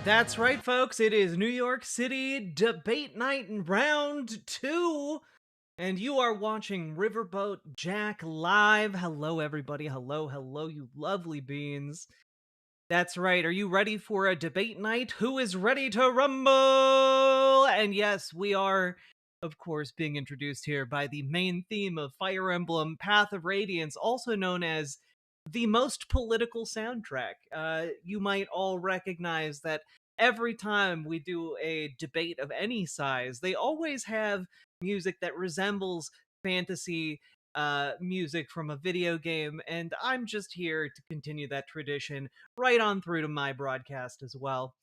That's right, folks. It is New York City debate night in round two, and you are watching Riverboat Jack live. Hello, everybody. Hello, hello, you lovely beans. That's right. Are you ready for a debate night? Who is ready to rumble? And yes, we are, of course, being introduced here by the main theme of Fire Emblem Path of Radiance, also known as the most political soundtrack. You might all recognize that every time we do a debate of any size, they always have music that resembles fantasy music from a video game, and I'm just here to continue that tradition right on through to my broadcast as well.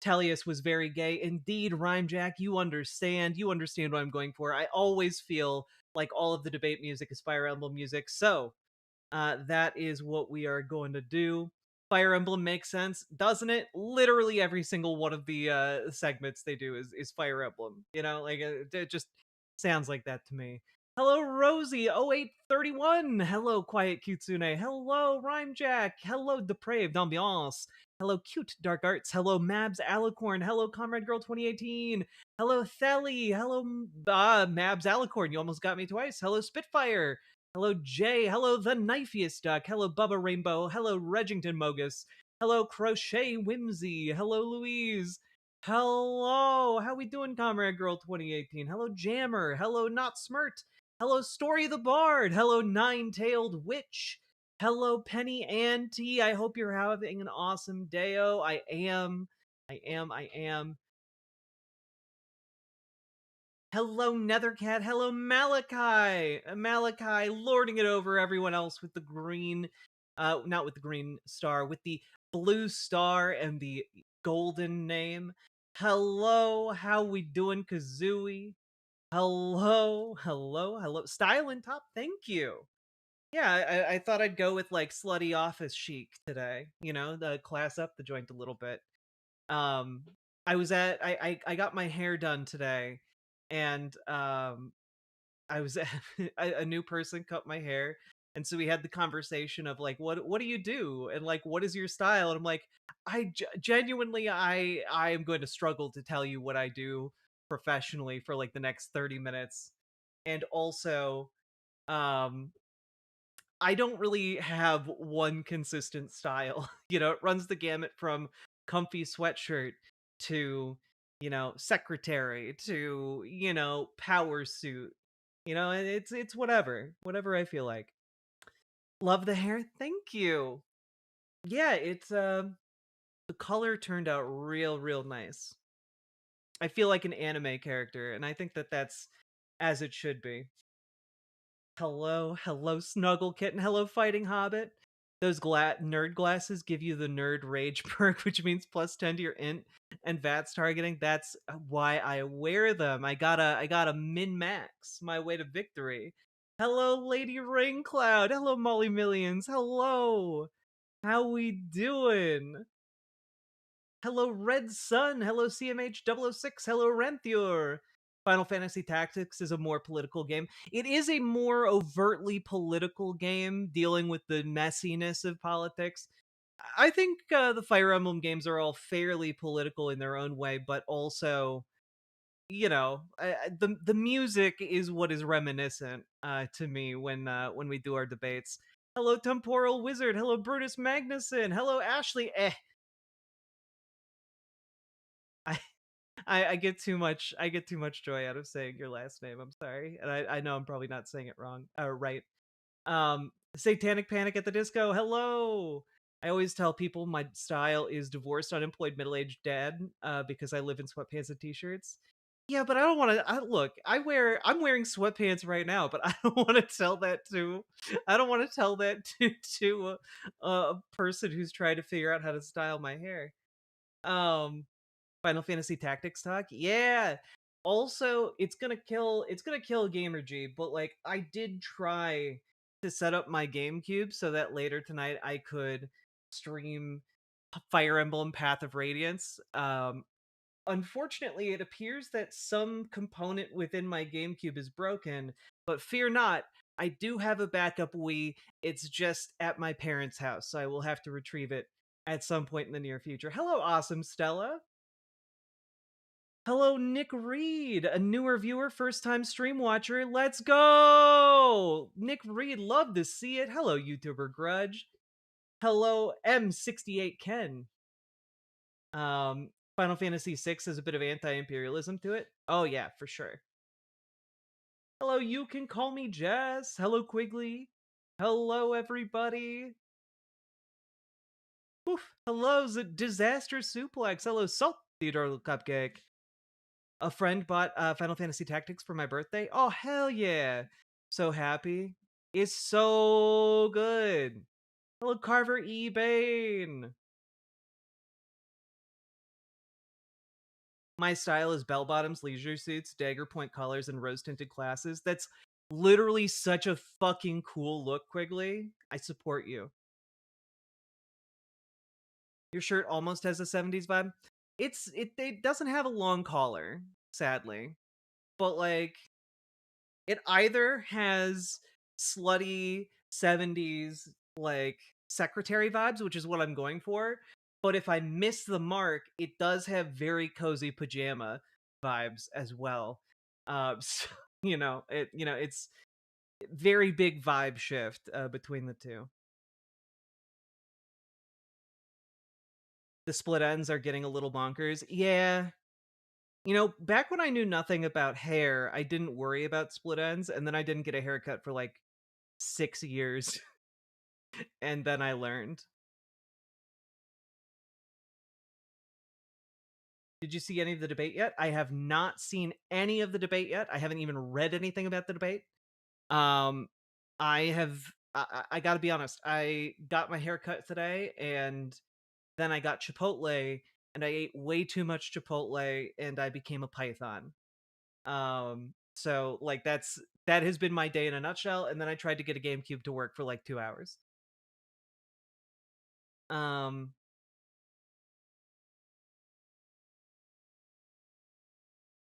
Tellius was very gay. Indeed, Rhyme Jack, you understand. You understand what I'm going for. I always feel like all of the debate music is Fire Emblem music, so that is what we are going to do. Fire Emblem makes sense, doesn't it? Literally every single one of the segments they do is Fire Emblem. You know, like it just sounds like that to me. Hello, Rosie 0831. Hello, Quiet Kitsune. Hello, Rhyme Jack. Hello, Depraved Ambiance. Hello, Cute Dark Arts. Hello, Mabs Alicorn. Hello, Comrade Girl 2018. Hello, Thelly. Hello, Mabs Alicorn. You almost got me twice. Hello, Spitfire. Hello, Jay. Hello, the Knifiest Duck. Hello, Bubba Rainbow. Hello, Regington Mogus. Hello, Crochet Whimsy. Hello, Louise. Hello, how we doing, Comrade Girl 2018? Hello, Jammer. Hello, Not Smirt. Hello, Story the Bard. Hello, Nine-Tailed Witch. Hello, Penny Auntie. I hope you're having an awesome day-o. I am. I am. Hello, Nethercat. Hello, Malachi. Malachi lording it over everyone else with the green, not with the green star, with the blue star and the golden name. Hello, how we doing, Kazooie? Hello, hello, hello. Style and top, thank you. Yeah, I thought I'd go with like slutty office chic today. You know, the class up the joint a little bit. Um, I got my hair done today, and I was a new person cut my hair, and so we had the conversation of like, what do you do, and like, what is your style? And I'm like, genuinely, I am going to struggle to tell you what I do professionally for like the next 30 minutes, and also, um, I don't really have one consistent style. You know, it runs the gamut from comfy sweatshirt to, you know, secretary to, you know, power suit. You know, and it's whatever I feel like. Love the hair. Thank you. Yeah, it's the color turned out real nice. I feel like an anime character, and I think that that's as it should be. Hello, hello, Snuggle Kitten. Hello, Fighting Hobbit. Those nerd glasses give you the nerd rage perk, which means +10 to your int and VATS targeting. That's why I wear them. I gotta min max my way to victory. Hello, Lady Raincloud. Hello, Molly Millions. Hello. How we doing? Hello, Red Sun. Hello, CMH006. Hello, Renthior. Final Fantasy Tactics is a more political game. It is a more overtly political game dealing with the messiness of politics. I think the Fire Emblem games are all fairly political in their own way, but also, you know, the music is what is reminiscent to me when we do our debates. Hello, Temporal Wizard. Hello, Brutus Magnuson. Hello, Ashley. I I get too much joy out of saying your last name. I'm sorry. And I know I'm probably not saying it wrong. Right. Satanic Panic at the Disco. Hello. I always tell people my style is divorced, unemployed, middle-aged dad, because I live in sweatpants and t-shirts. Yeah, but I don't want to. Look, I'm wearing sweatpants right now, but I don't want to tell that to. I don't want to tell that to a person who's trying to figure out how to style my hair. Um, Final Fantasy Tactics talk. Yeah. Also, it's gonna kill Gamergy, but like I did try to set up my GameCube so that later tonight I could stream Fire Emblem Path of Radiance. Unfortunately, it appears that some component within my GameCube is broken, but fear not, I do have a backup Wii. It's just at my parents' house, so I will have to retrieve it at some point in the near future. Hello, awesome Stella. Hello, Nick Reed, a newer viewer, first time stream watcher. Let's go! Nick Reed, love to see it. Hello, YouTuber Grudge. Hello, M68 Ken. Final Fantasy VI has a bit of anti-imperialism to it. Oh yeah, for sure. Hello, you can call me Jess. Hello, Quigley. Hello, everybody. Oof. Hello, Disaster Suplex. Hello, Salt Theodore Cupcake. A friend bought Final Fantasy Tactics for my birthday. Oh, hell yeah. So happy. It's so good. Hello, Carver E. Bane. My style is bell bottoms, leisure suits, dagger point colors, and rose tinted glasses. That's literally such a fucking cool look, Quigley. I support you. Your shirt almost has a 70s vibe. It doesn't have a long collar, sadly. But like it either has slutty 70s like secretary vibes, which is what I'm going for, but if I miss the mark, it does have very cozy pajama vibes as well. So, it's very big vibe shift between the two. The split ends are getting a little bonkers. Yeah. Back when I knew nothing about hair, I didn't worry about split ends, and then I didn't get a haircut for like 6 years, and then I learned. Did you see any of the debate yet? I have not seen any of the debate yet. I haven't even read anything about the debate. Um, I have. I got to be honest. I got my hair cut today, and then I got Chipotle, and I ate way too much Chipotle, and I became a python. So like that has been my day in a nutshell. And then I tried to get a GameCube to work for like 2 hours. Um,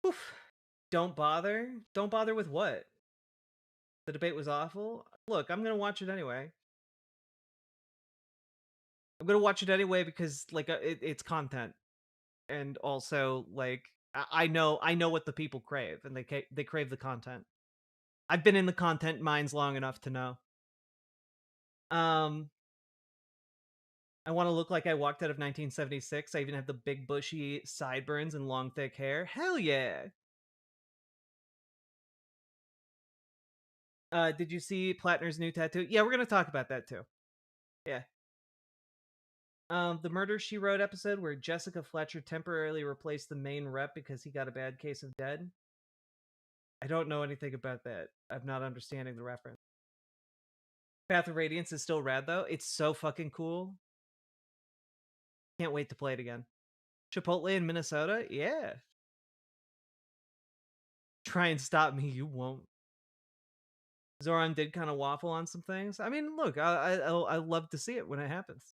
oof. Don't bother. Don't bother with what? The debate was awful. Look, I'm gonna watch it anyway. I'm gonna watch it anyway because like it's content, and also like I know what the people crave, and they crave the content. I've been in the content mines long enough to know. Um, I want to look like I walked out of 1976. I even have the big bushy sideburns and long thick hair. Hell yeah! Did you see Plattner's new tattoo? Yeah, we're gonna talk about that too. Yeah. The Murder She Wrote episode where Jessica Fletcher temporarily replaced the main rep because he got a bad case of dead. I don't know anything about that. I'm not understanding the reference. Path of Radiance is still rad though. It's so fucking cool. Can't wait to play it again. Chipotle in Minnesota? Yeah. Try and stop me, you won't. Zoran did kind of waffle on some things. I mean, look, I love to see it when it happens.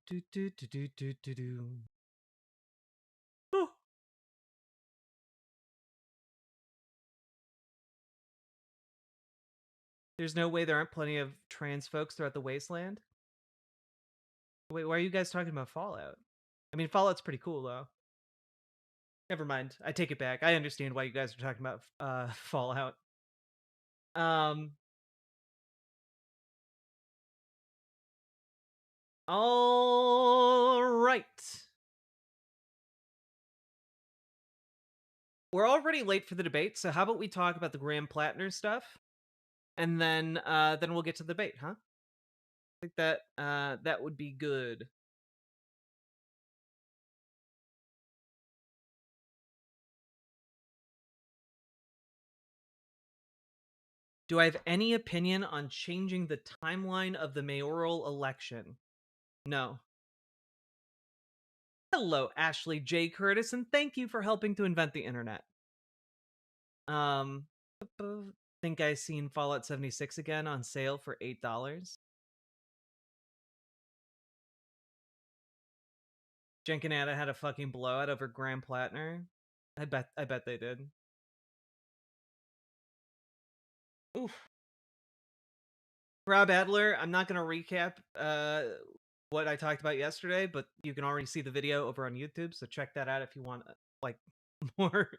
Do, do, do, do, do, do, do. Oh. There's no way there aren't plenty of trans folks throughout the wasteland. Wait, why are you guys talking about Fallout? I mean, Fallout's pretty cool though. Never mind. I take it back. I understand why you guys are talking about Fallout. Um all right. We're already late for the debate, so how about we talk about the Graham Plattner stuff, and then we'll get to the debate, huh? I think that would be good. Do I have any opinion on changing the timeline of the mayoral election? No. Hello, Ashley J. Curtis, and thank you for helping to invent the internet. Um, think I seen Fallout 76 again on sale for $8. Jenkinata had a fucking blowout over Graham Plattner. I bet they did. Oof. Rob Adler, I'm not gonna recap what I talked about yesterday, but you can already see the video over on YouTube, so check that out if you want like more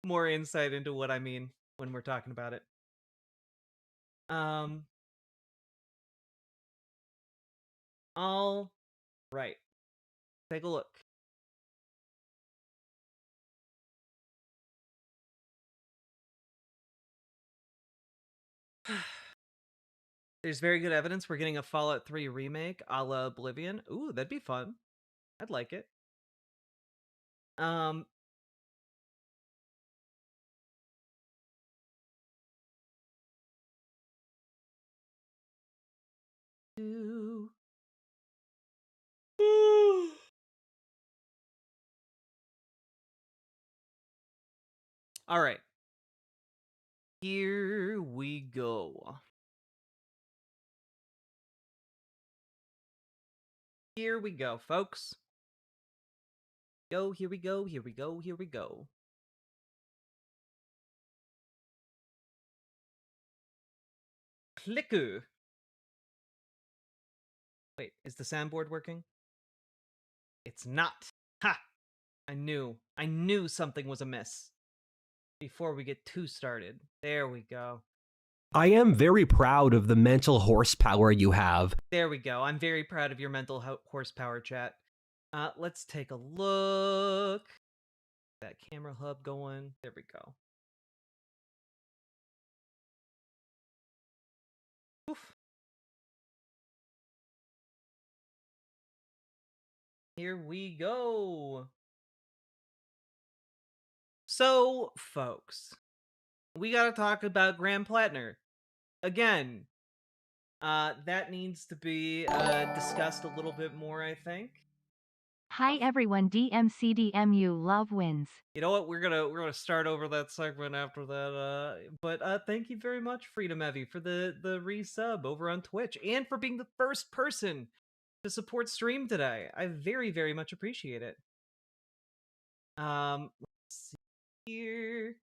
more insight into what I mean when we're talking about it. Um all right. Take a look. There's very good evidence we're getting a Fallout 3 remake a la Oblivion. Ooh, that'd be fun. I'd like it. Um Ooh. All right. Here we go. Here we go, folks. Here we go, here we go, here we go. Clicker. Wait, is the soundboard working? It's not. Ha! I knew something was amiss. Before we get too started. There we go. I am very proud of the mental horsepower you have. There we go. I'm very proud of your mental horsepower, chat. Let's take a look. That camera hub going. There we go. Oof. Here we go. So, folks, we gotta talk about Graham Plattner. Again, that needs to be discussed a little bit more, I think. Hi everyone, DMCDMU love wins. You know what? We're gonna start over that segment after that. But thank you very much, Freedom Evie, for the resub over on Twitch and for being the first person to support stream today. I very, very much appreciate it. Let's see here.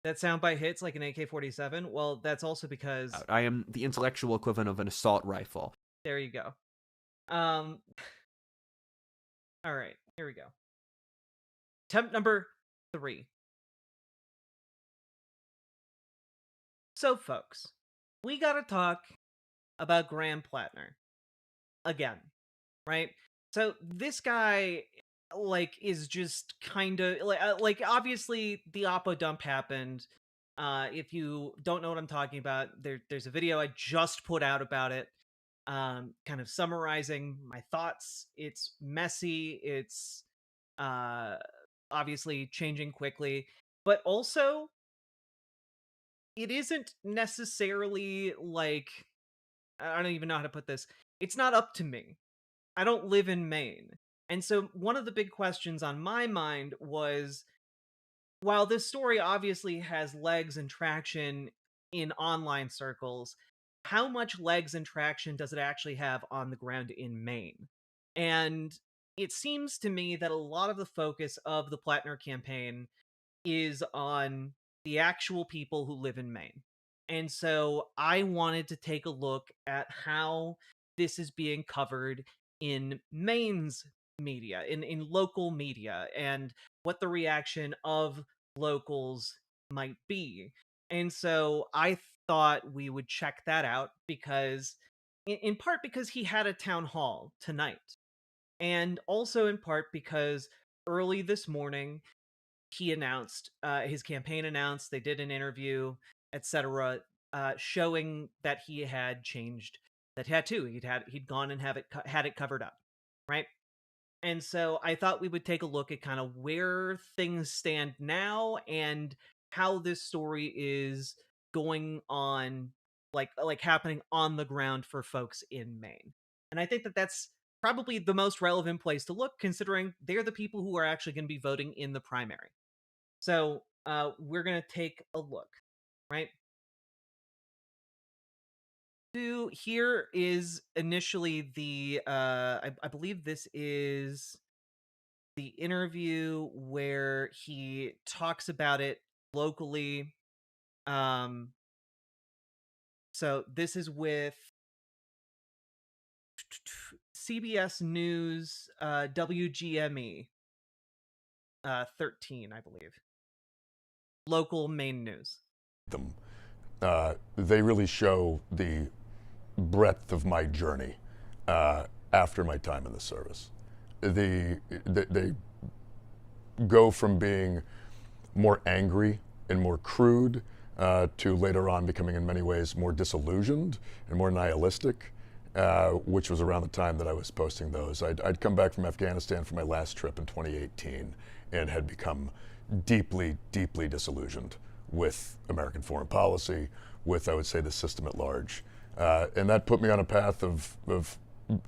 That soundbite hits like an AK-47. Well, that's also because I am the intellectual equivalent of an assault rifle. there you go. All right, here we go. Attempt number 3. So, folks, we gotta talk about Graham Plattner again, right? So this guy, like, is just kind of like obviously the Oppo dump happened. If you don't know what I'm talking about, there's a video I just put out about it, kind of summarizing my thoughts. It's messy. It's uh, obviously changing quickly, but also it isn't necessarily like I don't even know how to put this. It's not up to me. I don't live in Maine. And so one of the big questions on my mind was while this story obviously has legs and traction in online circles, how much legs and traction does it actually have on the ground in Maine? And it seems to me that a lot of the focus of the Plattner campaign is on the actual people who live in Maine. And so I wanted to take a look at how this is being covered in Maine's media, in local media, and what the reaction of locals might be. And so I thought we would check that out because, in part, because he had a town hall tonight, and also in part because early this morning he announced his campaign announced they did an interview, etc., showing that he had changed the tattoo. He'd gone and had it covered up, right? And so I thought we would take a look at kind of where things stand now and how this story is going on, like happening on the ground for folks in Maine. And I think that that's probably the most relevant place to look, considering they're the people who are actually going to be voting in the primary. So we're gonna take a look, right? Here is initially the I believe this is the interview where he talks about it locally. So this is with CBS News, WGME 13, I believe. Local Maine news. Them. They really show the breadth of my journey after my time in the service. They go from being more angry and more crude to later on becoming in many ways more disillusioned and more nihilistic, which was around the time that I was posting those. I'd come back from Afghanistan for my last trip in 2018 and had become deeply, deeply disillusioned with American foreign policy, with, I would say, the system at large. And that put me on a path of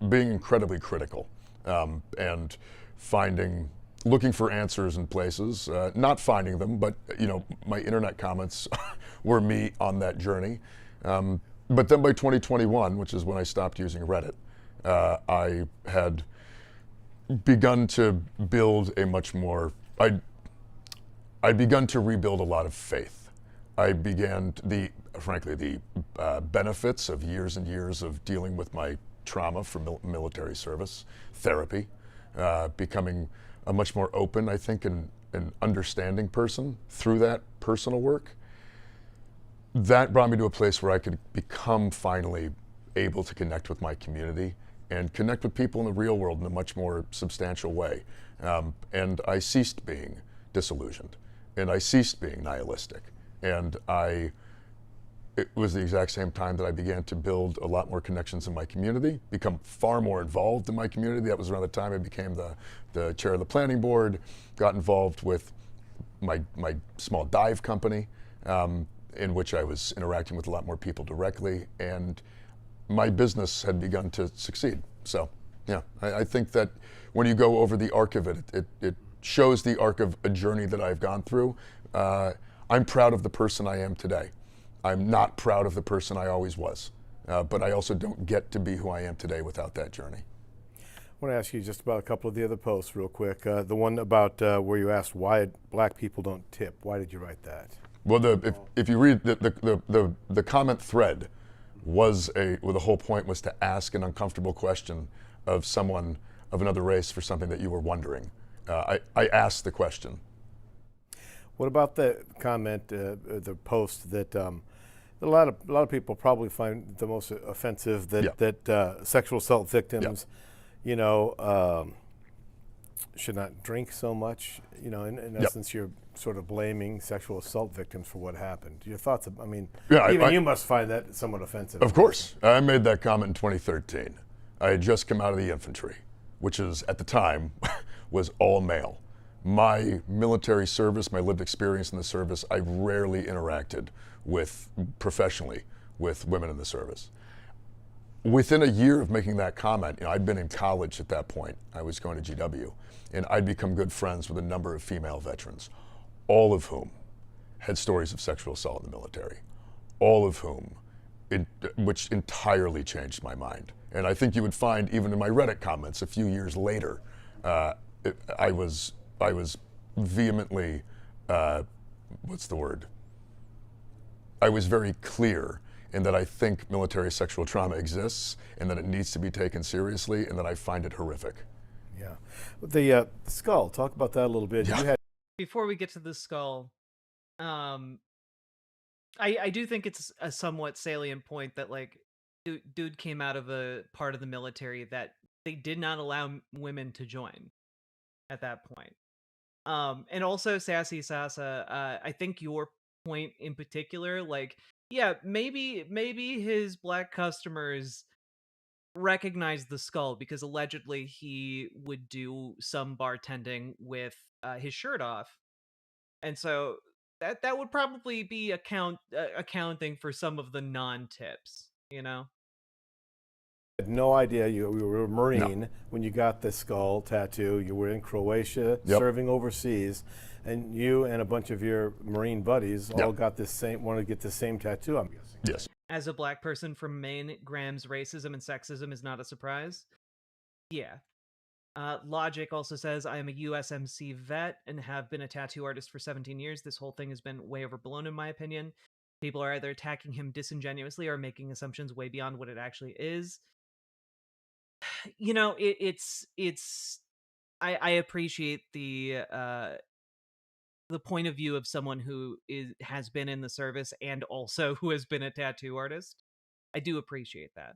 being incredibly critical and looking for answers in places, not finding them, but my internet comments were me on that journey. But then by 2021, which is when I stopped using Reddit, I had begun to build a much more, I'd begun to rebuild a lot of faith. I began frankly, the benefits of years and years of dealing with my trauma from military service, therapy, becoming a much more open, I think, and understanding person through that personal work. That brought me to a place where I could become finally able to connect with my community and connect with people in the real world in a much more substantial way. And I ceased being disillusioned, and I ceased being nihilistic. And it was the exact same time that I began to build a lot more connections in my community, become far more involved in my community. That was around the time I became the chair of the planning board, got involved with my small dive company, in which I was interacting with a lot more people directly, and my business had begun to succeed. So, yeah, I think that when you go over the arc of it, it shows the arc of a journey that I've gone through. I'm proud of the person I am today. I'm not proud of the person I always was, but I also don't get to be who I am today without that journey. I want to ask you just about a couple of the other posts real quick. The one about where you asked why black people don't tip. Why did you write that? Well, if you read the comment thread, the whole point was to ask an uncomfortable question of someone of another race for something that you were wondering. I asked the question. What about the comment, the post that a lot of people probably find the most offensive, that sexual assault victims, should not drink so much. In essence, you're sort of blaming sexual assault victims for what happened. Your thoughts? You must find that somewhat offensive. Of course, I made that comment in 2013. I had just come out of the infantry, which is at the time was all male. My military service, my lived experience in the service, I rarely interacted professionally with women in the service. Within a year of making that comment, I'd been in college at that point. I was going to GW, and I'd become good friends with a number of female veterans, all of whom had stories of sexual assault in the military, all of whom, which entirely changed my mind. And I think you would find even in my Reddit comments a few years later, I was vehemently, what's the word? I was very clear in that I think military sexual trauma exists and that it needs to be taken seriously and that I find it horrific. Yeah. The skull, talk about that a little bit. Yeah. Before we get to the skull, I do think it's a somewhat salient point that, like, dude came out of a part of the military that they did not allow women to join at that point. And also, Sassy Sasa, I think your point in particular, like, yeah, maybe his black customers recognize the skull because allegedly he would do some bartending with his shirt off, and so that would probably be accounting for some of the non-tips, Had no idea you were a Marine when you got the skull tattoo. You were in Croatia serving overseas, and you and a bunch of your Marine buddies all got wanted to get the same tattoo, I'm guessing. Yes. As a black person from Maine, Graham's racism and sexism is not a surprise. Yeah. Logic also says, I am a USMC vet and have been a tattoo artist for 17 years. This whole thing has been way overblown, in my opinion. People are either attacking him disingenuously or making assumptions way beyond what it actually is. You know, I appreciate the point of view of someone who has been in the service and also who has been a tattoo artist. I do appreciate that.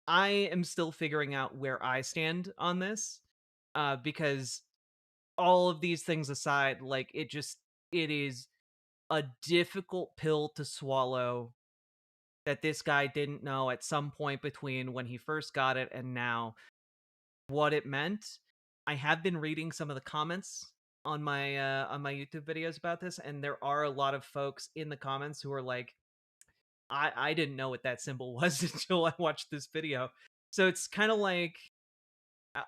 I am still figuring out where I stand on this, because all of these things aside, like it is a difficult pill to swallow that this guy didn't know at some point between when he first got it and now what it meant. I have been reading some of the comments on my YouTube videos about this, and there are a lot of folks in the comments who are like, I didn't know what that symbol was until I watched this video. So it's kind of like, uh,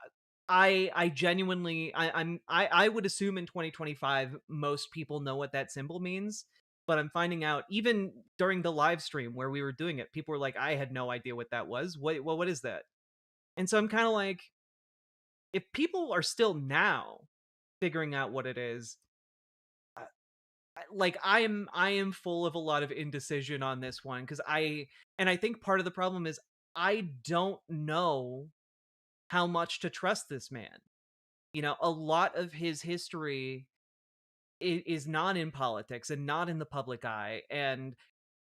I genuinely I would assume in 2025 most people know what that symbol means, but I'm finding out even during the live stream where we were doing it, people were like, I had no idea what that was. What is that? And so I'm kind of like, if people are still now figuring out what it is, like I am full of a lot of indecision on this one, because I think part of the problem is I don't know how much to trust this man. You know, a lot of his history is not in politics and not in the public eye. And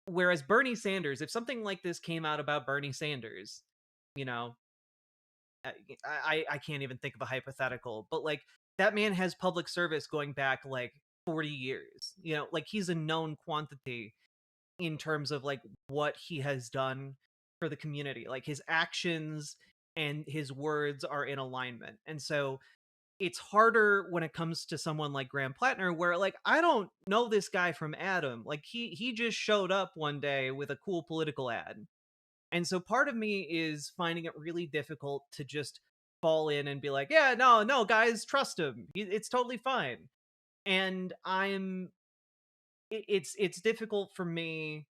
whereas Bernie Sanders, if something like this came out about Bernie Sanders, you know, I can't even think of a hypothetical, but like that man has public service going back like 40 years. You know, like he's a known quantity in terms of like what he has done for the community. Like his actions and his words are in alignment. And so it's harder when it comes to someone like Graham Plattner, where like I don't know this guy from Adam. Like he just showed up one day with a cool political ad. And so part of me is finding it really difficult to just fall in and be like, yeah, no, guys, trust him. It's totally fine. And it's difficult for me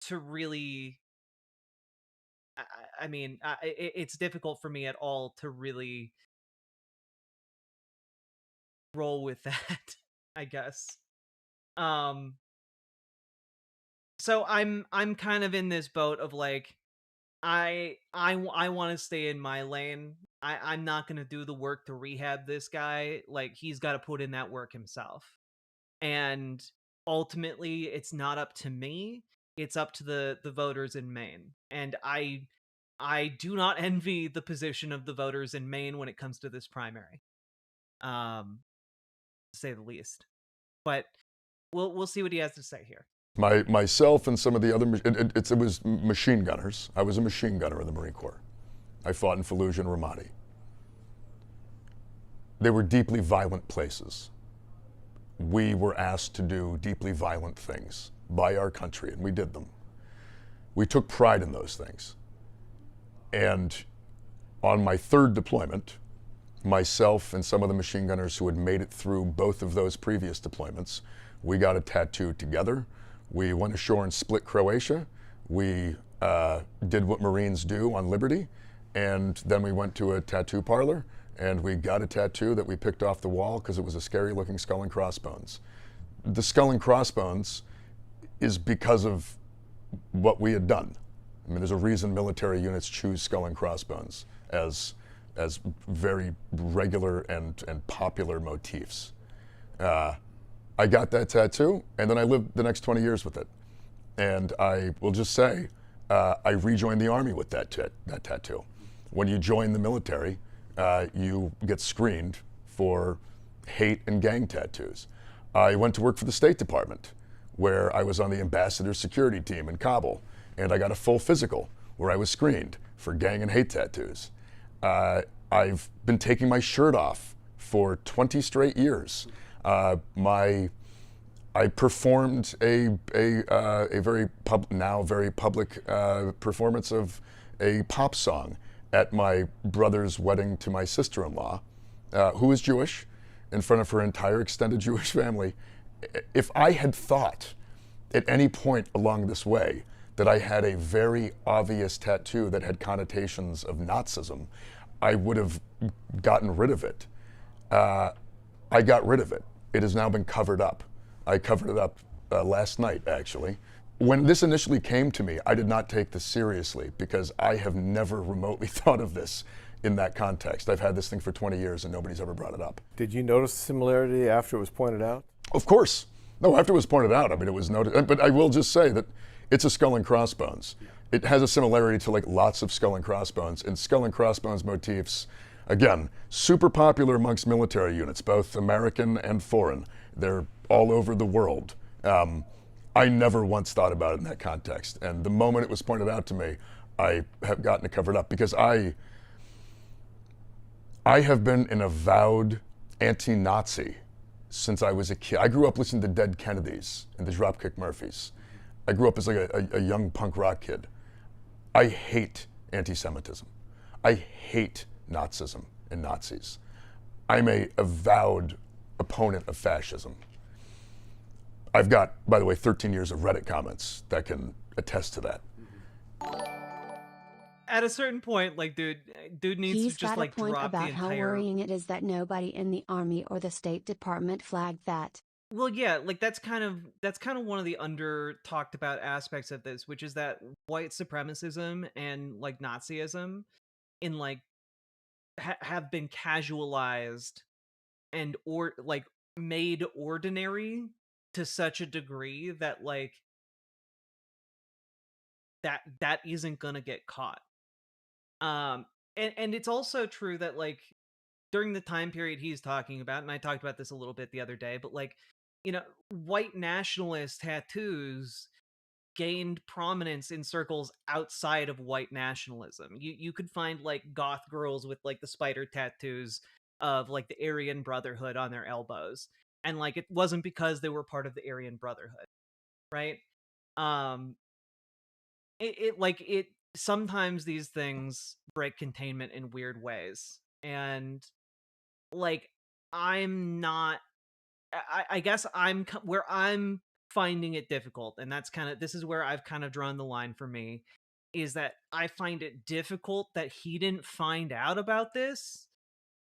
to really, I mean, it's difficult for me at all to really roll with that, I guess. Um, so I'm kind of in this boat of like, I want to stay in my lane. I'm not going to do the work to rehab this guy. Like he's got to put in that work himself. And ultimately it's not up to me. It's up to the voters in Maine. And I do not envy the position of the voters in Maine when it comes to this primary. To say the least. But we'll see what he has to say here. Myself and some of the other, it was machine gunners. I was a machine gunner in the Marine Corps. I fought in Fallujah and Ramadi. They were deeply violent places. We were asked to do deeply violent things by our country, and we did them. We took pride in those things. And on my third deployment, myself and some of the machine gunners who had made it through both of those previous deployments, we got a tattoo together. We went ashore in Split, Croatia. We did what Marines do on Liberty. And then we went to a tattoo parlor and we got a tattoo that we picked off the wall because it was a scary looking skull and crossbones. The skull and crossbones is because of what we had done. I mean, there's a reason military units choose skull and crossbones as very regular and popular motifs. I got that tattoo, and then I lived the next 20 years with it. And I will just say, I rejoined the Army with that tattoo. When you join the military, you get screened for hate and gang tattoos. I went to work for the State Department, where I was on the ambassador's security team in Kabul, and I got a full physical where I was screened for gang and hate tattoos. I've been taking my shirt off for 20 straight years. I performed a very public performance of a pop song at my brother's wedding to my sister-in-law, who is Jewish, in front of her entire extended Jewish family. If I had thought at any point along this way that I had a very obvious tattoo that had connotations of Nazism, I would have gotten rid of it. I got rid of it. It has now been covered up. I covered it up last night, actually. When this initially came to me, I did not take this seriously because I have never remotely thought of this in that context. I've had this thing for 20 years and nobody's ever brought it up. Did you notice the similarity after it was pointed out? Of course. No, after it was pointed out, I mean, it was noted. But I will just say that it's a skull and crossbones. Yeah. It has a similarity to like lots of skull and crossbones. And skull and crossbones motifs, again, super popular amongst military units, both American and foreign. They're all over the world. I never once thought about it in that context. And the moment it was pointed out to me, I have gotten it covered up because I have been an avowed anti-Nazi since I was a kid. I grew up listening to Dead Kennedys and the Dropkick Murphys. I grew up as like a young punk rock kid. I hate anti-Semitism. I hate Nazism and Nazis. I'm a avowed opponent of fascism. I've got, by the way, 13 years of Reddit comments that can attest to that. At a certain point, like, dude needs He's to just got like a point drop about the how entire. worrying it is that nobody in the Army or the State Department flagged that. Well, yeah, like that's kind of one of the under talked about aspects of this, which is that white supremacism and like Nazism in like have been casualized and or like made ordinary to such a degree that like that isn't gonna get caught. And it's also true that like during the time period he's talking about, and I talked about this a little bit the other day, but like, you know, white nationalist tattoos gained prominence in circles outside of white nationalism. You could find like goth girls with like the spider tattoos of like the Aryan Brotherhood on their elbows. And like it wasn't because they were part of the Aryan Brotherhood, right? Um it sometimes these things break containment in weird ways. And like I'm not I guess where I'm finding it difficult, and that's kind of this is where I've kind of drawn the line for me, is that I find it difficult that he didn't find out about this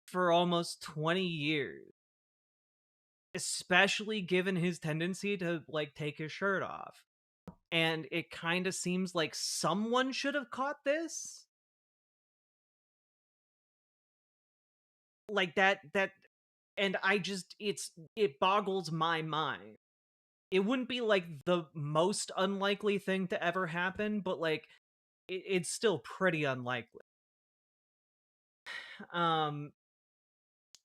for almost 20 years, especially given his tendency to like take his shirt off. And it kind of seems like someone should have caught this. Like that and I just it boggles my mind. It wouldn't be like the most unlikely thing to ever happen, but like it's still pretty unlikely. Um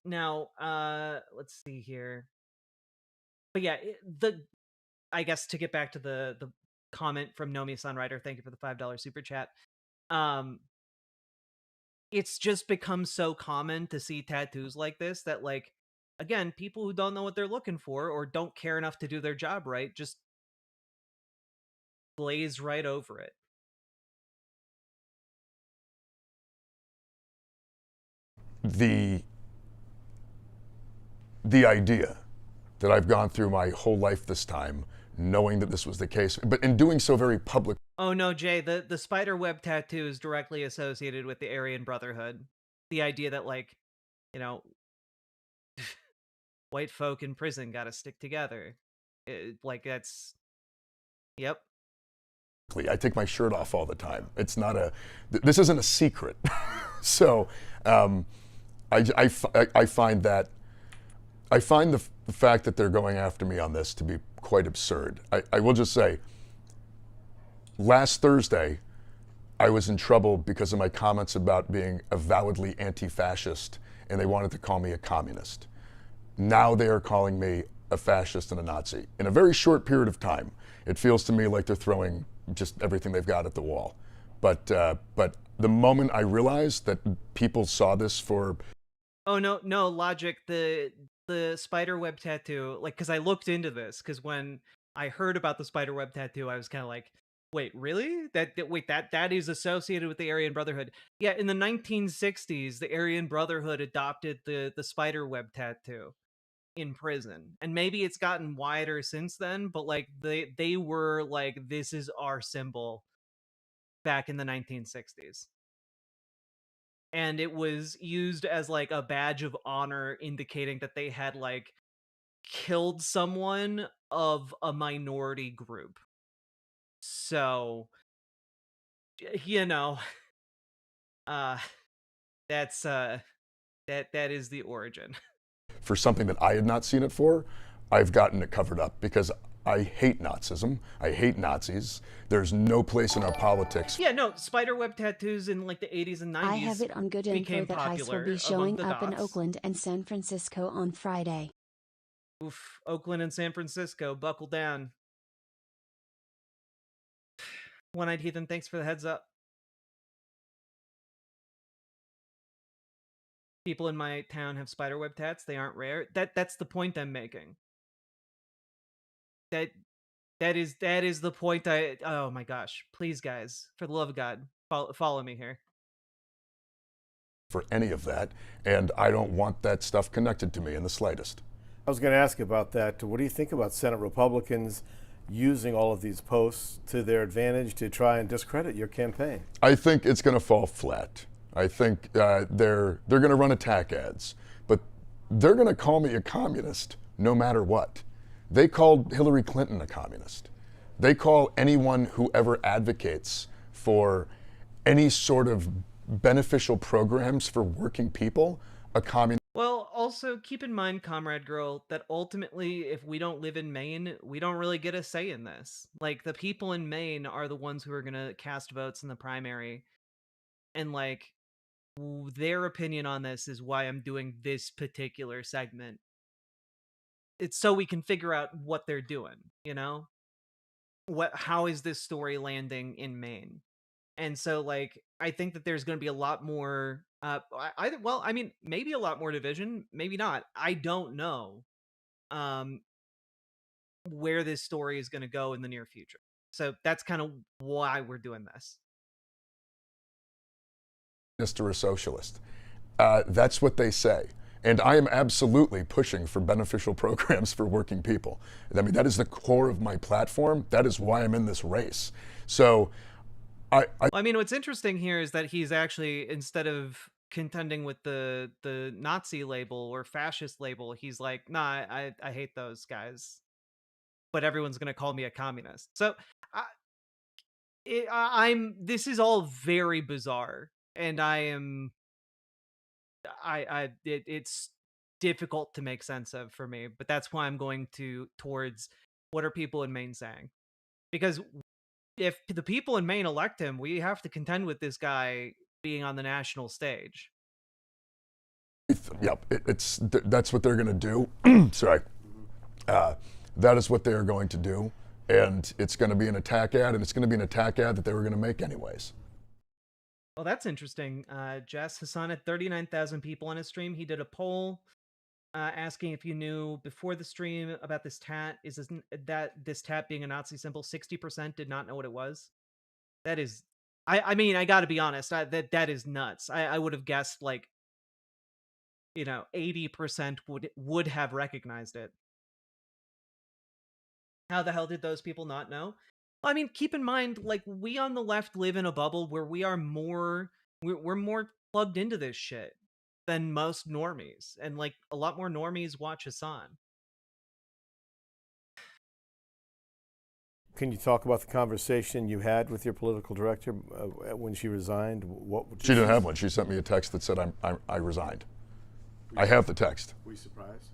Now let's see here. But yeah, I guess to get back to the comment from Nomi Sunrider, thank you for the $5 super chat. Um it's just become so common to see tattoos like this that like again, people who don't know what they're looking for or don't care enough to do their job right just glaze right over it. The idea that I've gone through my whole life this time knowing that this was the case, but in doing so very public. Oh no, Jay, the spider web tattoo is directly associated with the Aryan Brotherhood. The idea that like, you know, white folk in prison got to stick together. Like that's yep. I take my shirt off all the time. It's not this isn't a secret. So I find that I find the fact that they're going after me on this to be quite absurd. I will just say, last Thursday, I was in trouble because of my comments about being avowedly anti-fascist, and they wanted to call me a communist. Now they are calling me a fascist and a Nazi. In a very short period of time, it feels to me like they're throwing just everything they've got at the wall. But the moment I realized that people saw this for... Oh no, Logic, the spider web tattoo, like, because I looked into this, because when I heard about the spider web tattoo, I was kind of like, wait, really? That is associated with the Aryan Brotherhood. Yeah, in the 1960s, the Aryan Brotherhood adopted the spider web tattoo in prison. And maybe it's gotten wider since then, but like they were like, this is our symbol back in the 1960s. and it was used as like a badge of honor, indicating that they had like killed someone of a minority group. So, you know, uh that's that is the origin. For something that I had not seen it for, I've gotten it covered up because I hate Nazism. I hate Nazis. There's no place in our politics. Yeah, no, spiderweb tattoos in like the 80s and 90s. I have it on good info became that ICE will popular be among showing the up in Goths. Oakland and San Francisco on Friday. Oof, Oakland and San Francisco, buckle down. One-Eyed Heathen, thanks for the heads up. People in my town have spiderweb tats. They aren't rare. That's the point I'm making. That is the point I. Oh my gosh! Please, guys, for the love of God, follow me here. For any of that, and I don't want that stuff connected to me in the slightest. I was going to ask about that. What do you think about Senate Republicans using all of these posts to their advantage to try and discredit your campaign? I think it's going to fall flat. I think they're going to run attack ads, but they're going to call me a communist no matter what. They called Hillary Clinton a communist. They call anyone who ever advocates for any sort of beneficial programs for working people a communist. Well, also keep in mind, Comrade Girl, that ultimately, if we don't live in Maine, we don't really get a say in this. Like, the people in Maine are the ones who are going to cast votes in the primary. And, like, their opinion on this is why I'm doing this particular segment. It's so we can figure out what they're doing, you know? How is this story landing in Maine? And so, like, I think that there's going to be a lot more, maybe a lot more division, maybe not. I don't know where this story is going to go in the near future. So that's kind of why we're doing this. Or a socialist. That's what they say. And I am absolutely pushing for beneficial programs for working people. I mean, that is the core of my platform. That is why I'm in this race. So I mean, what's interesting here is that he's actually, instead of contending with the Nazi label or fascist label, he's like, nah, I hate those guys, but everyone's going to call me a communist. So this is all very bizarre, and it's difficult to make sense of for me, but that's why I'm going towards what are people in Maine saying? Because if the people in Maine elect him, we have to contend with this guy being on the national stage. Yep, that's what they're going to do. Sorry. That is what they are going to do. And it's going to be an attack ad, and it's going to be an attack ad that they were going to make anyways. Well, that's interesting. Jess Hassan had 39,000 people on his stream. He did a poll asking if you knew before the stream about this tat. This tat being a Nazi symbol? 60% did not know what it was. That is, I mean, I got to be honest. That is nuts. I would have guessed like, 80% would have recognized it. How the hell did those people not know? I mean, keep in mind, like, we on the left live in a bubble where we're more plugged into this shit than most normies, and like a lot more normies watch Hassan. Can you talk about the conversation you had with your political director when she resigned? She didn't have one. She sent me a text that said I resigned. I have the text. Were you surprised?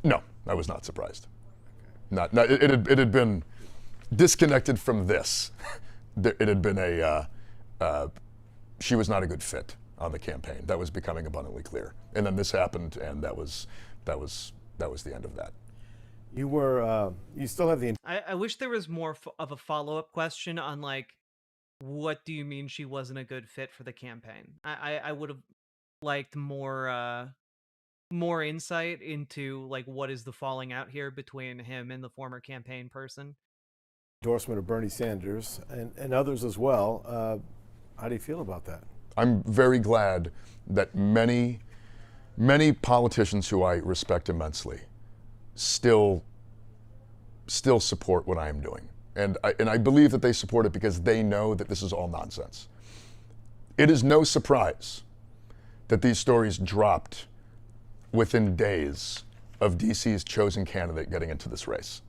No, I was not surprised. Okay. It had been disconnected from this. It had been she was not a good fit on the campaign. That was becoming abundantly clear. And then this happened, and that was the end of that. You still have the. I wish there was more of a follow-up question on like, what do you mean she wasn't a good fit for the campaign? I would have liked more insight into like what is the falling out here between him and the former campaign person. Endorsement of Bernie Sanders and others as well. How do you feel about that? I'm very glad that many politicians who I respect immensely still support what I am doing. And I believe that they support it because they know that this is all nonsense. It is no surprise that these stories dropped within days of DC's chosen candidate getting into this race.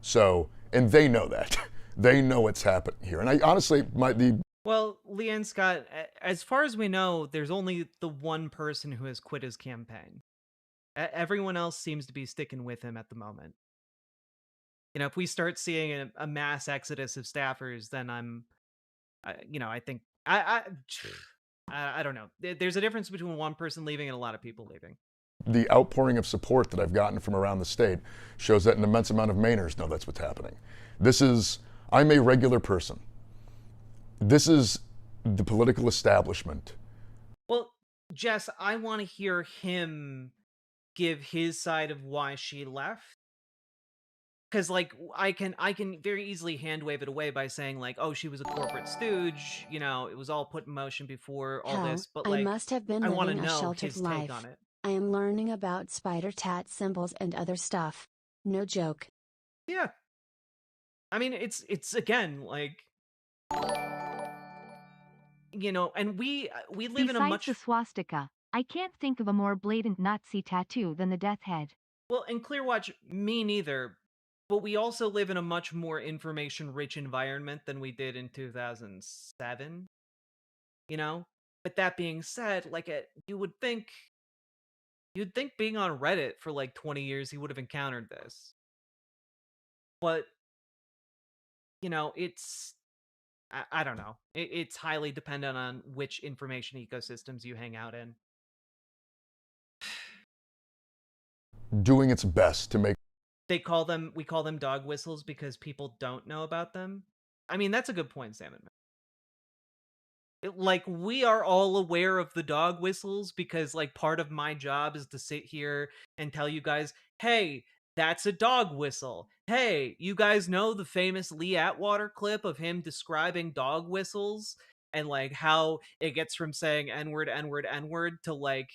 So, and they know that. They know what's happening here. And I honestly, Well, Leanne Scott, as far as we know, there's only the one person who has quit his campaign. Everyone else seems to be sticking with him at the moment. You know, if we start seeing a mass exodus of staffers, then I think I don't know. There's a difference between one person leaving and a lot of people leaving. the outpouring of support that I've gotten from around the state shows that an immense amount of Mainers know that's what's happening. I'm a regular person. This is the political establishment. Well, Jess, I want to hear him give his side of why she left. Because, like, I can very easily hand wave it away by saying, like, oh, she was a corporate stooge, you know, it was all put in motion before all Hell, this, but, I like, must have been I want to living a know sheltered his take life. on it. I am learning about spider tat symbols and other stuff. No joke. Yeah. I mean, it's again, like, you know, and we live in a Besides much... the swastika, I can't think of a more blatant Nazi tattoo than the death head. Well, in Clearwatch, me neither, but we also live in a much more information-rich environment than we did in 2007, you know? But that being said, like, you'd think being on Reddit for, like, 20 years, he would have encountered this. But, you know, I don't know. It's highly dependent on which information ecosystems you hang out in. Doing its best to make We call them dog whistles because people don't know about them. I mean, that's a good point, Salmon. Like, we are all aware of the dog whistles because, like, part of my job is to sit here and tell you guys, hey, that's a dog whistle. Hey, you guys know the famous Lee Atwater clip of him describing dog whistles and, like, how it gets from saying n-word, n-word, n-word to, like,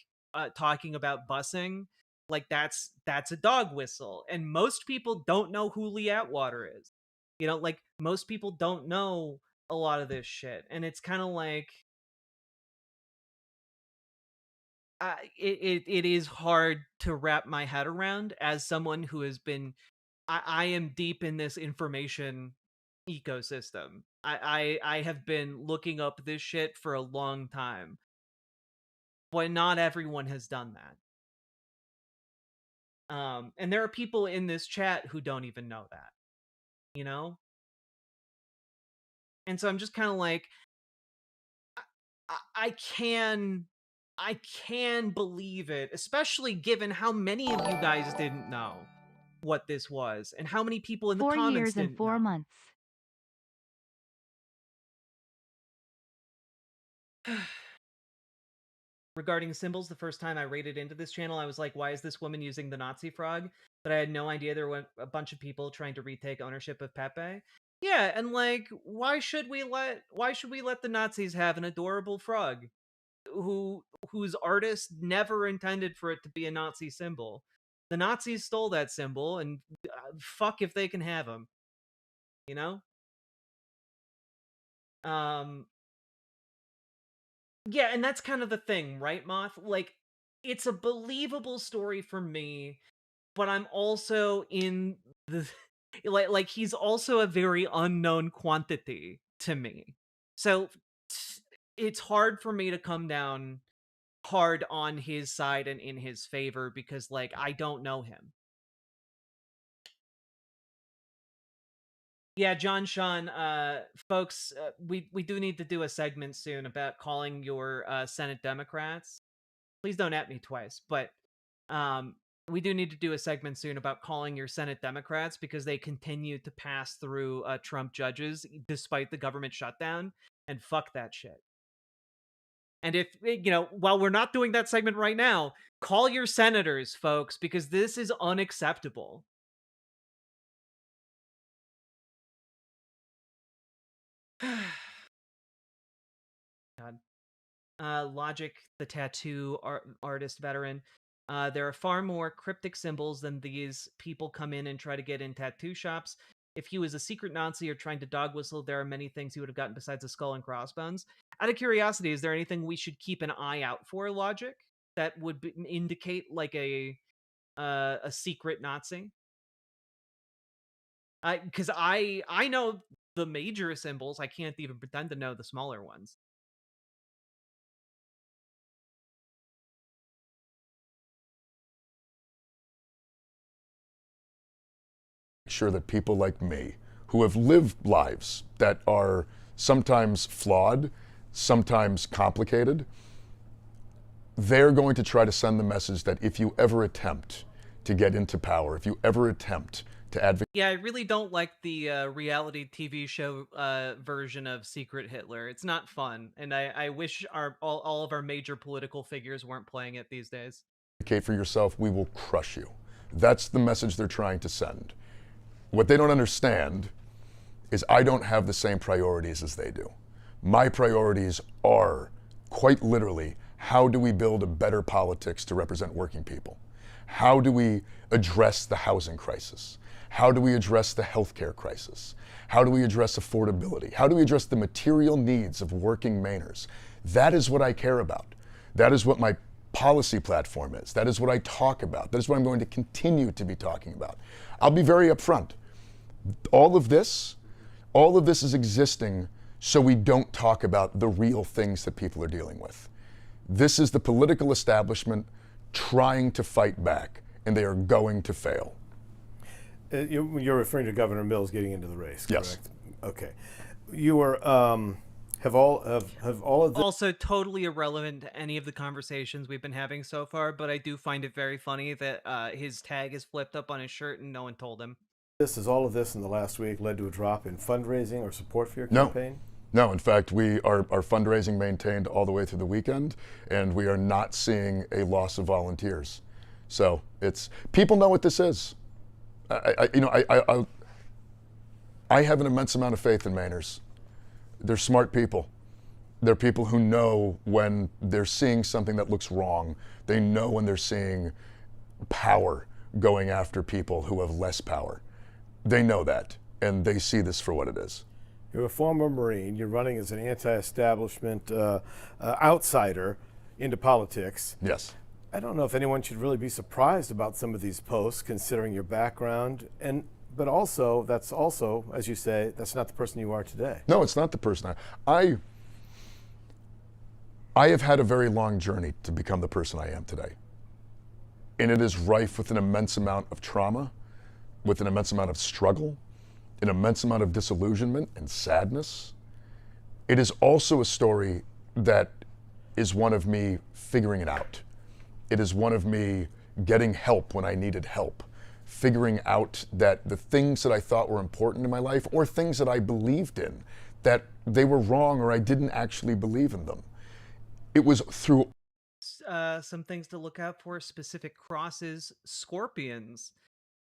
talking about busing? Like, that's a dog whistle. And most people don't know who Lee Atwater is. You know, like, most people don't know a lot of this shit, and it's kind of like it is hard to wrap my head around as someone who has been... I am deep in this information ecosystem. I have been looking up this shit for a long time, but not everyone has done that. And there are people in this chat who don't even know that, you know. And so I'm just kind of like, I can believe it, especially given how many of you guys didn't know what this was and how many people in the 4 comments years and didn't 4 know. months. Regarding symbols, the first time I raided into this channel, I was like, why is this woman using the Nazi frog? But I had no idea there were a bunch of people trying to retake ownership of Pepe. Yeah, and like, why should we let the Nazis have an adorable frog whose artist never intended for it to be a Nazi symbol? The Nazis stole that symbol, and fuck if they can have them. You know? Yeah, and that's kind of the thing, right, Moth? Like, it's a believable story for me, but I'm also in the like he's also a very unknown quantity to me. So it's hard for me to come down hard on his side and in his favor because, like, I don't know him. Yeah, John Sean, folks, we do need to do a segment soon about calling your Senate Democrats. Please don't at me twice, but we do need to do a segment soon about calling your Senate Democrats because they continue to pass through Trump judges despite the government shutdown, and fuck that shit. And if, while we're not doing that segment right now, call your senators, folks, because this is unacceptable. God. Logic, the tattoo artist veteran. There are far more cryptic symbols than these people come in and try to get in tattoo shops. if he was a secret Nazi or trying to dog whistle, there are many things he would have gotten besides a skull and crossbones. Out of curiosity, is there anything we should keep an eye out for, Logic, that would indicate like a secret Nazi? Because I know the major symbols. I can't even pretend to know the smaller ones. Sure that people like me, who have lived lives that are sometimes flawed, sometimes complicated, they're going to try to send the message that if you ever attempt to get into power, if you ever attempt to advocate. Yeah, I really don't like the reality TV show version of Secret Hitler. It's not fun, and I wish all of our major political figures weren't playing it these days. Advocate for yourself, we will crush you. That's the message they're trying to send. What they don't understand is I don't have the same priorities as they do. My priorities are, quite literally, how do we build a better politics to represent working people? How do we address the housing crisis? How do we address the healthcare crisis? How do we address affordability? How do we address the material needs of working Mainers? That is what I care about. That is what my policy platform is. That is what I talk about. That is what I'm going to continue to be talking about. I'll be very upfront. All of this is existing so we don't talk about the real things that people are dealing with. This is the political establishment trying to fight back, and they are going to fail. You're referring to Governor Mills getting into the race, correct? Yes. Okay. You were have all of the Also totally irrelevant to any of the conversations we've been having so far, but I do find it very funny that his tag is flipped up on his shirt and no one told him. all of this in the last week led to a drop in fundraising or support for your campaign? No, in fact, our fundraising maintained all the way through the weekend, and we are not seeing a loss of volunteers. So people know what this is. I have an immense amount of faith in Mainers. They're smart people. They're people who know when they're seeing something that looks wrong. They know when they're seeing power going after people who have less power. They know that, and they see this for what it is. You're a former Marine. You're running as an anti-establishment outsider into politics. Yes. I don't know if anyone should really be surprised about some of these posts, considering your background, but also that's also, as you say, that's not the person you are today. No, it's not the person I have had a very long journey to become the person I am today. And it is rife with an immense amount of trauma, with an immense amount of struggle, an immense amount of disillusionment and sadness. It is also a story that is one of me figuring it out. It is one of me getting help when I needed help, figuring out that the things that I thought were important in my life, or things that I believed in, that they were wrong or I didn't actually believe in them. It was through Some things to look out for: specific crosses, scorpions,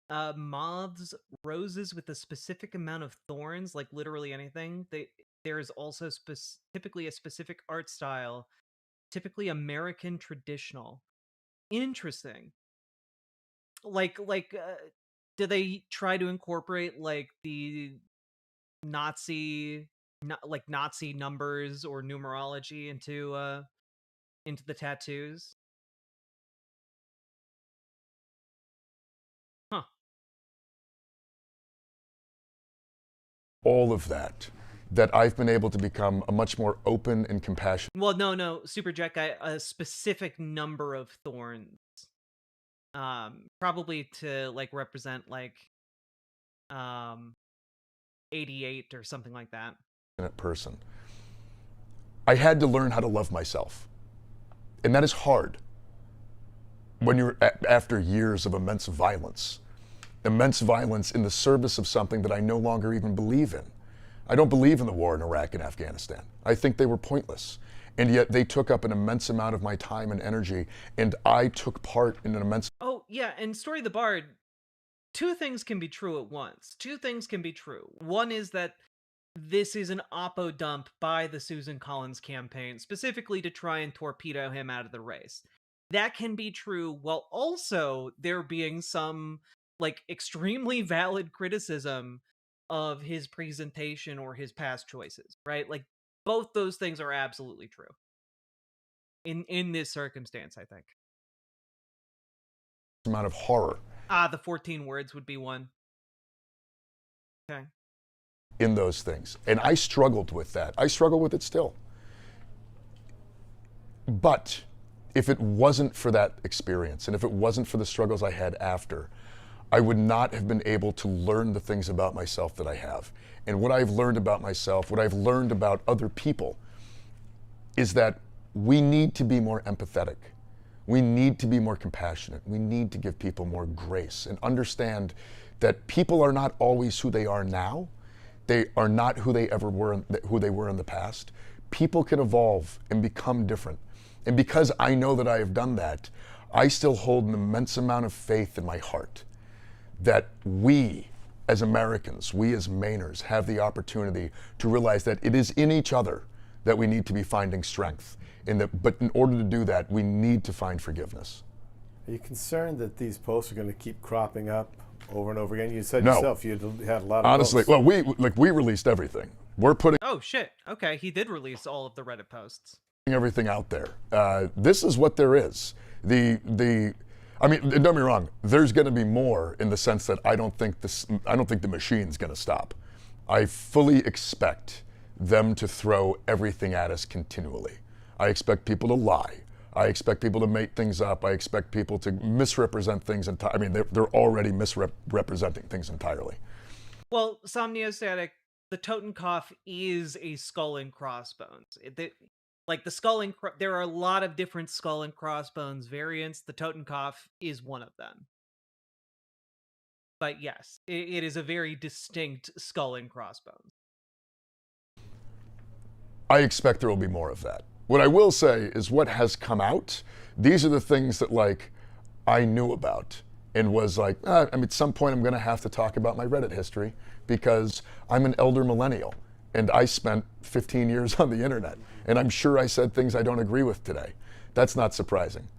moths, roses with a specific amount of thorns, like literally anything. There is also typically a specific art style, typically American traditional. Interesting. Do they try to incorporate like the Nazi, like Nazi numbers or numerology into the tattoos? Huh. all of that I've been able to become a much more open and compassionate. Well, no, Super Jet Guy, a specific number of thorns. Probably to like represent like 88 or something like that. Person. I had to learn how to love myself. And that is hard when you're after years of immense violence in the service of something that I no longer even believe in. I don't believe in the war in Iraq and Afghanistan. I think they were pointless. And yet they took up an immense amount of my time and energy, and I took part in an immense... Oh, yeah, and Story of the Bard, two things can be true at once. Two things can be true. One is that this is an oppo dump by the Susan Collins campaign, specifically to try and torpedo him out of the race. That can be true while also there being some, like, extremely valid criticism of his presentation or his past choices, right? Like both those things are absolutely true in this circumstance, I think. Amount of horror. The 14 words would be one. Okay. In those things. And I struggled with that. I struggle with it still. But if it wasn't for that experience, and if it wasn't for the struggles I had after, I would not have been able to learn the things about myself that I have. And what I've learned about myself, what I've learned about other people, is that we need to be more empathetic. We need to be more compassionate. We need to give people more grace and understand that people are not always who they are now. They are not who they ever were, who they were in the past. People can evolve and become different. And because I know that I have done that, I still hold an immense amount of faith in my heart that we as Americans, we as Mainers, have the opportunity to realize that it is in each other that we need to be finding strength. But in order to do that, we need to find forgiveness. Are you concerned that these posts are going to keep cropping up over and over again? You said No. yourself you had a lot of Honestly, posts. well, we released everything. We're putting Oh shit. Okay, he did release all of the Reddit posts. everything out there. This is what there is. I mean, don't get me wrong. There's going to be more in the sense that I don't think the machine's going to stop. I fully expect them to throw everything at us continually. I expect people to lie. I expect people to make things up. I expect people to misrepresent things. I mean, they're already misrepresenting things entirely. Well, Somniostatic, the Totenkopf is a skull and crossbones. Like the there are a lot of different skull and crossbones variants. The Totenkopf is one of them. But yes, it is a very distinct skull and crossbones. I expect there will be more of that. What I will say is what has come out, these are the things that like I knew about and was like, I mean, at some point I'm going to have to talk about my Reddit history because I'm an elder millennial and I spent 15 years on the internet and I'm sure I said things I don't agree with today. That's not surprising.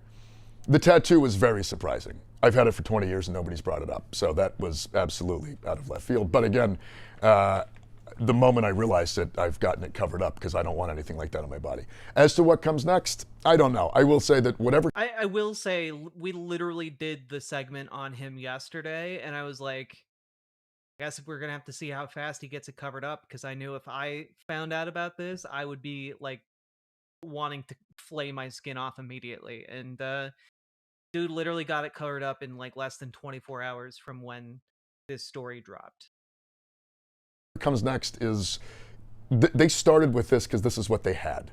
The tattoo was very surprising. I've had it for 20 years and nobody's brought it up. So that was absolutely out of left field. But again, the moment I realized it, I've gotten it covered up because I don't want anything like that on my body. As to what comes next, I don't know. I will say that whatever... I will say, we literally did the segment on him yesterday, and I was like, I guess we're going to have to see how fast he gets it covered up, because I knew if I found out about this, I would be, like, wanting to flay my skin off immediately. And, dude literally got it covered up in, like, less than 24 hours from when this story dropped. Comes next is they started with this because this is what they had.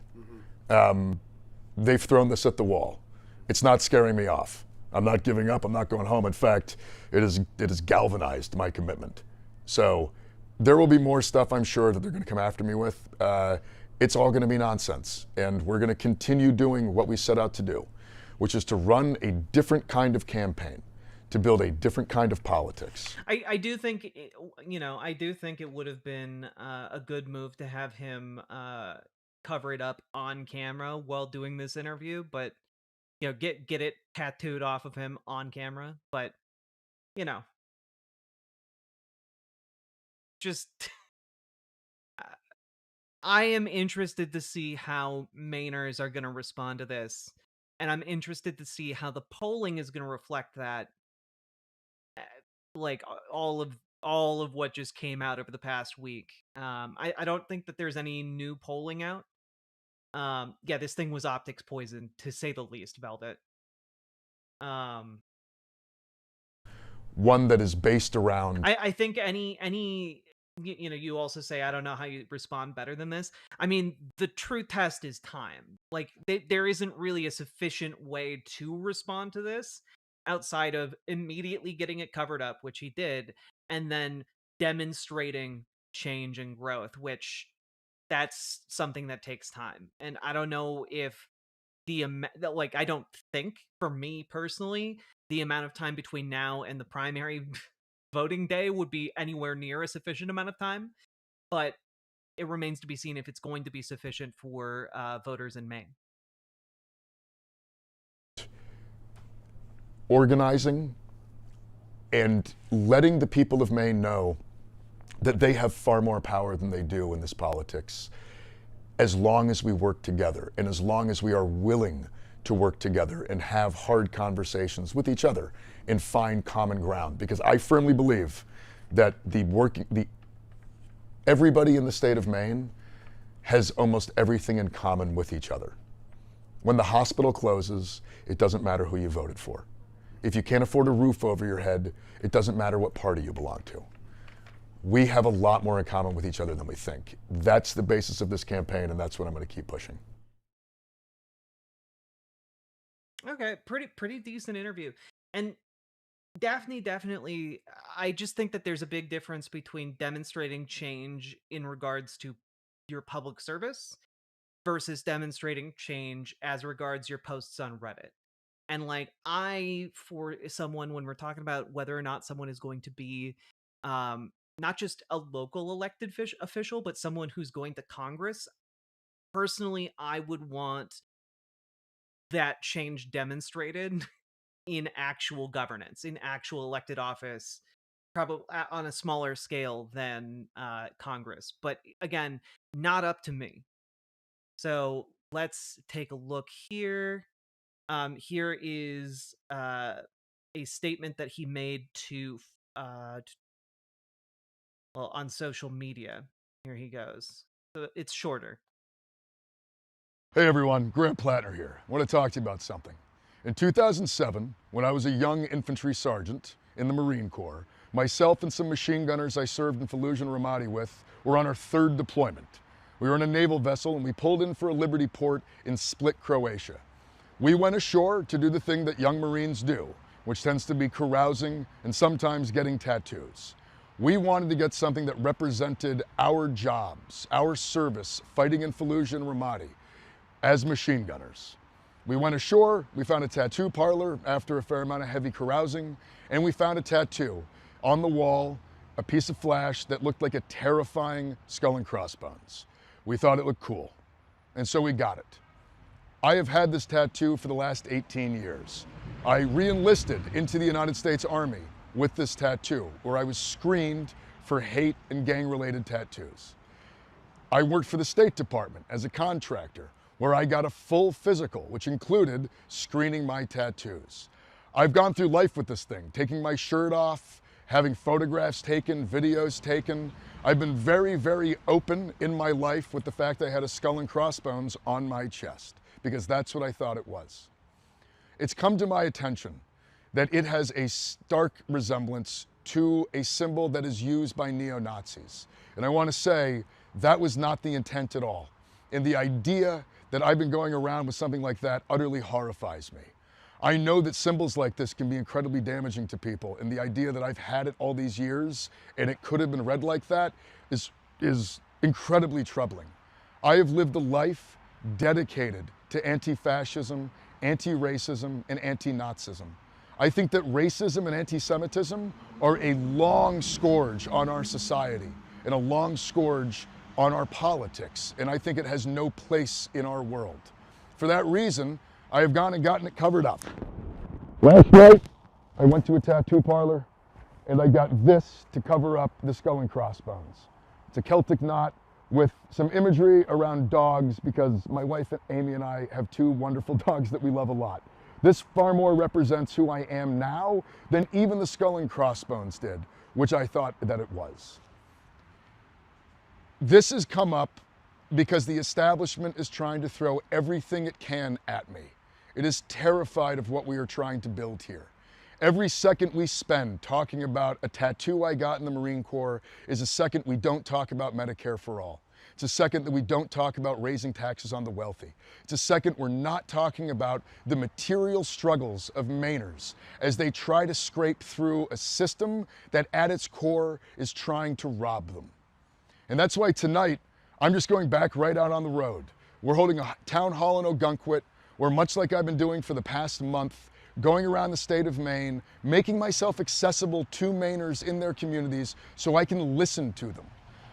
They've thrown this at the wall. It's not scaring me off. I'm not giving up. I'm not going home. In fact, it has galvanized my commitment. So there will be more stuff, I'm sure, that they're going to come after me with. It's all going to be nonsense, and we're going to continue doing what we set out to do, which is to run a different kind of campaign, to build a different kind of politics. I do think, I do think it would have been a good move to have him cover it up on camera while doing this interview, but, get it tattooed off of him on camera. But, just, I am interested to see how Mainers are going to respond to this, and I'm interested to see how the polling is going to reflect that. Like all of what just came out over the past week. I don't think that there's any new polling out. Yeah, this thing was optics poison, to say the least, Velvet. One that is based around... I think any you also say, I don't know how you respond better than this. I mean, the true test is time. Like, there isn't really a sufficient way to respond to this outside of immediately getting it covered up, which he did, and then demonstrating change and growth, which that's something that takes time. And I don't know if I don't think, for me personally, the amount of time between now and the primary voting day would be anywhere near a sufficient amount of time, but it remains to be seen if it's going to be sufficient for voters in Maine. Organizing and letting the people of Maine know that they have far more power than they do in this politics, as long as we work together and as long as we are willing to work together and have hard conversations with each other and find common ground. Because I firmly believe that everybody in the state of Maine has almost everything in common with each other. When the hospital closes, it doesn't matter who you voted for. If you can't afford a roof over your head, it doesn't matter what party you belong to. We have a lot more in common with each other than we think. That's the basis of this campaign, and that's what I'm going to keep pushing. Okay, pretty decent interview. And Daphne, definitely, I just think that there's a big difference between demonstrating change in regards to your public service versus demonstrating change as regards your posts on Reddit. And like, for someone, when we're talking about whether or not someone is going to be not just a local elected official, but someone who's going to Congress, personally, I would want that change demonstrated in actual governance, in actual elected office, probably on a smaller scale than Congress. But again, not up to me. So let's take a look here. Here is a statement that he made to, on social media. Here he goes. So it's shorter. Hey everyone, Grant Plattner here. I want to talk to you about something. In 2007, when I was a young infantry sergeant in the Marine Corps, myself and some machine gunners I served in Fallujah and Ramadi with were on our third deployment. We were in a naval vessel and we pulled in for a Liberty port in Split, Croatia. We went ashore to do the thing that young Marines do, which tends to be carousing and sometimes getting tattoos. We wanted to get something that represented our jobs, our service, fighting in Fallujah and Ramadi as machine gunners. We went ashore, we found a tattoo parlor after a fair amount of heavy carousing, and we found a tattoo on the wall, a piece of flash that looked like a terrifying skull and crossbones. We thought it looked cool, and so we got it. I have had this tattoo for the last 18 years. I re-enlisted into the United States Army with this tattoo, where I was screened for hate and gang-related tattoos. I worked for the State Department as a contractor, where I got a full physical, which included screening my tattoos. I've gone through life with this thing, taking my shirt off, having photographs taken, videos taken. I've been very, very open in my life with the fact I had a skull and crossbones on my chest, because that's what I thought it was. It's come to my attention that it has a stark resemblance to a symbol that is used by neo-Nazis. And I want to say that was not the intent at all. And the idea that I've been going around with something like that utterly horrifies me. I know that symbols like this can be incredibly damaging to people, and the idea that I've had it all these years and it could have been read like that is incredibly troubling. I have lived a life dedicated to anti-fascism, anti-racism, and anti-Nazism. I think that racism and anti-Semitism are a long scourge on our society and a long scourge on our politics, and I think it has no place in our world. For that reason, I have gone and gotten it covered up. Last night, I went to a tattoo parlor and I got this to cover up the skull and crossbones. It's a Celtic knot with some imagery around dogs, because my wife Amy and I have two wonderful dogs that we love a lot. This far more represents who I am now than even the skull and crossbones did, which I thought that it was. This has come up because the establishment is trying to throw everything it can at me. It is terrified of what we are trying to build here. Every second we spend talking about a tattoo I got in the Marine Corps is a second we don't talk about Medicare for all. It's a second that we don't talk about raising taxes on the wealthy. It's a second we're not talking about the material struggles of Mainers as they try to scrape through a system that at its core is trying to rob them. And that's why tonight, I'm just going back right out on the road. We're holding a town hall in Ogunquit, where much like I've been doing for the past month, going around the state of Maine, making myself accessible to Mainers in their communities so I can listen to them.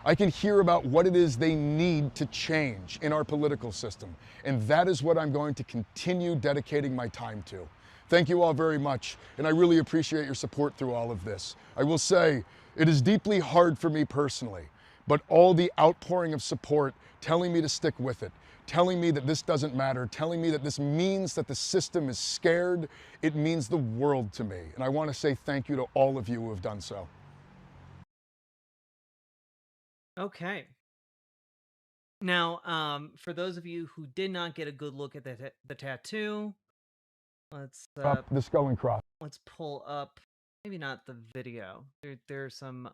I can hear about what it is they need to change in our political system. And that is what I'm going to continue dedicating my time to. Thank you all very much, and I really appreciate your support through all of this. I will say, it is deeply hard for me personally, but all the outpouring of support telling me to stick with it, telling me that this doesn't matter, telling me that this means that the system is scared, it means the world to me. And I want to say thank you to all of you who have done so. Okay. Now, for those of you who did not get a good look at the tattoo, let's Up the skull and cross. let's pull up, maybe not the video. There's some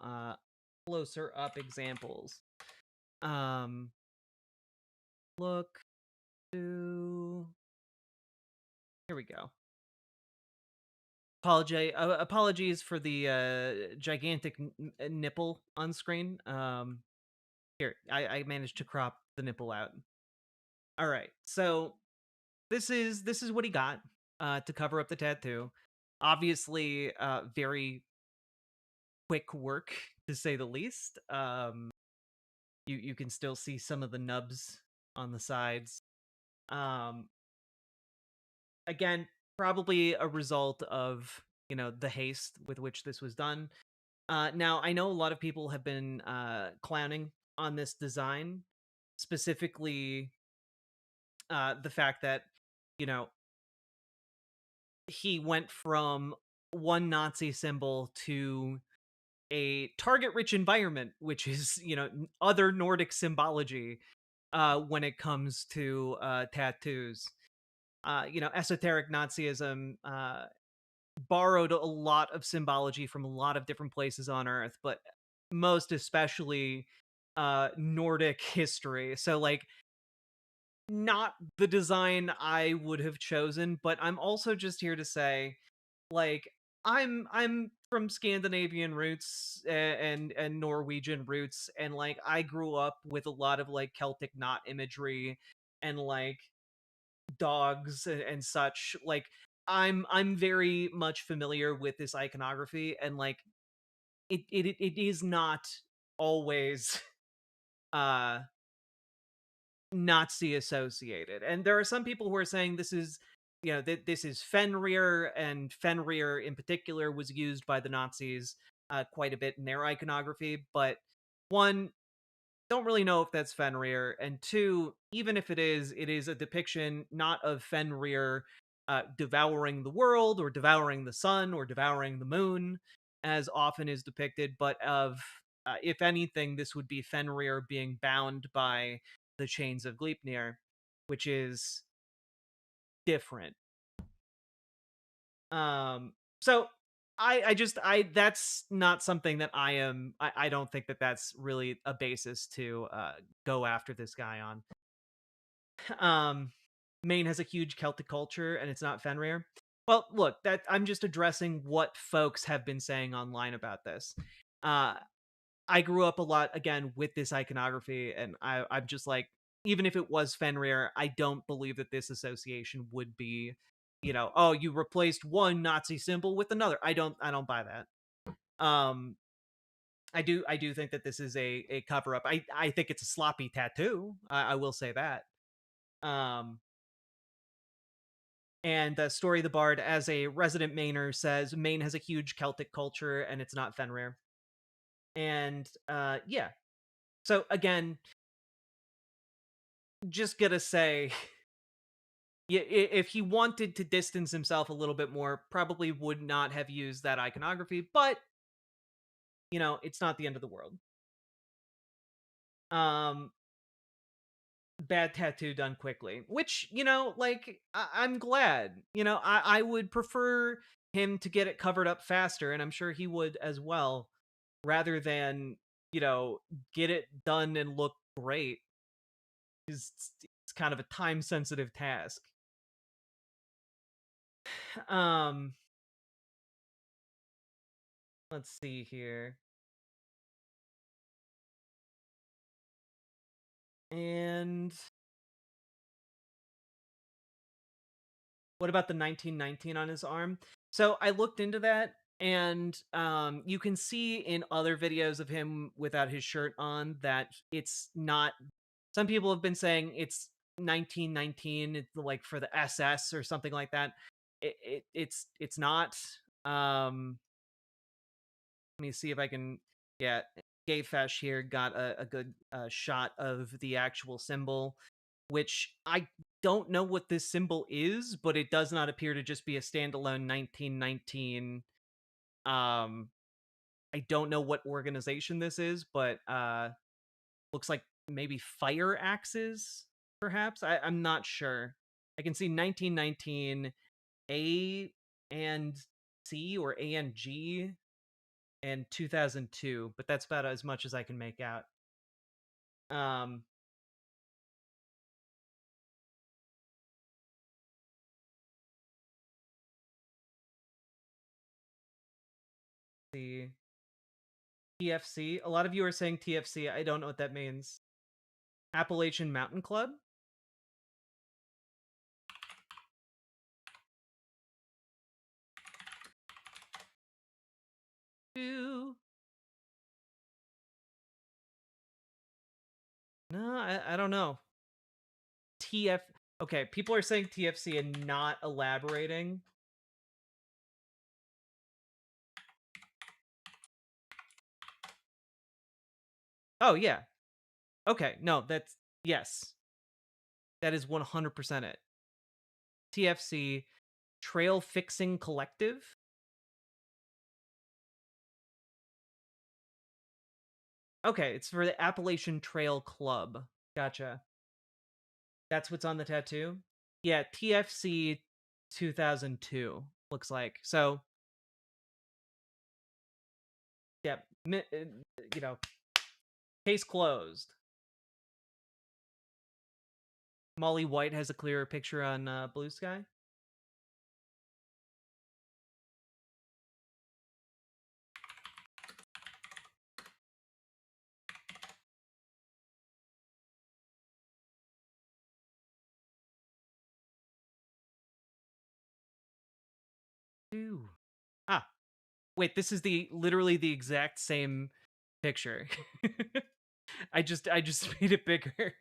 closer up examples. Look to, here we go. Apologies for the gigantic nipple on screen. Here, I managed to crop the nipple out. All right, so this is what he got to cover up the tattoo. Obviously, very quick work to say the least. You can still see some of the nubs on the sides. Again, probably a result of, you know, the haste with which this was done. Now, I know a lot of people have been clowning on this design, specifically the fact that, you know, he went from one Nazi symbol to a target-rich environment, which is, you know, other Nordic symbology when it comes to tattoos. You know, esoteric Nazism borrowed a lot of symbology from a lot of different places on Earth, but most especially Nordic history. So, like, not the design I would have chosen, but I'm also just here to say, like, I'm from Scandinavian roots and Norwegian roots, and like I grew up with a lot of like Celtic knot imagery and like dogs and such. Like I'm very much familiar with this iconography, and like it is not always uh Nazi associated. And there are some people who are saying this is, you know, that this is Fenrir, and Fenrir in particular was used by the Nazis quite a bit in their iconography. But one, don't really know if that's Fenrir, and two, even if it is a depiction not of Fenrir devouring the world or devouring the sun or devouring the moon, as often is depicted, but of if anything, this would be Fenrir being bound by the chains of Gleipnir, which is different. So I that's not something that I don't think that that's really a basis to go after this guy on. Maine has a huge Celtic culture and it's not Fenrir. Well, look, that I'm just addressing what folks have been saying online about this. Uh I grew up a lot again with this iconography, and I'm just like, even if it was Fenrir, I don't believe that this association would be, you know, oh, you replaced one Nazi symbol with another. I don't buy that. I do think that this is a cover up. I think it's a sloppy tattoo. I will say that. Um, and Story the Bard, as a resident Mainer, says Maine has a huge Celtic culture, and it's not Fenrir. And yeah. So again, just gonna say, yeah, if he wanted to distance himself a little bit more, probably would not have used that iconography, but you know, it's not the end of the world. Um, bad tattoo done quickly, which, you know, like I'm glad. You know, I would prefer him to get it covered up faster, and I'm sure he would as well, rather than, you know, get it done and look great. It's kind of a time sensitive task. Um, let's see here. And what about the 1919 on his arm? So I looked into that, and you can see in other videos of him without his shirt on that it's not. Some people have been saying it's 1919, it's like for the SS or something like that. it's not. Let me see if I can. Yeah, Gayfesh here got a good shot of the actual symbol, which I don't know what this symbol is, but it does not appear to just be a standalone 1919. I don't know what organization this is, but looks like maybe fire axes, perhaps. I'm not sure. I can see 1919 A and C or A and G and 2002, but that's about as much as I can make out. Um, the TFC. A lot of you are saying TFC. I don't know what that means. Appalachian Mountain Club. No, I don't know. TF. Okay, people are saying TFC and not elaborating. Oh, yeah. Okay, no, that's yes. That is 100% it. TFC, Trail Fixing Collective. Okay, it's for the Appalachian Trail Club. Gotcha. That's what's on the tattoo? Yeah, TFC 2002 looks like. So, yeah, you know, case closed. Molly White has a clearer picture on Blue Sky. Ooh. Ah, wait, this is literally the exact same picture. I just made it bigger.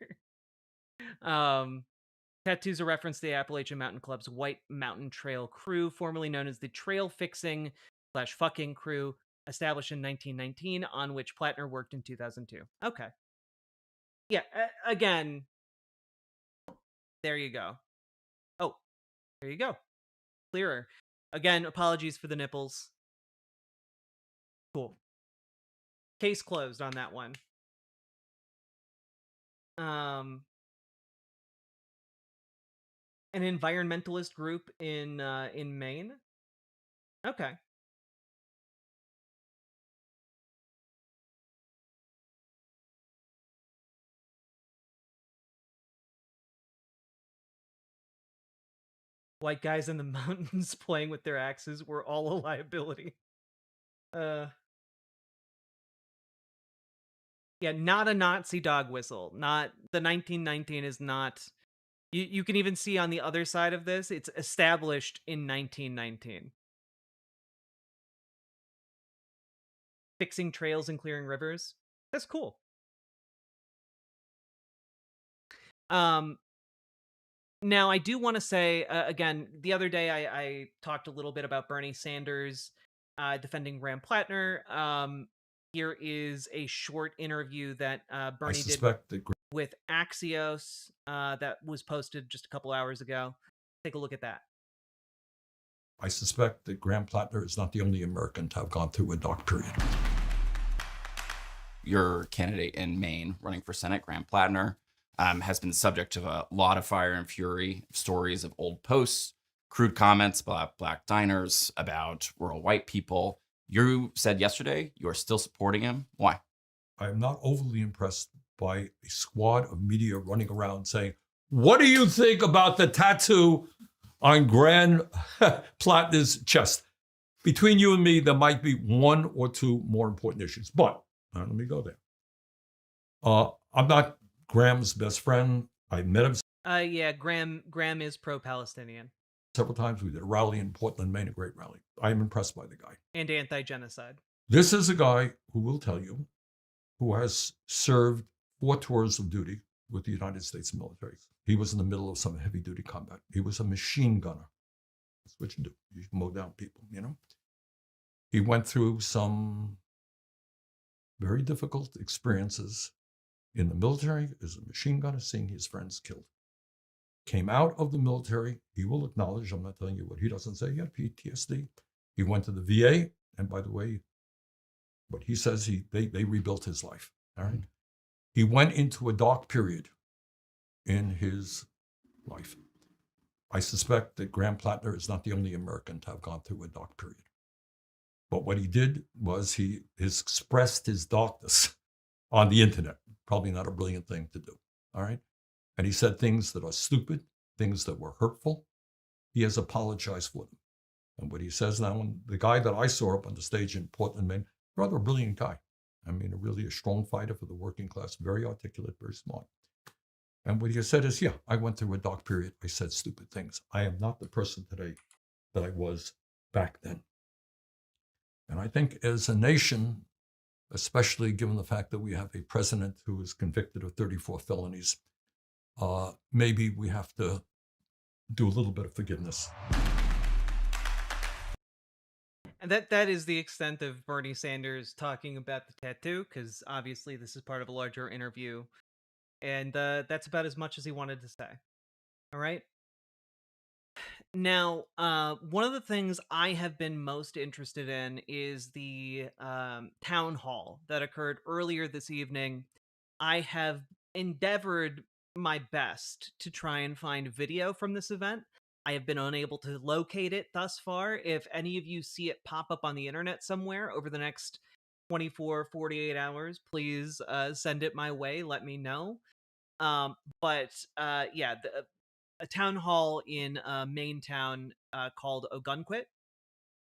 Tattoos are reference to the Appalachian Mountain Club's White Mountain Trail Crew, formerly known as the Trail Fixing / Fucking Crew, established in 1919, on which Plattner worked in 2002. Okay. Yeah, again, there you go. Oh, there you go. Clearer. Again, apologies for the nipples. Cool. Case closed on that one. An environmentalist group in Maine. Okay. White guys in the mountains playing with their axes were all a liability. Yeah, not a Nazi dog whistle. Not the 1919 is not. You can even see on the other side of this, it's established in 1919. Fixing trails and clearing rivers. That's cool. Now I do want to say again, the other day I talked a little bit about Bernie Sanders defending Graham Plattner. Here is a short interview that Bernie did with Axios that was posted just a couple hours ago. Take a look at that. I suspect that Graham Plattner is not the only American to have gone through a dark period. Your candidate in Maine running for Senate, Graham Plattner, has been subject to a lot of fire and fury, stories of old posts, crude comments about black diners, about rural white people. You said yesterday you are still supporting him. Why? I am not overly impressed by a squad of media running around saying, "What do you think about the tattoo on Graham Plattner's chest?" Between you and me, there might be one or two more important issues, but let me go there. I'm not Graham's best friend. I met him. Yeah, Graham is pro-Palestinian. Several times. We did a rally in Portland, Maine, a great rally. I am impressed by the guy. And anti-genocide. This is a guy who will tell you, who has served 4 tours of duty with the United States military. He was in the middle of some heavy-duty combat. He was a machine gunner. That's what you do. You mow down people, you know? He went through some very difficult experiences in the military as a machine gunner, seeing his friends killed. Came out of the military. He will acknowledge, I'm not telling you what he doesn't say, he had PTSD. He went to the VA, and by the way, what he says, they rebuilt his life. All right. He went into a dark period in his life. I suspect that Graham Plattner is not the only American to have gone through a dark period. But what he did was he expressed his darkness on the internet. Probably not a brilliant thing to do. All right. And he said things that are stupid, things that were hurtful. He has apologized for them. And what he says now, and the guy that I saw up on the stage in Portland, Maine, rather a brilliant guy. I mean, really a strong fighter for the working class, very articulate, very smart. And what he said is, yeah, I went through a dark period. I said stupid things. I am not the person today that I was back then. And I think as a nation, especially given the fact that we have a president who is convicted of 34 felonies, maybe we have to do a little bit of forgiveness. And that is the extent of Bernie Sanders talking about the tattoo, because obviously this is part of a larger interview. And that's about as much as he wanted to say. All right. Now, one of the things I have been most interested in is the town hall that occurred earlier this evening. I have endeavored my best to try and find video from this event. I have been unable to locate it thus far. If any of you see it pop up on the internet somewhere over the next 24, 48 hours, please send it my way. Let me know. Yeah, a town hall in Maine town called Ogunquit,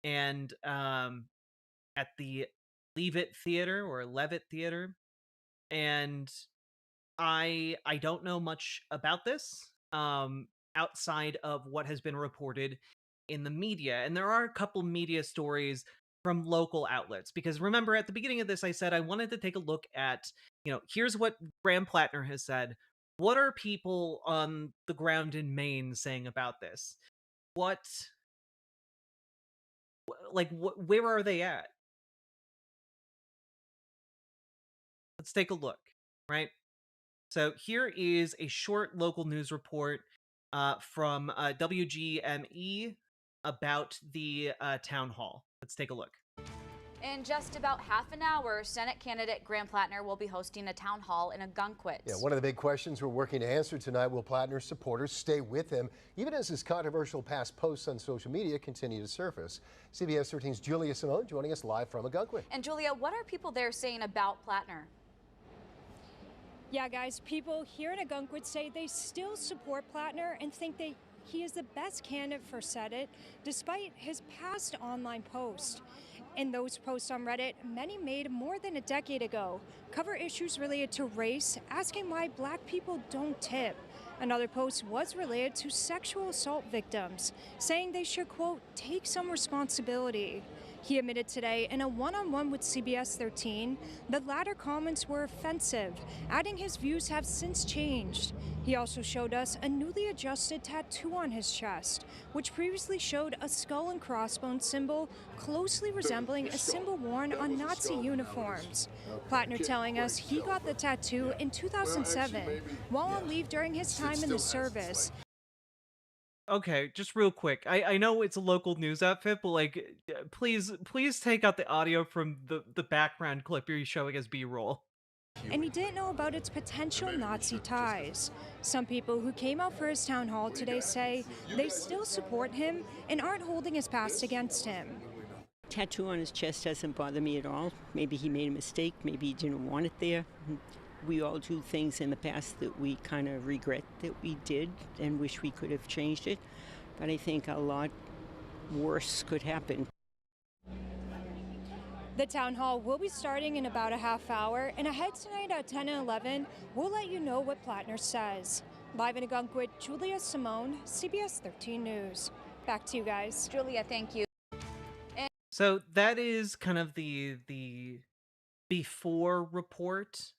and at the Leavitt Theater or Levitt Theater, and I don't know much about this outside of what has been reported in the media, and there are a couple media stories from local outlets, because remember at the beginning of this I said I wanted to take a look at, here's what Graham Plattner has said. What are people on the ground in Maine saying about this? Where are they at? Let's take a look, right? So here is a short local news report from WGME about the town hall. Let's take a look. In just about half an hour, Senate candidate Graham Plattner will be hosting a town hall in Ogunquit. Yeah, one of the big questions we're working to answer tonight: will Plattner's supporters stay with him, even as his controversial past posts on social media continue to surface? CBS 13's Julia Simone joining us live from Ogunquit. And Julia, what are people there saying about Plattner? Yeah, guys, people here in Ogunquit say they still support Plattner and think he is the best candidate for Senate, despite his past online posts. In those posts on Reddit, many made more than a decade ago, cover issues related to race, asking why Black people don't tip. Another post was related to sexual assault victims, saying they should, quote, take some responsibility. He admitted today in a one-on-one with CBS 13 the latter comments were offensive, adding his views have since changed. He also showed us a newly adjusted tattoo on his chest, which previously showed a skull and crossbones symbol closely resembling a symbol worn on Nazi uniforms. Plattner telling us he got the tattoo in 2007 while on leave during his time in the service. Okay, just real quick. I know it's a local news outfit, but please take out the audio from the background clip you're showing as B-roll. And he didn't know about its potential Nazi ties. Some people who came out for his town hall today say they still support him and aren't holding his past against him. Tattoo on his chest doesn't bother me at all. Maybe he made a mistake. Maybe he didn't want it there. We all do things in the past that we kind of regret that we did and wish we could have changed it. But I think a lot worse could happen. The town hall will be starting in about a half hour, and ahead tonight at 10 and 11, we'll let you know what Plattner says. Live in Ogunquit, Julia Simone, CBS 13 News. Back to you guys. Julia, thank you. So that is kind of the before report.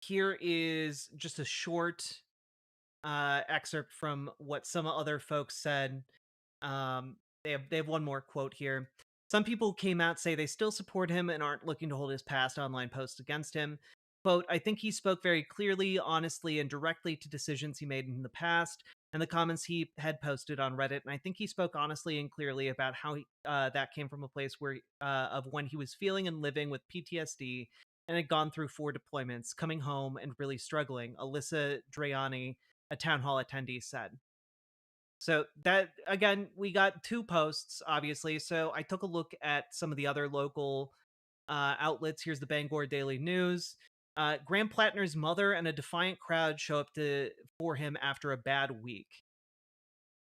Here is just a short excerpt from what some other folks said. They have one more quote here. Some people came out say they still support him and aren't looking to hold his past online posts against him. Quote, I think he spoke very clearly, honestly, and directly to decisions he made in the past and the comments he had posted on Reddit. And I think he spoke honestly and clearly about how that came from a place where of when he was feeling and living with PTSD and had gone through 4 deployments, coming home and really struggling, Alyssa Drayani, a town hall attendee, said. So that, again, we got 2 posts, obviously. So I took a look at some of the other local outlets. Here's the Bangor Daily News. Graham Plattner's mother and a defiant crowd show up for him after a bad week.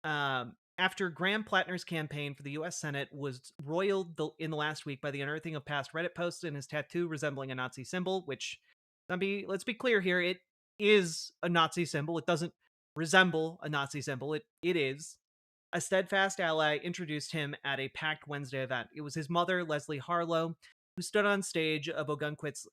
After Graham Plattner's campaign for the U.S. Senate was roiled in the last week by the unearthing of past Reddit posts and his tattoo resembling a Nazi symbol, which, let's be clear here, it is a Nazi symbol. It doesn't resemble a Nazi symbol. It is. A steadfast ally introduced him at a packed Wednesday event. It was his mother, Leslie Harlow, who stood on stage of Ogunquit's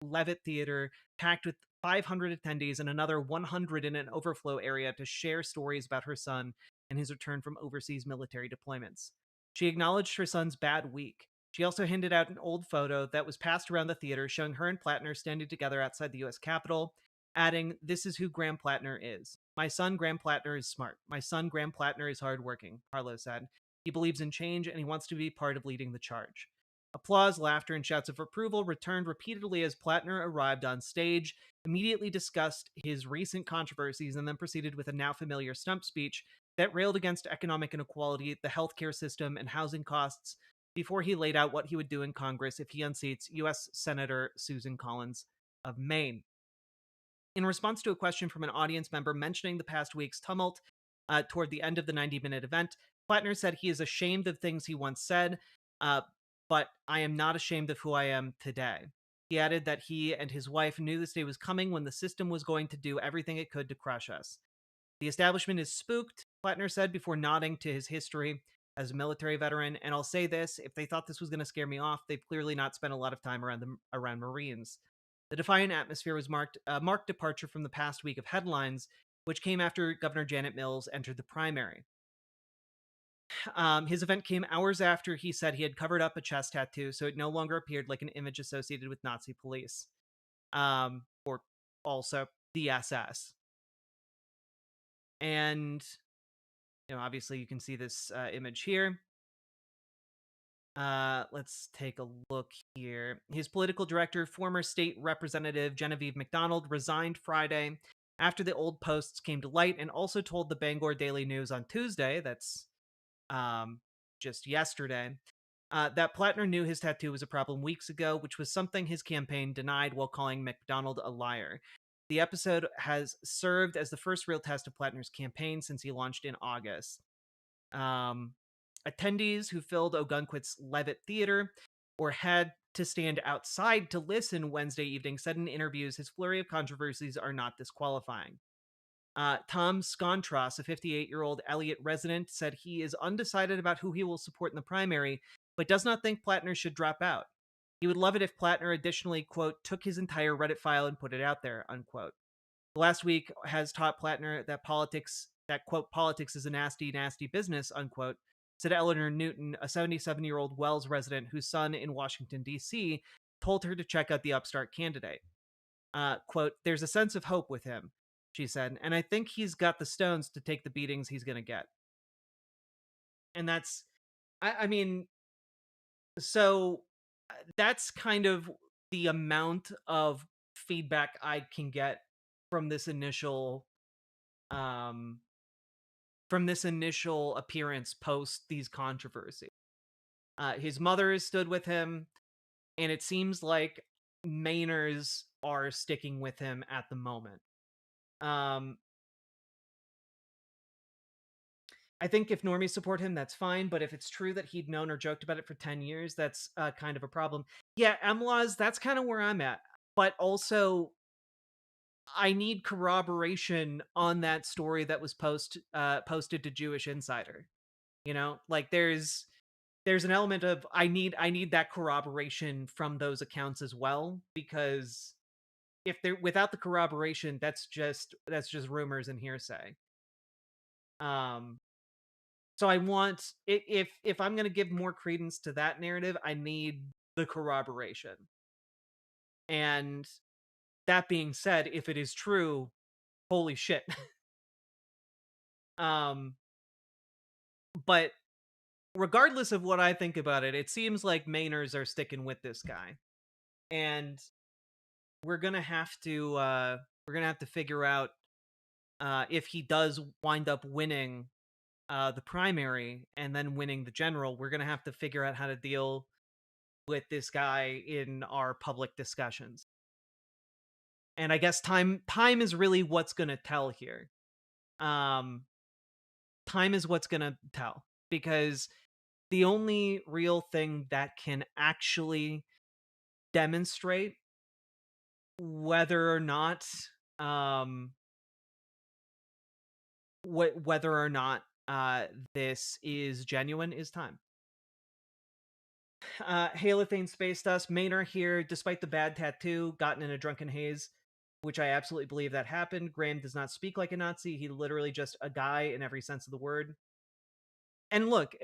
Levitt Theater, packed with 500 attendees and another 100 in an overflow area to share stories about her son and his return from overseas military deployments. She acknowledged her son's bad week. She also handed out an old photo that was passed around the theater showing her and Plattner standing together outside the U.S. Capitol, adding, "This is who Graham Plattner is. My son, Graham Plattner, is smart. My son, Graham Plattner, is hardworking," Harlow said. "He believes in change, and he wants to be part of leading the charge." Applause, laughter, and shouts of approval returned repeatedly as Plattner arrived on stage, immediately discussed his recent controversies, and then proceeded with a now familiar stump speech that railed against economic inequality, the healthcare system, and housing costs before he laid out what he would do in Congress if he unseats U.S. Senator Susan Collins of Maine. In response to a question from an audience member mentioning the past week's tumult toward the end of the 90-minute event, Plattner said he is ashamed of things he once said, but I am not ashamed of who I am today. He added that he and his wife knew this day was coming when the system was going to do everything it could to crush us. The establishment is spooked, Plattner said before nodding to his history as a military veteran, and I'll say this, if they thought this was going to scare me off, they've clearly not spent a lot of time around Marines. The defiant atmosphere was a marked departure from the past week of headlines, which came after Governor Janet Mills entered the primary. His event came hours after he said he had covered up a chest tattoo, so it no longer appeared like an image associated with Nazi police, or also the SS. And, obviously you can see this image here. Let's take a look here. His political director, former state representative Genevieve McDonald, resigned Friday after the old posts came to light, and also told the Bangor Daily News on Tuesday, that's just yesterday, that Plattner knew his tattoo was a problem weeks ago, which was something his campaign denied while calling McDonald a liar. The episode has served as the first real test of Plattner's campaign since he launched in August. Attendees who filled Ogunquit's Levitt Theater or had to stand outside to listen Wednesday evening said in interviews his flurry of controversies are not disqualifying. Tom Scontros, a 58-year-old Elliott resident, said he is undecided about who he will support in the primary, but does not think Plattner should drop out. He would love it if Plattner additionally, quote, took his entire Reddit file and put it out there, unquote. The last week has taught Plattner that quote, politics is a nasty, nasty business, unquote, said Eleanor Newton, a 77-year-old Wells resident whose son in Washington, D.C., told her to check out the upstart candidate. Quote, there's a sense of hope with him, she said, and I think he's got the stones to take the beatings he's going to get. And that's, so that's kind of the amount of feedback I can get from this initial appearance post these controversies. His mother has stood with him, and it seems like Mainers are sticking with him at the moment. I think if normies support him, that's fine, but if it's true that he'd known or joked about it for 10 years, that's kind of a problem. Yeah, MLAWs, that's kind of where I'm at. But also, I need corroboration on that story that was posted to Jewish Insider. Like there's an element of I need that corroboration from those accounts as well, because if they're without the corroboration, that's just rumors and hearsay. So I want, if I'm gonna give more credence to that narrative, I need the corroboration. And that being said, if it is true, holy shit. But regardless of what I think about it, it seems like Mainers are sticking with this guy, and we're gonna have to figure out if he does wind up winning the primary and then winning the general. We're gonna have to figure out how to deal with this guy in our public discussions. And I guess time is really what's gonna tell here. Time is what's gonna tell, because the only real thing that can actually demonstrate whether or not whether or not this is genuine is time. Halethane Space Dust, Maynard here, despite the bad tattoo, gotten in a drunken haze, which I absolutely believe that happened. Graham does not speak like a Nazi. He literally just a guy in every sense of the word. And look,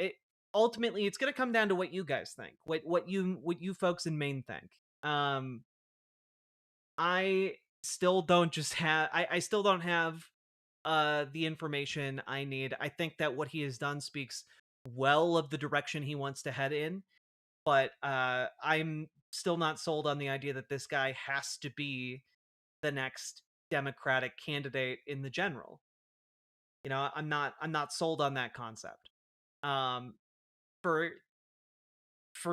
ultimately, it's going to come down to what you guys think, what you folks in Maine think. I still don't just have, I still don't have the information I need. I think that what he has done speaks well of the direction he wants to head in, but I'm still not sold on the idea that this guy has to be the next Democratic candidate in the general. You know, I'm not sold on that concept. For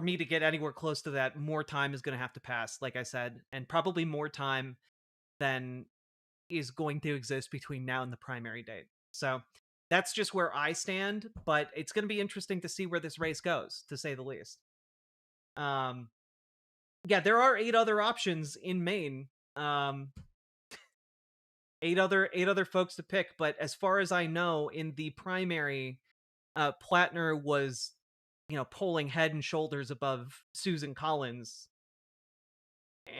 me to get anywhere close to that, more time is going to have to pass, like I said, and probably more time than is going to exist between now and the primary date. So that's just where I stand, but it's going to be interesting to see where this race goes, to say the least. Yeah, there are 8 other options in Maine. 8 other folks to pick, but as far as I know, in the primary, Plattner was, polling head and shoulders above Susan Collins.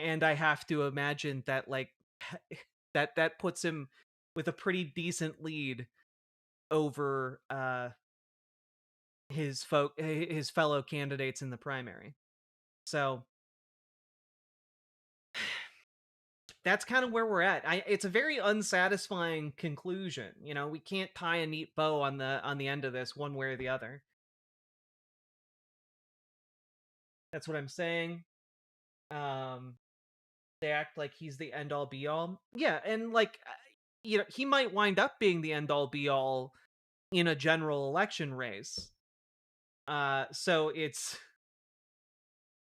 And I have to imagine that, like, that puts him with a pretty decent lead over his fellow candidates in the primary. So that's kind of where we're at. It's a very unsatisfying conclusion. We can't tie a neat bow on the end of this one way or the other. That's what I'm saying. They act like he's the end all be all. Yeah, and like he might wind up being the end all be all in a general election race. So it's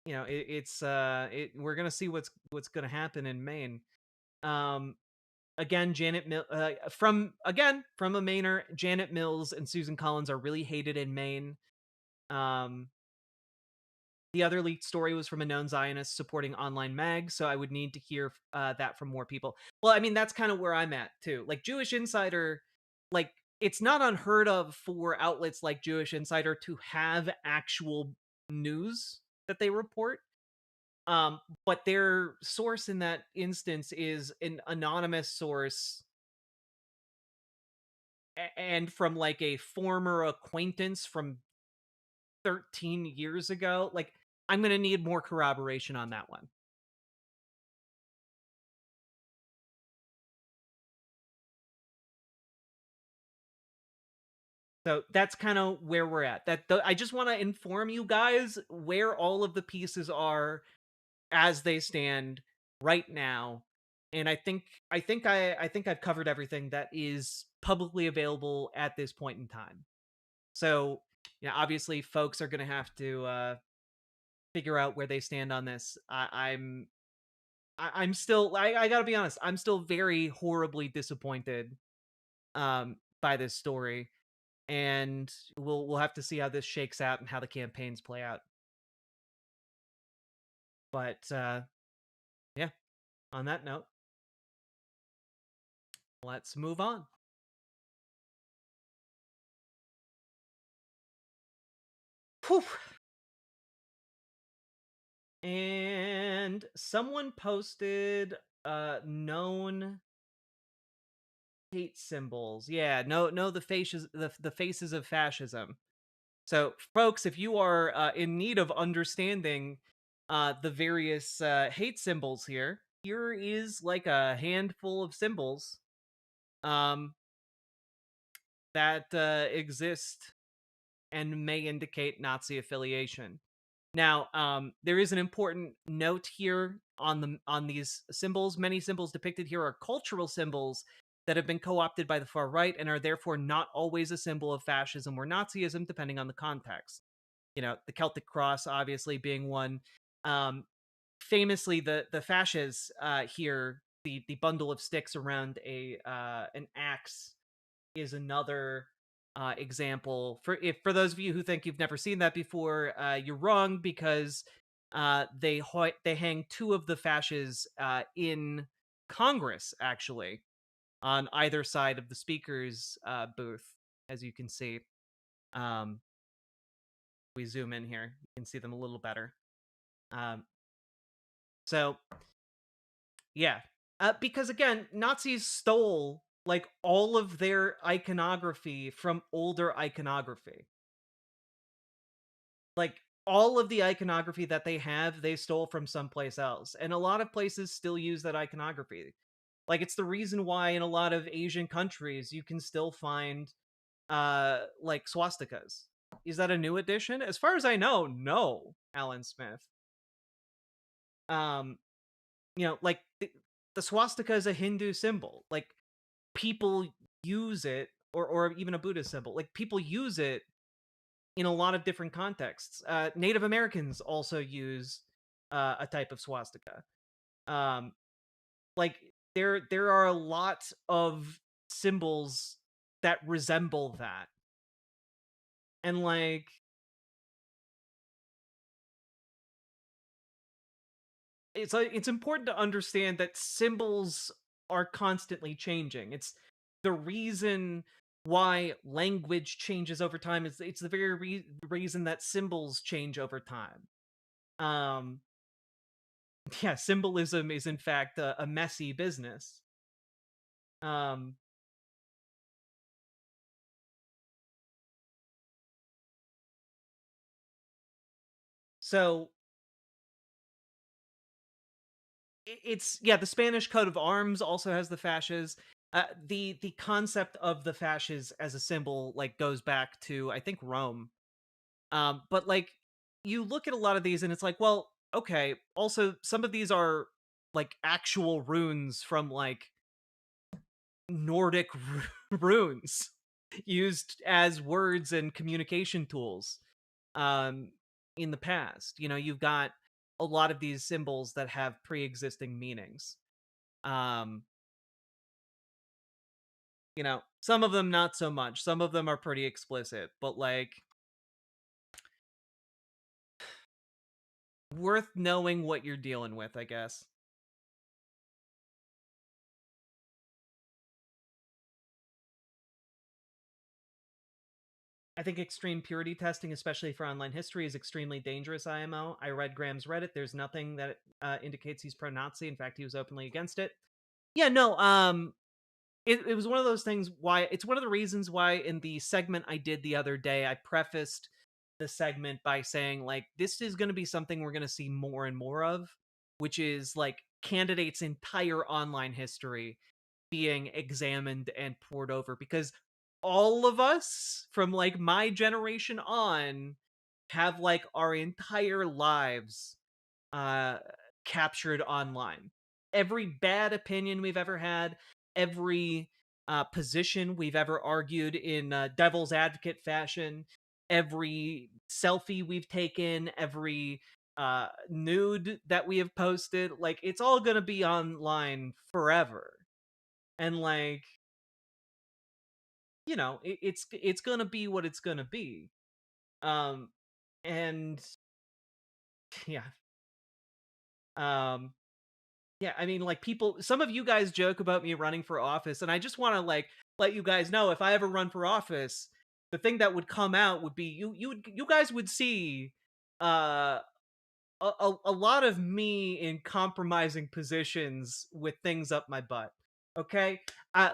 we're gonna see what's gonna happen in Maine. Again, from a Mainer, Janet Mills and Susan Collins are really hated in Maine. The other leaked story was from a known Zionist supporting online mag, so I would need to hear that from more people. Well, I mean, that's kind of where I'm at too. Like Jewish Insider, like it's not unheard of for outlets like Jewish Insider to have actual news that they report. But their source in that instance is an anonymous source and from like a former acquaintance from 13 years ago. Like, I'm going to need more corroboration on that one. So that's kind of where we're at. I just want to inform you guys where all of the pieces are as they stand right now. And I think I've covered everything that is publicly available at this point in time. So, obviously folks are going to have to figure out where they stand on this. I'm still, I gotta be honest, I'm still very horribly disappointed by this story, and we'll have to see how this shakes out and how the campaigns play out. But yeah, on that note, let's move on. Whew. And someone posted known hate symbols. Yeah, no, the faces of fascism. So, folks, if you are in need of understanding the various hate symbols here is like a handful of symbols um, that exist and may indicate Nazi affiliation. Now, there is an important note here on these symbols. Many symbols depicted here are cultural symbols that have been co-opted by the far right and are therefore not always a symbol of fascism or Nazism, depending on the context. You know, the Celtic cross obviously being one. Um, Famously, the fasces here, the bundle of sticks around a an axe, is another example. For those of you who think you've never seen that before, you're wrong, because they hang two of the fasces in Congress, actually, on either side of the speaker's booth, as you can see. We zoom in here, you can see them a little better. So yeah, because again, Nazis stole like all of their iconography from older iconography. Like, all of the iconography that they have, they stole from someplace else, and a lot of places still use that iconography. Like, it's the reason why in a lot of Asian countries you can still find like swastikas. Is that a new addition? As far as I know, no, Alan Smith. Um, you know, like the swastika is a Hindu symbol. Like, people use it, or even a Buddhist symbol. Like, people use it in a lot of different contexts. Native Americans also use a type of swastika. Um, like, there are a lot of symbols that resemble that, and like, it's important to understand that symbols are constantly changing. It's the reason why language changes over time. It's the very reason that symbols change over time. Um, yeah, symbolism is in fact a messy business. Um, so it's, yeah, the Spanish coat of arms also has the fasces. The concept of the fasces as a symbol like goes back to, I think, Rome. But like, you look at a lot of these and it's like, well, okay, also some of these are like actual runes from like Nordic runes used as words and communication tools um in the past. You know, you've got a lot of these symbols that have pre-existing meanings. Um you know, some of them not so much. Some of them are pretty explicit, but like, worth knowing what you're dealing with, I guess. I think extreme purity testing, especially for online history, is extremely dangerous, IMO. I read Graham's Reddit. There's nothing that indicates he's pro-Nazi. In fact, he was openly against it. Yeah, no, it was one of those things why, it's one of the reasons why in the segment I did the other day, I prefaced the segment by saying, like, this is going to be something we're going to see more and more of, which is like candidates' entire online history being examined and poured over, because all of us from like my generation on have like our entire lives uh captured online. Every bad opinion we've ever had, every position we've ever argued in devil's advocate fashion, every selfie we've taken, every nude that we have posted, like, it's all gonna be online forever. And like, you know, it's gonna be what it's gonna be. Um, and yeah, um, yeah. I mean, like, people. Some of you guys joke about me running for office, and I just want to like let you guys know, if I ever run for office, the thing that would come out would be, you guys would see, uh, a lot of me in compromising positions with things up my butt. Okay,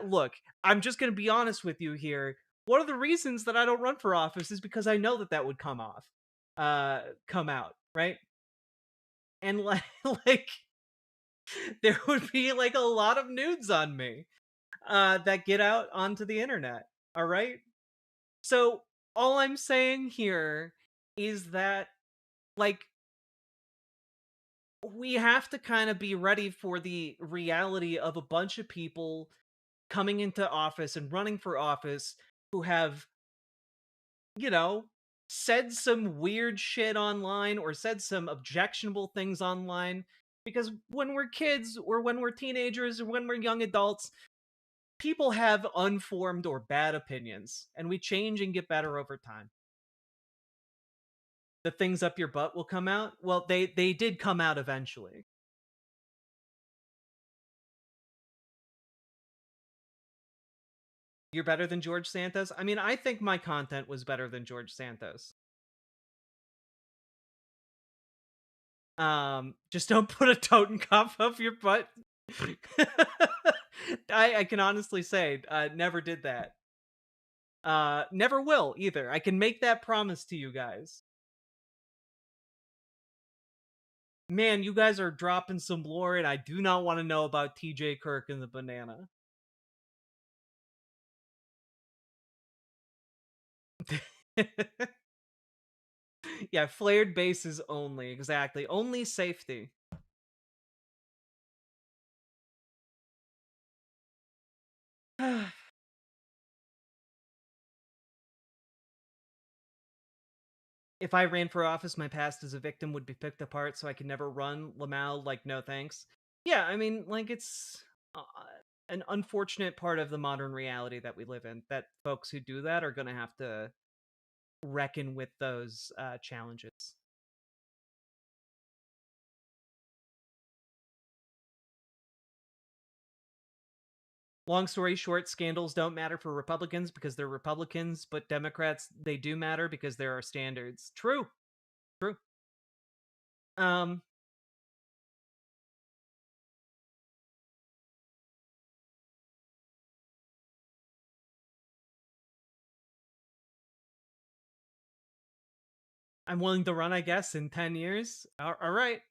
look, I'm just gonna be honest with you here. One of the reasons that I don't run for office is because I know that that would come out, right? And like, like there would be like a lot of nudes on me that get out onto the internet. All right, so all I'm saying here is that like we have to kind of be ready for the reality of a bunch of people coming into office and running for office who have, you know, said some weird shit online or said some objectionable things online. Because when we're kids or when we're teenagers or when we're young adults, people have unformed or bad opinions, and we change and get better over time. The things up your butt will come out. Well, they did come out eventually. You're better than George Santos? I mean, I think my content was better than George Santos. Just don't put a totem cup up your butt. I can honestly say, never did that. Never will either. I can make that promise to you guys. Man, you guys are dropping some lore, and I do not want to know about TJ Kirk and the banana. Yeah, flared bases only. Exactly. Only safety. If I ran for office, my past as a victim would be picked apart so I could never run. Lamau, like, no thanks. Yeah, I mean, like, it's an unfortunate part of the modern reality that we live in, that folks who do that are going to have to reckon with those challenges. Long story short, scandals don't matter for Republicans because they're Republicans, but Democrats, they do matter because there are standards. True. True. Um, I'm willing to run, I guess, in 10 years. All right.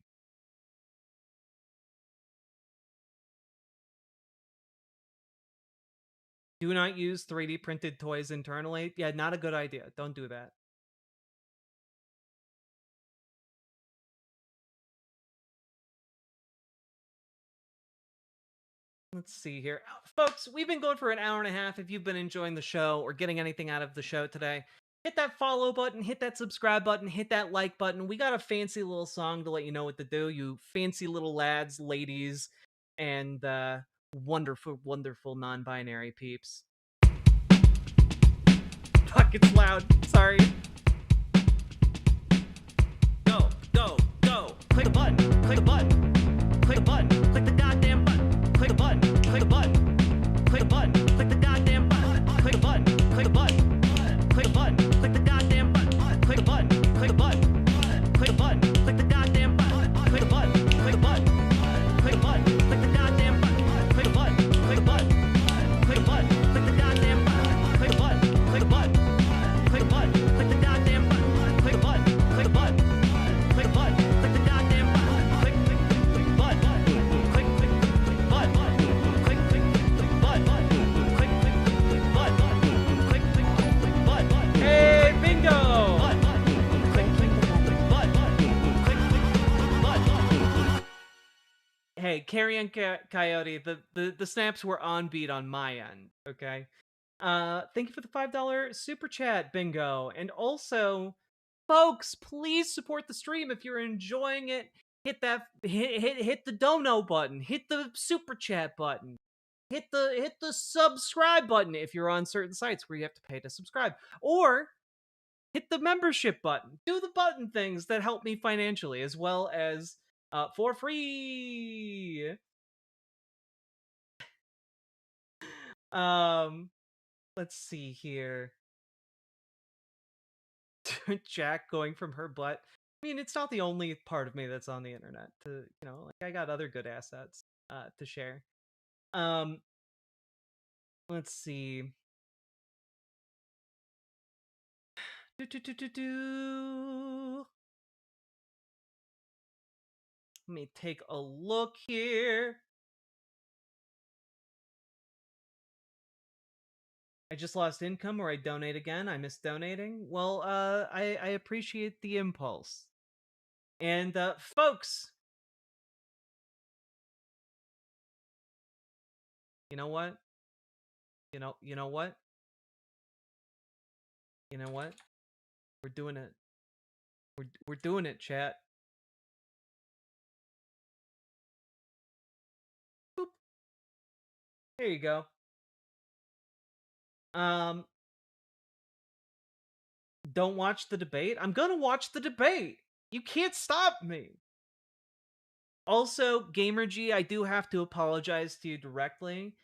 Do not use 3D printed toys internally. Yeah, not a good idea. Don't do that. Let's see here. Folks, we've been going for an hour and a half. If you've been enjoying the show or getting anything out of the show today, hit that follow button, hit that subscribe button, hit that like button. We got a fancy little song to let you know what to do, you fancy little lads, ladies, and wonderful, wonderful non-binary peeps. Fuck, it's loud. Sorry. Go, go, go. Click a button. Click a button. Click a button. Click the goddamn button. Click a button. Click a button. Click a button. Click the goddamn button. Click a button. Click a button. Click a button. Click the goddamn button. Click a button. Click a button. Click a button. Click the goddamn button. Click a button. Click a button. Click a button. Click the goddamn button. Click a button. Click a button. Click a button. Click the goddamn button. Click a button. Click a button. Click a button. Click the goddamn button. Click a button. Click a button. Click a button. Click the goddamn button. Click button. Click button. Click button. Click button. Hey, bingo! Hey, Carrion Coyote, the snaps were on beat on my end, okay? Thank you for the $5 super chat, bingo. And also, folks, please support the stream if you're enjoying it. Hit the dono button, hit the super chat button, hit the subscribe button if you're on certain sites where you have to pay to subscribe, or hit the membership button. Do the button things that help me financially as well as for free. Let's see here. Jack going from her butt. mean, it's not the only part of me that's on the internet. Like I got other good assets to share. Let's see. Let me take a look here. I just lost income, or I donate again. I miss donating. Well, I appreciate the impulse. And folks, you know what? You know what? You know what? We're doing it. We're doing it, chat. Boop. There you go. Don't watch the debate. I'm gonna watch the debate. You can't stop me. Also, GamerG, I do have to apologize to you directly.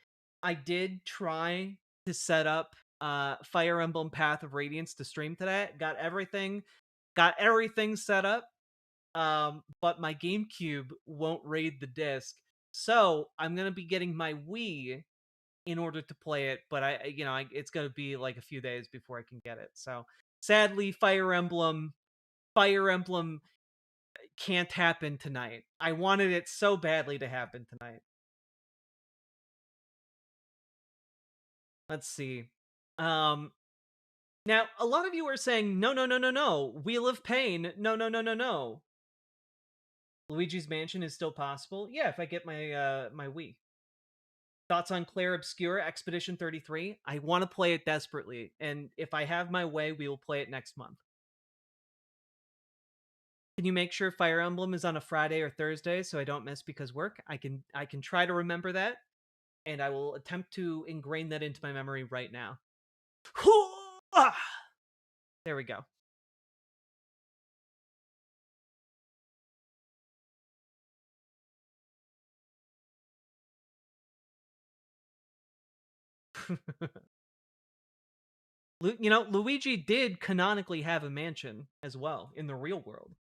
I did try to set up Fire Emblem Path of Radiance to stream today. Got everything set up. But my GameCube won't raid the disc. So I'm gonna be getting my Wii in order to play it, but it's gonna be like a few days before I can get it. So sadly, Fire Emblem can't happen tonight. I wanted it so badly to happen tonight. Let's see. Now a lot of you are saying no. Wheel of Pain, no. Luigi's Mansion is still possible. Yeah, if I get my my Wii. Thoughts on Claire Obscure Expedition 33? I want to play it desperately, and if I have my way, we will play it next month. Can you make sure Fire Emblem is on a Friday or Thursday so I don't miss because work? I can try to remember that, and I will attempt to ingrain that into my memory right now. There we go. Luigi did canonically have a mansion as well in the real world.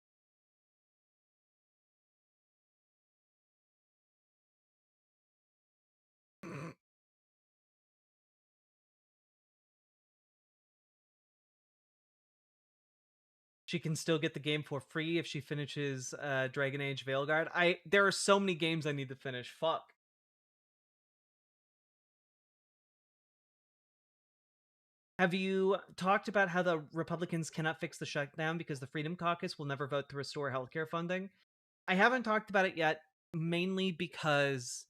She can still get the game for free if she finishes Dragon Age Veilguard. There are so many games I need to finish. Fuck. Have you talked about how the Republicans cannot fix the shutdown because the Freedom Caucus will never vote to restore healthcare funding? I haven't talked about it yet, mainly because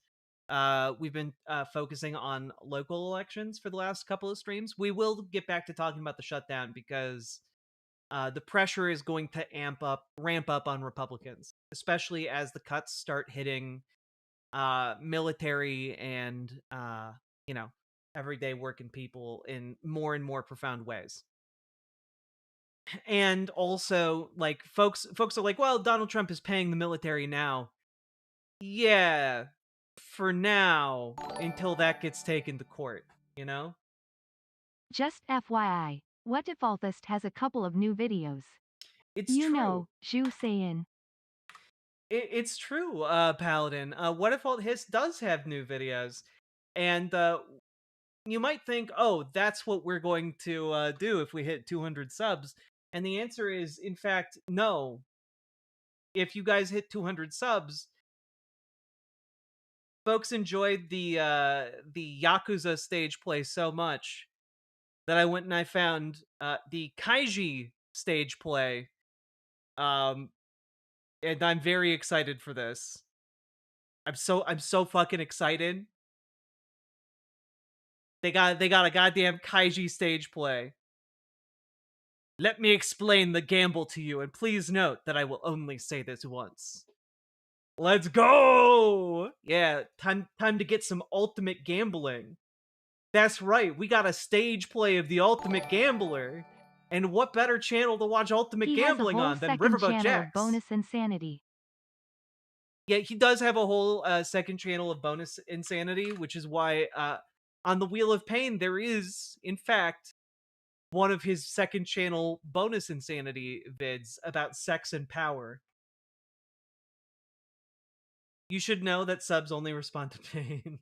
we've been focusing on local elections for the last couple of streams. We will get back to talking about the shutdown because the pressure is going to ramp up on Republicans, especially as the cuts start hitting military and everyday working people in more and more profound ways. And also, like, folks are like, well, Donald Trump is paying the military now. Yeah, for now, until that gets taken to court, you know? Just FYI, What If Althist has a couple of new videos. It's true. You know, Zhu Sayin. It's true, Paladin. What If Althist does have new videos? And you might think, oh, that's what we're going to do if we hit 200 subs. And the answer is, in fact, no. If you guys hit 200 subs, folks enjoyed the Yakuza stage play so much that I went and I found the Kaiji stage play. And I'm very excited for this. I'm so fucking excited. They got a goddamn Kaiji stage play. Let me explain the gamble to you, and please note that I will only say this once. Let's go! Yeah, time to get some ultimate gambling. That's right, we got a stage play of the Ultimate Gambler. And what better channel to watch Ultimate Gambling on than Riverboat Jax? Of bonus insanity. Yeah, he does have a whole second channel of bonus insanity, which is why on the Wheel of Pain there is, in fact, one of his second channel bonus insanity vids about sex and power. You should know that subs only respond to pain.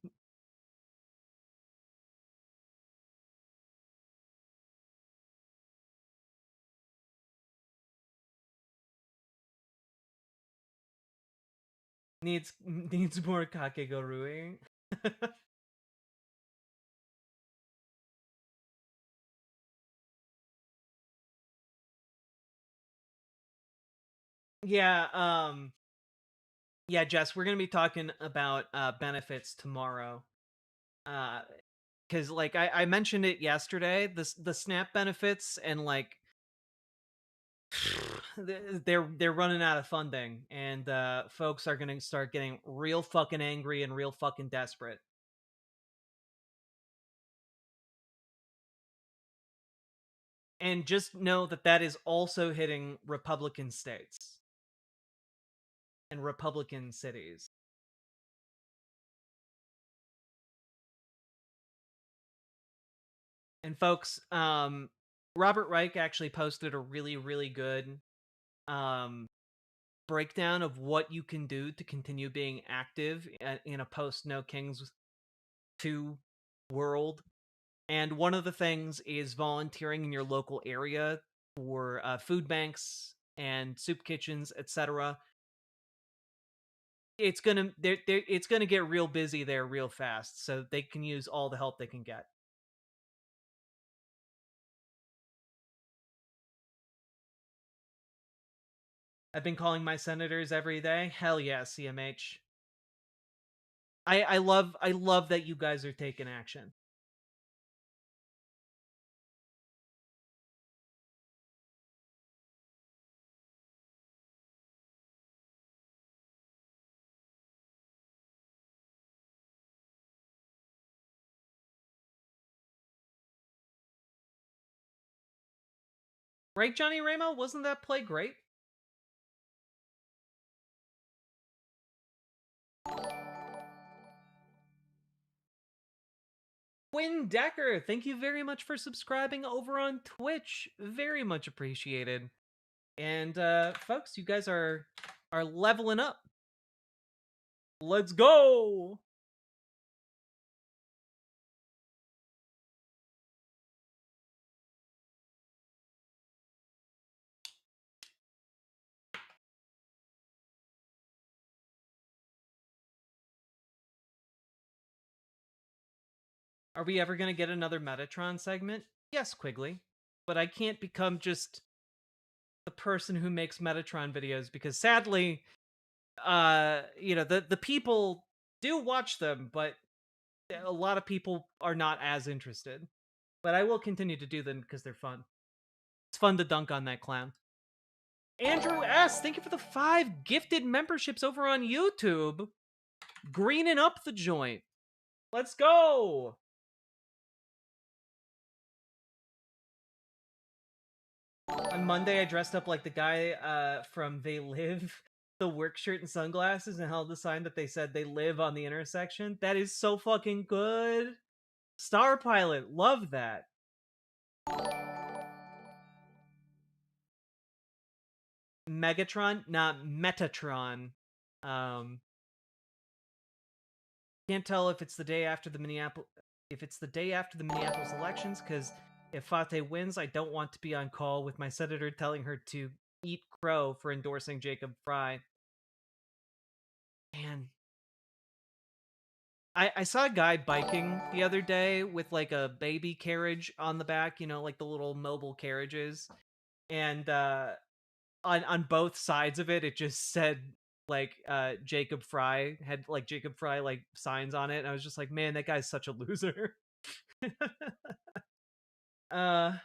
needs more kakegurui. Yeah, Jess, we're gonna be talking about benefits tomorrow. Because like I mentioned it yesterday, the SNAP benefits and like they're running out of funding, and folks are gonna start getting real fucking angry and real fucking desperate. And just know that that is also hitting Republican states and Republican cities. And folks, Robert Reich actually posted a really, really good breakdown of what you can do to continue being active in a post No Kings 2 world. And one of the things is volunteering in your local area for food banks and soup kitchens, etc. It's gonna get real busy there real fast, so they can use all the help they can get. I've been calling my senators every day. Hell yeah, CMH. I love that you guys are taking action. Right, Johnny Ramo? Wasn't that play great? Quinn Decker, thank you very much for subscribing over on Twitch. Very much appreciated. And folks, you guys are leveling up. Let's go. Are we ever going to get another Metatron segment? Yes, Quigley. But I can't become just the person who makes Metatron videos because sadly, the people do watch them, but a lot of people are not as interested. But I will continue to do them because they're fun. It's fun to dunk on that clown. Andrew S., thank you for the 5 gifted memberships over on YouTube. Greening up the joint. Let's go. On Monday, I dressed up like the guy from They Live, the work shirt and sunglasses, and held the sign that they said they live on the intersection. That is so fucking good. Star Pilot, love that. Megatron, not Metatron. Can't tell if it's the day after the Minneapolis elections, because if Fate wins, I don't want to be on call with my senator telling her to eat crow for endorsing Jacob Fry. Man. I saw a guy biking the other day with like a baby carriage on the back, like the little mobile carriages. And on both sides of it, it just said like Jacob Fry, had like Jacob Fry like signs on it. And I was just like, man, that guy's such a loser. I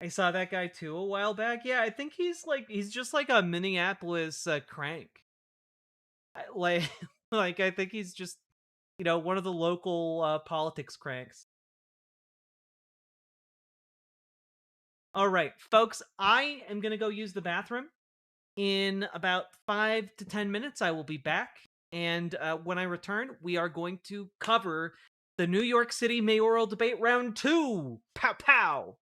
saw that guy too a while back. Yeah, I think he's just like a Minneapolis crank. Like like I think he's just one of the local politics cranks. All right, folks, I am going to go use the bathroom. In about 5 to 10 minutes, I will be back. And when I return, we are going to cover the New York City mayoral debate round 2. Pow pow.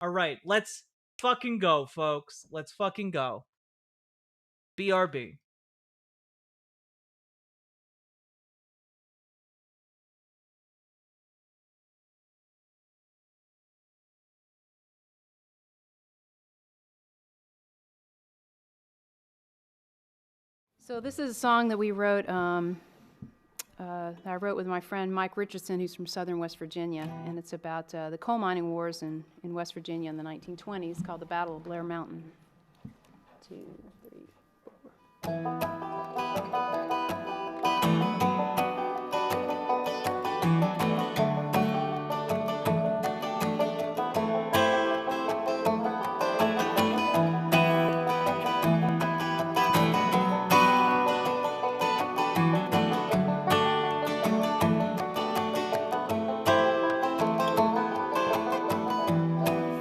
All right, let's fucking go, folks. Let's fucking go. BRB. So this is a song that we wrote, I wrote with my friend Mike Richardson, who's from southern West Virginia, and it's about the coal mining wars in West Virginia in the 1920s, called the Battle of Blair Mountain. 2, 3, 4.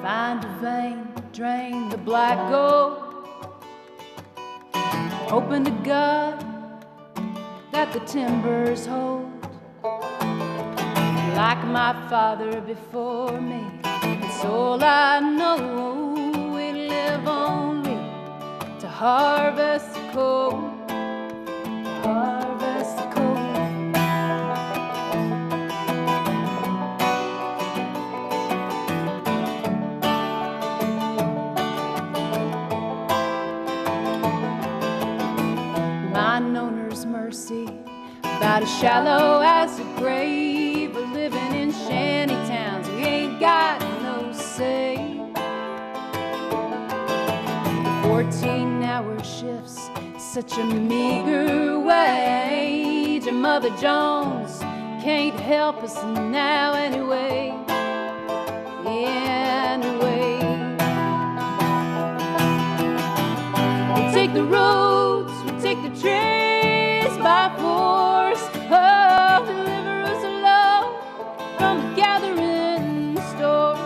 Find a vein, drain the black gold. Open to God that the timbers hold. Like my father before me, it's all I know. We live only to harvest the coal. Harvest the coal. Mine owner's mercy, about as shallow as a grave. We're living in shanty towns, we ain't got no say. 14-hour shifts, such a meager wage. And Mother Jones can't help us now anyway. Anyway, we take the roads, we take the trees by force. Oh, deliver us alone from the gathering stores.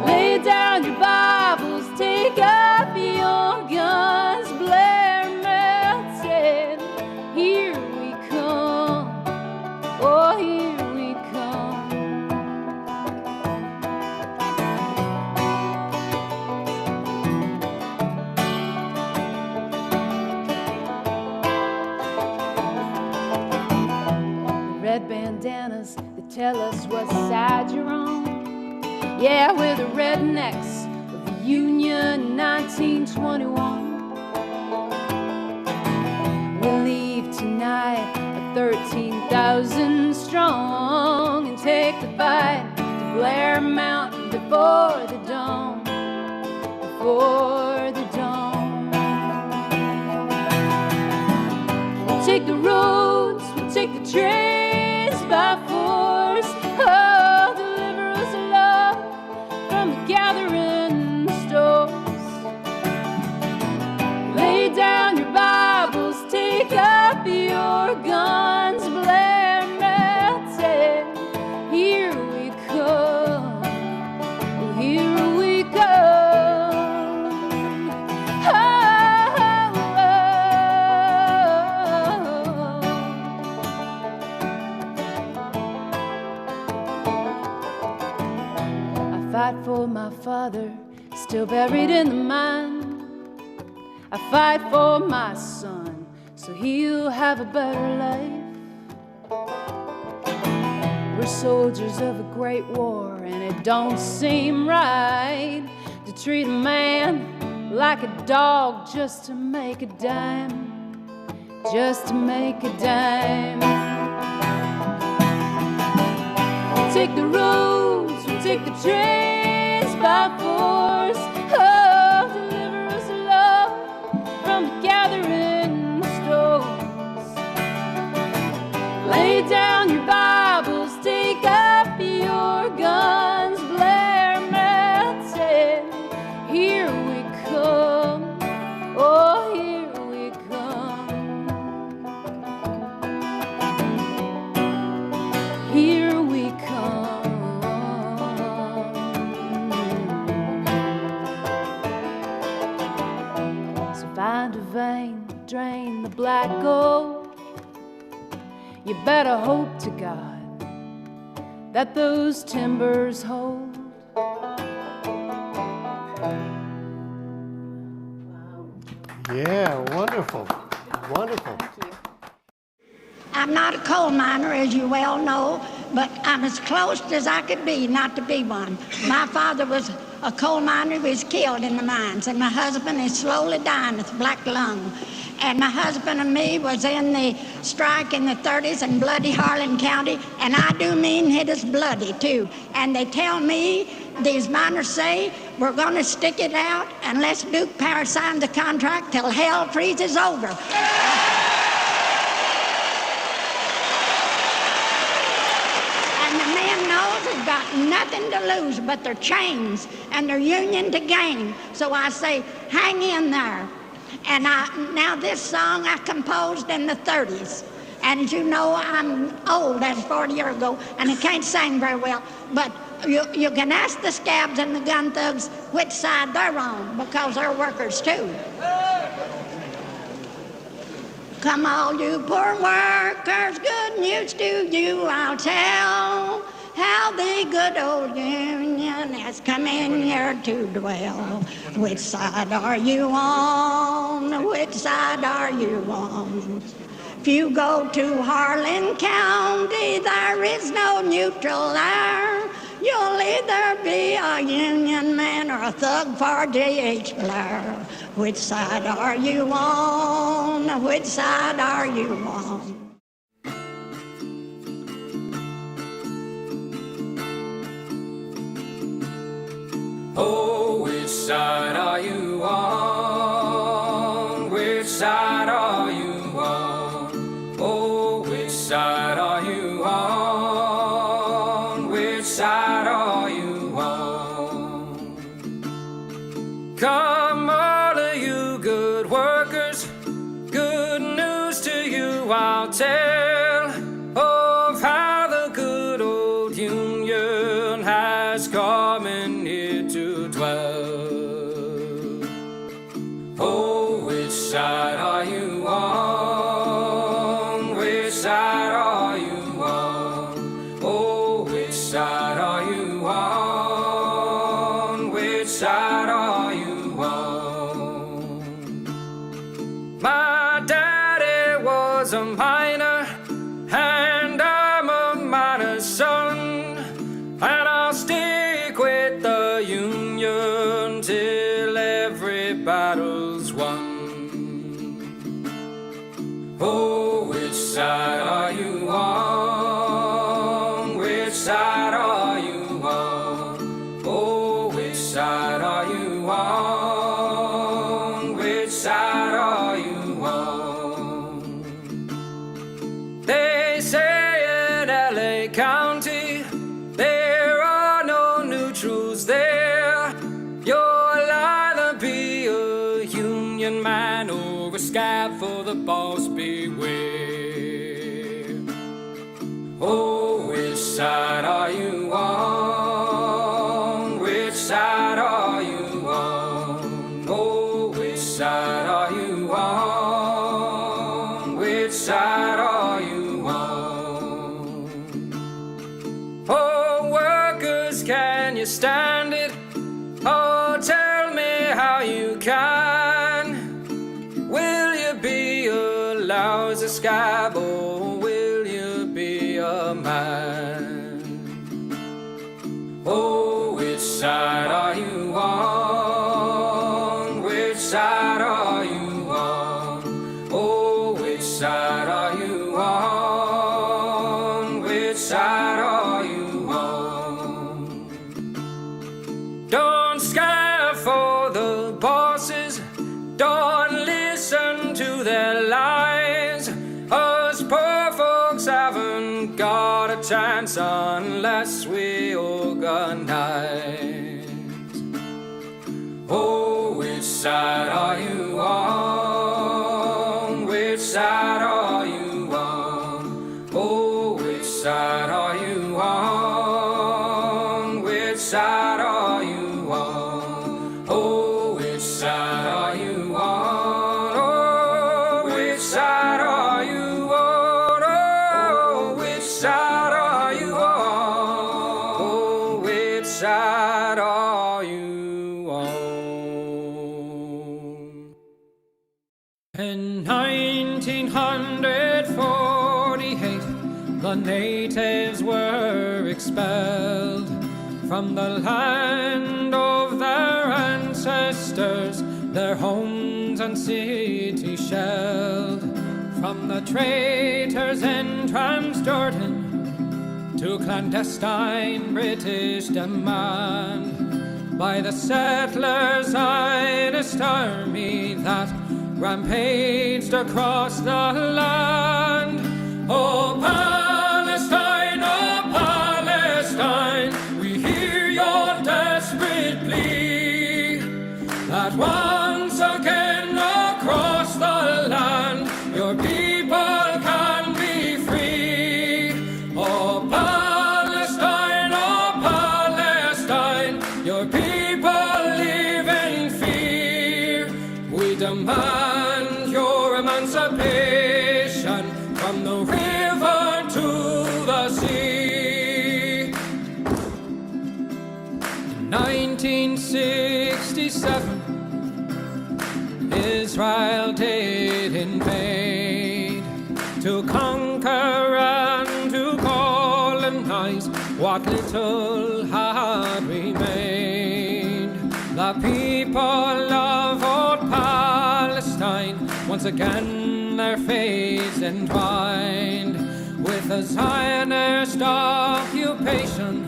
Lay down your Bibles, take up your guns. Blair Mountain, here we come. Oh, here we come. Red bandanas that tell us what side you're on. Yeah, we're the rednecks of the Union 1921. We'll leave tonight at 13,000 strong and take the fight to Blair Mountain before the dawn. Before the dawn. We'll take the roads, we'll take the trains by force. Oh, deliver us love from the gathering stores. Lay down your Bibles, take up your guns. Blair Mountain, here we come. Here we come. I fight for my father, still buried in the mine. I fight for my son, so he'll have a better life. We're soldiers of a great war, and it don't seem right to treat a man like a dog just to make a dime. Just to make a dime. We'll take the roads, we'll take the trains by force. Oh, deliver us love from the gathering stores. Lay down your Bibles, take up your guns. Blair Mountain, here we come. Oh, here we come. Here we come. find a vein to drain the black gold. You better hope to God that those timbers hold. Yeah, wonderful. Wonderful. I'm not a coal miner, as you well know, but I'm as close as I could be not to be one. My father was a coal miner who was killed in the mines, and my husband is slowly dying with black lung. And my husband and me was in the strike in the 30s in bloody Harlan County, and I do mean it is bloody too. And they tell me, these miners say, we're going to stick it out unless Duke Power signs the contract till hell freezes over. They've got nothing to lose but their chains and their union to gain. So I say, hang in there. And now this song I composed in the 30s. And as you know, I'm old, as 40 years ago, and I can't sing very well. But you can ask the scabs and the gun thugs which side they're on, because they're workers too. Come all you poor workers, good news to you I'll tell. How the good old Union has come in here to dwell. Which side are you on? Which side are you on? If you go to Harlan County, there is no neutral there. You'll either be a Union man or a thug for J.H. Blair. Which side are you on? Which side are you on? Oh, which side are you on? Which side are you on? Oh, which side are you on? Which side are you on? Come all of you good workers, good news to you I'll tell of how the good old Union has come in here to dwell. Oh, which side are you on? Which side are you on? Oh, which side are you on? Which side are you on? My daddy was a miner, and I'm a miner's son, and I'll stick with the Union till every battle's won. Oh, which side are you on? Which side are you on? Oh, which side are you on? Which side are you on? They say in LA County there are no neutrals there. You'll either be a Union man or a scab for the boss, beware. Oh, which side are you on? Which side are you on? Oh, which side are you on? Which side are you on? Oh, workers, can you stand it? Oh, tell me how you can. Will you be a lousy scab, or will you be a man? Oh, which side are you on? Which side are you on? Oh, which side are you on? Which side are you on? Don't scab for the bosses, don't listen to their lies. Us poor folks haven't got a chance unless we organize. Oh, which side are you on? Which side are you on? Oh, which side are you on? Which side are you on? Oh, which side are you on? In 1948, the natives were expelled from the land of their ancestors, their homes and cities shelled. From the traitors in Transjordan to clandestine British demand, by the settlers' Zionist army that rampaged across the land. Oh, Palestine, we hear your desperate plea that once again across the land your people can be free. Oh, Palestine, your people live in fear. We demand your emancipation from the river to the sea. In 1967, Israel did invade to conquer and to colonize what little had remained. The people of old Palestine, once again their fates entwined with the Zionist occupation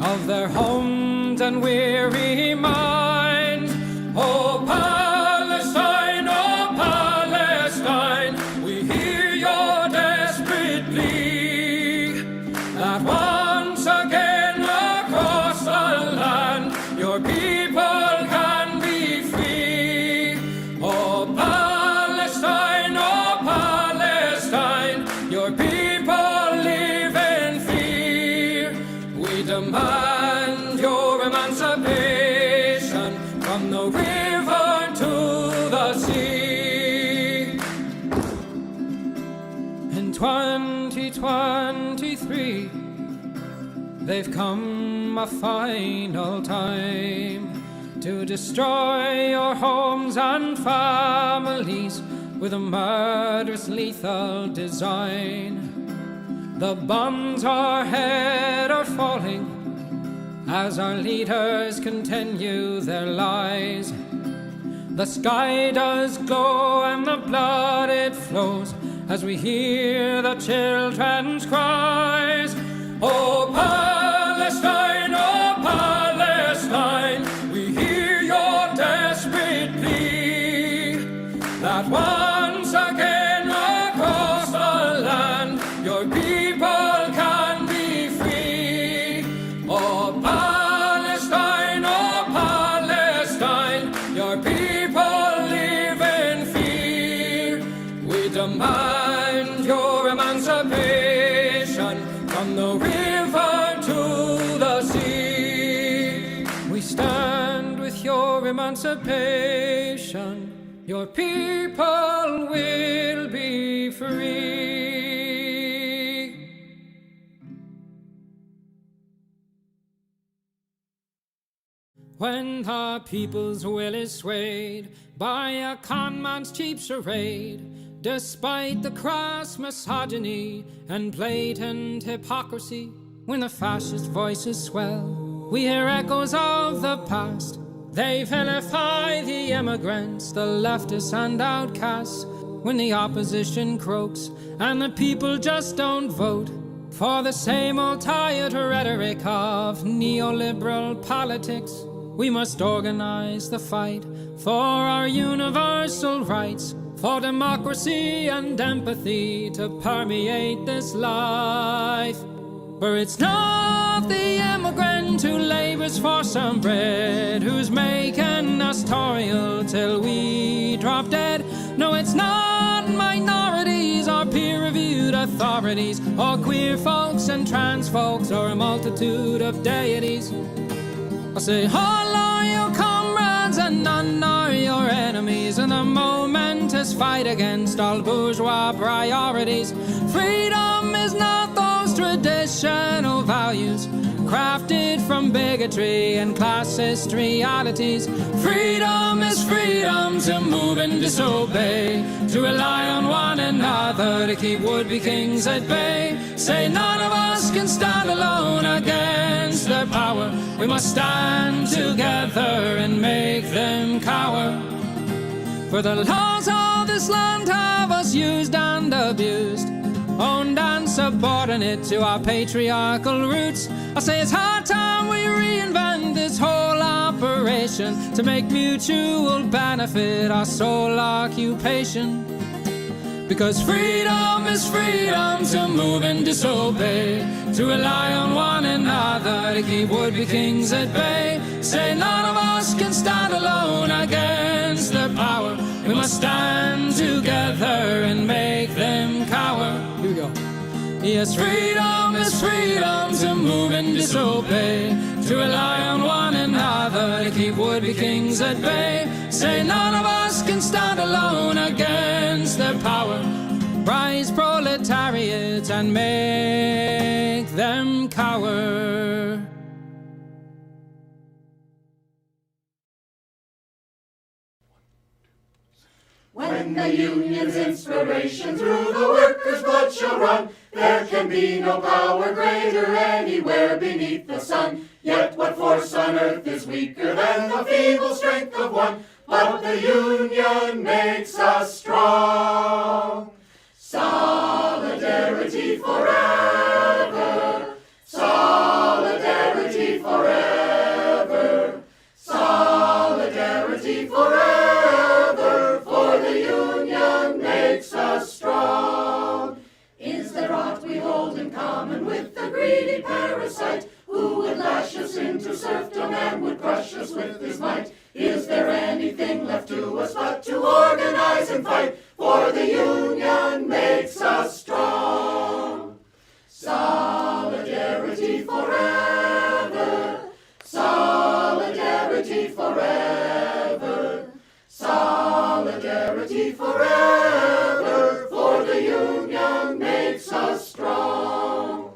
of their homes and weary minds. Oh, Palestine, we hear your desperate plea that once again across the land your people can be free. Oh, Palestine, your people live in fear. We demand your emancipation from the river to the sea. In 2023, they've come a final time to destroy your homes and families with a murderous, lethal design. The bombs overhead are falling as our leaders continue their lies. The sky does glow and the blood it flows as we hear the children's cries. Oh, Palestine, we hear your desperate plea that once again across the land your people can be free. Oh, Palestine, your people live in fear. We demand your emancipation from the river to the sea. We stand with your emancipation. Your people will be free. When the people's will is swayed by a con man's cheap charade, despite the crass misogyny and blatant hypocrisy, when the fascist voices swell, we hear echoes of the past. They vilify the immigrants, the leftists and outcasts, when the opposition croaks and the people just don't vote for the same old tired rhetoric of neoliberal politics. We must organize the fight for our universal rights, for democracy and empathy to permeate this life. For it's not the immigrant who labors for some bread, who's making us toil till we drop dead. No, it's not minorities or peer-reviewed authorities, or queer folks and trans folks, or a multitude of deities. I say, all are your comrades and none are your enemies in the momentous fight against all bourgeois priorities. Freedom is not those traditional values crafted from bigotry and classist realities. Freedom is freedom to move and disobey, to rely on one another to keep would-be kings at bay. Say none of us can stand alone against their power. We must stand together and make them cower. For the laws of this land have us used and abused, owned and subordinate to our patriarchal roots. I say it's high time we reinvent this whole operation to make mutual benefit our sole occupation. Because freedom is freedom to move and disobey, to rely on one another to keep would-be kings at bay. Say none of us can stand alone against their power. We must stand together and make them cower. Here we go. Yes, freedom is freedom to move and disobey, to rely on one another to keep would-be kings at bay. Say none of us can stand alone against their power. Rise, proletariat, and make them cower. When the union's inspiration through the workers' blood shall run, there can be no power greater anywhere beneath the sun. Yet what force on earth is weaker than the feeble strength of one? But the union makes us strong. Solidarity forever. Solidarity forever. Solidarity forever. For the union makes us strong. Is there aught we hold in common with the greedy parasite, who would lash us into serfdom and would crush us with his might? Is there anything left to us but to organize and fight? For the union makes us strong. Solidarity forever. Solidarity forever. Solidarity forever. For the union makes us strong.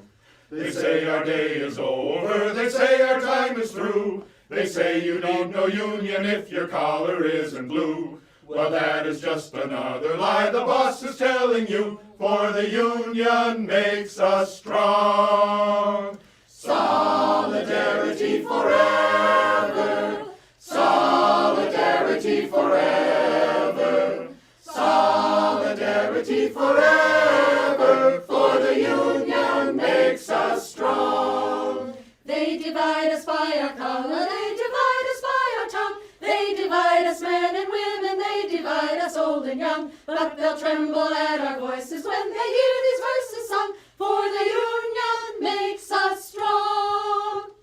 They say our day is over. They say our time is through. They say you need no union if your collar isn't blue. Well, that is just another lie the boss is telling you, for the union makes us strong. Solidarity forever. Solidarity forever. Solidarity forever. For the union makes us strong. They divide us by our color, they divide us by our tongue. They divide us men and women, they divide us old and young. But they'll tremble at our voices when they hear these verses sung. For the union makes us strong.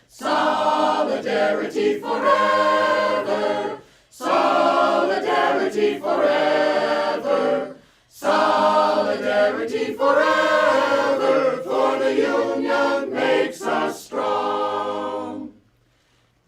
Solidarity forever. Solidarity forever. Solidarity forever. For the union makes us strong.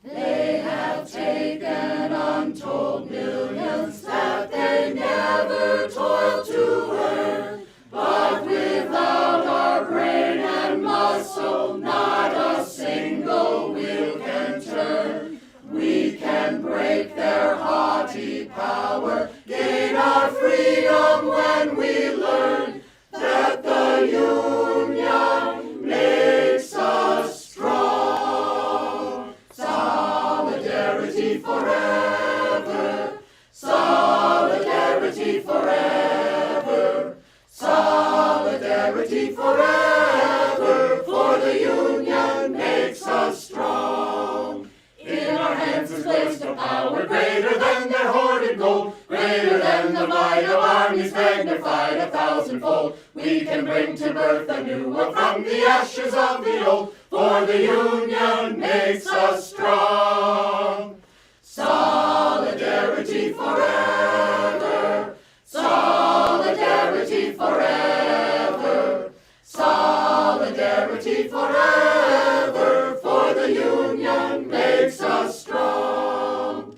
They have taken untold millions that they never toiled to earn. But without our brain and muscle, not a single wheel can turn. We can break their haughty power, gain our freedom when we learn that the union makes us strong. Solidarity forever. Solidarity forever. Solidarity forever. For the union makes us strong. In our hands is placed a power greater than their hoarded gold, greater than the might of armies magnified 1,000-fold. We can bring to birth a new world from the ashes of the old, for the union makes us strong. Solidarity forever. Solidarity forever. Solidarity forever. For the union makes us strong.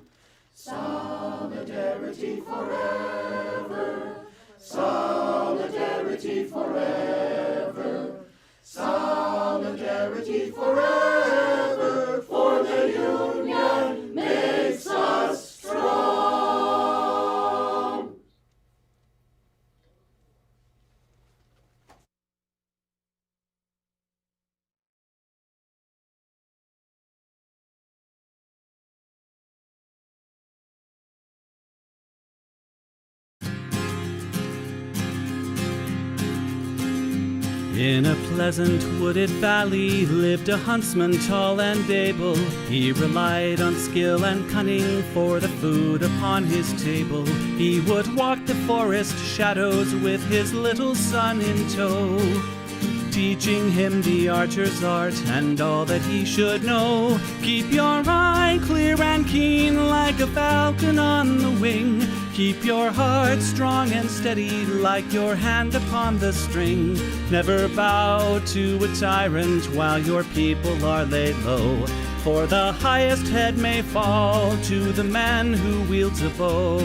Solidarity forever. Solidarity forever. Solidarity forever, for the Union makes us strong. In a pleasant wooded valley lived a huntsman tall and able. He relied on skill and cunning for the food upon his table. He would walk the forest shadows with his little son in tow, teaching him the archer's art and all that he should know. Keep your eye clear and keen like a falcon on the wing. Keep your heart strong and steady like your hand upon the string. Never bow to a tyrant while your people are laid low, for the highest head may fall to the man who wields a bow.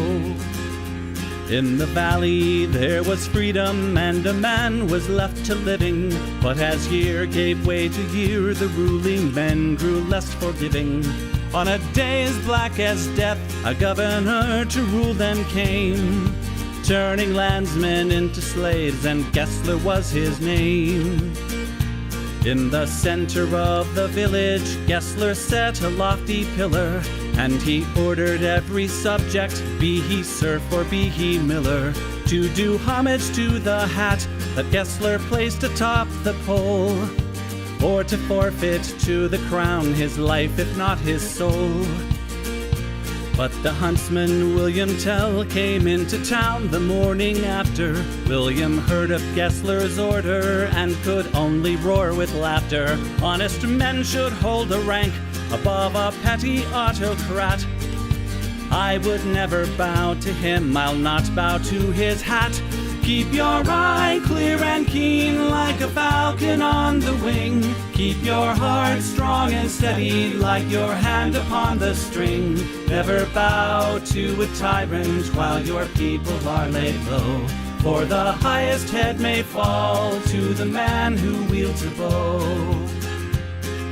In the valley there was freedom and a man was left to living, but as year gave way to year the ruling men grew less forgiving. On a day as black as death a governor to rule them came, turning landsmen into slaves, and Gessler was his name. In the center of the village Gessler set a lofty pillar, and he ordered every subject, be he serf or be he miller, to do homage to the hat that Gessler placed atop the pole, or to forfeit to the crown his life if not his soul. But the huntsman William Tell came into town the morning after. William heard of Gessler's order and could only roar with laughter. Honest men should hold a rank above a petty autocrat. I would never bow to him, I'll not bow to his hat. Keep your eye clear and keen like a falcon on the wing. Keep your heart strong and steady like your hand upon the string. Never bow to a tyrant while your people are laid low, for the highest head may fall to the man who wields a bow.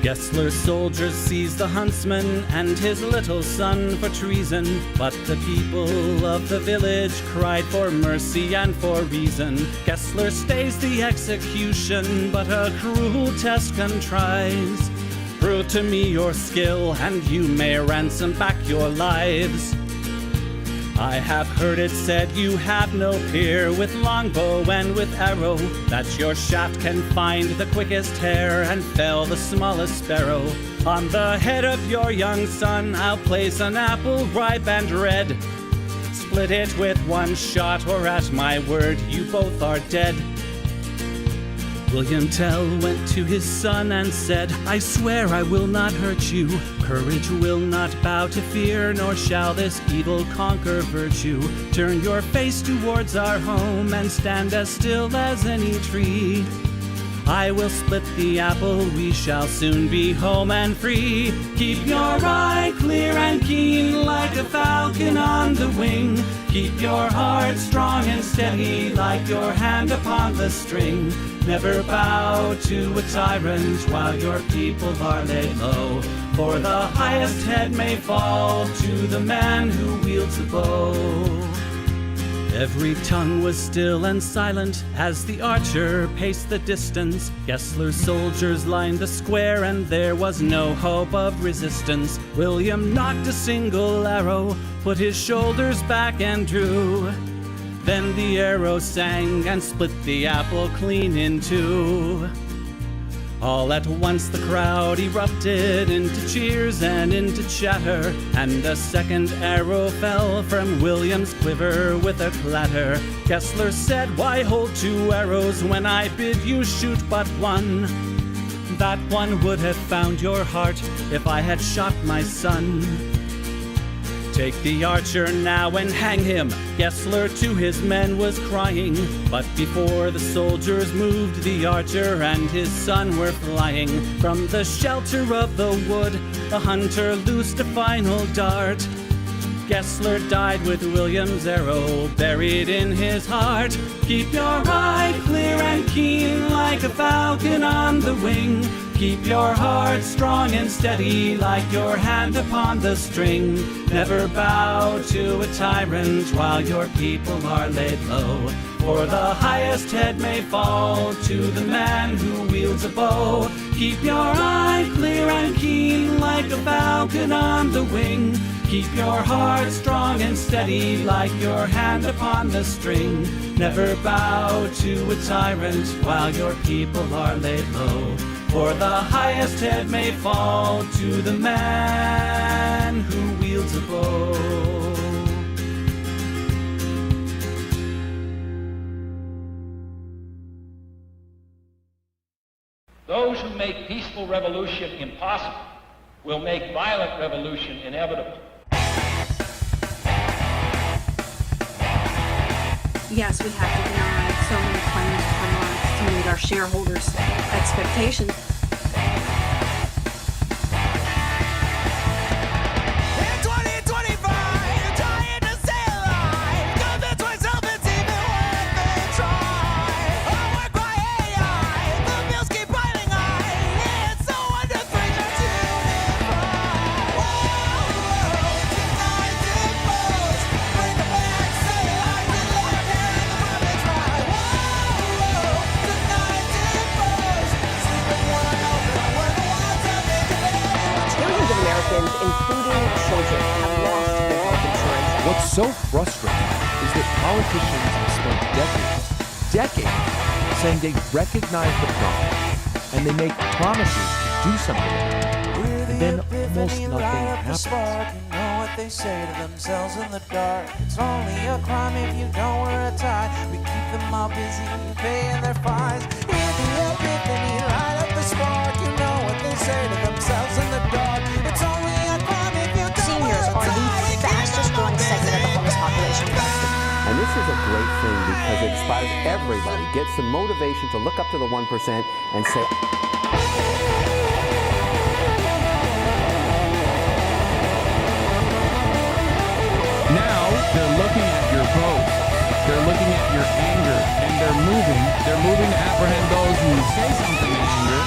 Gessler's soldiers seized the huntsman and his little son for treason, but the people of the village cried for mercy and for reason. Gessler stays the execution, but a cruel test contrives. Prove to me your skill, and you may ransom back your lives. I have heard it said you have no peer with longbow and with arrow, that your shaft can find the quickest hare and fell the smallest sparrow. On the head of your young son I'll place an apple ripe and red. Split it with one shot, or at my word you both are dead. William Tell went to his son and said, I swear I will not hurt you. Courage will not bow to fear, nor shall this evil conquer virtue. Turn your face towards our home and stand as still as any tree. I will split the apple, we shall soon be home and free. Keep your eye clear and keen like a falcon on the wing. Keep your heart strong and steady like your hand upon the string. Never bow to a tyrant while your people are laid low, for the highest head may fall to the man who wields a bow. Every tongue was still and silent as the archer paced the distance. Gessler's soldiers lined the square and there was no hope of resistance. William knocked a single arrow, put his shoulders back and drew. Then the arrow sang and split the apple clean in two. All at once the crowd erupted into cheers and into chatter, and a second arrow fell from William's quiver with a clatter. Gessler said, why hold two arrows when I bid you shoot but one? That one would have found your heart if I had shot my son. Take the archer now and hang him, Gessler to his men was crying. But before the soldiers moved, the archer and his son were flying. From the shelter of the wood, the hunter loosed a final dart. Gessler died with William's arrow buried in his heart. Keep your eye clear and keen like a falcon on the wing. Keep your heart strong and steady like your hand upon the string. Never bow to a tyrant while your people are laid low. For the highest head may fall to the man who wields a bow. Keep your eye clear and keen like a falcon on the wing. Keep your heart strong and steady like your hand upon the string. Never bow to a tyrant while your people are laid low. For the highest head may fall to the man who wields a bow. Those who make peaceful revolution impossible will make violent revolution inevitable. Yes, we have to deny so many claims upon lives to meet our shareholders' expectations. Including children, have lost their health insurance. What's so frustrating is that politicians have spent decades saying they recognize the problem and they make promises to do something about it, and then almost nothing happens. You know what they say to themselves in the dark. It's only a crime if you don't wear a tie. We keep them all busy paying their fines. Hear the epiphany, light up the spark. You know what they say to themselves in the dark. It's only a crime if you don't wear a tie. Seniors are the fastest growing segment of the homeless population. And this is a great thing because it inspires everybody, gets the motivation to look up to the 1% and say, now they're looking at your posts, they're looking at your anger, and they're moving to apprehend those who say something in anger.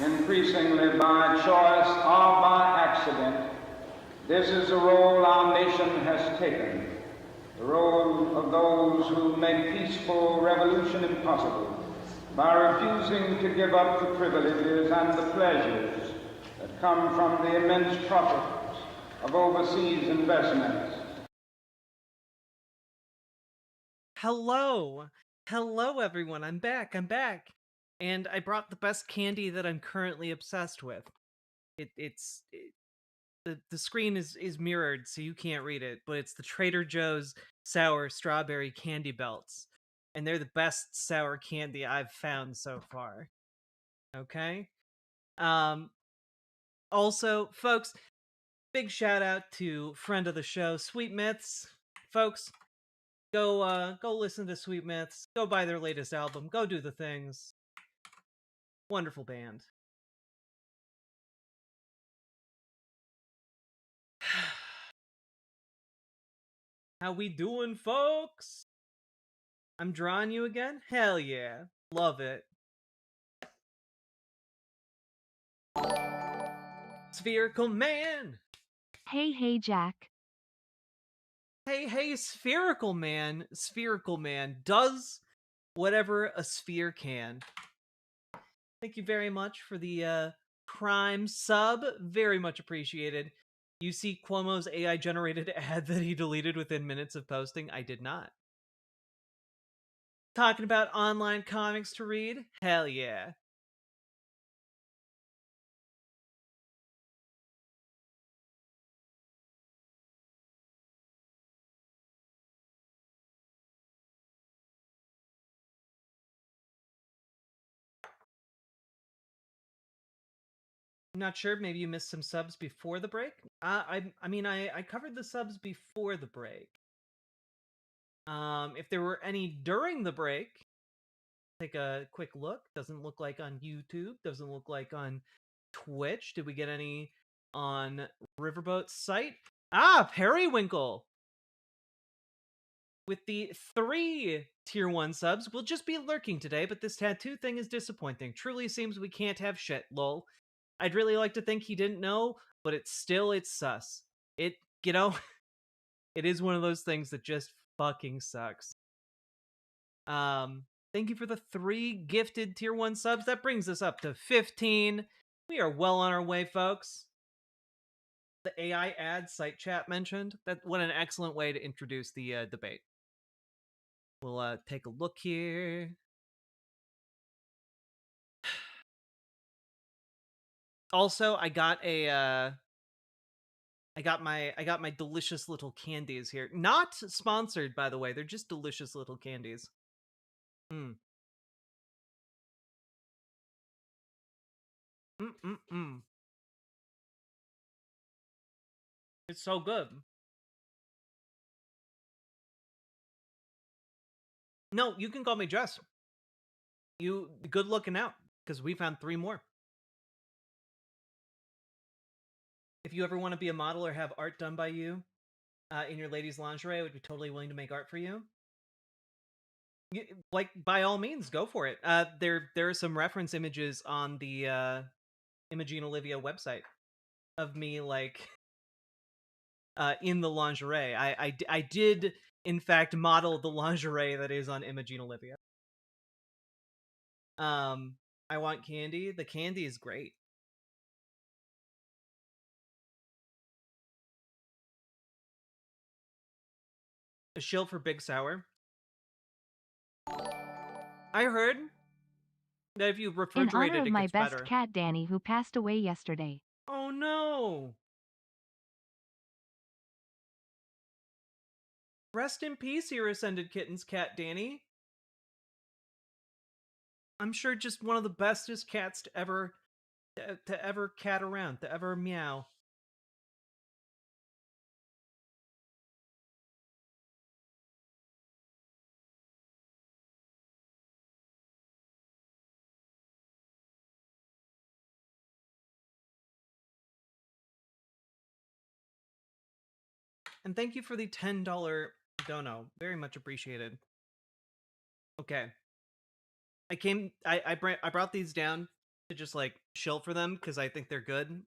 Increasingly by choice or by accident, this is the role our nation has taken, the role of those who make peaceful revolution impossible by refusing to give up the privileges and the pleasures that come from the immense profits of overseas investments. Hello everyone, I'm back. And I brought the best candy that I'm currently obsessed with. The screen is mirrored, so you can't read it, but it's the Trader Joe's sour strawberry candy belts, and they're the best sour candy I've found so far. Okay. Also, folks, big shout out to friend of the show, Sweet Myths. Folks, go listen to Sweet Myths. Go buy their latest album. Go do the things. Wonderful band. How we doing, folks? I'm drawing you again? Hell yeah. Love it. Spherical Man! Hey, Jack. Hey, Spherical Man. Spherical Man does whatever a sphere can. Thank you very much for the Prime sub. Very much appreciated. You see Cuomo's AI-generated ad that he deleted within minutes of posting? I did not. Talking about online comics to read? Hell yeah. I'm not sure. Maybe you missed some subs before the break. I mean, I covered the subs before the break. If there were any during the break, take a quick look. Doesn't look like on YouTube. Doesn't look like on Twitch. Did we get any on Riverboat's site? Ah, Periwinkle! With the 3 tier 1 subs, we'll just be lurking today, but this tattoo thing is disappointing. Truly seems we can't have shit, lol. I'd really like to think he didn't know, but it's sus. It, you know, it is one of those things that just fucking sucks. Thank you for the 3 gifted tier 1 subs. That brings us up to 15. We are well on our way, folks. The AI ad site chat mentioned. What an excellent way to introduce the debate. We'll take a look here. Also, I got my delicious little candies here. Not sponsored, by the way. They're just delicious little candies. Mm. Mm-mm-mm. It's so good. No, you can call me Jess. You good looking out, because we found 3 more. If you ever want to be a model or have art done by you in your ladies' lingerie, I would be totally willing to make art for you. Like, by all means, go for it. There are some reference images on the Imogene Olivia website of me, like, in the lingerie. I did, in fact, model the lingerie that is on Imogene Olivia. I want candy. The candy is great. A shill for Big Sour. I heard that if you refrigerate In honor it, of it my gets best better. cat Danny, who passed away yesterday. Oh no! Rest in peace, your ascended kitten's cat, Danny. I'm sure just one of the bestest cats to ever cat around, to ever meow. And thank you for the $10 dono. Very much appreciated. Okay. I brought these down to just, like, shill for them, because I think they're good.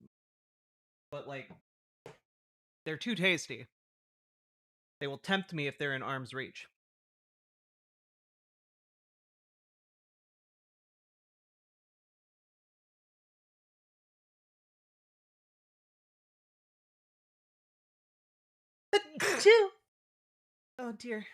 But, like, they're too tasty. They will tempt me if they're in arm's reach. Oh dear.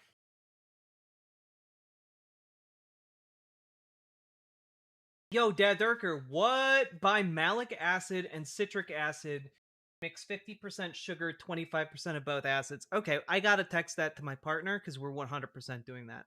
Yo, Dad Durker, what? Buy malic acid and citric acid. Mix 50% sugar, 25% of both acids. Okay, I gotta text that to my partner, because we're 100% doing that.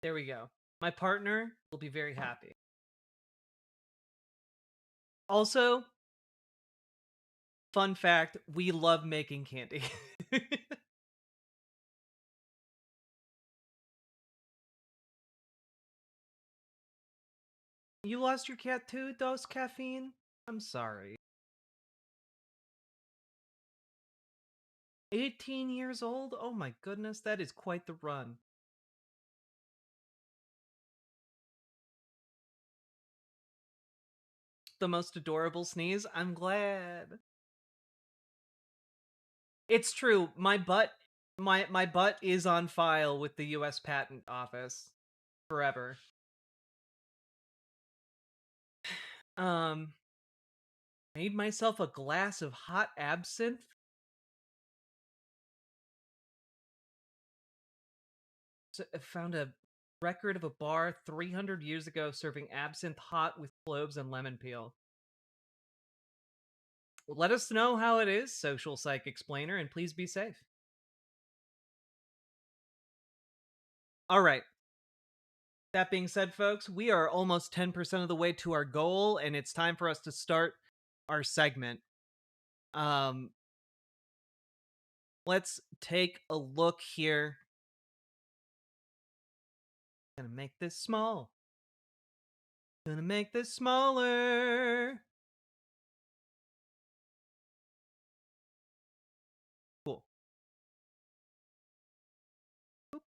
There we go. My partner will be very happy. Also, fun fact, we love making candy. You lost your cat too, dose caffeine? I'm sorry. 18 years old? Oh my goodness, that is quite the run. The most adorable sneeze? I'm glad. It's true. My butt is on file with the US Patent Office forever. Made myself a glass of hot absinthe. Found a record of a bar 300 years ago serving absinthe hot with cloves and lemon peel. Let us know how it is, social psych explainer, and please be safe. All right. That being said, folks, we are almost 10% of the way to our goal, and it's time for us to start our segment. Let's take a look here. Gonna make this small. Gonna make this smaller. Cool. Oop.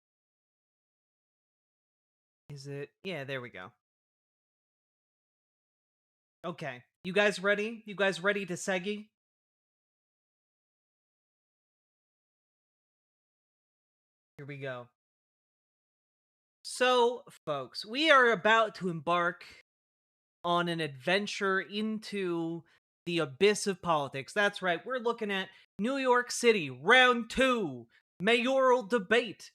Is it? Yeah, there we go. Okay. You guys ready? You guys ready to seggy? Here we go. So, folks, we are about to embark on an adventure into the abyss of politics. That's right, we're looking at New York City, round 2, mayoral debate.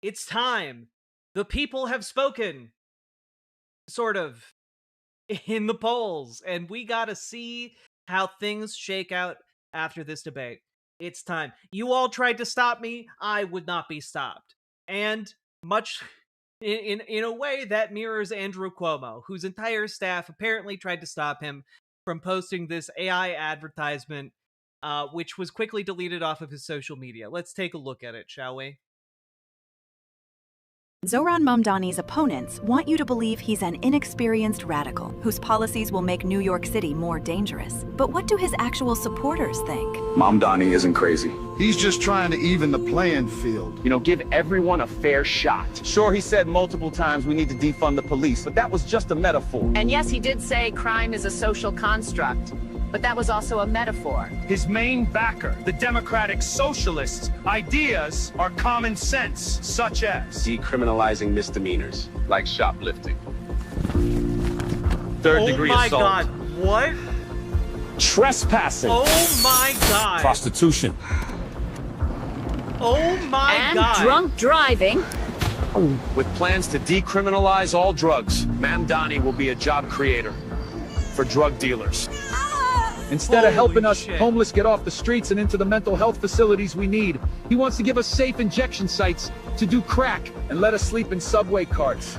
It's time. The people have spoken. Sort of. In the polls. And we gotta see how things shake out after this debate. It's time. You all tried to stop me. I would not be stopped. And much in a way that mirrors Andrew Cuomo, whose entire staff apparently tried to stop him from posting this AI advertisement, which was quickly deleted off of his social media. Let's take a look at it, shall we? Zohran Mamdani's opponents want you to believe he's an inexperienced radical whose policies will make New York City more dangerous. But what do his actual supporters think? Mamdani isn't crazy. He's just trying to even the playing field. You know, give everyone a fair shot. Sure, he said multiple times we need to defund the police, but that was just a metaphor. And yes, he did say crime is a social construct. But that was also a metaphor. His main backer, the Democratic Socialists' ideas are common sense, such as Decriminalizing misdemeanors, like shoplifting. Third-degree assault. Oh my god, what? Trespassing. Oh my god. Prostitution. Oh my and god. And drunk driving. With plans to decriminalize all drugs, Mamdani will be a job creator for drug dealers. Instead of helping us homeless get off the streets and into the mental health facilities we need, he wants to give us safe injection sites to do crack and let us sleep in subway carts.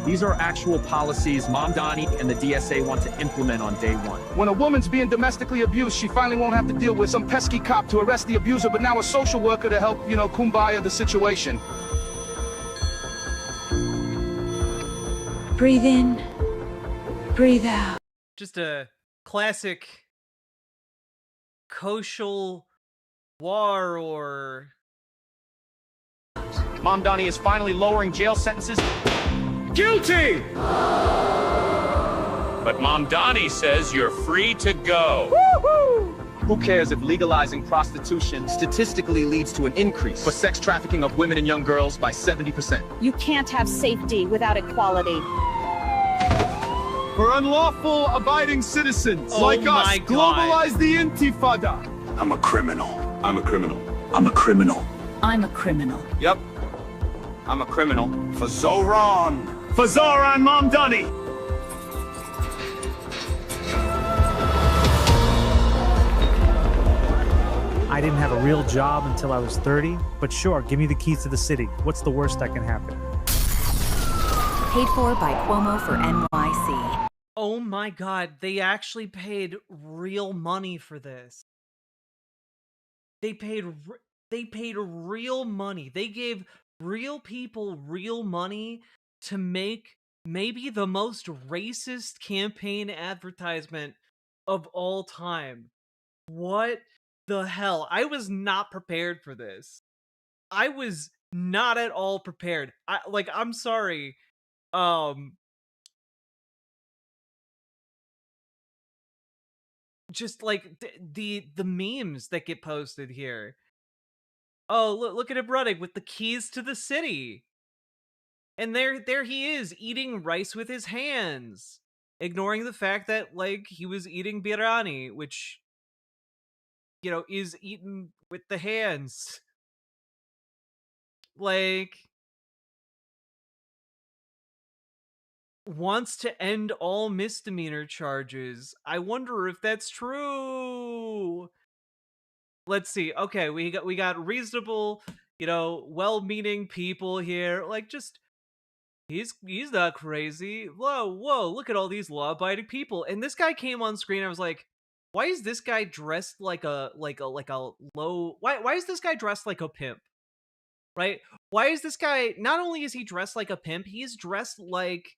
These are actual policies Mamdani and the DSA want to implement on day one. When a woman's being domestically abused, she finally won't have to deal with some pesky cop to arrest the abuser, but now a social worker to help, kumbaya the situation. Breathe in, breathe out. Just a classic social war or... Mamdani is finally lowering jail sentences. Guilty! But Mamdani says you're free to go. Woo-hoo! Who cares if legalizing prostitution statistically leads to an increase for sex trafficking of women and young girls by 70%? You can't have safety without equality. For unlawful abiding citizens like us, globalize the intifada. I'm a criminal. I'm a criminal. I'm a criminal. I'm a criminal. Yep. I'm a criminal. For Zohran. For Zohran Mamdani. I didn't have a real job until I was 30, but sure, give me the keys to the city. What's the worst that can happen? Paid for by Cuomo for NYC. Oh my god, they actually paid real money for this. They paid real money. They gave real people real money to make maybe the most racist campaign advertisement of all time. What the hell? I was not prepared for this. I was not at all prepared. I'm sorry. just like the memes that get posted here. Oh, look at him running with the keys to the city. And there he is eating rice with his hands, ignoring the fact that like he was eating biryani, which is eaten with the hands. Like, wants to end all misdemeanor charges. I wonder if that's true. Let's see. Okay, we got reasonable, well-meaning people here. Like, just he's not crazy. Whoa, look at all these law-abiding people. And this guy came on screen. I was like, why is this guy dressed like a low? Why is this guy dressed like a pimp? Right? Why is this guy? Not only is he dressed like a pimp, he's dressed like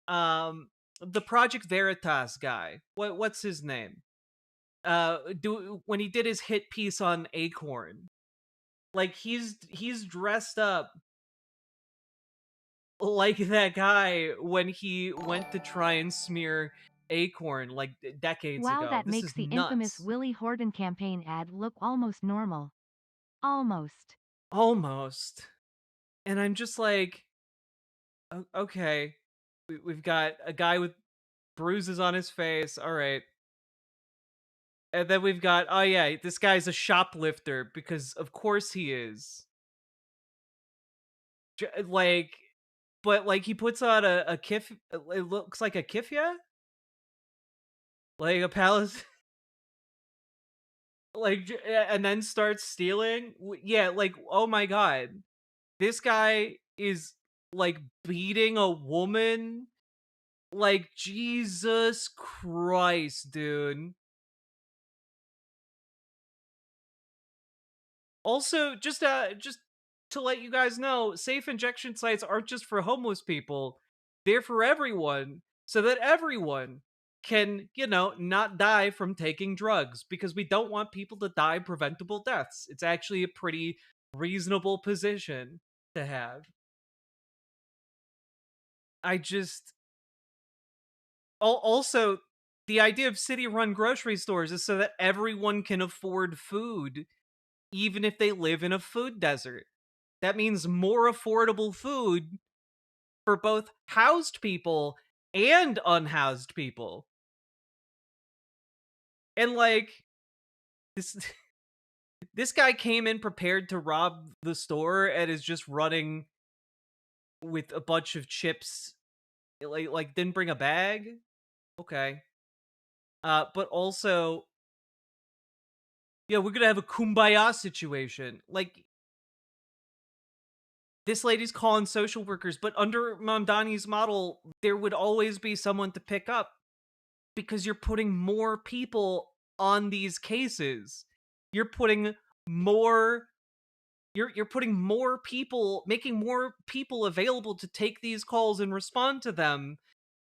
the Project Veritas guy. What's his name? When he did his hit piece on Acorn, like he's dressed up like that guy when he went to try and smear Acorn like decades Wow, ago. that This makes is the infamous nuts. Willie Horton campaign ad look almost normal. Almost. Almost. And I'm just like, okay, we've got a guy with bruises on his face. All right. And then we've got, oh yeah, this guy's a shoplifter because of course he is. Like, but like he puts on a kif. It looks like a kifya, like a palace, like, and then starts stealing. Yeah, like, oh my god, this guy is like beating a woman. Like, Jesus Christ, dude. Also, just to let you guys know, safe injection sites aren't just for homeless people. They're for everyone, so that everyone can, not die from taking drugs because we don't want people to die preventable deaths. It's actually a pretty reasonable position to have. I just also the idea of city-run grocery stores is so that everyone can afford food even if they live in a food desert. That means more affordable food for both housed people and unhoused people. And like this this guy came in prepared to rob the store and is just running with a bunch of chips. Like didn't bring a bag. Okay. But also, yeah, we're gonna have a kumbaya situation. Like, this lady's calling social workers, but under Mamdani's model, there would always be someone to pick up because you're putting more people on these cases. You're putting more you're putting more people, making more people available to take these calls and respond to them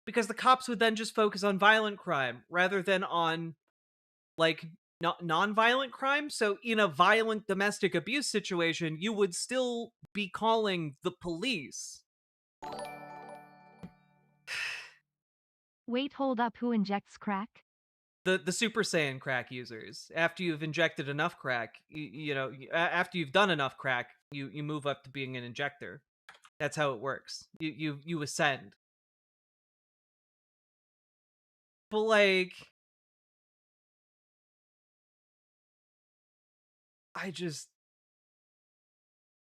because the cops would then just focus on violent crime rather than on like not non-violent crime. So in a violent domestic abuse situation, you would still be calling the police. Wait, hold up, who injects crack? The Super Saiyan crack users. After you've injected enough crack, after you've done enough crack, you move up to being an injector. That's how it works. You ascend. But like, I just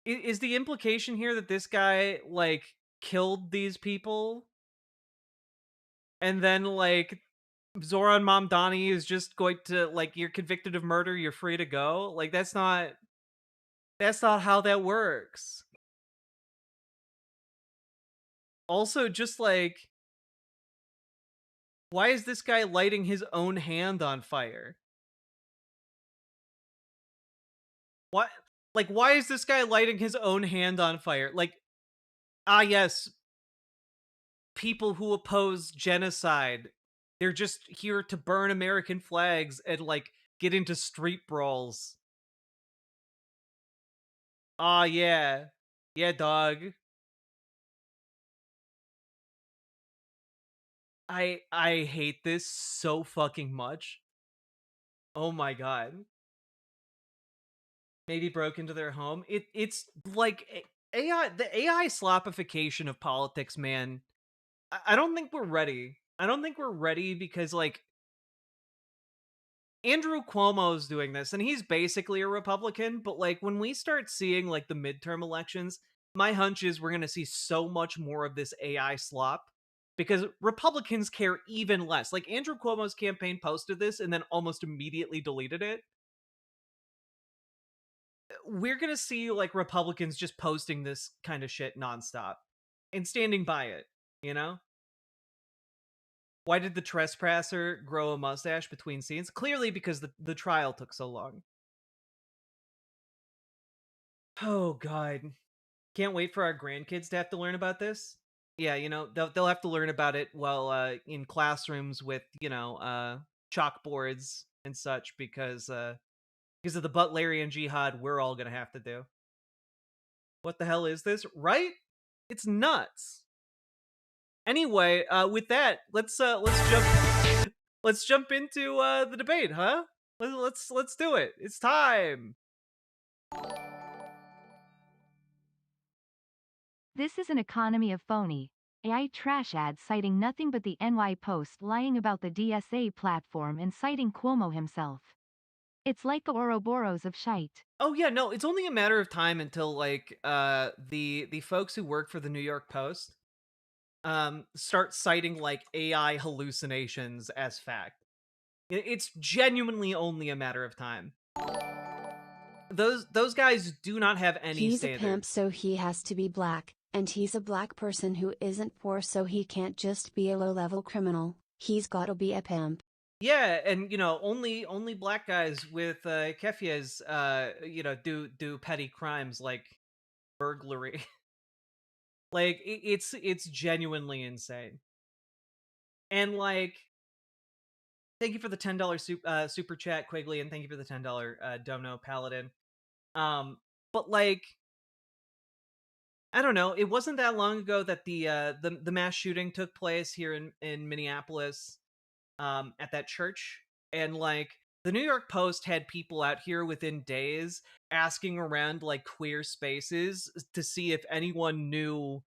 is the implication here that this guy like killed these people and then like Zoran Mamdani is just going to like, you're convicted of murder, you're free to go? Like, that's not how that works. Also, just like, why is this guy lighting his own hand on fire? What? Like, why is this guy lighting his own hand on fire? Like, yes, people who oppose genocide, they're just here to burn American flags and like get into street brawls. Yeah. Yeah, dog. I hate this so fucking much. Oh my god. Maybe broke into their home. It's like AI, the AI slopification of politics, man. I don't think we're ready. I don't think we're ready because like Andrew Cuomo's doing this and he's basically a Republican, but like when we start seeing like the midterm elections, my hunch is we're going to see so much more of this AI slop because Republicans care even less. Like Andrew Cuomo's campaign posted this and then almost immediately deleted it. We're going to see like Republicans just posting this kind of shit nonstop and standing by it, you know? Why did the trespasser grow a mustache between scenes? Clearly because the trial took so long. Oh god. Can't wait for our grandkids to have to learn about this. Yeah, you know, they'll have to learn about it while in classrooms with, you know, chalkboards and such because of the Butlerian jihad we're all going to have to do. What the hell is this? Right? It's nuts. Anyway, with that, let's jump into the debate, huh? Let's do it. It's time. This is an economy of phony AI trash ads citing nothing but the NY Post lying about the DSA platform and citing Cuomo himself. It's like the Ouroboros of shite. Oh yeah, no, it's only a matter of time until like the folks who work for the New York Post start citing like AI hallucinations as fact. It's genuinely only a matter of time. Those guys do not have any He's standards. a pimp, so he has to be black, and he's a black person who isn't poor, so he can't just be a low-level criminal. He's gotta be a pimp. Yeah, and you know, only black guys with kefias you know, do petty crimes like burglary. Like it's genuinely insane. And like thank you for the $10 super chat, Quigley, and thank you for the $10 Dono Paladin. But like I don't know, it wasn't that long ago that the mass shooting took place here in Minneapolis at that church, and like the New York Post had people out here within days asking around like queer spaces to see if anyone knew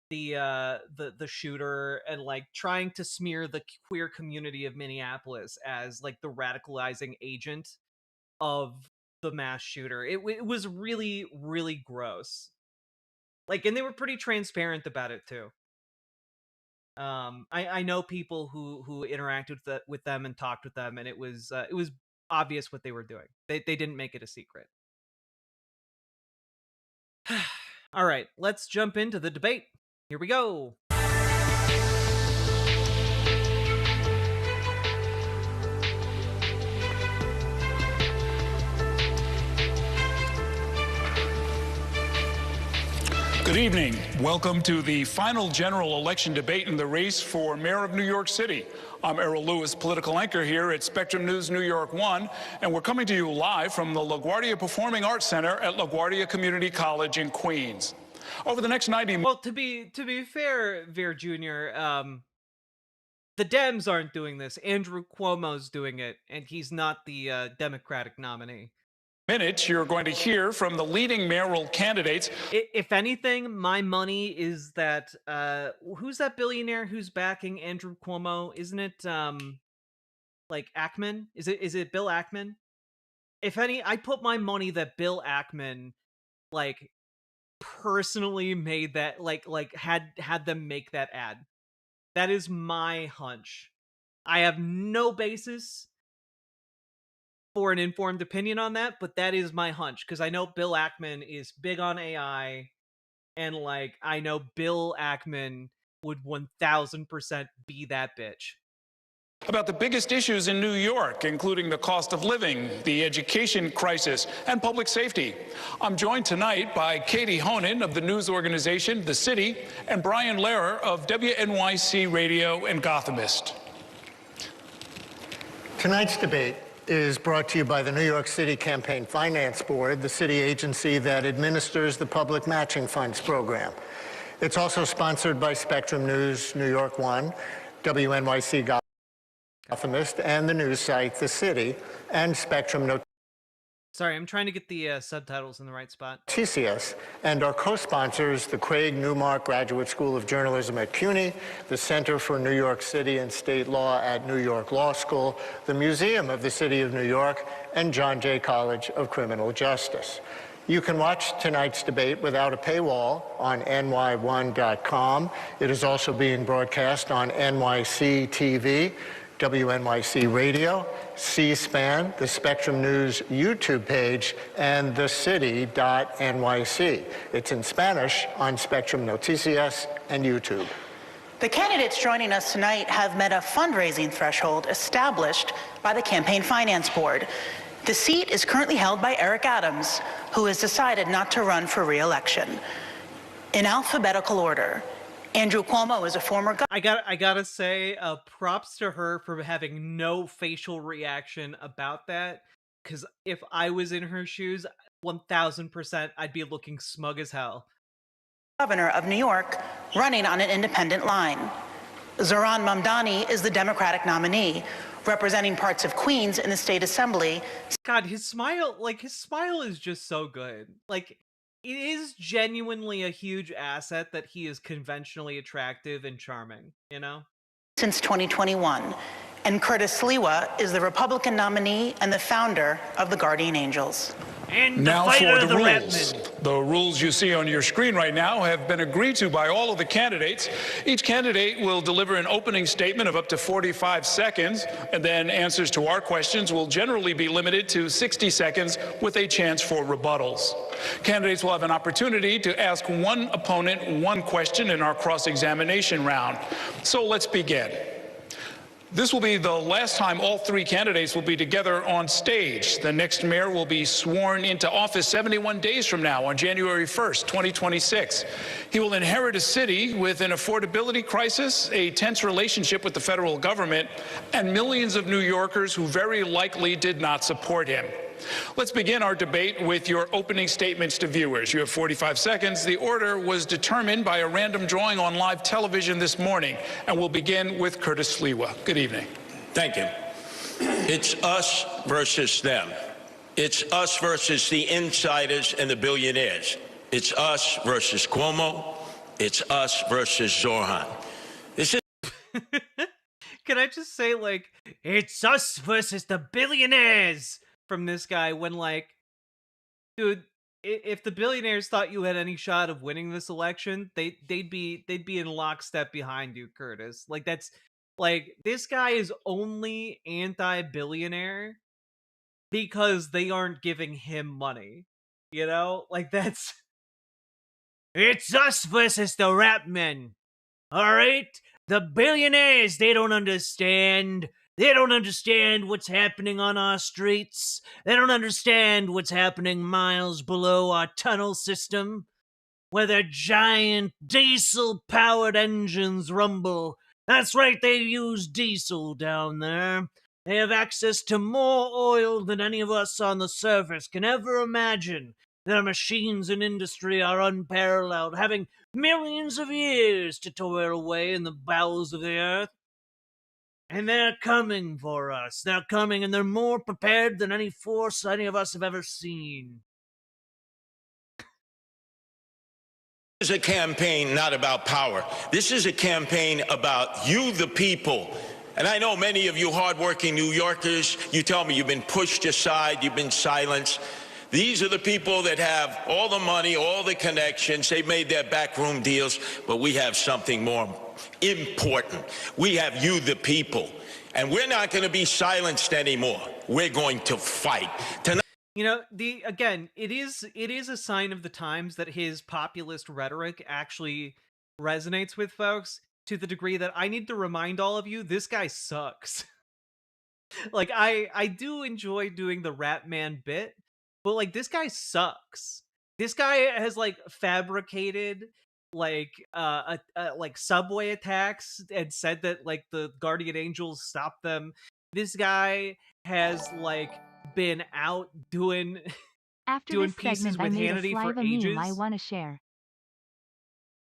the shooter and like trying to smear the queer community of Minneapolis as like the radicalizing agent of the mass shooter. It was really really gross. Like, and they were pretty transparent about it too. I know people who interacted with them and talked with them, and it was obvious what they were doing. They didn't make it a secret. All right, let's jump into the debate. Here we go. Good evening. Welcome to the final general election debate in the race for mayor of New York City. I'm Errol Lewis, political anchor here at Spectrum News New York 1, and we're coming to you live from the LaGuardia Performing Arts Center at LaGuardia Community College in Queens. Over the next 90 minutes... Well, to be fair, Veer Jr., the Dems aren't doing this. Andrew Cuomo's doing it, and he's not the Democratic nominee. You're going to hear from the leading mayoral candidates. If anything, my money is that who's that billionaire who's backing Andrew Cuomo? Isn't it like Ackman? Is it Bill Ackman? If any, I put my money that Bill Ackman like personally made that like had them make that ad. That is my hunch. I have no basis for an informed opinion on that, but that is my hunch because I know Bill Ackman is big on AI, and like I know Bill Ackman would 1000% be that bitch. About the biggest issues in New York, including the cost of living, the education crisis, and public safety. I'm joined tonight by Katie Honan of the news organization The City and Brian Lehrer of WNYC Radio and Gothamist. Tonight's debate is brought to you by the New York City Campaign Finance Board, the city agency that administers the Public Matching Funds program. It's also sponsored by Spectrum News New York 1, WNYC Alchemist and the news site The City and Spectrum Sorry, I'm trying to get the subtitles in the right spot. TCS, and our co-sponsors, the Craig Newmark Graduate School of Journalism at CUNY, the Center for New York City and State Law at New York Law School, the Museum of the City of New York, and John Jay College of Criminal Justice. You can watch tonight's debate without a paywall on ny1.com. It is also being broadcast on NYC TV, WNYC Radio, C-SPAN, the Spectrum News YouTube page, and thecity.nyc. It's in Spanish on Spectrum Noticias and YouTube. The candidates joining us tonight have met a fundraising threshold established by the Campaign Finance Board. The seat is currently held by Eric Adams, who has decided not to run for re-election. In alphabetical order, Andrew Cuomo is a former governor. I gotta say, props to her for having no facial reaction about that. Because if I was in her shoes, 1000%, I'd be looking smug as hell. Governor of New York, running on an independent line. Zohran Mamdani is the Democratic nominee, representing parts of Queens in the state assembly. God, his smile is just so good. Like, it is genuinely a huge asset that he is conventionally attractive and charming, you know? Since 2021. And Curtis Sliwa is the Republican nominee and the founder of the Guardian Angels. And now for the rules. The rules you see on your screen right now have been agreed to by all of the candidates. Each candidate will deliver an opening statement of up to 45 seconds, and then answers to our questions will generally be limited to 60 seconds with a chance for rebuttals. Candidates will have an opportunity to ask one opponent one question in our cross-examination round. So let's begin. This will be the last time all three candidates will be together on stage. The next mayor will be sworn into office 71 days from now on January 1st, 2026. He will inherit a city with an affordability crisis, a tense relationship with the federal government, and millions of New Yorkers who very likely did not support him. Let's begin our debate with your opening statements to viewers. You have 45 seconds. The order was determined by a random drawing on live television this morning, and we'll begin with Curtis Sliwa. Good evening. Thank you. It's us versus them. It's us versus the insiders and the billionaires. It's us versus Cuomo. It's us versus Zohran. This is Can I just say, like, it's us versus the billionaires from this guy when, like, dude, if the billionaires thought you had any shot of winning this election, they'd be in lockstep behind you, Curtis. Like, that's like, this guy is only anti-billionaire because they aren't giving him money. You know? Like, that's it's us versus the rap men. All right? The billionaires, they don't understand. They don't understand what's happening on our streets. They don't understand what's happening miles below our tunnel system, where their giant diesel-powered engines rumble. That's right, they use diesel down there. They have access to more oil than any of us on the surface can ever imagine. Their machines and industry are unparalleled, having millions of years to toil away in the bowels of the earth. And they're coming for us. They're coming, and they're more prepared than any force any of us have ever seen. This is a campaign not about power. This is a campaign about you, the people. And I know many of you hardworking New Yorkers, you tell me you've been pushed aside, you've been silenced. These are the people that have all the money, all the connections. They've made their backroom deals, but we have something more important. We have you, the people. And we're not going to be silenced anymore. We're going to fight. You know, it is a sign of the times that his populist rhetoric actually resonates with folks to the degree that I need to remind all of you, this guy sucks. Like, I do enjoy doing the rap man bit, but, like, this guy sucks. This guy has, like, fabricated, like, like, subway attacks and said that, like, the Guardian Angels stopped them. This guy has, like, been out doing After doing this pieces segment, I with made a Hannity for saliva ages. meme I want to share.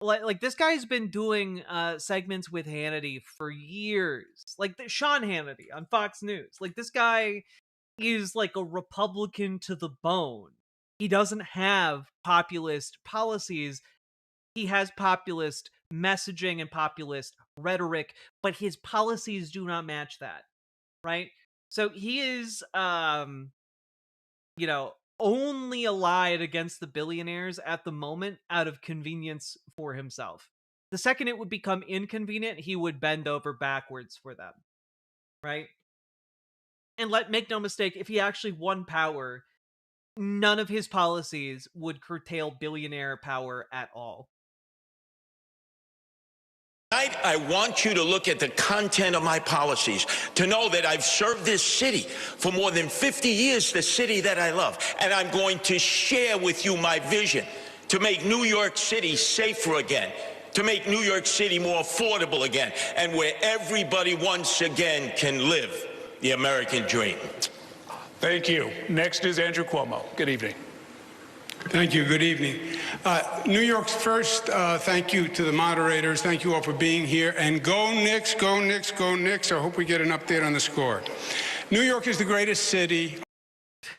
like this guy's been doing segments with Hannity for years. Like Sean Hannity on Fox News. Like this guy is like a Republican to the bone. He doesn't have populist policies. He has populist messaging and populist rhetoric, but his policies do not match that, right? So he is you know, only allied against the billionaires at the moment out of convenience for himself. The second it would become inconvenient, he would bend over backwards for them, right? And make no mistake, if he actually won power, none of his policies would curtail billionaire power at all. Tonight, I want you to look at the content of my policies, to know that I've served this city for more than 50 years, the city that I love. And I'm going to share with you my vision to make New York City safer again, to make New York City more affordable again, and where everybody once again can live the American dream. Thank you. Next is Andrew Cuomo. Good evening. Thank you. Good evening. New York's first, thank you to the moderators. Thank you all for being here. And go Knicks, go Knicks, go Knicks. I hope we get an update on the score. New York is the greatest city.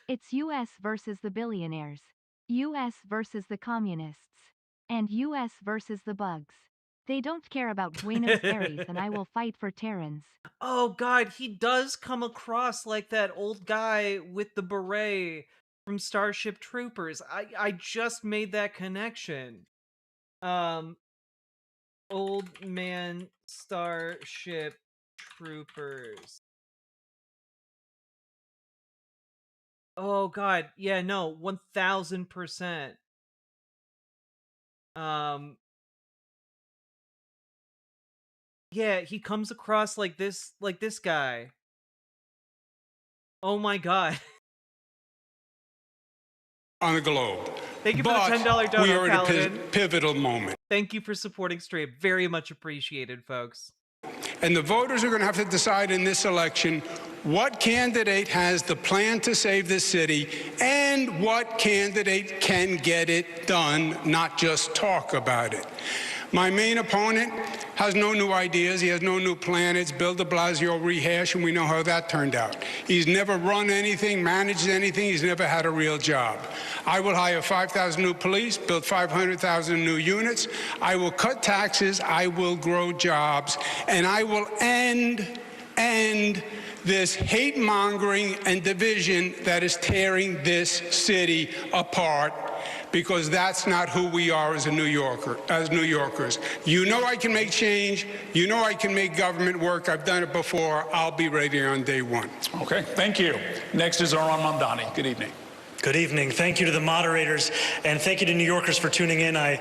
It's U.S. versus the billionaires. U.S. versus the communists. And U.S. versus the bugs. They don't care about Buenos Aires, and I will fight for Terrans. Oh God, he does come across like that old guy with the beret from Starship Troopers. I just made that connection. Old man Starship Troopers. Oh God, yeah, no, 1000%. Yeah, he comes across like this guy. Oh my God. On the globe. Thank you for the $10 donut, we are Paladin. at a pivotal moment. Thank you for supporting Stream. Very much appreciated, folks. And the voters are going to have to decide in this election what candidate has the plan to save this city and what candidate can get it done, not just talk about it. My main opponent has no new ideas. He has no new plan. It's Bill de Blasio rehash, and we know how that turned out. He's never run anything, managed anything. He's never had a real job. I will hire 5,000 new police, build 500,000 new units. I will cut taxes. I will grow jobs. And I will end this hate-mongering and division that is tearing this city apart, because that's not who we are as New Yorkers. You know I can make change. You know I can make government work. I've done it before. I'll be ready on day one. Okay, thank you. Next is Zohran Mamdani. Good evening. Good evening. Thank you to the moderators, and thank you to New Yorkers for tuning in. I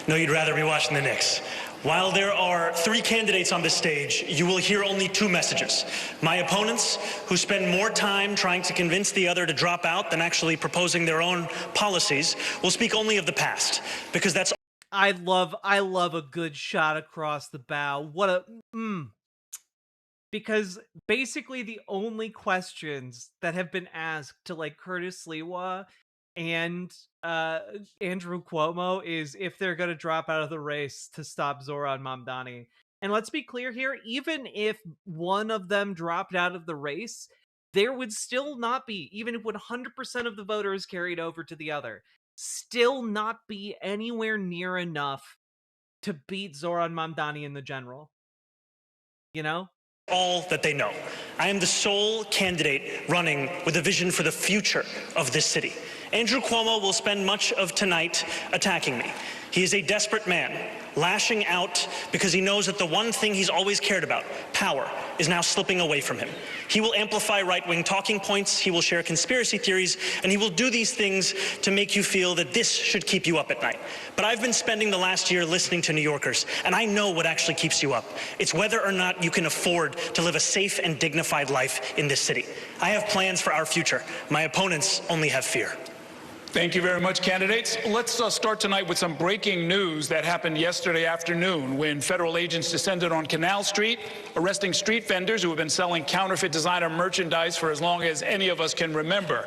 know you'd rather be watching the Knicks. While there are 3 candidates on this stage, you will hear only 2 messages. My opponents, who spend more time trying to convince the other to drop out than actually proposing their own policies, will speak only of the past, because that's... I love a good shot across the bow. What a... Because basically the only questions that have been asked to, like, Curtis Sliwa and Andrew Cuomo is if they're going to drop out of the race to stop Zohran Mamdani. And let's be clear here, even if one of them dropped out of the race, there would still not be, even if 100% of the voters carried over to the other, still not be anywhere near enough to beat Zohran Mamdani in the general. You know? All that they know. I am the sole candidate running with a vision for the future of this city. Andrew Cuomo will spend much of tonight attacking me. He is a desperate man, lashing out because he knows that the one thing he's always cared about, power, is now slipping away from him. He will amplify right-wing talking points, he will share conspiracy theories, and he will do these things to make you feel that this should keep you up at night. But I've been spending the last year listening to New Yorkers, and I know what actually keeps you up. It's whether or not you can afford to live a safe and dignified life in this city. I have plans for our future. My opponents only have fear. Thank you very much, candidates. Let's start tonight with some breaking news that happened yesterday afternoon when federal agents descended on Canal Street, arresting street vendors who have been selling counterfeit designer merchandise for as long as any of us can remember.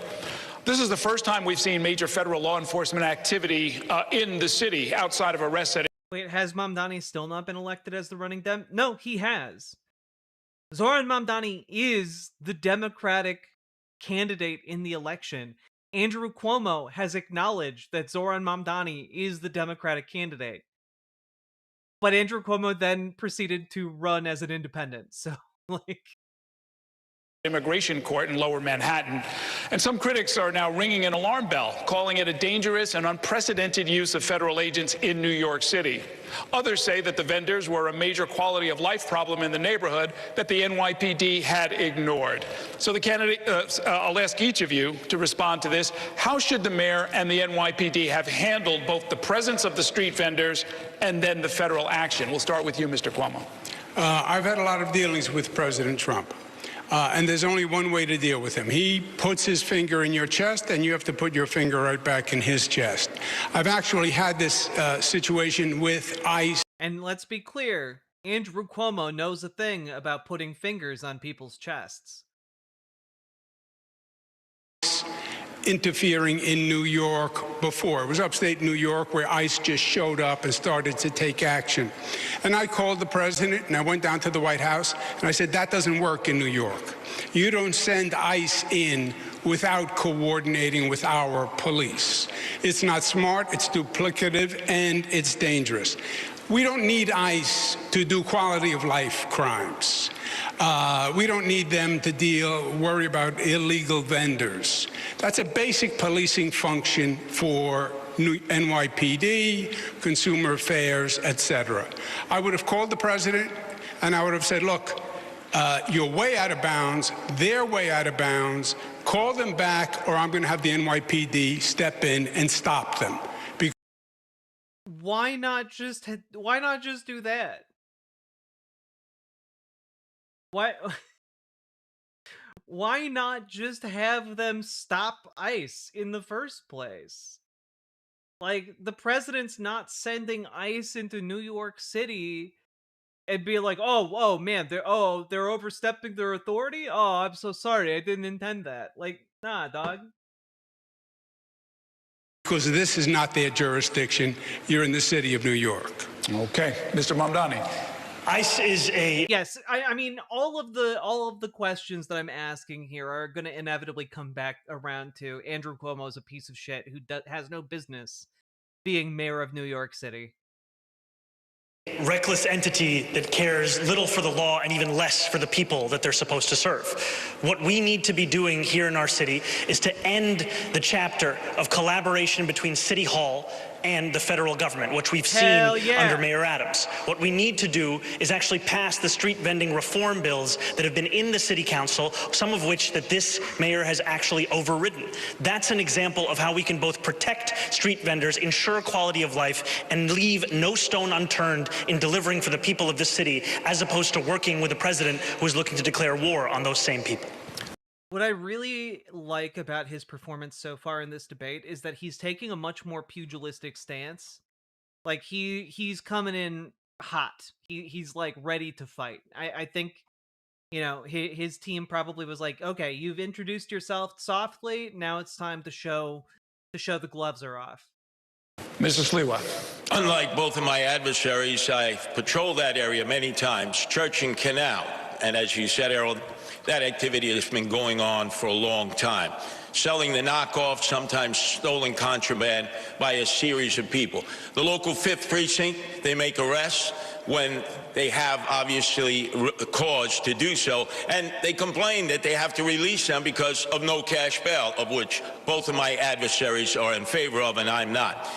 This is the first time we've seen major federal law enforcement activity in the city outside of arrest settings. Wait, has Mamdani still not been elected as the running Dem? No, he has. Zoran Mamdani is the Democratic candidate in the election. Andrew Cuomo has acknowledged that Zoran Mamdani is the Democratic candidate. But Andrew Cuomo then proceeded to run as an independent. So, like... Immigration court in Lower Manhattan. And some critics are now ringing an alarm bell, calling it a dangerous and unprecedented use of federal agents in New York City. Others say that the vendors were a major quality of life problem in the neighborhood that the NYPD had ignored. So the candidate, I'll ask each of you to respond to this. How should the mayor and the NYPD have handled both the presence of the street vendors and then the federal action? We'll start with you, Mr. Cuomo. I've had a lot of dealings with President Trump. And there's only one way to deal with him. He puts his finger in your chest, and you have to put your finger right back in his chest. I've actually had this situation with ICE. And let's be clear, Andrew Cuomo knows a thing about putting fingers on people's chests. Interfering in New York before. It was upstate New York where ICE just showed up and started to take action. And I called the president and I went down to the White House and I said, that doesn't work in New York. You don't send ICE in without coordinating with our police. It's not smart, it's duplicative, and it's dangerous. We don't need ICE to do quality of life crimes. We don't need them to worry about illegal vendors. That's a basic policing function for NYPD, Consumer Affairs, etc. I would have called the president and I would have said, look, you're way out of bounds, they're way out of bounds, call them back or I'm going to have the NYPD step in and stop them. Why not just do that? Why not just have them stop ICE in the first place? Like, the president's not sending ICE into New York City and be like, oh man, they're overstepping their authority? Oh, I'm so sorry, I didn't intend that. Like, nah, dog. Because this is not their jurisdiction. You're in the city of New York. Okay, Mr. Mamdani. ICE is a... Yes, I mean, all of the questions that I'm asking here are going to inevitably come back around to Andrew Cuomo is a piece of shit who has no business being mayor of New York City. Reckless entity that cares little for the law and even less for the people that they're supposed to serve. What we need to be doing here in our city is to end the chapter of collaboration between City Hall and the federal government, which we've seen under Mayor Adams. What we need to do is actually pass the street vending reform bills that have been in the city council, some of which that this mayor has actually overridden. That's an example of how we can both protect street vendors, ensure quality of life, and leave no stone unturned in delivering for the people of this city, as opposed to working with a president who is looking to declare war on those same people. What I really like about his performance so far in this debate is that he's taking a much more pugilistic stance. Like, he's coming in hot. He's like ready to fight. I think, you know, his team probably was like, okay, you've introduced yourself softly, now it's time to show the gloves are off. Mr. Sliwa. Unlike both of my adversaries, I've patrolled that area many times, Church and Canal. And as you said, Errol, that activity has been going on for a long time. Selling the knockoff, sometimes stolen contraband by a series of people. The local 5th Precinct, they make arrests when they have obviously cause to do so, and they complain that they have to release them because of no cash bail, of which both of my adversaries are in favor of and I'm not.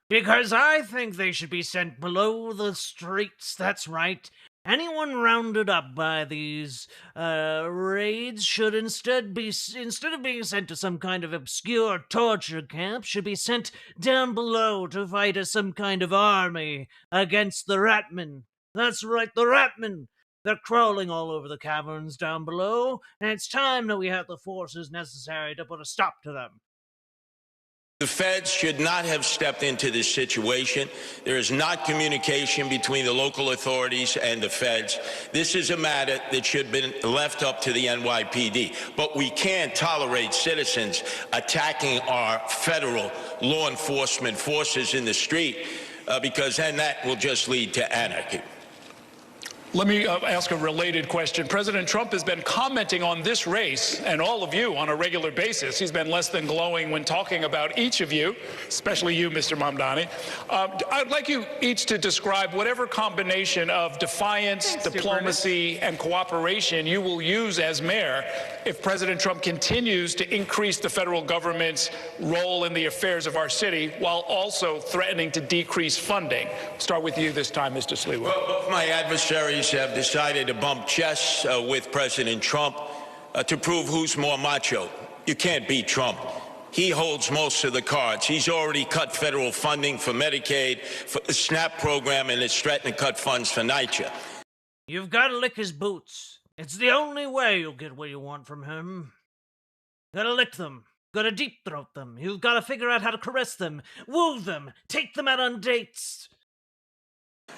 Because I think they should be sent below the streets, that's right. Anyone rounded up by these raids should instead of being sent to some kind of obscure torture camp, should be sent down below to fight as some kind of army against the Ratmen. That's right, the Ratmen! They're crawling all over the caverns down below, and it's time that we have the forces necessary to put a stop to them. The feds should not have stepped into this situation. There is not communication between the local authorities and the feds. This is a matter that should have been left up to the NYPD. But we can't tolerate citizens attacking our federal law enforcement forces in the street because then that will just lead to anarchy. Let me ask a related question. President Trump has been commenting on this race and all of you on a regular basis. He's been less than glowing when talking about each of you, especially you, Mr. Mamdani. I'd like you each to describe whatever combination of defiance, diplomacy, and cooperation you will use as mayor if President Trump continues to increase the federal government's role in the affairs of our city while also threatening to decrease funding. Start with you this time, Mr. Sliwa. Well, both my adversaries have decided to bump chests with President Trump to prove who's more macho. You can't beat Trump. He holds most of the cards. He's already cut federal funding for Medicaid, for the SNAP program, and is threatening to cut funds for NYCHA. You've got to lick his boots. It's the only way you'll get what you want from him. Gotta lick them. Gotta deep throat them. You've got to figure out how to caress them, woo them, take them out on dates.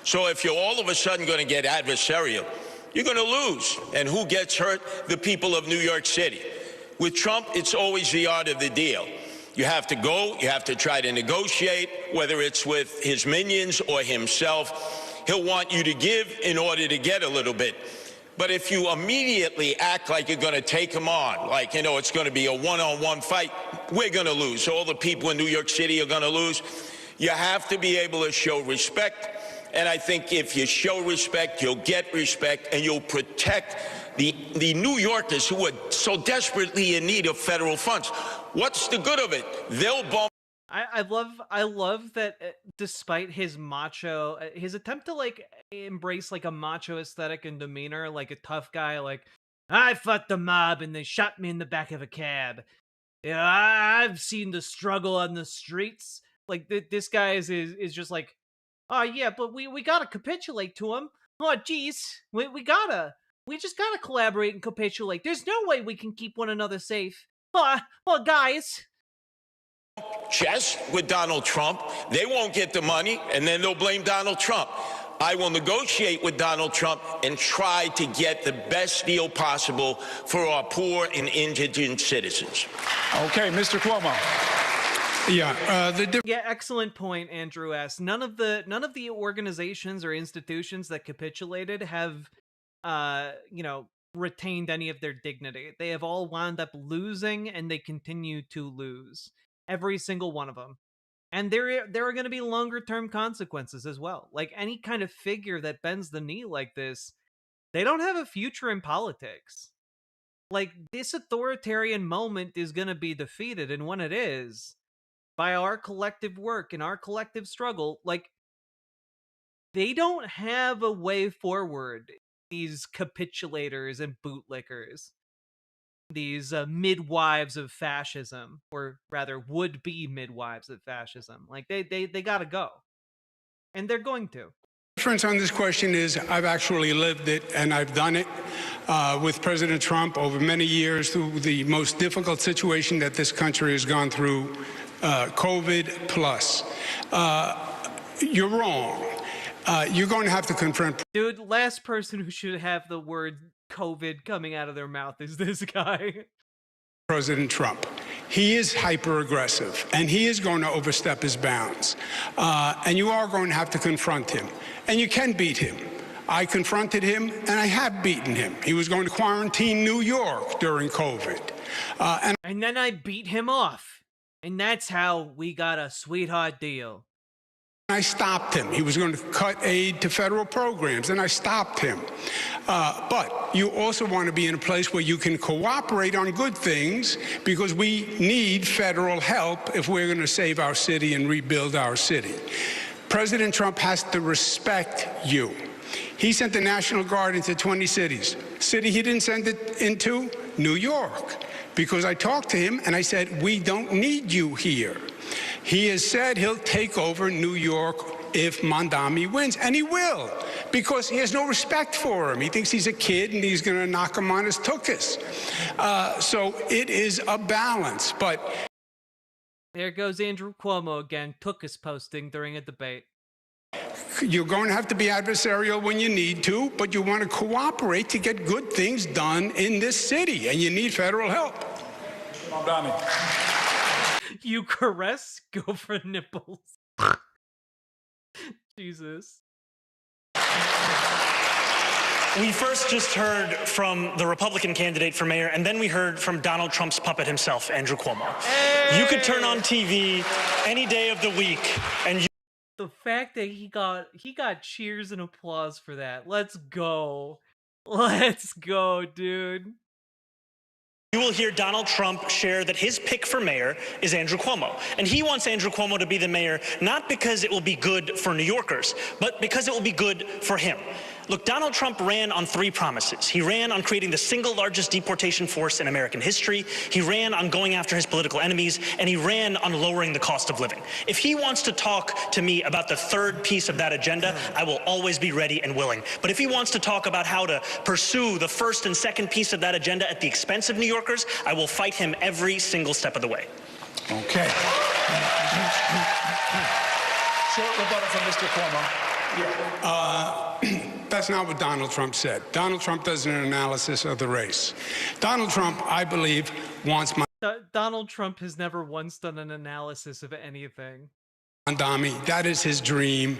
So if you're all of a sudden going to get adversarial, you're going to lose. And who gets hurt? The people of New York City. With Trump, it's always the art of the deal. You have to go, you have to try to negotiate, whether it's with his minions or himself. He'll want you to give in order to get a little bit. But if you immediately act like you're going to take him on, like, you know, it's going to be a one-on-one fight, we're going to lose. All the people in New York City are going to lose. You have to be able to show respect. And I think if you show respect, you'll get respect, and you'll protect the New Yorkers who are so desperately in need of federal funds. What's the good of it? They'll bump. I love that despite his macho, his attempt to like embrace like a macho aesthetic and demeanor, like a tough guy, like I fought the mob and they shot me in the back of a cab. Yeah, I've seen the struggle on the streets. Like this guy is just like, oh yeah, but we gotta capitulate to him. Oh geez, we just gotta collaborate and capitulate. There's no way we can keep one another safe. Oh guys. Chess with Donald Trump. They won't get the money, and then they'll blame Donald Trump. I will negotiate with Donald Trump and try to get the best deal possible for our poor and indigent citizens. Okay, Mr. Cuomo. Yeah, excellent point, Andrew S. None of the organizations or institutions that capitulated have, retained any of their dignity. They have all wound up losing, and they continue to lose. Every single one of them. And there are going to be longer term consequences as well. Like any kind of figure that bends the knee like this, they don't have a future in politics. Like this authoritarian moment is going to be defeated, and when it is, by our collective work and our collective struggle, like they don't have a way forward, these capitulators and bootlickers. These midwives of fascism, or rather would-be midwives of fascism. Like they gotta go, and they're going to. The difference on this question is I've actually lived it, and I've done it with President Trump over many years through the most difficult situation that this country has gone through, COVID plus. You're wrong. You're going to have to confront. Dude, last person who should have the word COVID coming out of their mouth is this guy. President Trump. He is hyper aggressive, and he is going to overstep his bounds. And you are going to have to confront him. And you can beat him. I confronted him, and I have beaten him. He was going to quarantine New York during COVID. And then I beat him off. And that's how we got a sweetheart deal. I stopped him. He was going to cut aid to federal programs, and I stopped him. But you also want to be in a place where you can cooperate on good things, because we need federal help if we're going to save our city and rebuild our city. President Trump has to respect you. He sent the National Guard into 20 cities. City he didn't send it into? New York. Because I talked to him, and I said, we don't need you here. He has said he'll take over New York if Mamdani wins, and he will, because he has no respect for him. He thinks he's a kid, and he's going to knock him on his tuchus. So it is a balance, but... There goes Andrew Cuomo again, tuchus posting during a debate. You're going to have to be adversarial when you need to, but you want to cooperate to get good things done in this city, and you need federal help. You caress, go for nipples. Jesus. We first just heard from the Republican candidate for mayor, and then we heard from Donald Trump's puppet himself, Andrew Cuomo. Hey! You could turn on TV any day of the week, and the fact that he got cheers and applause for that. Let's go. Let's go, dude. You will hear Donald Trump share that his pick for mayor is Andrew Cuomo. And he wants Andrew Cuomo to be the mayor, not because it will be good for New Yorkers, but because it will be good for him. Look, Donald Trump ran on 3 promises. He ran on creating the single largest deportation force in American history. He ran on going after his political enemies, and he ran on lowering the cost of living. If he wants to talk to me about the 3rd piece of that agenda, I will always be ready and willing. But if he wants to talk about how to pursue the 1st and 2nd piece of that agenda at the expense of New Yorkers, I will fight him every single step of the way. Okay. Short rebuttal from Mr. Cuomo. That's not what Donald Trump said. Donald Trump does an analysis of the race. Donald Trump, I believe, wants Donald Trump has never once done an analysis of anything. Mondami. That is his dream,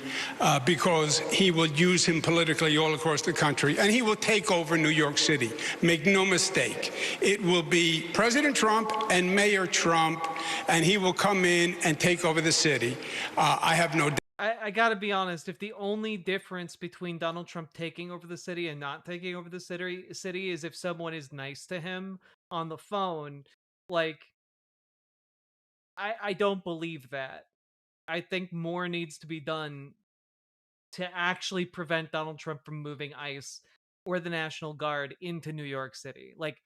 because he will use him politically all across the country, and he will take over New York City. Make no mistake. It will be President Trump and Mayor Trump, and he will come in and take over the city. I have no doubt. I gotta be honest, if the only difference between Donald Trump taking over the city and not taking over the city is if someone is nice to him on the phone, like, I don't believe that. I think more needs to be done to actually prevent Donald Trump from moving ICE or the National Guard into New York City. Like,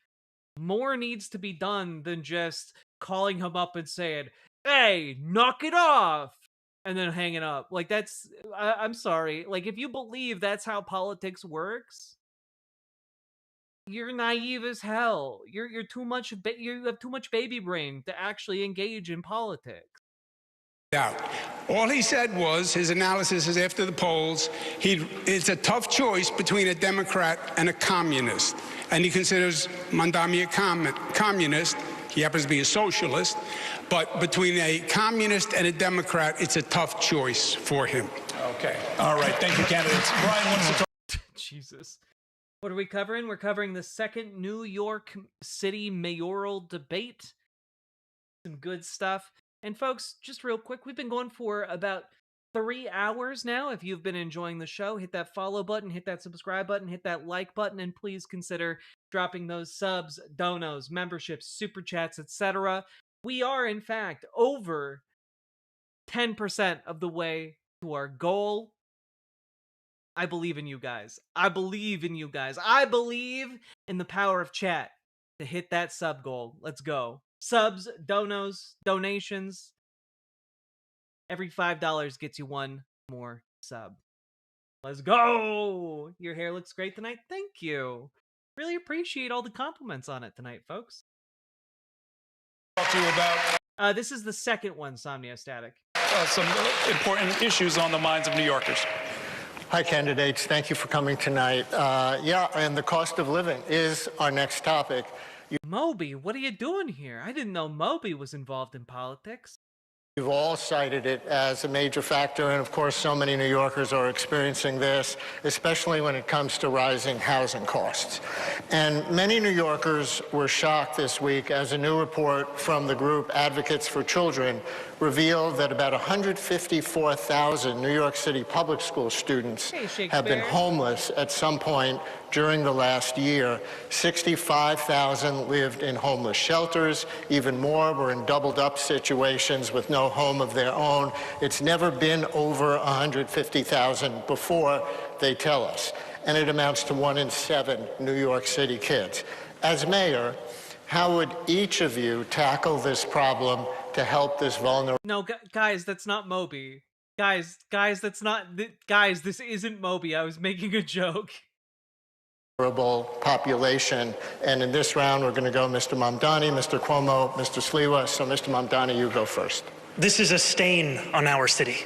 more needs to be done than just calling him up and saying, "Hey, knock it off," and then hanging up. Like, that's, I'm sorry. Like, if you believe that's how politics works, you're naive as hell. You're too much, you have too much baby brain to actually engage in politics. Out. All he said was, his analysis is after the polls, it's a tough choice between a Democrat and a communist. And he considers Mondami a communist. He happens to be a socialist. But between a communist and a Democrat, it's a tough choice for him. Okay. All right. Thank you, candidates. Brian wants to talk. Jesus. What are we covering? We're covering the 2nd New York City mayoral debate. Some good stuff. And folks, just real quick, we've been going for about 3 hours now. If you've been enjoying the show, hit that follow button, hit that subscribe button, hit that like button, and please consider dropping those subs, donos, memberships, super chats, etc. We are, in fact, over 10% of the way to our goal. I believe in you guys. I believe in you guys. I believe in the power of chat to hit that sub goal. Let's go. Subs, donos, donations. Every $5 gets you one more sub. Let's go! Your hair looks great tonight. Thank you. Really appreciate all the compliments on it tonight, folks. Talk to you about this is the 2nd one, Somnia Static. Some important issues on the minds of New Yorkers. Hi, candidates. Thank you for coming tonight. And the cost of living is our next topic. Moby, what are you doing here? I didn't know Moby was involved in politics. You've all cited it as a major factor, and of course so many New Yorkers are experiencing this, especially when it comes to rising housing costs. And many New Yorkers were shocked this week as a new report from the group Advocates for Children revealed that about 154,000 New York City public school students have been homeless at some point during the last year. 65,000 lived in homeless shelters. Even more were in doubled-up situations with no home of their own. It's never been over 150,000 before, they tell us. And it amounts to 1 in 7 New York City kids. As mayor, how would each of you tackle this problem to help this vulnerable... No, guys, that's not Moby. Guys, that's not... Guys, this isn't Moby. I was making a joke. population. And in this round, we're going to go Mr. Mamdani, Mr. Cuomo, Mr. Sliwa. So, Mr. Mamdani, you go first. This is a stain on our city.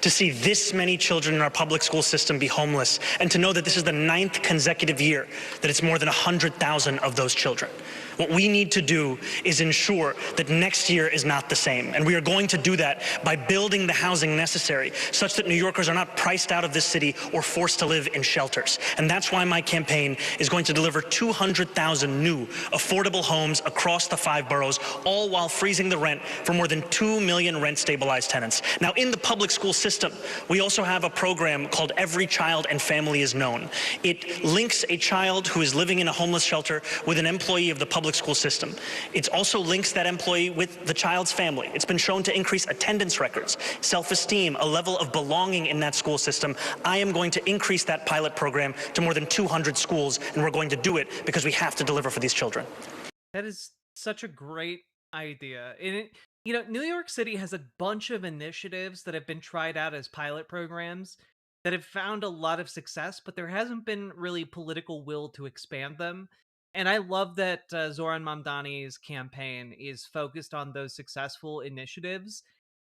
To see this many children in our public school system be homeless, and to know that this is the 9th consecutive year that it's more than 100,000 of those children. What we need to do is ensure that next year is not the same. And we are going to do that by building the housing necessary such that New Yorkers are not priced out of this city or forced to live in shelters. And that's why my campaign is going to deliver 200,000 new affordable homes across the 5 boroughs, all while freezing the rent for more than 2 million rent-stabilized tenants. Now, in the public school system, we also have a program called Every Child and Family is Known. It links a child who is living in a homeless shelter with an employee of the public school system. It also links that employee with the child's family. It's been shown to increase attendance records, self-esteem, a level of belonging in that school system. I am going to increase that pilot program to more than 200 schools, and we're going to do it because we have to deliver for these children. That is such a great idea. And New York City has a bunch of initiatives that have been tried out as pilot programs that have found a lot of success, but there hasn't been really political will to expand them. And I love that Zoran Mamdani's campaign is focused on those successful initiatives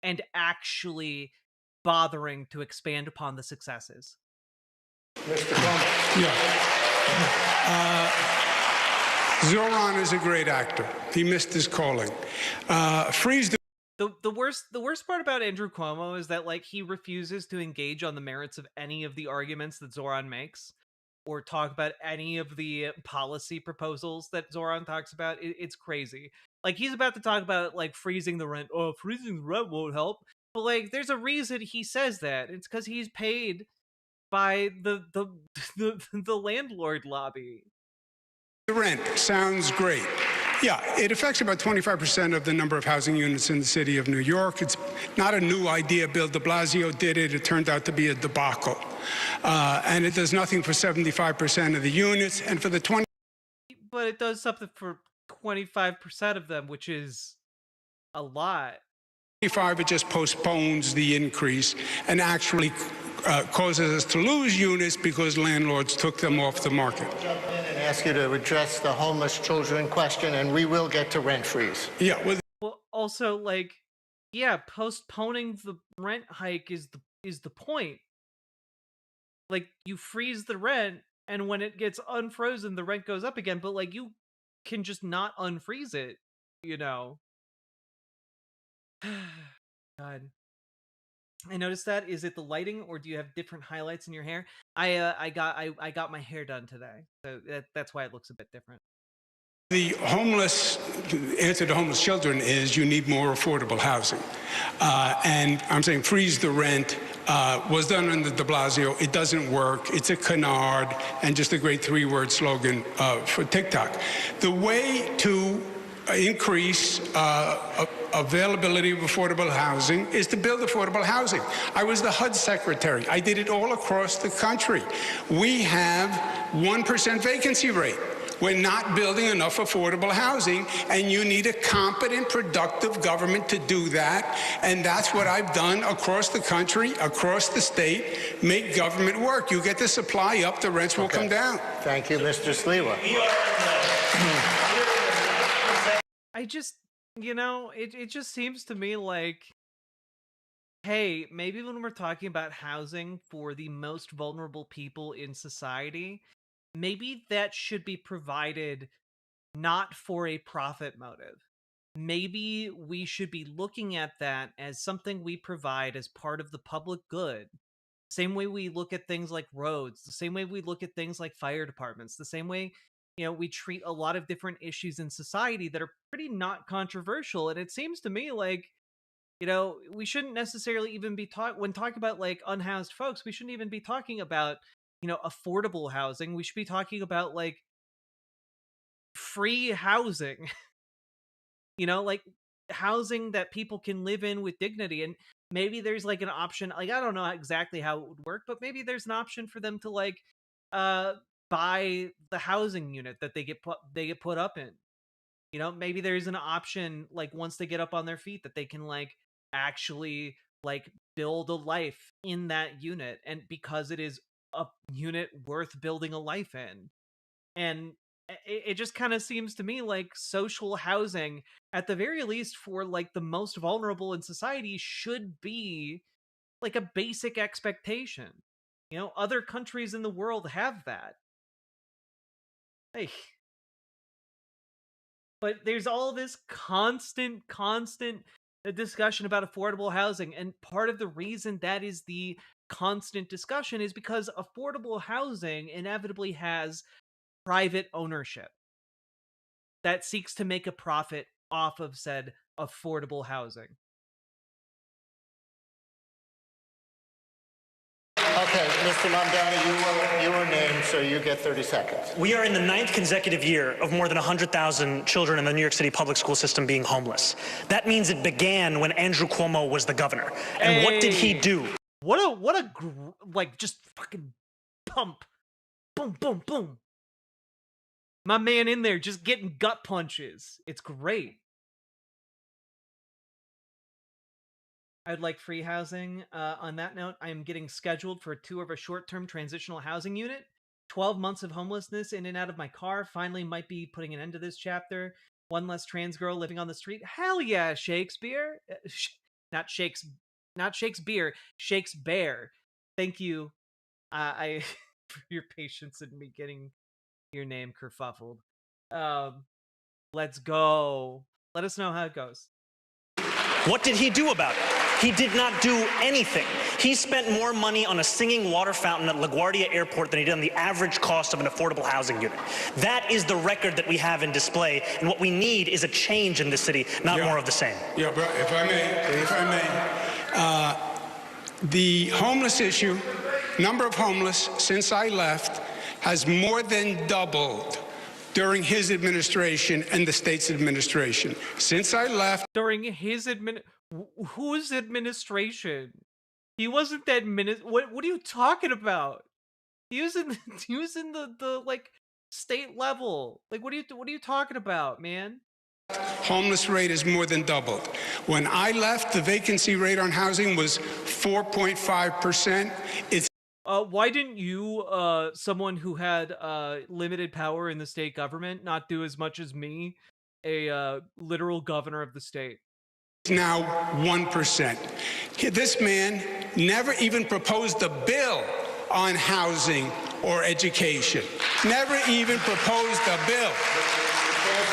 and actually bothering to expand upon the successes. Mr. Cuomo. Yeah. Zoran is a great actor. He missed his calling. Freeze the worst part about Andrew Cuomo is that he refuses to engage on the merits of any of the arguments that Zoran makes, or talk about any of the policy proposals that Zoran talks about. It's crazy. He's about to talk about freezing the rent. Oh, freezing the rent won't help. But there's a reason he says that. It's because he's paid by the landlord lobby. The rent sounds great. Yeah, it affects about 25% of the number of housing units in the city of New York. It's not a new idea. Bill de Blasio did it. It turned out to be a debacle. And it does nothing for 75% of the units. And for the 20... But it does something for 25% of them, which is a lot. 25, it just postpones the increase and actually causes us to lose units because landlords took them off the market. Jump in and ask you to address the homeless children question, and we will get to rent freeze. Yeah. Well, also, postponing the rent hike is the point. You freeze the rent, and when it gets unfrozen, the rent goes up again. But you can just not unfreeze it, God. I noticed that. Is it the lighting, or do you have different highlights in your hair? I got my hair done today, so that's why it looks a bit different. The answer to homeless children is you need more affordable housing. And I'm saying freeze the rent was done under de Blasio. It doesn't work. It's a canard and just a great 3-word slogan for TikTok. The way to increase availability of affordable housing is to build affordable housing. I was the HUD secretary. I did it all across the country. We have 1% vacancy rate. We're not building enough affordable housing, and you need a competent, productive government to do that. And that's what I've done across the country, across the state. Make government work. You get the supply up, the rents will come down. Thank you, Mr. Sliwa. I just, it just seems to me hey, maybe when we're talking about housing for the most vulnerable people in society, maybe that should be provided not for a profit motive. Maybe we should be looking at that as something we provide as part of the public good. Same way we look at things like roads, the same way we look at things like fire departments, the same way we treat a lot of different issues in society that are pretty not controversial. And it seems to me we shouldn't necessarily even be when talking about unhoused folks, we shouldn't even be talking about affordable housing. We should be talking about free housing. Housing that people can live in with dignity. And maybe there's an option, I don't know exactly how it would work, but maybe there's an option for them to buy the housing unit that they get put up in. Maybe there's an option once they get up on their feet that they can actually build a life in that unit, and because it is a unit worth building a life in. And it just kind of seems to me social housing, at the very least for the most vulnerable in society, should be a basic expectation. Other countries in the world have that. Hey, But there's all this constant discussion about affordable housing, and part of the reason that is the constant discussion is because affordable housing inevitably has private ownership that seeks to make a profit off of said affordable housing. Okay, Mr. Mamdani, you were named, so you get 30 seconds. We are in the 9th consecutive year of more than 100,000 children in the New York City public school system being homeless. That means it began when Andrew Cuomo was the governor. And what did he do? Like, just fucking pump. Boom, boom, boom. My man in there just getting gut punches. It's great. I'd like free housing. On that note, I am getting scheduled for a tour of a short-term transitional housing unit. 12 months of homelessness in and out of my car finally might be putting an end to this chapter. One less trans girl living on the street. Hell yeah, Shakespeare. Not Shakespeare, Shakespeare. Thank you I for your patience in me getting your name kerfuffled. Let's go. Let us know how it goes. What did he do about it? He did not do anything. He spent more money on a singing water fountain at LaGuardia Airport than he did on the average cost of an affordable housing unit. That is the record that we have in display, and what we need is a change in this city, not more of the same. Yeah, bro, if I may, the homeless issue, number of homeless since I left, has more than doubled during his administration and the state's administration. Since I left... During his whose administration? He wasn't that what are you talking about? He was in the like state level. Like what are you talking about, man? Homeless rate is more than doubled. When I left, the vacancy rate on housing was 4.5%. It's why didn't you, someone who had limited power in the state government, not do as much as me, a literal governor of the state? Now 1%. This man never even proposed a bill on housing or education. Never even proposed a bill.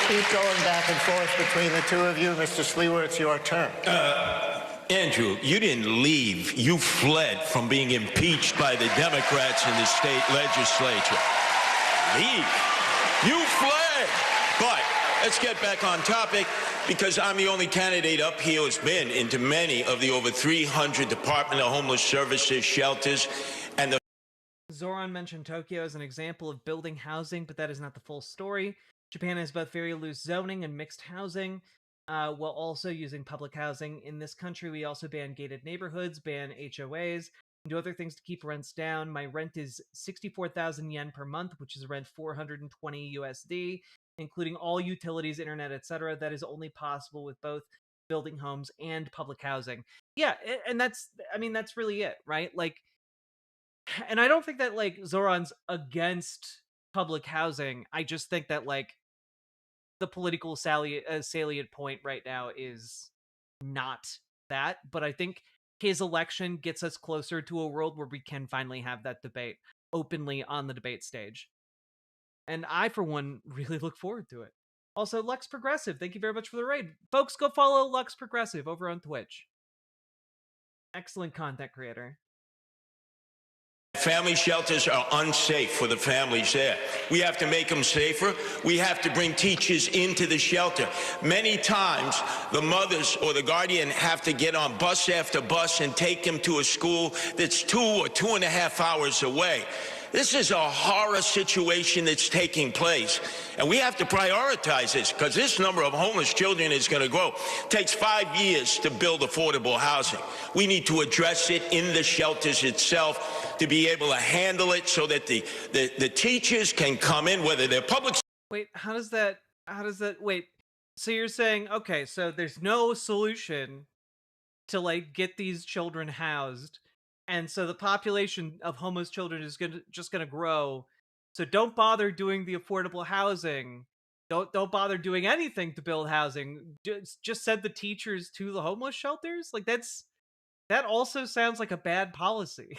Keep going back and forth between the two of you. Mr. Sleewer, it's your turn. Andrew, you didn't leave. You fled from being impeached by the Democrats in the state legislature. Leave. You fled. But let's get back on topic, because I'm the only candidate up here who's been into many of the over 300 Department of Homeless Services shelters. And the Zoran mentioned Tokyo as an example of building housing, but that is not the full story. Japan has both very loose zoning and mixed housing, while also using public housing. In this country, we also ban gated neighborhoods, ban HOAs, and do other things to keep rents down. My rent is 64,000 yen per month, which is around 420 USD, including all utilities, internet, etc. That is only possible with both building homes and public housing. Yeah, and that's really it, right? Like, and I don't think that, like, Zoran's against public housing. I just think that, like, the political salient point right now is not that, but I think his election gets us closer to a world where we can finally have that debate openly on the debate stage. And I, for one, really look forward to it. Also, Lux Progressive, thank you very much for the raid. Folks, go follow Lux Progressive over on Twitch. Excellent content creator. family shelters are unsafe for the families there. We have to make them safer. We have to bring teachers into the shelter. Many times, the mothers or the guardian have to get on bus after bus and take them to a school that's 2 or 2.5 hours away. This is a horror situation that's taking place, and we have to prioritize this because this number of homeless children is going to grow. It takes 5 years to build affordable housing. We need to address it in the shelters itself to be able to handle it so that the teachers can come in, whether they're public. Wait, how does that, wait, so you're saying, okay, so there's no solution to, like, get these children housed, and so the population of homeless children is just gonna grow. So don't bother doing the affordable housing. Don't bother doing anything to build housing. Just send the teachers to the homeless shelters. Like that also sounds like a bad policy.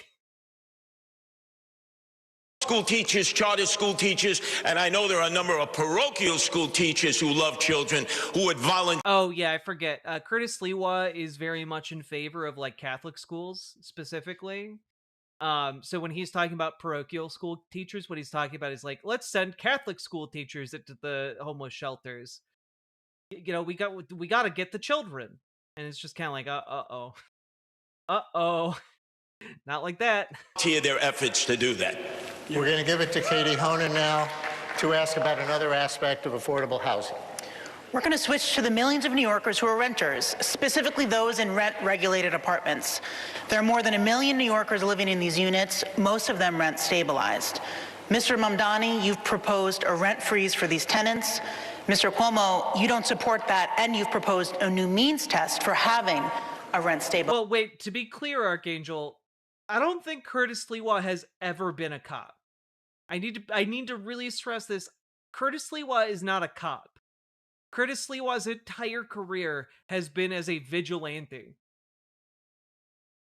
School teachers, charter school teachers, and I know there are a number of parochial school teachers who love children who would volunteer. Oh yeah, I forget. Curtis Lewa is very much in favor of like Catholic schools specifically. So when he's talking about parochial school teachers, what he's talking about is like, let's send Catholic school teachers into the homeless shelters. You know, we got to get the children, and it's just kind of like, not like that. Their efforts to do that. We're going to give it to Katie Honan now to ask about another aspect of affordable housing. We're going to switch to the millions of New Yorkers who are renters, specifically those in rent-regulated apartments. There are more than 1 million New Yorkers living in these units, most of them rent-stabilized. Mr. Mamdani, you've proposed a rent freeze for these tenants. Mr. Cuomo, you don't support that, and you've proposed a new means test for having a rent-stable... Well, wait, to be clear, Archangel, I don't think Curtis Lewa has ever been a cop. I need to really stress this. Curtis Lewa is not a cop. Curtis Lewa's entire career has been as a vigilante.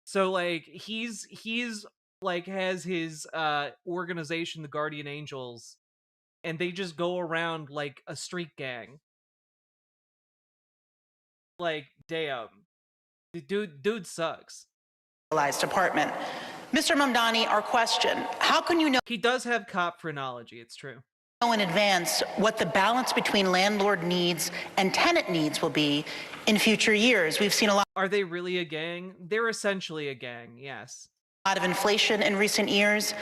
So like he's like has his organization, the Guardian Angels, and they just go around like a street gang. Like, damn. Dude sucks. Apartment. Mr. Mamdani, our question, how can you know... He does have cop phrenology, it's true. ...in advance what the balance between landlord needs and tenant needs will be in future years? We've seen a lot... Are they really a gang? They're essentially a gang, yes. A lot of inflation in recent years.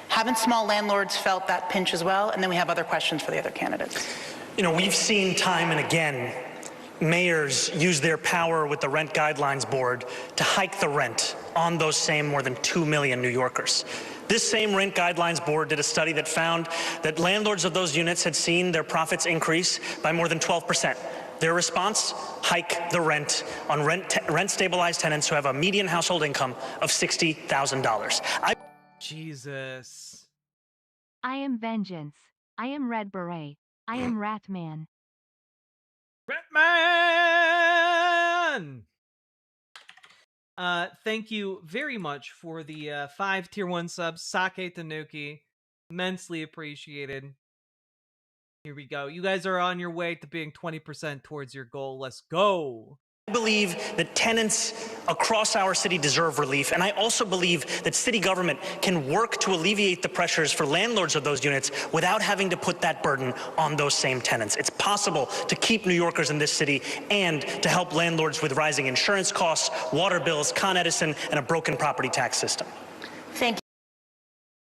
Haven't small landlords felt that pinch as well? And then we have other questions for the other candidates. You know, we've seen time and again mayors use their power with the Rent Guidelines Board to hike the rent on those same more than 2 million New Yorkers. This same Rent Guidelines Board did a study that found that landlords of those units had seen their profits increase by more than 12%. Their response? Hike the rent on rent-stabilized tenants who have a median household income of $60,000. Jesus. I am vengeance. I am Red Beret. I am Ratman. Ratman! Thank you very much for the 5 tier 1 subs, Sake Tanuki. Immensely appreciated. Here we go. You guys are on your way to being 20% towards your goal. Let's go. I believe that tenants across our city deserve relief, and I also believe that city government can work to alleviate the pressures for landlords of those units without having to put that burden on those same tenants. It's possible to keep New Yorkers in this city and to help landlords with rising insurance costs, water bills, Con Edison, and a broken property tax system. Thank you.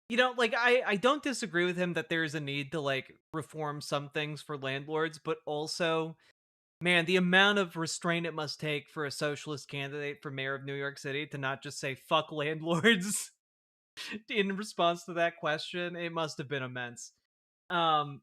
You know, like, I don't disagree with him that there's a need to, like, reform some things for landlords, but also... Man, the amount of restraint it must take for a socialist candidate for mayor of New York City to not just say fuck landlords in response to that question, it must have been immense. There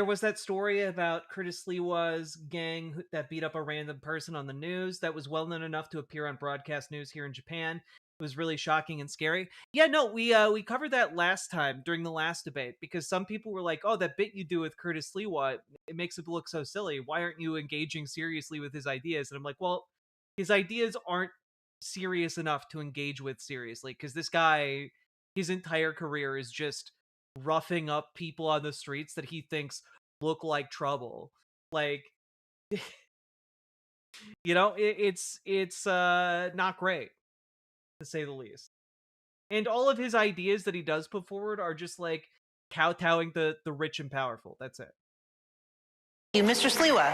was that story about Curtis Lewa's gang that beat up a random person on the news that was well known enough to appear on broadcast news here in Japan. It was really shocking and scary. Yeah, no, we covered that last time during the last debate because some people were like, "Oh, that bit you do with Curtis Lewa, it makes it look so silly. Why aren't you engaging seriously with his ideas?" And I'm like, "Well, his ideas aren't serious enough to engage with seriously because this guy, his entire career is just roughing up people on the streets that he thinks look like trouble. Like, you know, it's not great." To say the least. And all of his ideas that he does put forward are just like kowtowing the rich and powerful. That's it. Mr. Sliwa,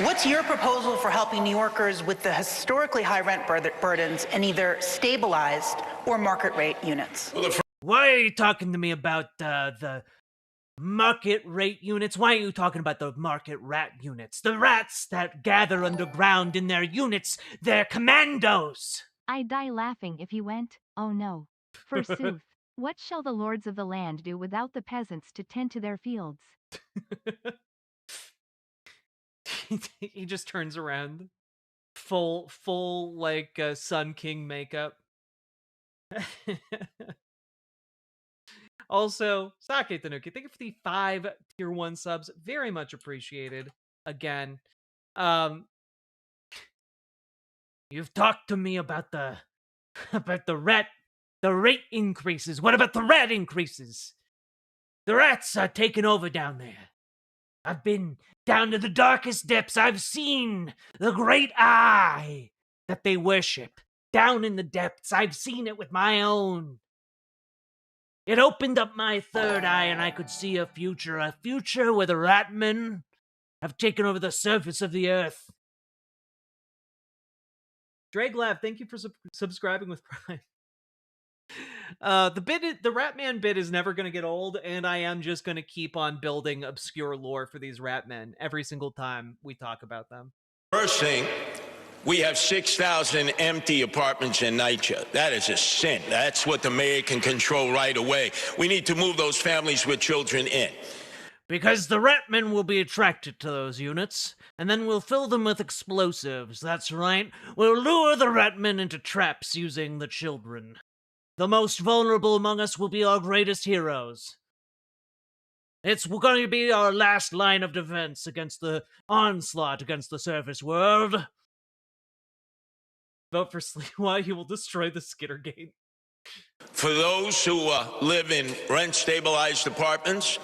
what's your proposal for helping New Yorkers with the historically high rent burdens in either stabilized or market rate units? Why are you talking to me about the market rate units? Why are you talking about the market rat units? The rats that gather underground in their units, they're commandos! I'd die laughing if he went, oh no. Forsooth, what shall the lords of the land do without the peasants to tend to their fields? He just turns around. Full like Sun King makeup. Also, Sake Tanuki, thank you for the 5 tier 1 subs. Very much appreciated. Again. You've talked to me about the rat The rate increases. What about the rat increases? The rats are taking over down there. I've been down to the darkest depths. I've seen the great eye that they worship. Down in the depths, I've seen it with my own. It opened up my third eye and I could see a future where the ratmen have taken over the surface of the earth. Draglav, thank you for subscribing with Prime. The Ratman bit is never going to get old, and I am just going to keep on building obscure lore for these Ratmen every single time we talk about them. First thing, we have 6,000 empty apartments in NYCHA. That is a sin. That's what the mayor can control right away. We need to move those families with children in. Because the Ratmen will be attracted to those units, and then we'll fill them with explosives. That's right. We'll lure the Ratmen into traps using the children. The most vulnerable among us will be our greatest heroes. It's going to be our last line of defense against the onslaught against the surface world. Vote for Sleewhy. He will destroy the Skittergate. For those who live in rent-stabilized apartments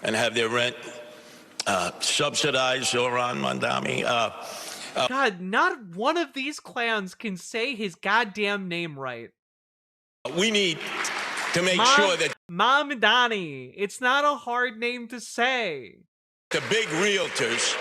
and have their rent subsidized, Zoran Mandami. God, not one of these clowns can say his goddamn name right. We need to make sure that Mamdani. It's not a hard name to say. the big realtors,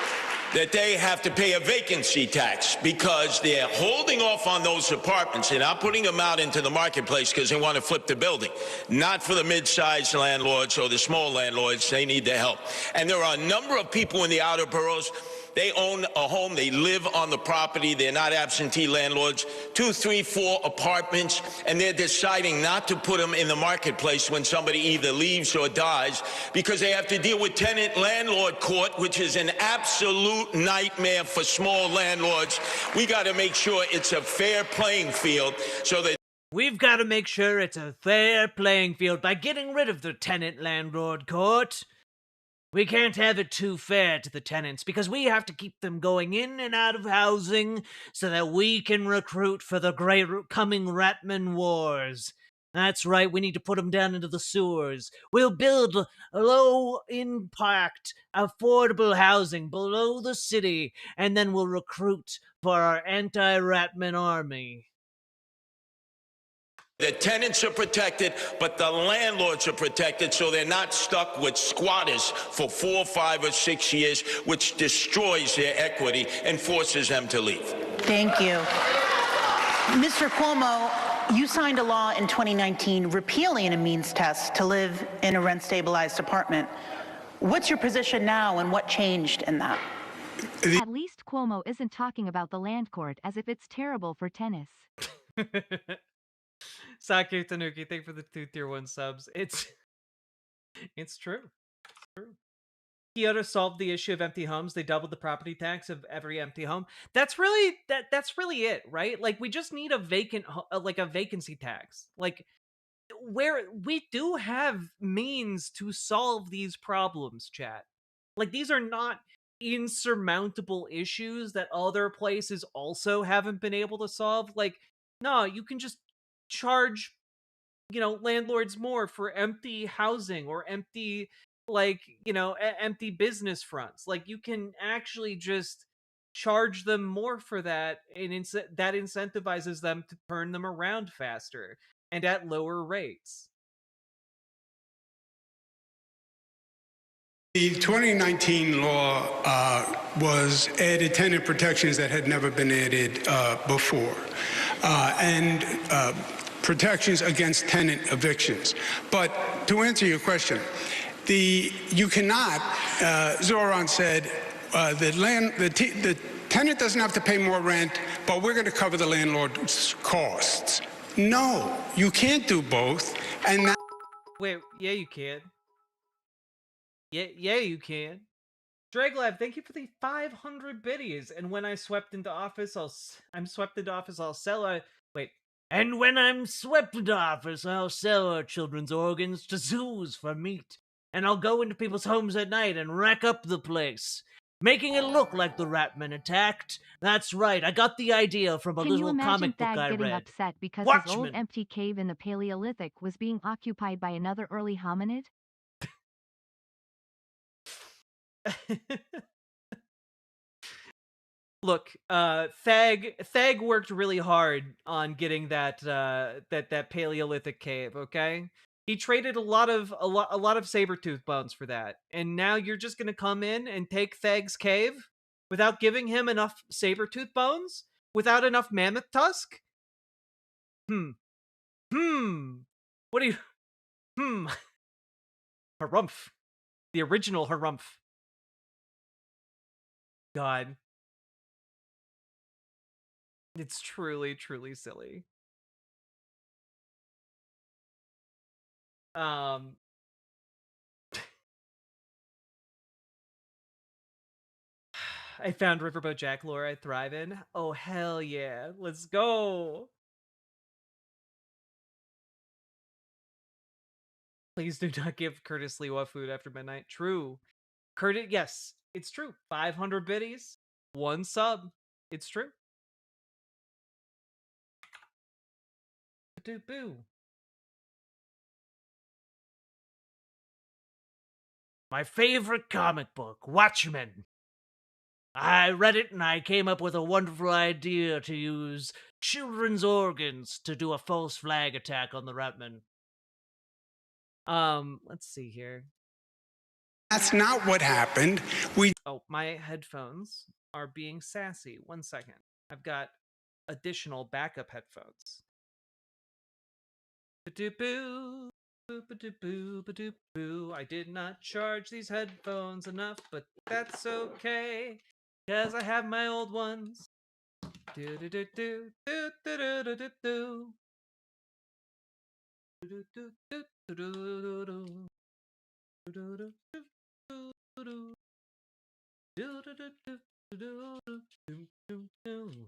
that they have to pay a vacancy tax because they're holding off on those apartments. They're not putting them out into the marketplace because they want to flip the building. Not for the mid-sized landlords or the small landlords. They need the help. And there are a number of people in the outer boroughs. They own a home. They live on the property. They're not absentee landlords. 2, 3, 4 apartments, and they're deciding not to put them in the marketplace when somebody either leaves or dies because they have to deal with tenant-landlord court, which is an absolute nightmare for small landlords. We got to make sure it's a fair playing field so that We've got to make sure it's a fair playing field by getting rid of the tenant-landlord court. We can't have it too fair to the tenants because we have to keep them going in and out of housing so that we can recruit for the great coming Ratman Wars. That's right, we need to put them down into the sewers. We'll build low-impact, affordable housing below the city, and then we'll recruit for our anti-Ratman army. the tenants are protected, but the landlords are protected, so they're not stuck with squatters for 4, 5, or 6 years, which destroys their equity and forces them to leave. Thank you. Mr. Cuomo, you signed a law in 2019 repealing a means test to live in a rent-stabilized apartment. What's your position now, and what changed in that? At least Cuomo isn't talking about the land court as if it's terrible for tennis. Sake Tanuki, thank you for the 2 tier 1 subs. It's true. It's true. Kyoto solved the issue of empty homes. They doubled the property tax of every empty home. That's really it, right? Like, we just need a vacancy tax. Like, where we do have means to solve these problems, chat. Like, these are not insurmountable issues that other places also haven't been able to solve. Like, no, you can just charge, landlords more for empty housing or empty, empty business fronts. Like, you can actually just charge them more for that, and that incentivizes them to turn them around faster and at lower rates. The 2019 law was added tenant protections that had never been added before, and protections against tenant evictions. But to answer your question, you cannot, Zoran said, the tenant doesn't have to pay more rent, but we're going to cover the landlord's costs. No, you can't do both. And Wait, yeah, you can. Yeah, you can. Draglab, thank you for the 500 biddies. And when I'm swept into office, I'll sell And when I'm swept into office, I'll sell our children's organs to zoos for meat. And I'll go into people's homes at night and rack up the place. making it look like the Ratmen attacked. That's right, I got the idea from a Can you little imagine comic book Thag I getting read. upset because his old Watchmen! empty cave in the Paleolithic was being occupied by another early hominid? Look, Thag worked really hard on getting that Paleolithic cave, okay? He traded a lot of saber-tooth bones for that. And now you're just going to come in and take Thag's cave without giving him enough saber-tooth bones? Without enough mammoth tusk? Hmm. What do you Harumph. The original Harumph. God. It's truly, truly silly. Um I found Riverboat Jack lore I thrive in. Oh hell yeah. Let's go. Please do not give Curtis Lewa food after midnight. True. Curtis, yes, it's true. 500 biddies, one sub. It's true. Boo. My favorite comic book, Watchmen. I read it and I came up with a wonderful idea to use children's organs to do a false flag attack on the Ratmen. Let's see here. That's not what happened. Oh, my headphones are being sassy. 1 second. I've got additional backup headphones. Ba-doo-boo, ba-doo-boo, ba-doo-boo. I did not charge these headphones enough, but that's okay, cause I have my old ones. Do-do-do-do, do-do-do-do-do-do. Do-do-do-do-do-do-do. Do-do-do-do-do-do. Do-do-do-do-do-do-do.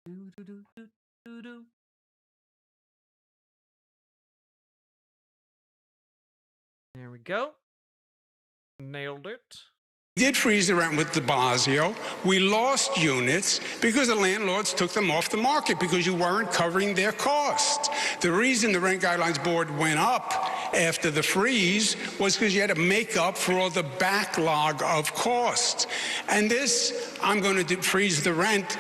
Do-do-do-do-do-do. There we go. Nailed it. We did freeze the rent with de Blasio. We lost units because the landlords took them off the market because you weren't covering their costs. The reason the Rent Guidelines Board went up after the freeze was because you had to make up for all the backlog of costs. And this, I'm going to freeze the rent.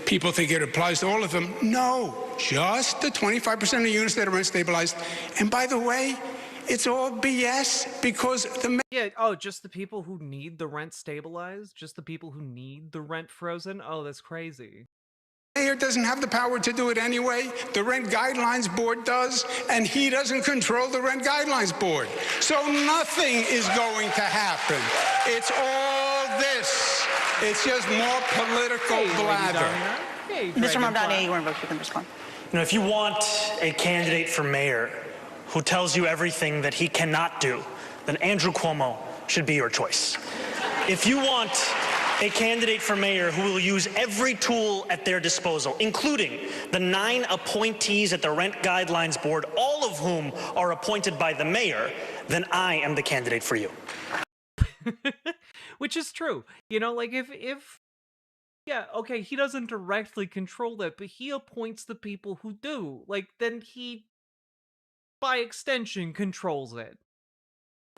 People think it applies to all of them. No, just the 25% of the units that are rent stabilized. And by the way, it's all BS because just the people who need the rent stabilized? Just the people who need the rent frozen? Oh, that's crazy. Mayor doesn't have the power to do it anyway. The Rent Guidelines Board does, and he doesn't control the Rent Guidelines Board. So nothing is going to happen. It's all this. It's just more political blather. Mr. Mamdani, you can respond. You know, if you want a candidate for mayor who tells you everything that he cannot do, then Andrew Cuomo should be your choice. If you want a candidate for mayor who will use every tool at their disposal, including the 9 appointees at the Rent Guidelines Board, all of whom are appointed by the mayor, then I am the candidate for you. Which is true. You know, like if yeah, okay, he doesn't directly control that, but he appoints the people who do. Like, then he, by extension, controls it.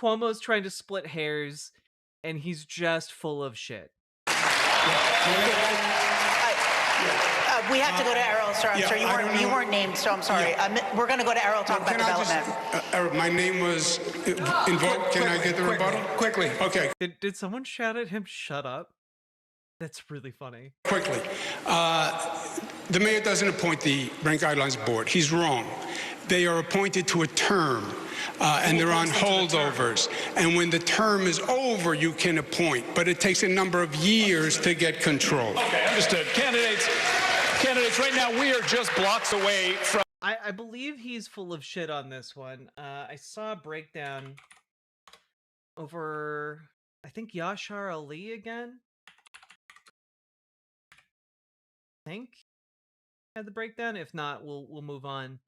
Cuomo's trying to split hairs, and he's just full of shit. We have to go to Errol, sir. I'm sorry, you weren't named, so I'm sorry. We're going to go to Errol, talk about development. Errol, my name was invoked. Can I get the rebuttal? Quickly. Okay. Did someone shout at him, shut up? That's really funny. Quickly. The mayor doesn't appoint the Rent Guidelines Board. He's wrong. They are appointed to a term, and they're on holdovers. And when the term is over, you can appoint. But it takes a number of years to get control. Okay, understood. Candidates, right now we are just blocks away from... I believe he's full of shit on this one. I saw a breakdown over, I think, Yashar Ali again. I think had the breakdown. If not, we'll move on.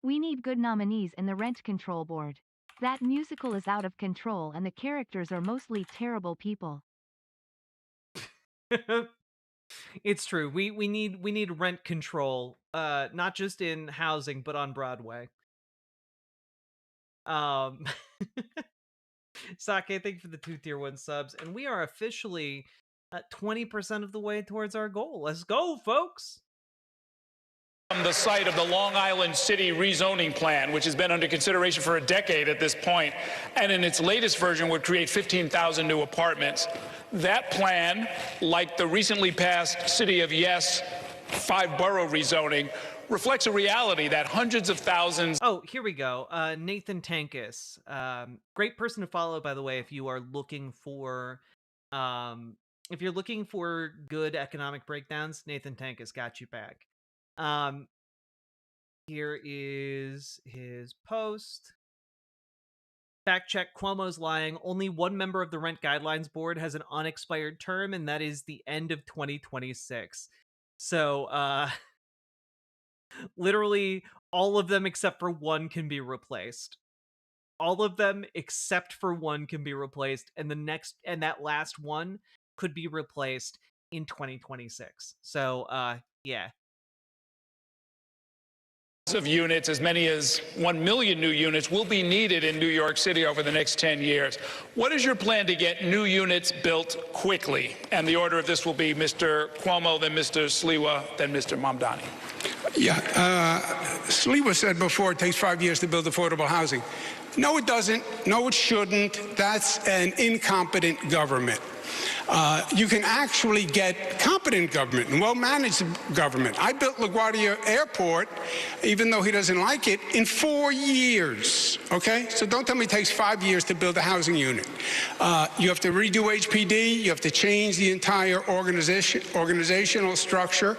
We need good nominees in the Rent Control Board. That musical is out of control and the characters are mostly terrible people. It's true. We need rent control, not just in housing, but on Broadway. Sake, thank you for the 2 tier 1 subs, and we are officially 20% of the way towards our goal. Let's go, folks! From the site of the Long Island City rezoning plan, which has been under consideration for a decade at this point, and in its latest version would create 15,000 new apartments. That plan, like the recently passed City of Yes 5-borough rezoning, reflects a reality that hundreds of thousands... Oh, here we go. Nathan Tankus. Great person to follow, by the way, if you are looking for... if you're looking for good economic breakdowns, Nathan Tankus got you back. Here is his post. Fact check, Cuomo's lying. Only one member of the Rent Guidelines Board has an unexpired term, and that is the end of 2026. So, literally all of them except for one can be replaced. All of them except for one can be replaced, and that last one could be replaced in 2026. So, yeah. Of units, as many as 1 million new units, will be needed in New York City over the next 10 years. What is your plan to get new units built quickly? And the order of this will be Mr. Cuomo, then Mr. Sliwa, then Mr. Mamdani. Yeah, Sliwa said before it takes 5 years to build affordable housing. No, it doesn't. No, it shouldn't. That's an incompetent government. You can actually get competent government and well-managed government. I built LaGuardia Airport, even though he doesn't like it, in 4 years, okay? So don't tell me it takes 5 years to build a housing unit. You have to redo HPD. You have to change the entire organizational structure.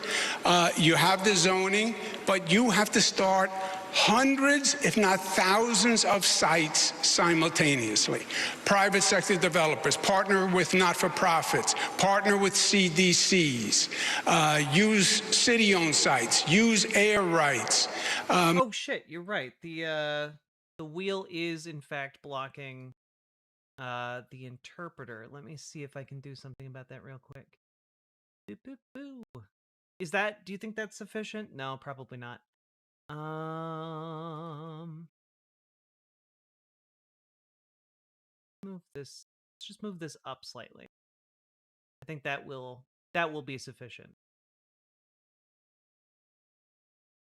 You have the zoning, but you have to start hundreds, if not thousands, of sites simultaneously. Private sector developers, partner with not-for-profits, partner with CDCs, use city-owned sites, use air rights. Oh shit, you're right. The wheel is in fact blocking the interpreter. Let me see if I can do something about that real quick. Boop, boop, boo. Do you think that's sufficient? No, probably not. Move this. Let's just move this up slightly. I think that will be sufficient.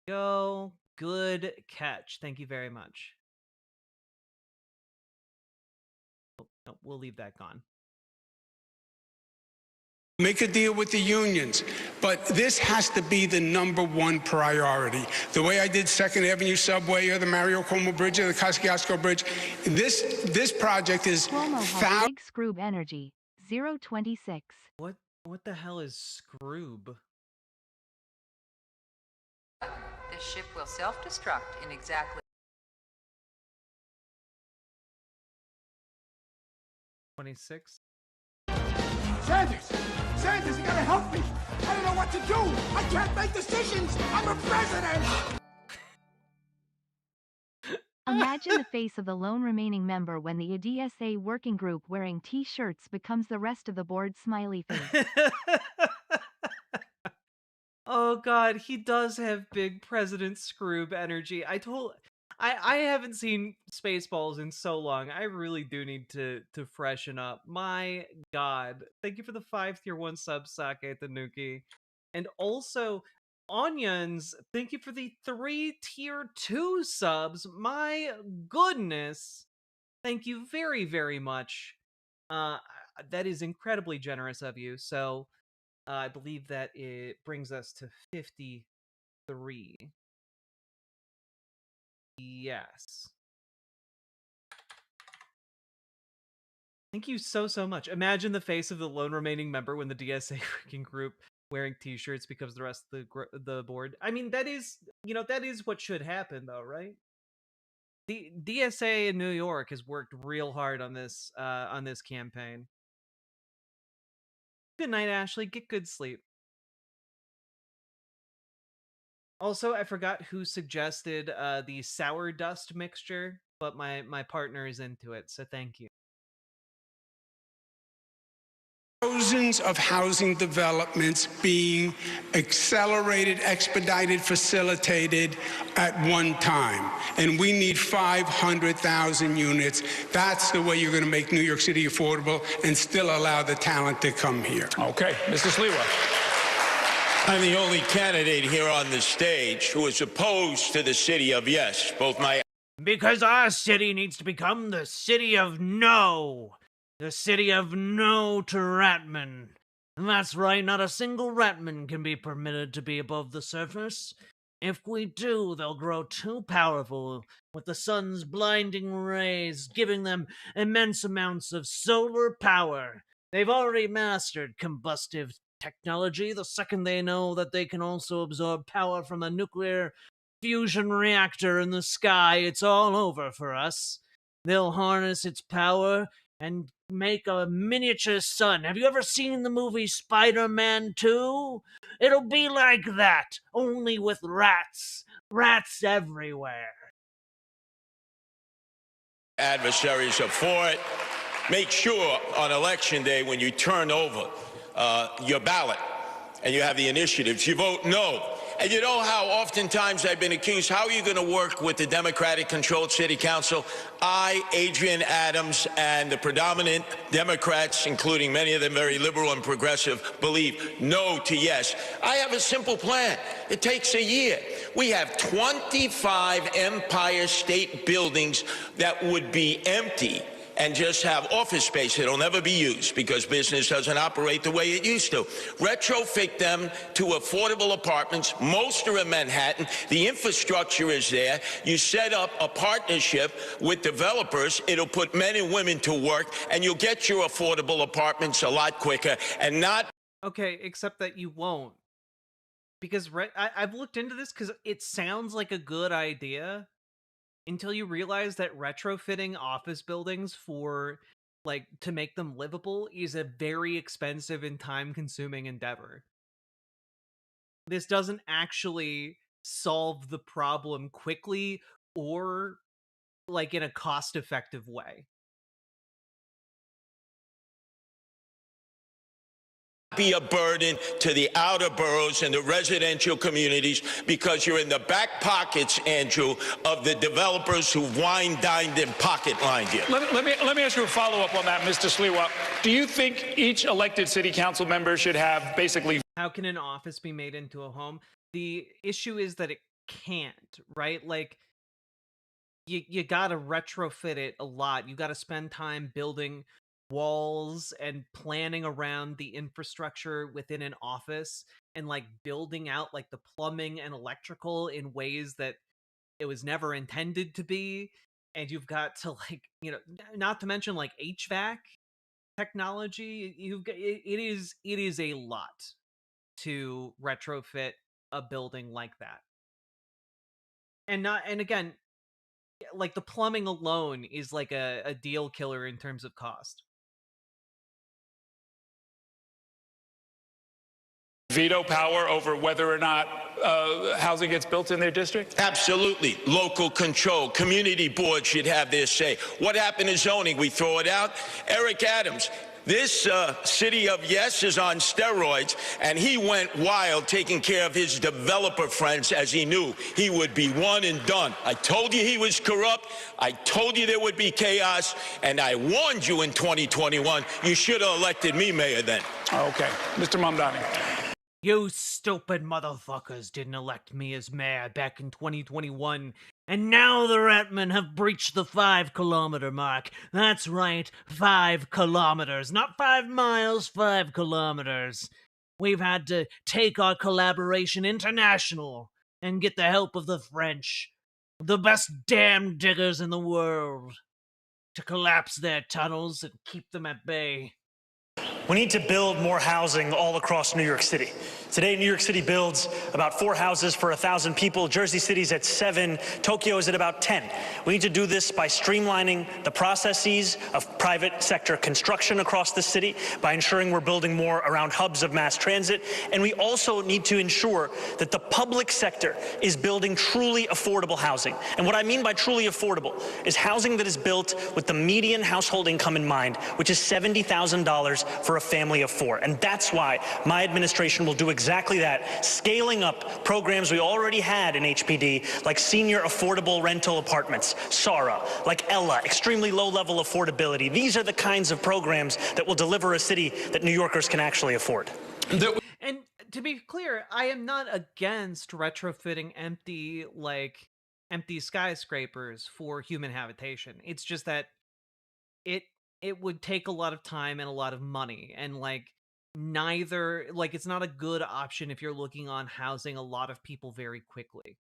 Go. Good catch. Thank you very much. Oh, no, we'll leave that gone. Make a deal with the unions, but this has to be the #1 priority. The way I did 2nd Avenue Subway or the Mario Cuomo Bridge or the Kosciuszko Bridge, this project is Cuomo has big Scroob energy. 026. What the hell is Scroob? This ship will self-destruct in exactly 26. Sanders, you gotta help me! I don't know what to do! I can't make decisions! I'm a president! Imagine the face of the lone remaining member when the DSA working group wearing T-shirts becomes the rest of the board smiley face. Oh god, he does have big President Scroob energy. I haven't seen Spaceballs in so long. I really do need to freshen up. My god. Thank you for the 5 tier 1 sub, Sake Tanuki. And also, Onions, thank you for the 3 tier 2 subs. My goodness. Thank you very, very much. That is incredibly generous of you. So, I believe that it brings us to 53. Yes. Thank you so much. Imagine the face of the lone remaining member when the DSA working group wearing T-shirts becomes the rest of the board. I mean, that is what should happen, though, right? The DSA in New York has worked real hard on this campaign. Good night, Ashley. Get good sleep. Also, I forgot who suggested the sour dust mixture, but my partner is into it, so thank you. Thousands of housing developments being accelerated, expedited, facilitated at one time. And we need 500,000 units. That's the way you're going to make New York City affordable and still allow the talent to come here. Okay, Mr. Sliwa. I'm the only candidate here on the stage who is opposed to the city of yes. Because our city needs to become the city of no. The city of no to Ratman. And that's right, not a single Ratman can be permitted to be above the surface. If we do, they'll grow too powerful, with the sun's blinding rays giving them immense amounts of solar power. They've already mastered combustive technology the second they know that they can also absorb power from a nuclear fusion reactor in the sky. It's all over for us. They'll harness its power and make a miniature sun. Have you ever seen the movie Spider-Man 2? It'll be like that, only with rats. Rats everywhere. Adversaries are for it. Make sure on election day when you turn over your ballot and you have the initiatives, you vote no. And you know how oftentimes I've been accused, how are you going to work with the Democratic-controlled city council? I, Adrian Adams, and the predominant Democrats, including many of them very liberal and progressive, believe no to yes. I have a simple plan. It takes a year. We have 25 Empire State buildings that would be empty and just have office space that'll never be used because business doesn't operate the way it used to. Retrofit them to affordable apartments. Most are in Manhattan. The infrastructure is there. You set up a partnership with developers. It'll put men and women to work, and you'll get your affordable apartments a lot quicker and not... Okay, except that you won't. Because I've looked into this because it sounds like a good idea, until you realize that retrofitting office buildings for, like, to make them livable is a very expensive and time-consuming endeavor. This doesn't actually solve the problem quickly or, like, in a cost-effective way. Be a burden to the outer boroughs and the residential communities because you're in the back pockets, Andrew, of the developers who wine-dined and pocket-lined you. Let me ask you a follow-up on that, Mr. Sliwa. Do you think each elected city council member should have basically... How can an office be made into a home? The issue is that it can't, right? Like, you gotta retrofit it a lot. You gotta spend time building walls and planning around the infrastructure within an office and, like, building out, like, the plumbing and electrical in ways that it was never intended to be. And you've got to, like, you know, not to mention, like, HVAC technology. It is a lot to retrofit a building like that. And again, like, the plumbing alone is like a deal killer in terms of cost. Veto power over whether or not housing gets built in their district? Absolutely. Local control. Community boards should have their say. What happened to zoning? We throw it out? Eric Adams. This city of yes is on steroids, and he went wild taking care of his developer friends as he knew he would be one and done. I told you he was corrupt. I told you there would be chaos, and I warned you in 2021. You should have elected me mayor then. Okay. Mr. Mamdani. You stupid motherfuckers didn't elect me as mayor back in 2021, and now the Ratmen have breached the 5-kilometer mark. That's right, 5 kilometers. Not 5 miles, 5 kilometers. We've had to take our collaboration international and get the help of the French, the best damn diggers in the world, to collapse their tunnels and keep them at bay. We need to build more housing all across New York City. Today, New York City builds about 4 houses for 1,000 people. Jersey City's at 7. Tokyo is at about 10. We need to do this by streamlining the processes of private sector construction across the city, by ensuring we're building more around hubs of mass transit. And we also need to ensure that the public sector is building truly affordable housing. And what I mean by truly affordable is housing that is built with the median household income in mind, which is $70,000 for a family of 4. And that's why my administration will do exactly that, scaling up programs we already had in HPD, like senior affordable rental apartments, SARA, like Ella, extremely low-level affordability. These are the kinds of programs that will deliver a city that New Yorkers can actually afford. And to be clear, I am not against retrofitting empty skyscrapers for human habitation. It's just that it would take a lot of time and a lot of money, and it's not a good option if you're looking on housing a lot of people very quickly.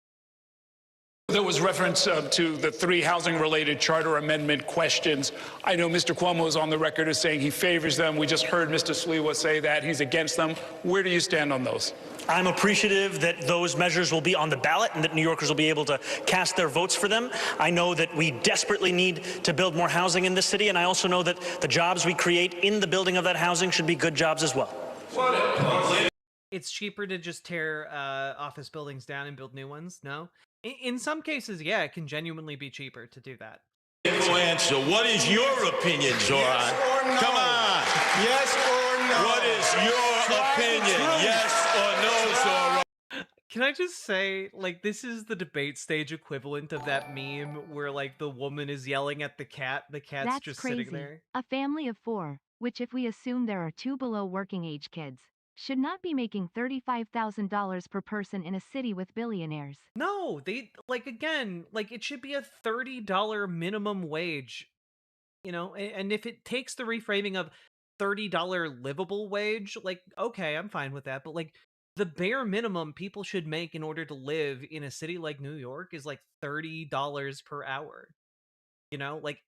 There was reference to the 3 housing-related charter amendment questions. I know Mr. Cuomo is on the record as saying he favors them. We just heard Mr. Sliwa say that he's against them. Where do you stand on those? I'm appreciative that those measures will be on the ballot and that New Yorkers will be able to cast their votes for them. I know that we desperately need to build more housing in this city, and I also know that the jobs we create in the building of that housing should be good jobs as well. It's cheaper to just tear office buildings down and build new ones? No? In some cases, yeah, it can genuinely be cheaper to do that. No answer. What is your opinion, Zoran? Yes or no? Come on. Yes or no? What is your opinion? Yes or no, Zoran? Can I just say, this is the debate stage equivalent of that meme where, the woman is yelling at the cat's That's just crazy. sitting there. A family of 4, which if we assume there are 2 below working age kids, should not be making $35,000 per person in a city with billionaires. No, it should be a $30 minimum wage, and if it takes the reframing of $30 livable wage, okay, I'm fine with that, but the bare minimum people should make in order to live in a city like New York is $30 per hour.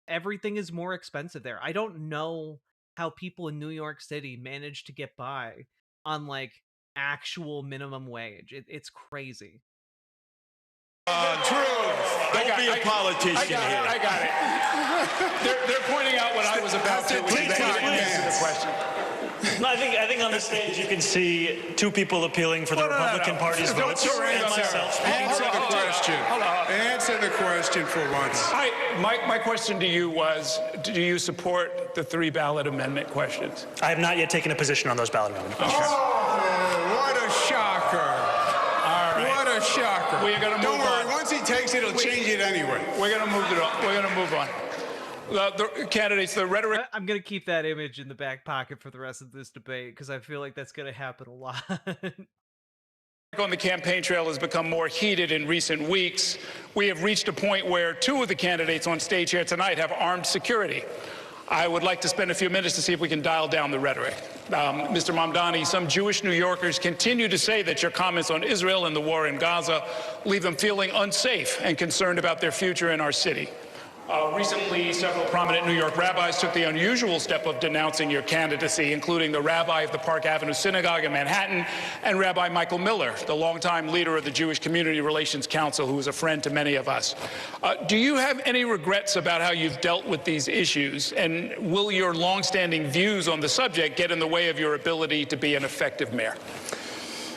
Everything is more expensive there. I don't know how people in New York City manage to get by on actual minimum wage. It's crazy. True. Don't be a politician here. I got it. They're pointing out what I was about to answer the question. No, I think on the stage you can see 2 people appealing for the Republican Party's votes. And myself. Answer the question. Hold on. Answer the question for once. My question to you was, do you support the 3 ballot amendment questions? I have not yet taken a position on those ballot amendment questions. Oh, what a shocker. All right. What a shocker. We're gonna move Don't worry, on. once he takes it, he'll change it anyway. We're going to move it on. We're going to move on. The candidates, the rhetoric. I'm going to keep that image in the back pocket for the rest of this debate because I feel like that's going to happen a lot. On the campaign trail has become more heated in recent weeks. We have reached a point where 2 of the candidates on stage here tonight have armed security. I would like to spend a few minutes to see if we can dial down the rhetoric. Mr. Mamdani, some Jewish New Yorkers continue to say that your comments on Israel and the war in Gaza leave them feeling unsafe and concerned about their future in our city. Recently, several prominent New York rabbis took the unusual step of denouncing your candidacy, including the rabbi of the Park Avenue Synagogue in Manhattan and Rabbi Michael Miller, the longtime leader of the Jewish Community Relations Council, who is a friend to many of us. Do you have any regrets about how you've dealt with these issues, and will your longstanding views on the subject get in the way of your ability to be an effective mayor?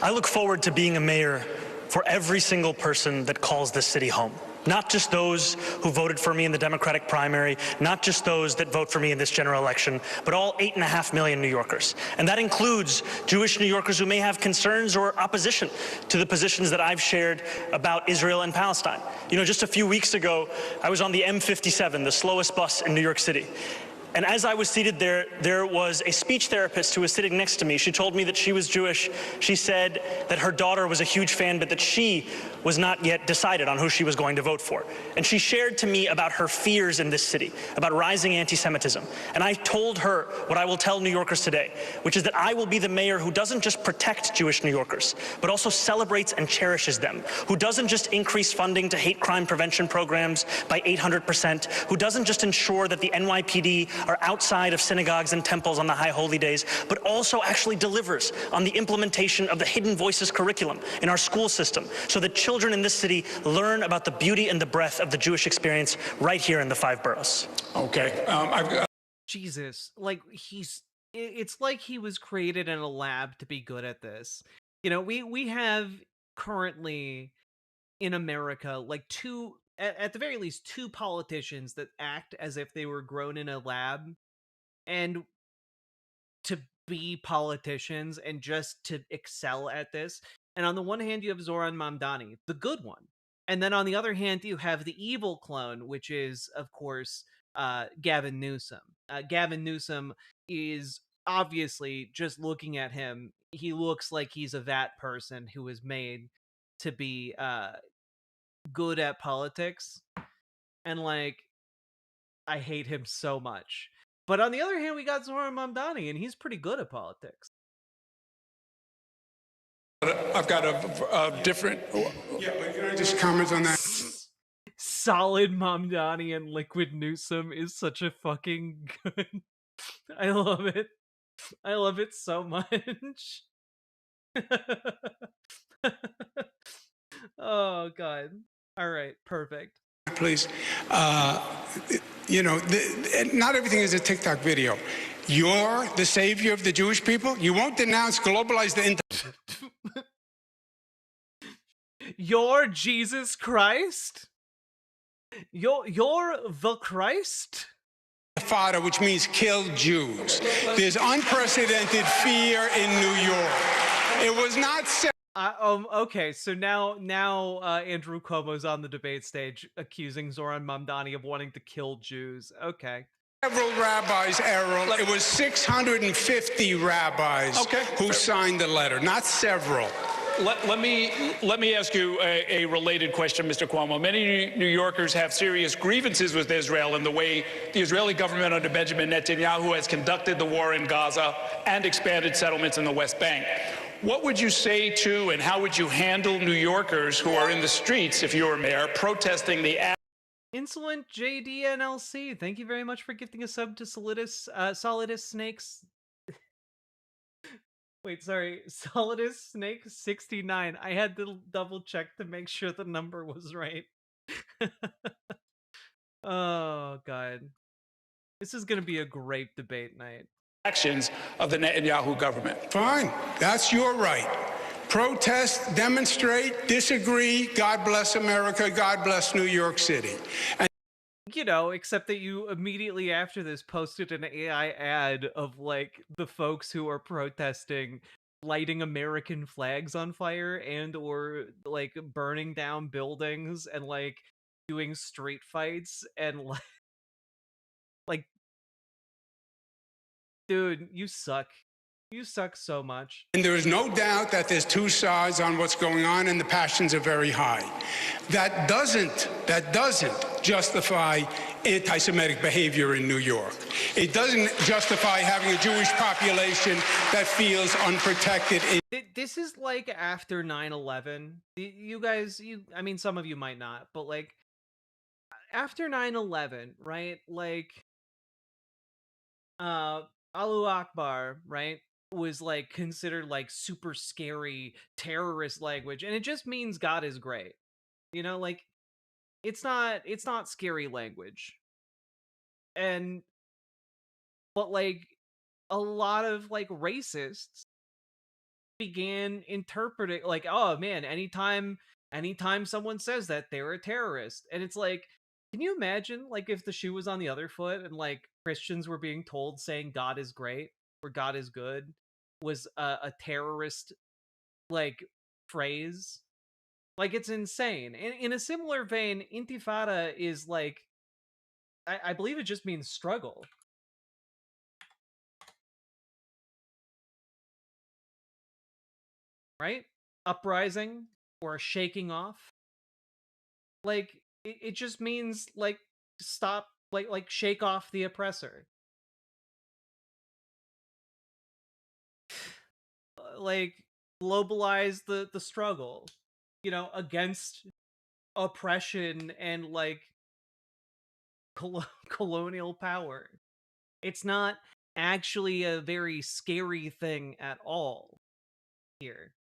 I look forward to being a mayor for every single person that calls this city home. Not just those who voted for me in the Democratic primary, not just those that vote for me in this general election, but all 8.5 million New Yorkers. And that includes Jewish New Yorkers who may have concerns or opposition to the positions that I've shared about Israel and Palestine. Just a few weeks ago, I was on the M57, the slowest bus in New York City. And as I was seated there, there was a speech therapist who was sitting next to me. She told me that she was Jewish. She said that her daughter was a huge fan, but that she was not yet decided on who she was going to vote for. And she shared to me about her fears in this city, about rising anti-Semitism. And I told her what I will tell New Yorkers today, which is that I will be the mayor who doesn't just protect Jewish New Yorkers, but also celebrates and cherishes them, who doesn't just increase funding to hate crime prevention programs by 800%, who doesn't just ensure that the NYPD are outside of synagogues and temples on the high holy days, but also actually delivers on the implementation of the Hidden Voices curriculum in our school system so that children in this city learn about the beauty and the breadth of the Jewish experience right here in the 5 boroughs. Okay. Jesus, like it's like he was created in a lab to be good at this. You know, we have currently in America like two at the very least two politicians that act as if they were grown in a lab and to be politicians and just to excel at this. And on the one hand, you have Zoran Mamdani, the good one. And then on the other hand, you have the evil clone, which is, of course, Gavin Newsom. Gavin Newsom is obviously, just looking at him, he looks like he's a vat person who was made to be good at politics. And, like, I hate him so much. But on the other hand, we got Zoran Mamdani, and he's pretty good at politics. I've got a different... Yeah, but can I just comment on that? Solid Mamdani and Liquid Newsom is such a fucking good... I love it. I love it so much. Oh, God. All right, perfect. Please. You know, not everything is a TikTok video. You're the savior of the Jewish people? You won't denounce, globalize the... You're Jesus Christ? You're the Christ? Fada, which means kill Jews. There's unprecedented fear in New York. It was not... Okay, so now Andrew Cuomo's on the debate stage accusing Zoran Mamdani of wanting to kill Jews. Okay. Several rabbis, Errol. It was 650 rabbis who signed the letter, not several. Let me ask you a related question, Mr. Cuomo. Many New Yorkers have serious grievances with Israel and the way the Israeli government under Benjamin Netanyahu has conducted the war in Gaza and expanded settlements in the West Bank. What would you say to and how would you handle New Yorkers who are in the streets, if you were mayor, protesting the... Insolent JDNLC, thank you very much for gifting a sub to Solidus Snakes. Wait, sorry, Solidus Snake 69. I had to double check to make sure the number was right. Oh, God. This is going to be a great debate night. Actions of the Netanyahu government. Fine, that's your right. Protest, demonstrate, disagree. God bless America. God bless New York City. And you know, except that you immediately after this posted an AI ad of like the folks who are protesting lighting American flags on fire and or like burning down buildings and like doing street fights and like dude, you suck. You suck so much. And there is no doubt that there's two sides on what's going on and the passions are very high. That doesn't justify anti-Semitic behavior in New York. It doesn't justify having a Jewish population that feels unprotected. This is like after 9/11. You guys, I mean, some of you might not, but like after 9/11, right? Like, Allahu Akbar, right? Was like considered like super scary terrorist language, and it just means God is great. You know, like it's not scary language. But like a lot of like racists began interpreting like, oh man, anytime someone says that, they're a terrorist. And it's like, can you imagine like if the shoe was on the other foot and like Christians were being told saying God is great or God is good was a terrorist like phrase? Like, it's insane. In a similar vein, intifada is like, I believe it just means struggle. Right? Uprising or shaking off. Like, it just means like stop, like shake off the oppressor. Like globalize the struggle, you know, against oppression and like colonial power. It's not actually a very scary thing at all here.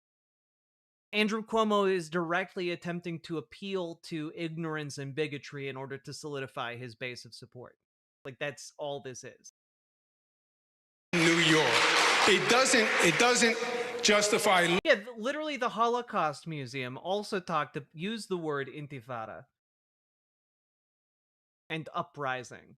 Andrew Cuomo is directly attempting to appeal to ignorance and bigotry in order to solidify his base of support. Like, that's all this is. New York. It doesn't justify. Yeah, literally the Holocaust Museum also used the word intifada and uprising.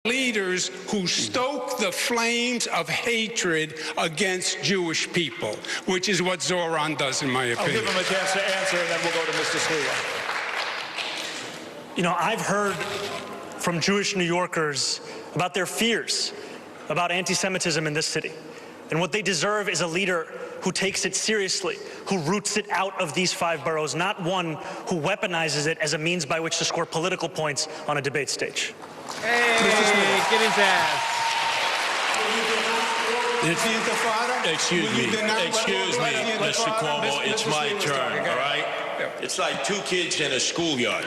Leaders who stoke the flames of hatred against Jewish people, which is what Zoran does, in my opinion. I'll give him a chance to answer, and then we'll go to Mr. Sliwa. You know, I've heard from Jewish New Yorkers about their fears about anti-Semitism in this city. And what they deserve is a leader who takes it seriously, who roots it out of these 5 boroughs, not one who weaponizes it as a means by which to score political points on a debate stage. Hey, get his ass. Excuse me, Mr. Cuomo, it's my turn, all right? It's like 2 kids in a schoolyard.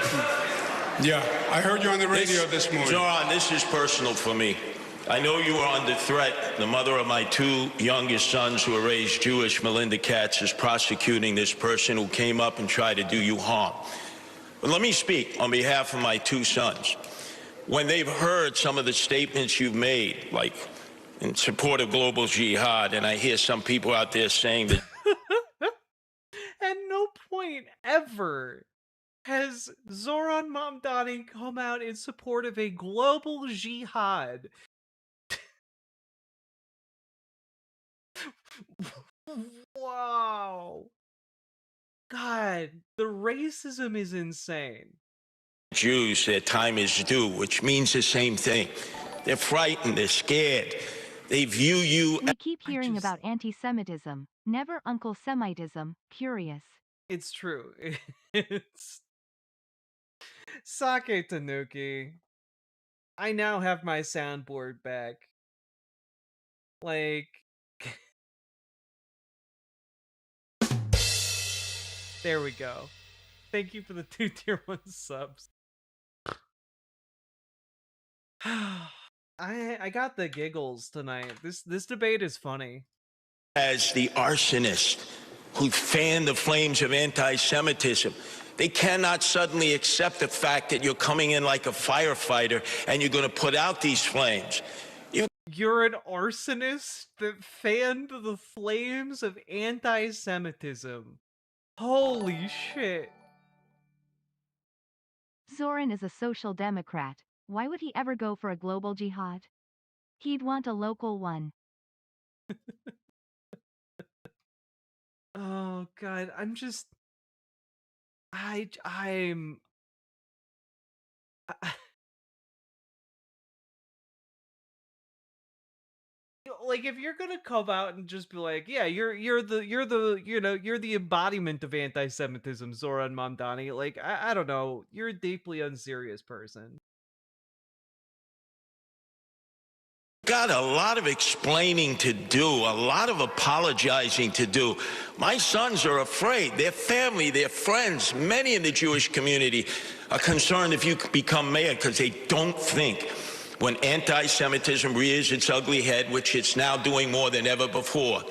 Yeah, I heard you on the radio this morning. Zoran, this is personal for me. I know you are under threat. The mother of my 2 youngest sons who are raised Jewish, Melinda Katz, is prosecuting this person who came up and tried to do you harm. But let me speak on behalf of my 2 sons. When they've heard some of the statements you've made, like in support of global jihad, and I hear some people out there saying that... At no point ever has Zoran Mamdani come out in support of a global jihad. Wow. God, the racism is insane. Jews, their time is due, which means the same thing. They're frightened, they're scared. They view you... We keep hearing about anti-Semitism, never Uncle Semitism. Curious. It's true. It's... Sake Tanuki. I now have my soundboard back. Like... There we go. Thank you for the 2 tier 1 subs. I got the giggles tonight. This debate is funny. As the arsonist who fanned the flames of anti-Semitism, they cannot suddenly accept the fact that you're coming in like a firefighter and you're going to put out these flames. You're an arsonist that fanned the flames of anti-Semitism. Holy shit. Zoran is a social democrat. Why would he ever go for a global jihad? He'd want a local one. Oh god, I'm just... I'm... Like, if you're gonna come out and just be like, yeah, you're the embodiment of anti-Semitism, Zoran Mamdani, like, I don't know, you're a deeply unserious person. Got a lot of explaining to do, a lot of apologizing to do. My sons are afraid. Their family, their friends, many in the Jewish community are concerned if you become mayor because they don't think when anti-Semitism rears its ugly head, which it's now doing more than ever before,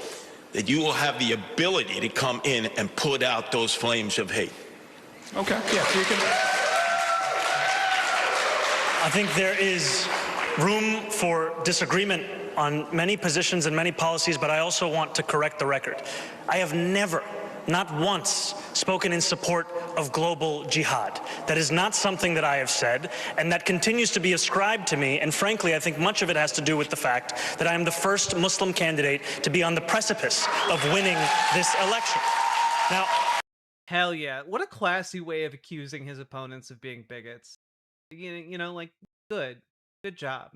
that you will have the ability to come in and put out those flames of hate. Okay, yeah, so you can... I think there is room for disagreement on many positions and many policies, but I also want to correct the record. I have never, not once, spoken in support of global jihad. That is not something that I have said, and that continues to be ascribed to me, and frankly, I think much of it has to do with the fact that I am the first Muslim candidate to be on the precipice of winning this election. Now, hell yeah, what a classy way of accusing his opponents of being bigots. You know, like, good job.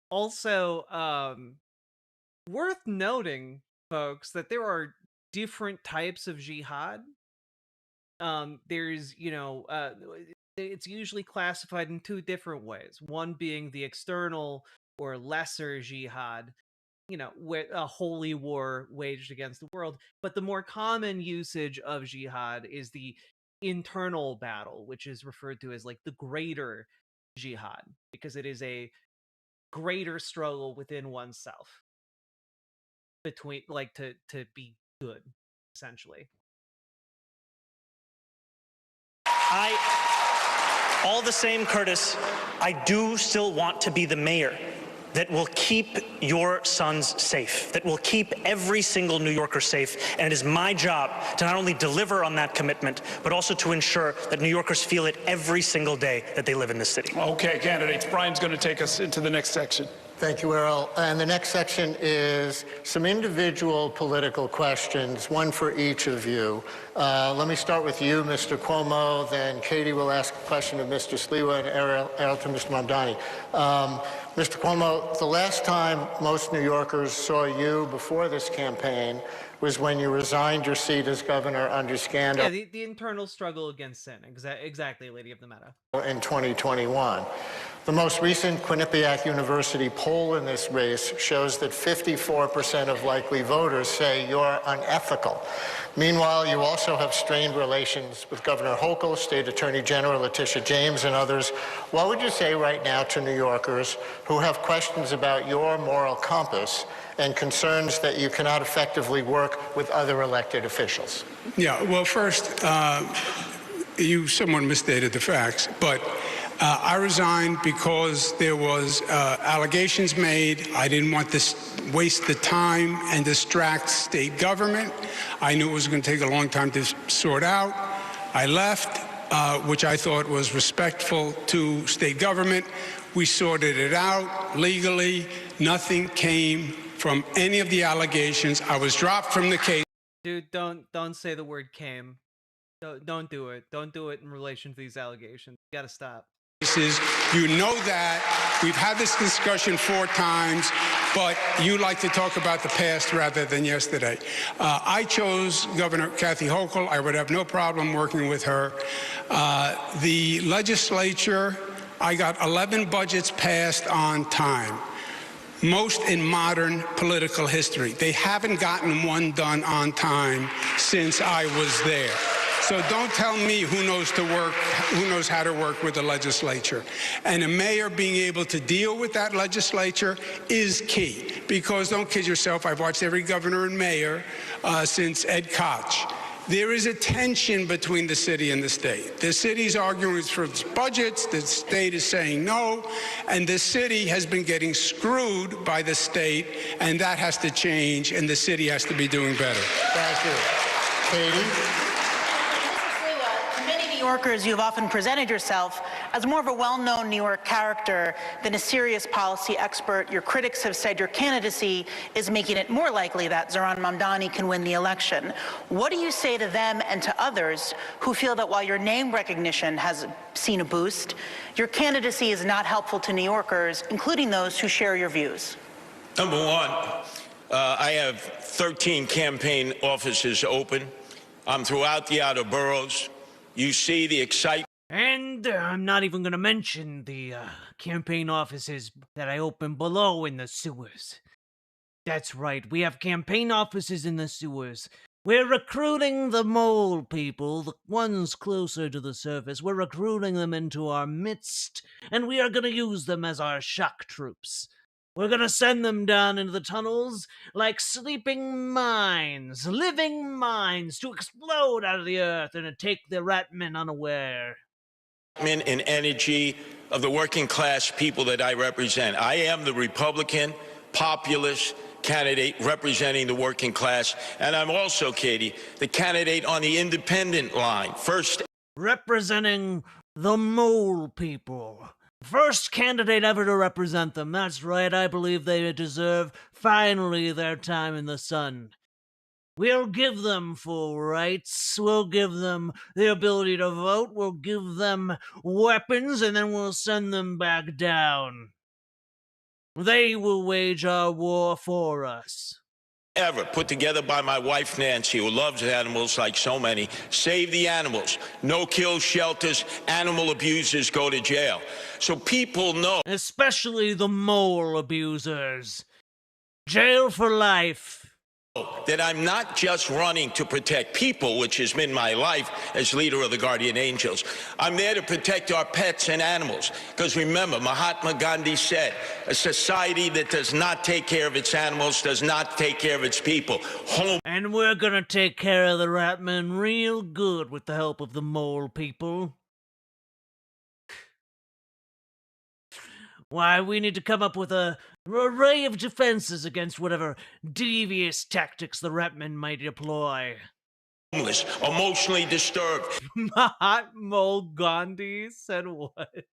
Also, worth noting, folks, that there are different types of jihad. There's, it's usually classified in 2 different ways. One being the external or lesser jihad, where a holy war waged against the world. But the more common usage of jihad is the internal battle, which is referred to as like the greater jihad, because it is a greater struggle within oneself between, like, to be good, essentially. All the same, Curtis, I do still want to be the mayor that will keep your sons safe, that will keep every single New Yorker safe. And it is my job to not only deliver on that commitment, but also to ensure that New Yorkers feel it every single day that they live in this city. Okay, candidates, Brian's going to take us into the next section. Thank you, Errol. And the next section is some individual political questions, one for each of you. Let me start with you, Mr. Cuomo, then Katie will ask a question of Mr. Sliwa, and Errol to Mr. Mamdani. Mr. Cuomo, the last time most New Yorkers saw you before this campaign was when you resigned your seat as governor under scandal. Yeah, the internal struggle against sin. Exactly, Lady of the Meta. In 2021. The most recent Quinnipiac University poll in this race shows that 54% of likely voters say you're unethical. Meanwhile, you also have strained relations with Governor Hochul, State Attorney General Letitia James, and others. What would you say right now to New Yorkers who have questions about your moral compass and concerns that you cannot effectively work with other elected officials? Yeah, well, first, you somewhat misstated the facts, but I resigned because there was allegations made. I didn't want to waste the time and distract state government. I knew it was going to take a long time to sort out. I left, which I thought was respectful to state government. We sorted it out legally. Nothing came from any of the allegations. I was dropped from the case. Dude, don't say the word came. Don't do it. Don't do it in relation to these allegations. You gotta stop. You know that. We've had this discussion 4 times, but you like to talk about the past rather than yesterday. I chose Governor Kathy Hochul. I would have no problem working with her. The legislature, I got 11 budgets passed on time. Most in modern political history. They haven't gotten one done on time since I was there. So don't tell me who knows how to work with the legislature. And a mayor being able to deal with that legislature is key. Because don't kid yourself, I've watched every governor and mayor since Ed Koch. There is a tension between the city and the state. The city's arguing for its budgets, the state is saying no, and the city has been getting screwed by the state, and that has to change, and the city has to be doing better. Thank you. Katie? New Yorkers, you've often presented yourself as more of a well-known New York character than a serious policy expert. Your critics have said your candidacy is making it more likely that Zohran Mamdani can win the election. What do you say to them and to others who feel that while your name recognition has seen a boost, your candidacy is not helpful to New Yorkers, including those who share your views? Number one, I have 13 campaign offices open. I'm throughout the outer boroughs. You see the excitement. And I'm not even going to mention the campaign offices that I open below in the sewers. That's right, we have campaign offices in the sewers. We're recruiting the mole people, the ones closer to the surface. We're recruiting them into our midst, and we are going to use them as our shock troops. We're going to send them down into the tunnels like sleeping mines, living mines, to explode out of the earth and to take the rat men unaware. And energy of the working class people that I represent. I am the Republican populist candidate representing the working class, and I'm also, Katie, the candidate on the independent line. First, representing the mole people. First candidate ever to represent them. That's right, I believe they deserve finally their time in the sun. We'll give them full rights, we'll give them the ability to vote, we'll give them weapons, and then we'll send them back down. They will wage our war for us. Ever put together by my wife Nancy, who loves animals like so many. Save the animals. No kill shelters. Animal abusers go to jail. So people know. Especially the mole abusers. Jail for life. that I'm not just running to protect people, which has been my life as leader of the Guardian Angels. I'm there to protect our pets and animals. Because remember, Mahatma Gandhi said, a society that does not take care of its animals does not take care of its people. And we're gonna take care of the rat men real good with the help of the mole people. Why, we need to come up with an array of defenses against whatever devious tactics the Ratmen might deploy. Homeless, emotionally disturbed. Mole Gandhi said what?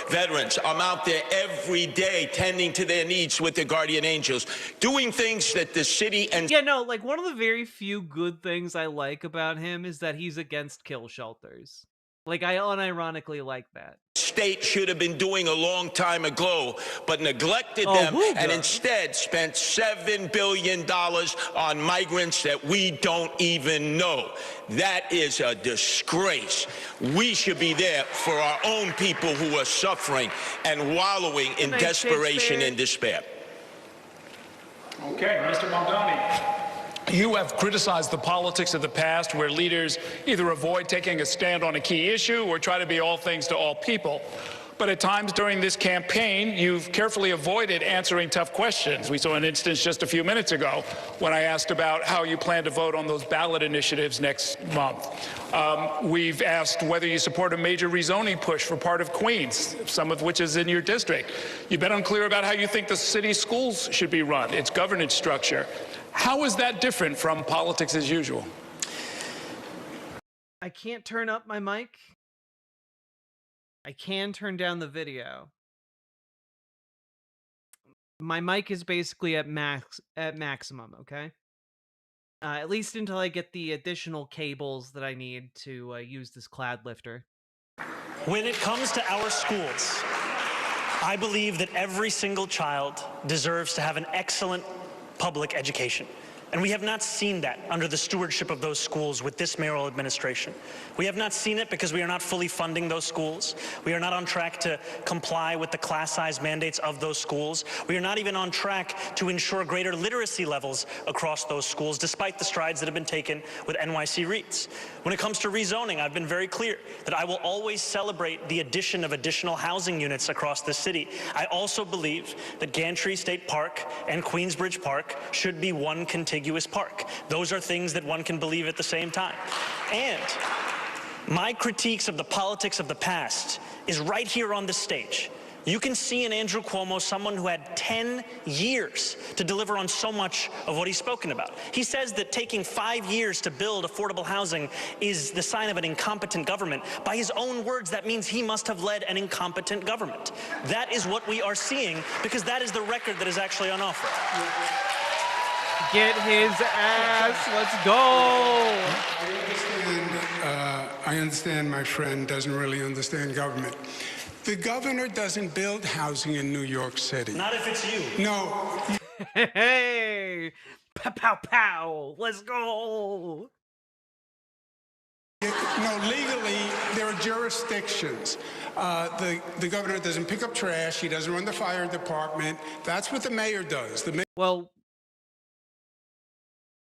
Veterans, I'm out there every day tending to their needs with the Guardian Angels, doing things that the city and... Yeah, no, like, one of the very few good things I like about him is that he's against kill shelters. Like, I unironically like that. State should have been doing a long time ago, but neglected them and instead spent $7 billion on migrants that we don't even know. That is a disgrace. We should be there for our own people who are suffering and wallowing in desperation and despair. Okay, Mr. Mamdani. You have criticized the politics of the past where leaders either avoid taking a stand on a key issue or try to be all things to all people. But at times during this campaign, you've carefully avoided answering tough questions. We saw an instance just a few minutes ago when I asked about how you plan to vote on those ballot initiatives next month. We've asked whether you support a major rezoning push for part of Queens, some of which is in your district. You've been unclear about how you think the city schools should be run, its governance structure. How is that different from politics as usual? I can't turn up my mic. I can turn down the video. My mic is basically at maximum, okay? At least until I get the additional cables that I need to use this cloud lifter. When it comes to our schools, I believe that every single child deserves to have an excellent public education. And we have not seen that under the stewardship of those schools with this mayoral administration. We have not seen it because we are not fully funding those schools. We are not on track to comply with the class size mandates of those schools. We are not even on track to ensure greater literacy levels across those schools, despite the strides that have been taken with NYC REITs. When it comes to rezoning, I've been very clear that I will always celebrate the addition of additional housing units across the city. I also believe that Gantry State Park and Queensbridge Park should be one contiguous park. Those are things that one can believe at the same time. And my critiques of the politics of the past is right here on this stage. You can see in Andrew Cuomo someone who had 10 years to deliver on so much of what he's spoken about. He says that taking 5 years to build affordable housing is the sign of an incompetent government. By his own words, that means he must have led an incompetent government. That is what we are seeing because that is the record that is actually on offer. Get his ass. Let's go. I understand my friend doesn't really understand government. The governor doesn't build housing in New York City. Not if it's you. No. Hey, pow, pow, pow. Let's go. No, legally, there are jurisdictions. The governor doesn't pick up trash. He doesn't run the fire department. That's what the mayor does. Well,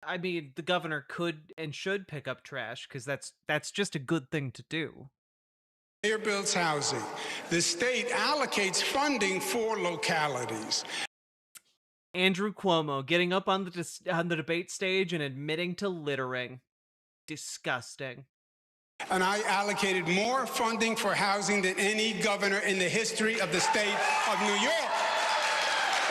I mean, the governor could and should pick up trash because that's just a good thing to do. The mayor builds housing. The state allocates funding for localities. Andrew Cuomo getting up on the debate stage and admitting to littering. Disgusting. And I allocated more funding for housing than any governor in the history of the state of New York.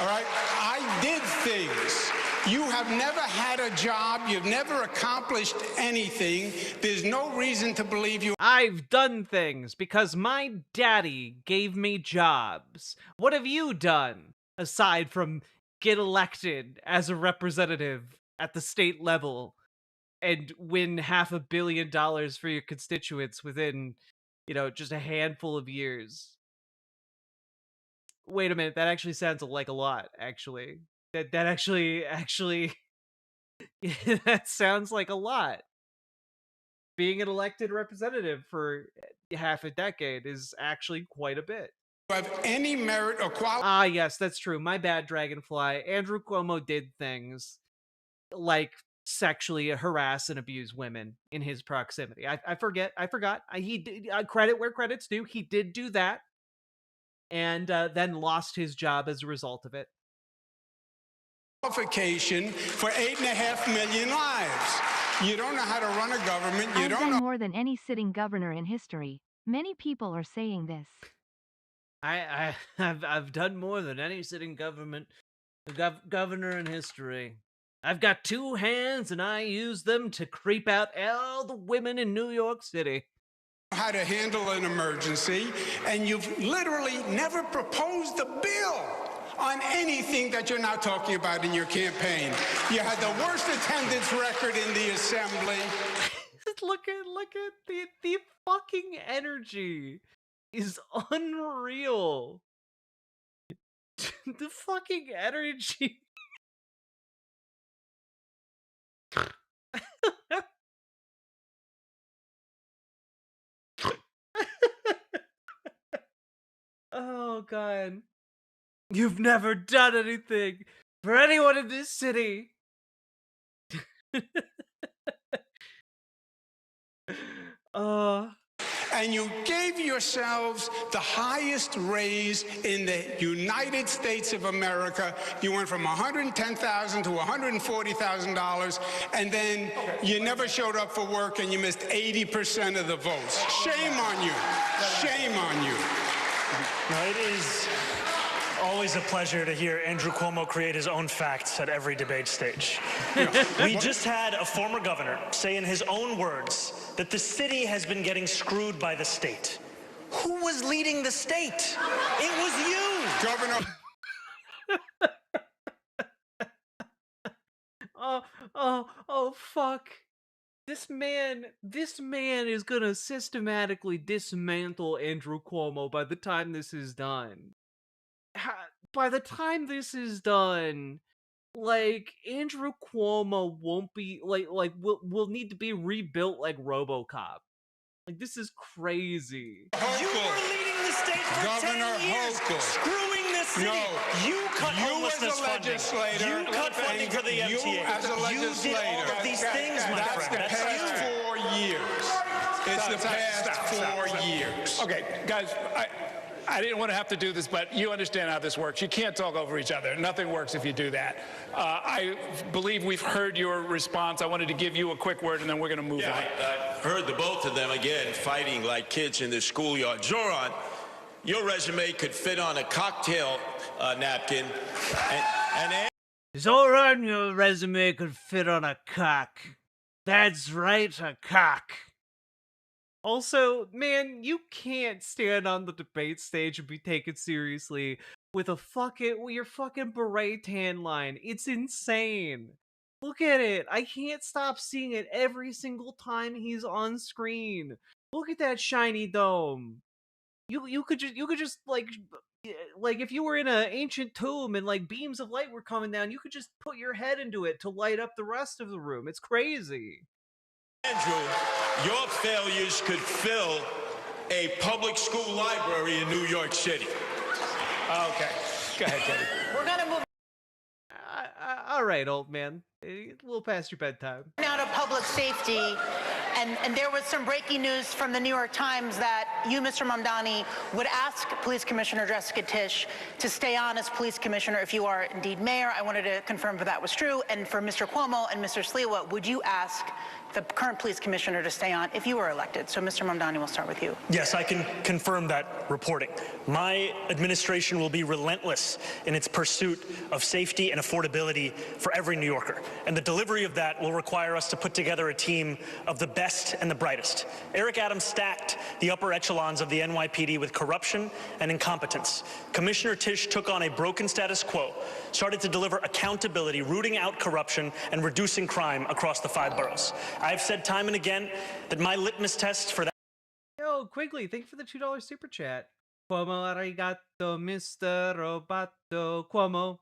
All right? I did things. You have never had a job. You've never accomplished anything. There's no reason to believe you. I've done things because my daddy gave me jobs. What have you done aside from get elected as a representative at the state level and win $500 million for your constituents within, just a handful of years? Wait a minute, that actually sounds like a lot, actually. That actually, that sounds like a lot. Being an elected representative for half a decade is actually quite a bit. Have any merit or quality? Ah, yes, that's true. My bad, Dragonfly. Andrew Cuomo did things. like sexually harass and abuse women in his proximity. I forgot. He did, credit where credit's due. He did do that, and then lost his job as a result of it. Qualification for 8.5 million lives. You don't know how to run a government. You I've don't done know. more than any sitting governor in history. Many people are saying this. I've done more than any sitting governor in history. I've got 2 hands and I use them to creep out all the women in New York City. How to handle an emergency, and you've literally never proposed a bill on anything that you're now talking about in your campaign. You had the worst attendance record in the assembly. look at the fucking energy is unreal. The fucking energy. Oh god. You've never done anything for anyone in this city. And you gave yourselves the highest raise in the United States of America. You went from $110,000 to $140,000, and then you never showed up for work, and you missed 80% of the votes. Shame on you. Shame on you. No, it is always a pleasure to hear Andrew Cuomo create his own facts at every debate stage. We just had a former governor say in his own words that the city has been getting screwed by the state. Who was leading the state? It was you! Governor. Oh, fuck. This man is gonna systematically dismantle Andrew Cuomo by the time this is done. By the time this is done, like, Andrew Cuomo won't be, will need to be rebuilt like RoboCop. Like, this is crazy. You were leading the state for Governor 10 years, Hochul. screwing the city. No. You cut You homelessness as a funding. legislator, You cut funding for the you MTA. as a You did all legislator. of these things, my That's friend. the That's past you. 4 years. It's the past 4 years. Okay, guys, I didn't want to have to do this, but you understand how this works. You can't talk over each other. Nothing works if you do that. I believe we've heard your response. I wanted to give you a quick word, and then we're going to move on. I heard the both of them again fighting like kids in the schoolyard. Zoran, your resume could fit on a cocktail napkin. And Zoran, your resume could fit on a cock. That's right, a cock. Also, man, you can't stand on the debate stage and be taken seriously with your fucking beret tan line. It's insane. Look at it. I can't stop seeing it every single time he's on screen. Look at that shiny dome. You could just like if you were in an ancient tomb and like beams of light were coming down, you could just put your head into it to light up the rest of the room. It's crazy. Andrew, your failures could fill a public school library in New York City. Okay. Go ahead, Teddy. We're going to move All right, old man. A little past your bedtime. now to public safety. And there was some breaking news from the New York Times that you, Mr. Mamdani, would ask Police Commissioner Jessica Tisch to stay on as police commissioner if you are indeed mayor. I wanted to confirm if that was true. And for Mr. Cuomo and Mr. Sliwa, would you ask the current police commissioner to stay on if you were elected? So, Mr. Mamdani, we'll start with you. Yes, I can confirm that reporting. My administration will be relentless in its pursuit of safety and affordability for every New Yorker. And the delivery of that will require us to put together a team of the best and the brightest. Eric Adams stacked the upper echelons of the NYPD with corruption and incompetence. Commissioner Tisch took on a broken status quo, started to deliver accountability, rooting out corruption, and reducing crime across the 5 boroughs. I've said time and again that my litmus test for that. Yo, Quigley, thank you for the $2 super chat. Cuomo arigato, Mr. Roboto. Cuomo.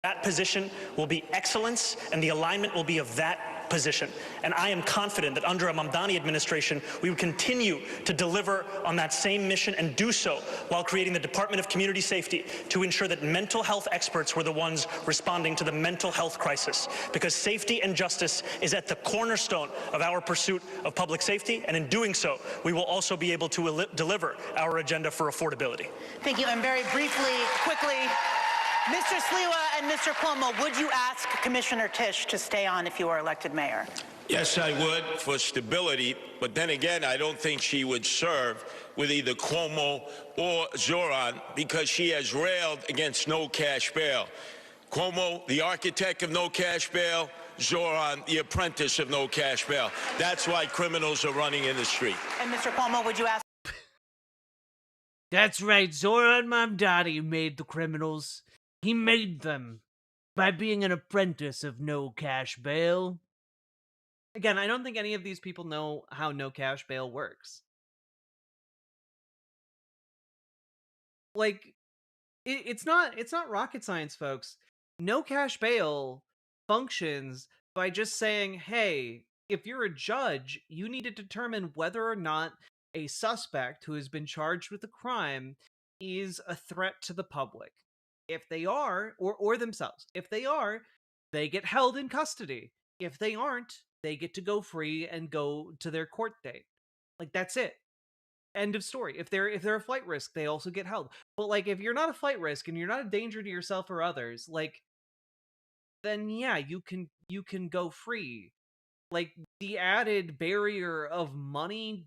That position will be excellence, and the alignment will be of that position. And I am confident that under a Mamdani administration, we would continue to deliver on that same mission and do so while creating the Department of Community Safety to ensure that mental health experts were the ones responding to the mental health crisis. Because safety and justice is at the cornerstone of our pursuit of public safety, and in doing so, we will also be able to deliver our agenda for affordability. Thank you. And very briefly, quickly, Mr. Sliwa and Mr. Cuomo, would you ask Commissioner Tisch to stay on if you are elected mayor? Yes, I would, for stability, but then again, I don't think she would serve with either Cuomo or Zoran because she has railed against no cash bail. Cuomo, the architect of no cash bail, Zoran, the apprentice of no cash bail. That's why criminals are running in the street. And Mr. Cuomo, would you ask? That's right, Zoran Mamdani made the criminals. He made them by being an apprentice of no cash bail. Again, I don't think any of these people know how no cash bail works. Like, it's not rocket science, folks. No cash bail functions by just saying, hey, if you're a judge, you need to determine whether or not a suspect who has been charged with a crime is a threat to the public. If they are, or themselves, if they are, they get held in custody. If they aren't, they get to go free and go to their court date. Like, that's it. End of story. If they're a flight risk, they also get held. But like, if you're not a flight risk and you're not a danger to yourself or others, like, then yeah, you can go free. Like, the added barrier of money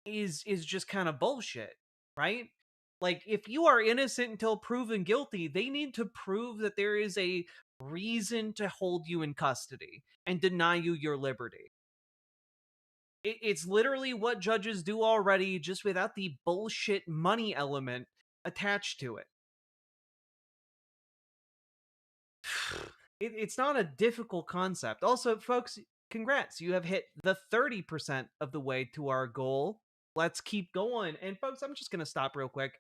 is just kind of bullshit, right? Like, if you are innocent until proven guilty, they need to prove that there is a reason to hold you in custody and deny you your liberty. It's literally what judges do already, just without the bullshit money element attached to it. It's not a difficult concept. Also, folks, congrats. You have hit the 30% of the way to our goal. Let's keep going. And folks, I'm just going to stop real quick.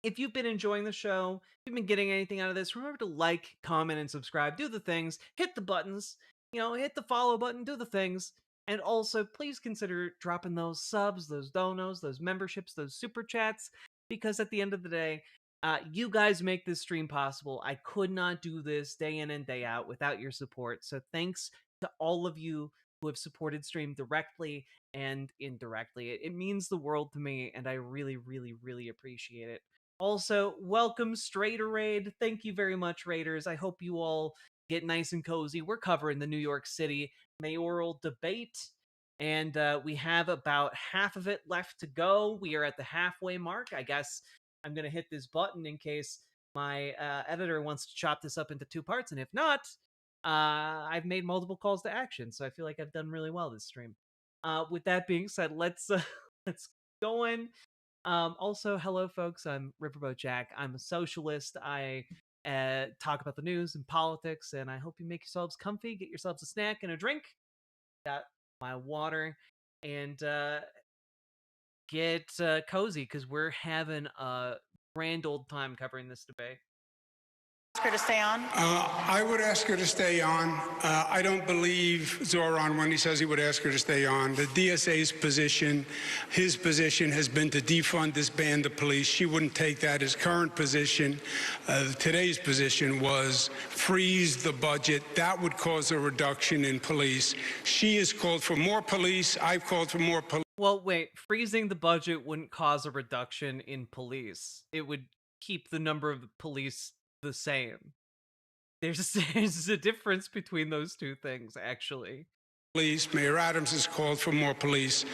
If you've been enjoying the show, if you've been getting anything out of this, remember to like, comment, and subscribe. Do the things. Hit the buttons. Hit the follow button. Do the things. And also, please consider dropping those subs, those donos, those memberships, those super chats, because at the end of the day, you guys make this stream possible. I could not do this day in and day out without your support. So thanks to all of you who have supported stream directly and indirectly. It means the world to me, and I really, really, really appreciate it. Also, welcome Straighter Raid. Thank you very much, Raiders. I hope you all get nice and cozy. We're covering the New York City mayoral debate, and we have about half of it left to go. We are at the halfway mark. I guess I'm going to hit this button in case my editor wants to chop this up into two parts, and if not, I've made multiple calls to action, so I feel like I've done really well this stream. With that being said, let's go in. Also, hello, folks. I'm Riverboat Jack. I'm a socialist. I talk about the news and politics, and I hope you make yourselves comfy, get yourselves a snack and a drink. Got my water, and get cozy, because we're having a grand old time covering this debate. Ask her to stay on? I would ask her to stay on. I don't believe Zoran when he says he would ask her to stay on. The DSA's position, his position has been to defund, disband the police. She wouldn't take that. His current position, today's position, was freeze the budget. That would cause a reduction in police. She has called for more police. I've called for more police. Well, wait, freezing the budget wouldn't cause a reduction in police. It would keep the number of police the same. There's a difference between those two things, actually. Police. Mayor Adams has called for more police.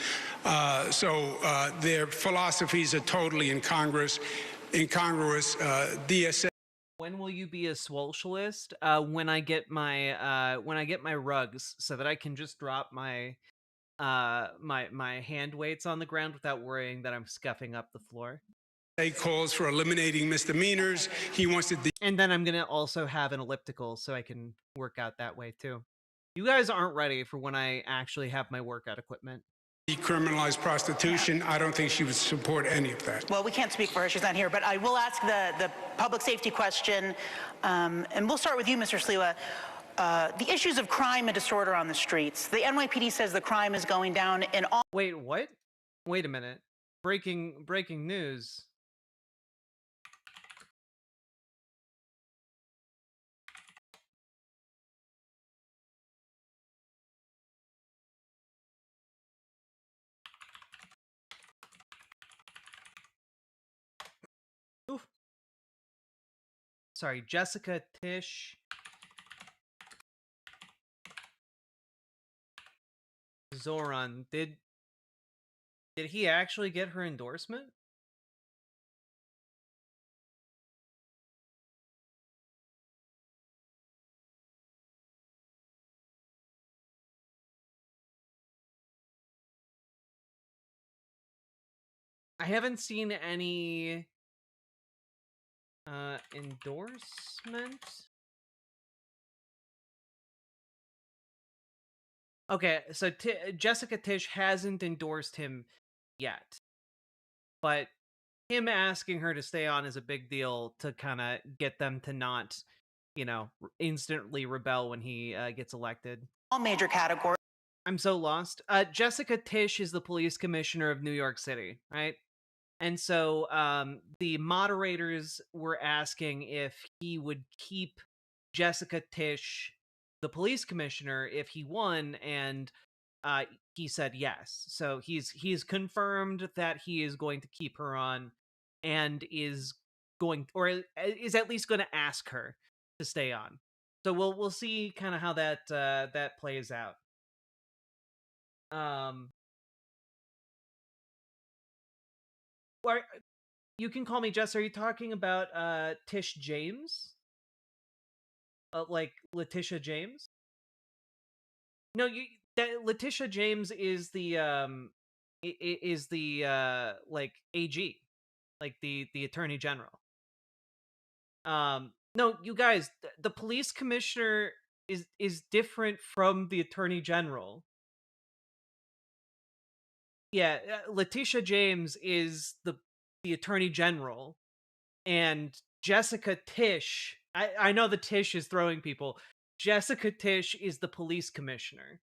So their philosophies are totally incongruous. DSA. When will you be a socialist? When I get my rugs, so that I can just drop my my hand weights on the ground without worrying that I'm scuffing up the floor. He calls for eliminating misdemeanors. He wants to. And then I'm gonna also have an elliptical so I can work out that way too. You guys aren't ready for when I actually have my workout equipment. Decriminalize prostitution. I don't think she would support any of that. Well, we can't speak for her. She's not here. But I will ask the public safety question, and we'll start with you, Mr. Sliwa. the issues of crime and disorder on the streets. The NYPD says the crime is going down in all. Wait, what? Wait a minute. Breaking news. Oof. Sorry, Jessica Tish. Zoran, did he actually get her endorsement? I haven't seen any endorsement. Okay, so Jessica Tish hasn't endorsed him yet, but him asking her to stay on is a big deal to kind of get them to not, instantly rebel when he gets elected. All major categories. I'm so lost. Jessica Tish is the police commissioner of New York City, right? And so the moderators were asking if he would keep Jessica Tish, the police commissioner, if he won, and he said yes. So he's confirmed that he is going to keep her on, and is is at least going to ask her to stay on. So we'll see kind of how that plays out. Or you can call me Jess. Are you talking about Tish James? Like Letitia James? No, Letitia James is the like AG, like the Attorney General. No, you guys, the police commissioner is different from the Attorney General. Yeah, Letitia James is the Attorney General, and Jessica Tish, I know the Tish is throwing people. Jessica Tish is the police commissioner.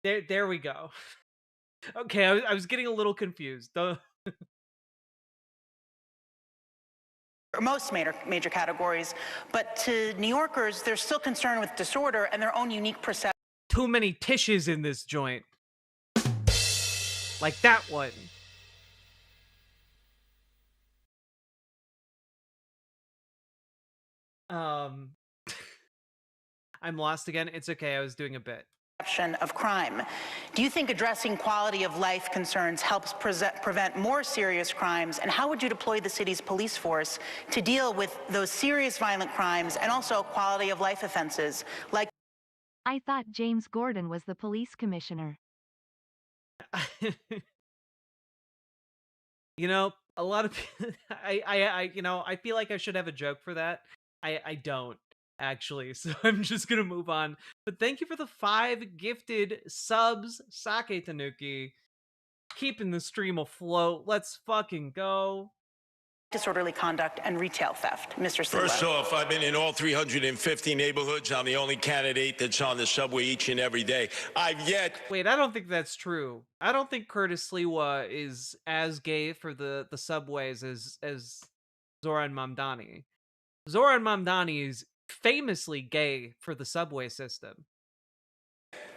There we go. Okay, I was getting a little confused. Most major categories, but to New Yorkers, they're still concerned with disorder and their own unique perception. Too many Tishes in this joint. Like that one. I'm lost again. It's okay. I was doing a bit. Of crime. Do you think addressing quality of life concerns helps prevent more serious crimes? And how would you deploy the city's police force to deal with those serious violent crimes and also quality of life offenses like? I thought James Gordon was the police commissioner. A lot of I feel like I should have a joke for that. I don't actually, so I'm just gonna move on. But thank you for the 5 gifted subs, Sake Tanuki. Keeping the stream afloat. Let's fucking go. Disorderly conduct and retail theft, Mr. Sidlow. First off, I've been in all 350 neighborhoods. I'm the only candidate that's on the subway each and every day. Wait, I don't think that's true. I don't think Curtis Lewa is as gay for the subways as Zoran Mamdani. Zoran Mamdani is famously gay for the subway system.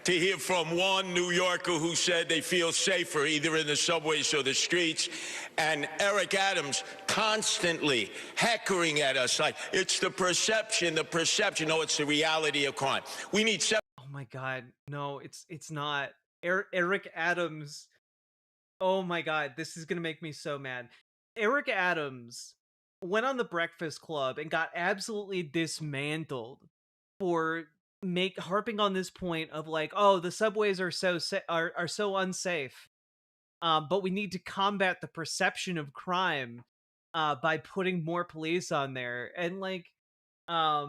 To hear from one New Yorker who said they feel safer either in the subways or the streets, and Eric Adams constantly heckling at us like it's the perception. No, it's the reality of crime. We need. Oh my God, no, it's not. Eric Adams. Oh my God, this is gonna make me so mad. Eric Adams went on the Breakfast Club and got absolutely dismantled for harping on this point of like, oh, the subways are so unsafe, but we need to combat the perception of crime by putting more police on there. And like, I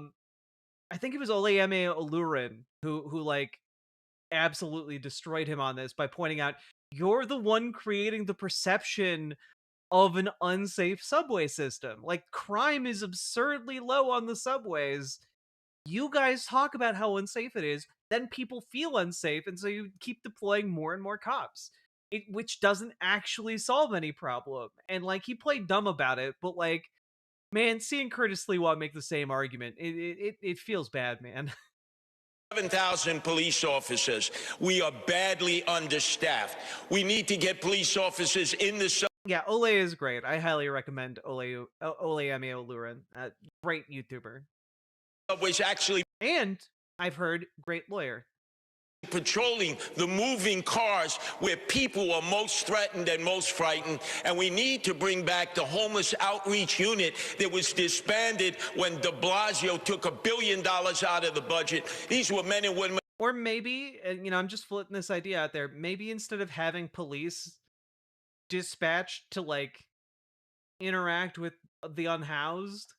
think it was Oleyemi Olurin who like absolutely destroyed him on this by pointing out, you're the one creating the perception of an unsafe subway system. Like, crime is absurdly low on the subways, you guys talk about how unsafe it is, then people feel unsafe, and so you keep deploying more and more cops. Which doesn't actually solve any problem. And like he played dumb about it, but like, man, seeing Curtis Lewa make the same argument, it feels bad, man. 7,000 police officers. We are badly understaffed. We need to get police officers in the Yeah, Ole is great. I highly recommend Ole Olurin. Great YouTuber. Was actually, and I've heard great lawyer. Patrolling the moving cars where people are most threatened and most frightened, and we need to bring back the homeless outreach unit that was disbanded when de Blasio took $1 billion out of the budget. These were men and women. Or maybe, you know, I'm just floating this idea out there, maybe instead of having police dispatched to like interact with the unhoused,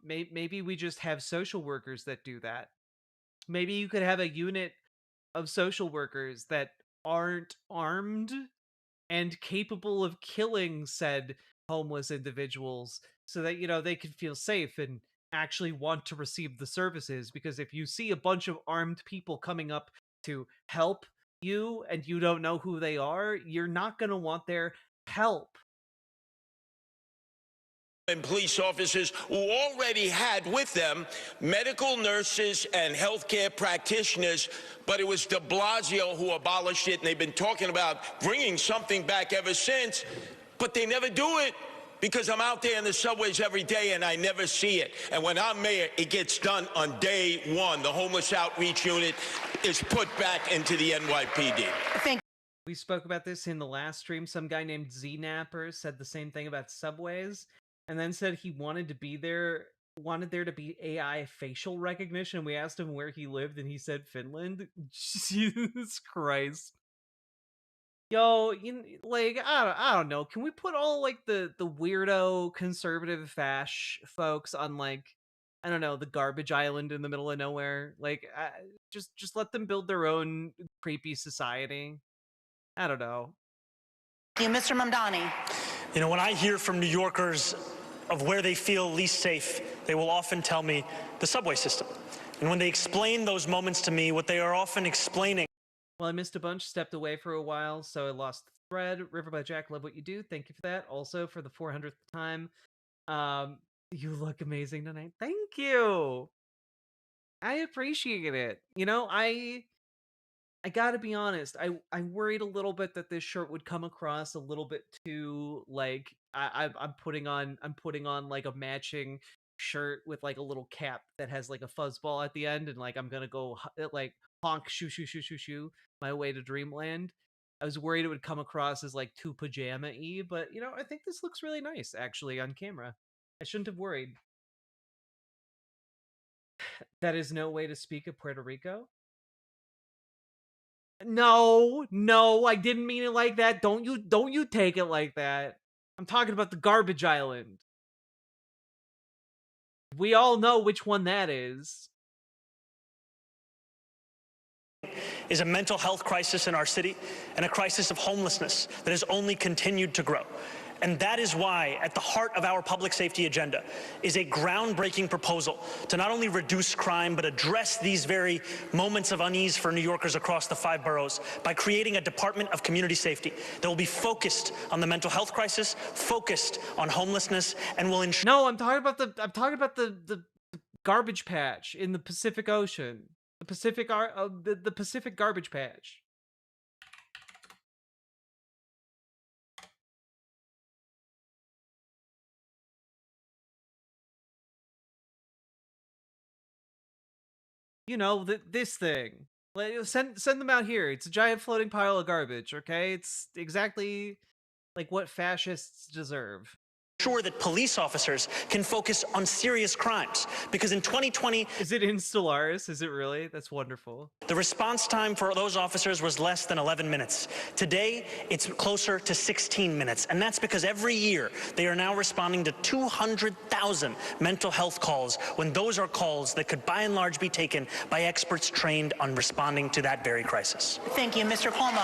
maybe we just have social workers that do that. Maybe you could have a unit of social workers that aren't armed and capable of killing said homeless individuals so that, you know, they can feel safe and actually want to receive the services. Because if you see a bunch of armed people coming up to help you and you don't know who they are, you're not going to want their help. And police officers who already had with them medical nurses and healthcare practitioners, but it was de Blasio who abolished it, and they've been talking about bringing something back ever since, but they never do it because I'm out there in the subways every day and I never see it. And when I'm mayor, it gets done on day one. The homeless outreach unit is put back into the NYPD. We spoke about this in the last stream. Some guy named Z-Napper said the same thing about subways, and then said he wanted there to be AI facial recognition. We asked him where he lived, and he said Finland. Jesus Christ. Yo, like, I don't know. Can we put all like the weirdo conservative fash folks on like, I don't know, the garbage island in the middle of nowhere? Like, just let them build their own creepy society. I don't know. Mr. Mamdani. You know, when I hear from New Yorkers of where they feel least safe, they will often tell me the subway system. And when they explain those moments to me, what they are often explaining. Well, I missed a bunch, stepped away for a while, so I lost the thread. River by Jack, love what you do. Thank you for that. Also, for the 400th time, you look amazing tonight. Thank you. I appreciate it. You know, I gotta be honest. I worried a little bit that this shirt would come across a little bit too like I'm putting on like a matching shirt with like a little cap that has like a fuzzball at the end, and like I'm gonna go like honk shoo shoo shoo shoo shoo my way to dreamland. I was worried it would come across as like too pajama-y, but you know, I think this looks really nice actually on camera. I shouldn't have worried. That is no way to speak of Puerto Rico. No, I didn't mean it like that. Don't you take it like that. I'm talking about the garbage island. We all know which one that is. Is a mental health crisis in our city and a crisis of homelessness that has only continued to grow. And that is why, at the heart of our public safety agenda, is a groundbreaking proposal to not only reduce crime, but address these very moments of unease for New Yorkers across the 5 boroughs by creating a Department of Community Safety that will be focused on the mental health crisis, focused on homelessness, and will ensure— No, I'm talking about the garbage patch in the Pacific Ocean. The Pacific garbage patch. You know, this thing. Like, send them out here. It's a giant floating pile of garbage, okay? It's exactly like what fascists deserve. Sure that police officers can focus on serious crimes, because in 2020— Is it in Stellaris? Is it really? That's wonderful. The response time for those officers was less than 11 minutes. Today, it's closer to 16 minutes, and that's because every year they are now responding to 200,000 mental health calls, when those are calls that could by and large be taken by experts trained on responding to that very crisis. Thank you, Mr. Cuomo.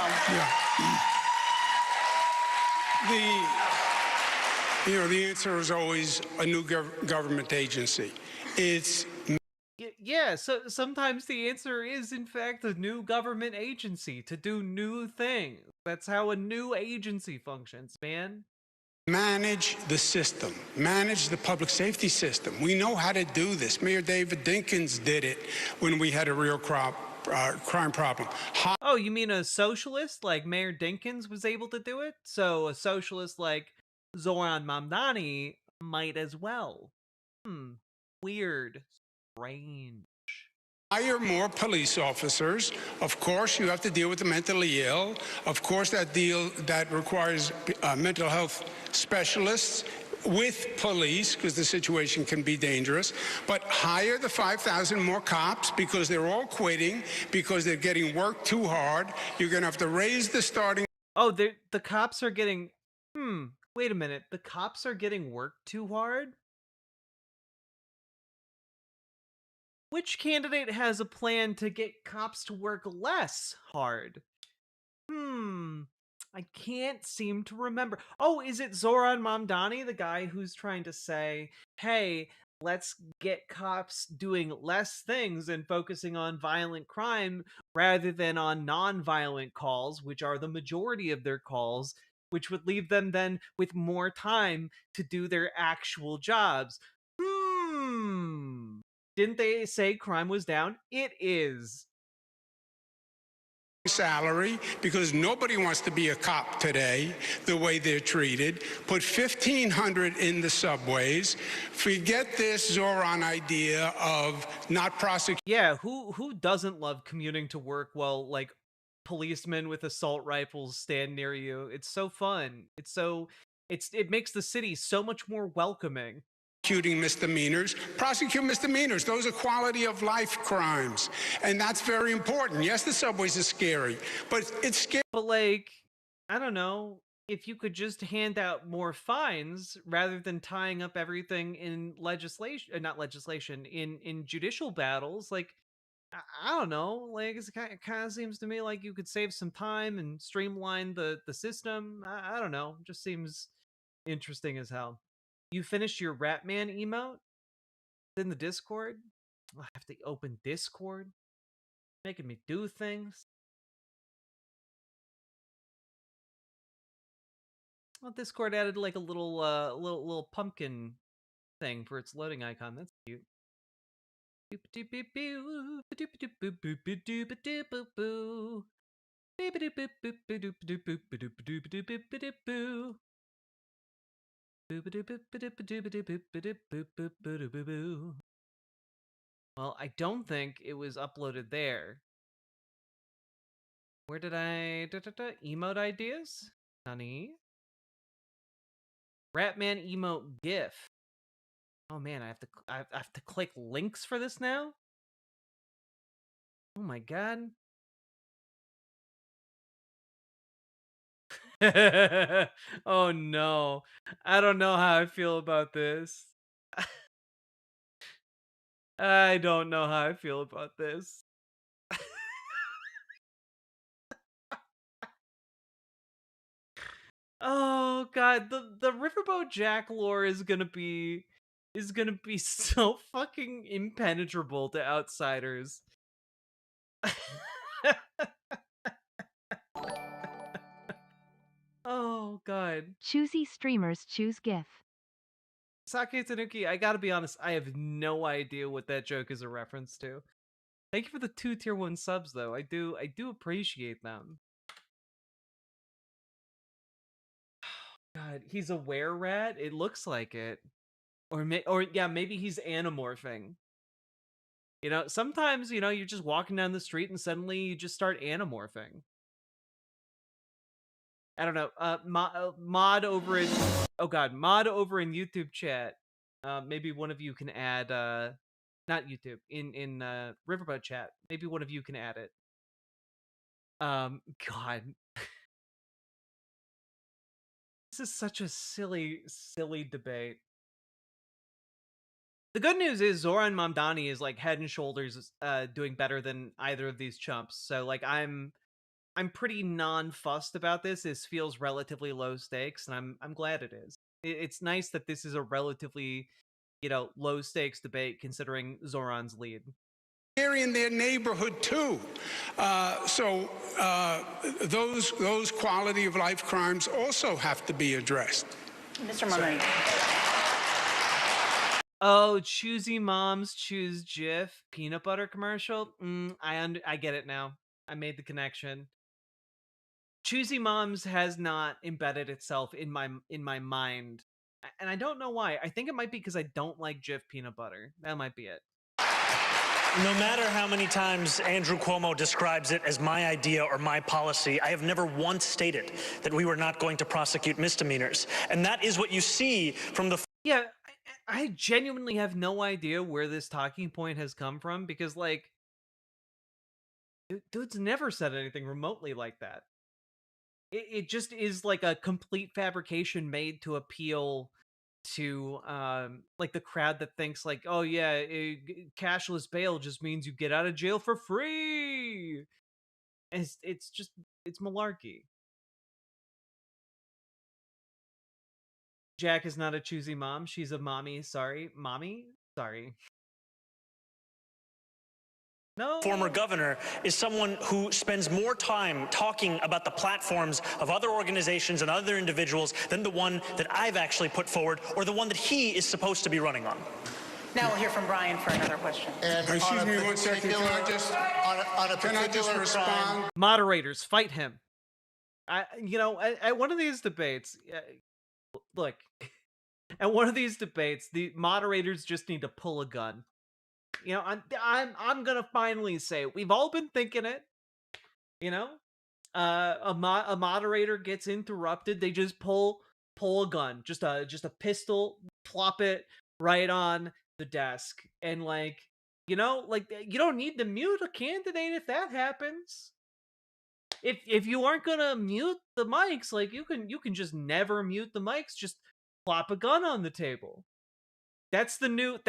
The answer is always a new government agency. It's Yeah, so sometimes the answer is in fact a new government agency to do new things. That's how a new agency functions, man. Manage the system, manage the public safety system. We know how to do this. Mayor David Dinkins did it when we had a real crime problem. Oh, you mean a socialist like Mayor Dinkins was able to do it? So a socialist like Zoran Mamdani might as well. Weird. Strange. Hire more police officers. Of course, you have to deal with the mentally ill. Of course, that requires mental health specialists with police because the situation can be dangerous. But hire the 5,000 more cops because they're all quitting because they're getting worked too hard. You're going to have to raise the starting. Oh, the cops are getting. Wait a minute. The cops are getting worked too hard? Which candidate has a plan to get cops to work less hard? I can't seem to remember. Oh, is it Zoran Mamdani, the guy who's trying to say, hey, let's get cops doing less things and focusing on violent crime rather than on non-violent calls, which are the majority of their calls, which would leave them then with more time to do their actual jobs. Didn't they say crime was down? It is. Salary because nobody wants to be a cop today the way they're treated. Put 1,500 in the subways. Forget this Zoran idea of not prosecuting. Yeah, who doesn't love commuting to work while like policemen with assault rifles stand near you? It's so fun. It makes the city so much more welcoming. Prosecuting misdemeanors, prosecute misdemeanors. Those are quality of life crimes. And that's very important. Yes, the subways are scary, but it's scary. But like, I don't know, if you could just hand out more fines rather than tying up everything in legislation, not legislation, in judicial battles, like I don't know, like it kind of seems to me like you could save some time and streamline the system. I don't know, just seems interesting as hell. You finished your Ratman emote in the Discord? I have to open Discord, making me do things. Well, Discord added like a little pumpkin thing for its loading icon. That's cute. Well, I don't think it was uploaded there. Where did I... emote ideas? Honey? Ratman emote GIF. Oh man, I have to click links for this now? Oh my god. Oh no. I don't know how I feel about this. I don't know how I feel about this. Oh god, the Riverboat Jack lore is gonna be so fucking impenetrable to outsiders. Oh god. Choosy streamers choose GIF. Sake Tanuki, I gotta be honest, I have no idea what that joke is a reference to. Thank you for the 2 tier 1 subs though. I do appreciate them. God, he's a were-rat? It looks like it. Or yeah, maybe he's animorphing. You know, sometimes, you know, you're just walking down the street and suddenly you just start animorphing. I don't know. Mod over in mod over in YouTube chat. Maybe one of you can add not YouTube, in Riverboat chat. Maybe one of you can add it. God. This is such a silly debate. The good news is Zoran Mamdani is like head and shoulders doing better than either of these chumps. So like I'm pretty non-fussed about this. This feels relatively low stakes, and I'm glad it is. It's nice that this is a relatively, you know, low stakes debate considering Zoran's lead. area in their neighborhood too. Those quality of life crimes also have to be addressed. Mr. Mulvaney. Oh, choosy moms choose Jif peanut butter commercial. I get it now. I made the connection. Choosy moms has not embedded itself in my mind, and I don't know why. I think it might be because I don't like Jif peanut butter. That might be it. No matter how many times Andrew Cuomo describes it as my idea or my policy, I have never once stated that we were not going to prosecute misdemeanors. And that is what you see from the... Yeah, I genuinely have no idea where this talking point has come from, because, like, dude's never said anything remotely like that. It just is like a complete fabrication made to appeal to like the crowd that thinks like, oh yeah, cashless bail just means you get out of jail for free. And it's malarkey. Jack is not a choosy mom. She's a mommy. Sorry. Mommy? Sorry. No. Former governor is someone who spends more time talking about the platforms of other organizations and other individuals than the one that I've actually put forward, or the one that he is supposed to be running on. Now we'll hear from Brian for another question. And excuse me 1 second. Can I just respond? Moderators, fight him. At one of these debates, look, at one of these debates, the moderators just need to pull a gun. I'm gonna finally say it. We've all been thinking it. A moderator gets interrupted, they just pull a gun, just a pistol, plop it right on the desk, and you don't need to mute a candidate if that happens. If you aren't gonna mute the mics, like you can just never mute the mics, just plop a gun on the table. That's the new,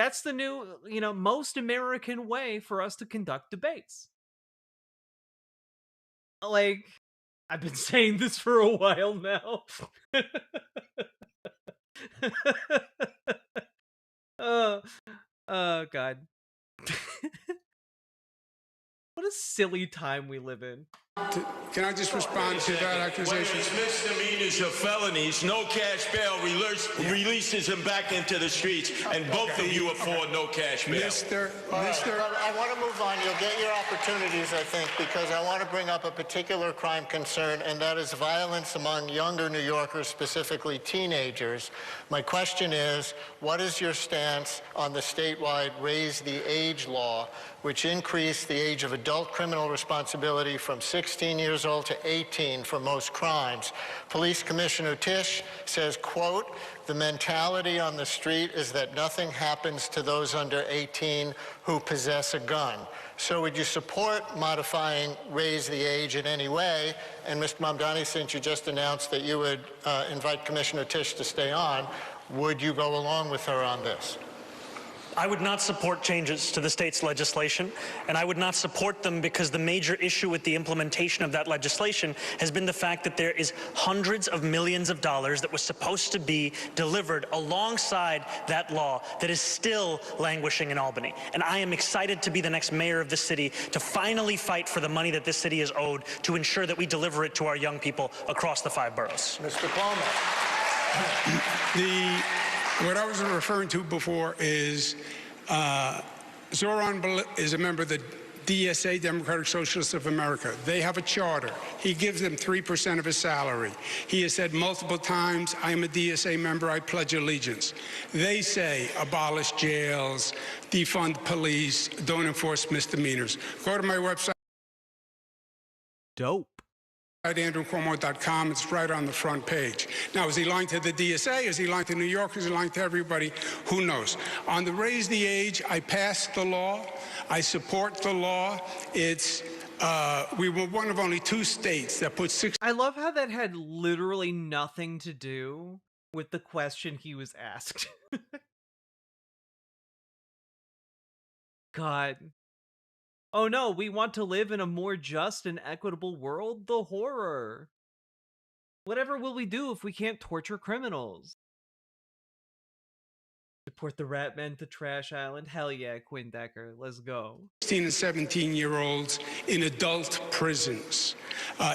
most American way for us to conduct debates. Like, I've been saying this for a while now. Oh God. What a silly time we live in. Can I just respond to that accusation? When it's misdemeanors or felonies, no cash bail releases him back into the streets, and both of you afford no cash bail. I want to move on. You'll get your opportunities, I think, because I want to bring up a particular crime concern, and that is violence among younger New Yorkers, specifically teenagers. My question is, what is your stance on the statewide Raise the Age law, which increased the age of adult criminal responsibility from 16 years old to 18 for most crimes? Police Commissioner Tisch says, quote, "The mentality on the street is that nothing happens to those under 18 who possess a gun." So would you support modifying Raise the Age in any way? And Mr. Mamdani, since you just announced that you would invite Commissioner Tisch to stay on, would you go along with her on this? I would not support changes to the state's legislation, and I would not support them because the major issue with the implementation of that legislation has been the fact that there is hundreds of millions of dollars that was supposed to be delivered alongside that law that is still languishing in Albany. And I am excited to be the next mayor of the city, to finally fight for the money that this city is owed, to ensure that we deliver it to our young people across the 5 boroughs. Mr. Cuomo. What I was referring to before is Zoran is a member of the DSA, Democratic Socialists of America. They have a charter. He gives them 3% of his salary. He has said multiple times, I am a DSA member, I pledge allegiance. They say abolish jails, defund police, don't enforce misdemeanors. Go to my website. Dope. AndrewCuomo.com. It's right on the front page. Now, is he lying to the DSA? Is he lying to New Yorkers? Is he lying to everybody? Who knows? On the Raise the Age, I passed the law. I support the law. It's we were one of only 2 states that put 6. I love how that had literally nothing to do with the question he was asked. God. Oh no, we want to live in a more just and equitable world? The horror. Whatever will we do if we can't torture criminals? Deport the rat men to Trash Island. Hell yeah, Quinn Decker. Let's go. 16 and 17-year-olds in adult prisons.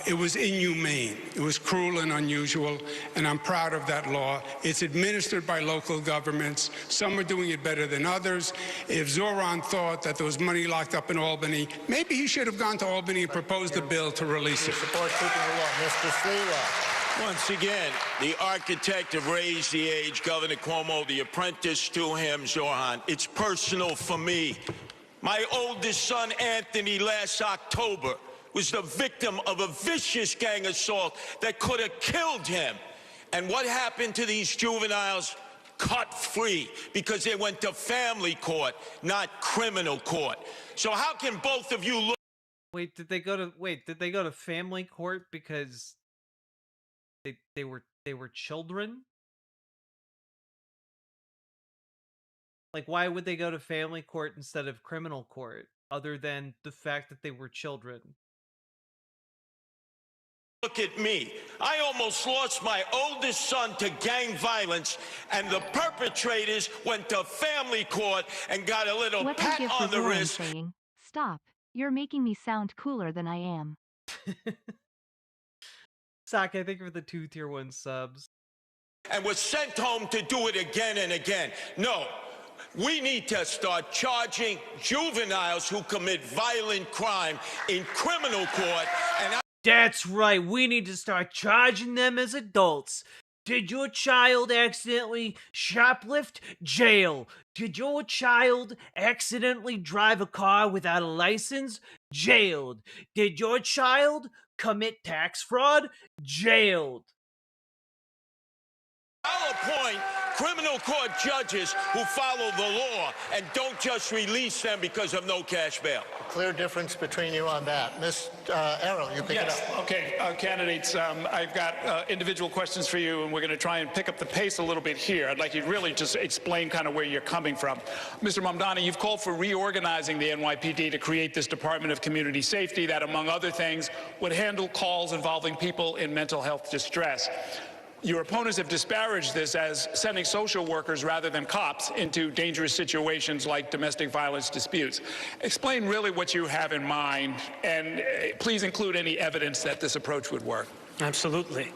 It was inhumane. It was cruel and unusual, and I'm proud of that law. It's administered by local governments. Some are doing it better than others. If Zoran thought that there was money locked up in Albany, maybe he should have gone to Albany and proposed a bill to release it. Support keeping the law. Mr. Sliwa. Once again, the architect of Raise the Age, Governor Cuomo, the apprentice to him, Zoran. It's personal for me. My oldest son, Anthony, last October was the victim of a vicious gang assault that could have killed him. And what happened to these juveniles? Cut free, because they went to family court, not criminal court. So how can both of you look? Wait, did they go to family court because they were children? Like, why would they go to family court instead of criminal court, other than the fact that they were children? Look at me. I almost lost my oldest son to gang violence, and the perpetrators went to family court and got a little What pat gift on is the Lauren wrist. saying? Stop. You're making me sound cooler than I am. Sock, I think for the 2 tier 1 subs. And was sent home to do it again and again. No, we need to start charging juveniles who commit violent crime in criminal court. And That's right, we need to start charging them as adults. Did your child accidentally shoplift? Jail. Did your child accidentally drive a car without a license? Jailed. Did your child commit tax fraud? Jailed. I'll appoint criminal court judges who follow the law and don't just release them because of no cash bail. Clear difference between you on that. Ms. Errol, you pick it up. Okay, candidates, I've got individual questions for you, and we're going to try and pick up the pace a little bit here. I'd like you to really just explain kind of where you're coming from. Mr. Mamdani, you've called for reorganizing the NYPD to create this Department of Community Safety that, among other things, would handle calls involving people in mental health distress. Your opponents have disparaged this as sending social workers rather than cops into dangerous situations like domestic violence disputes. Explain really what you have in mind, and please include any evidence that this approach would work. Absolutely.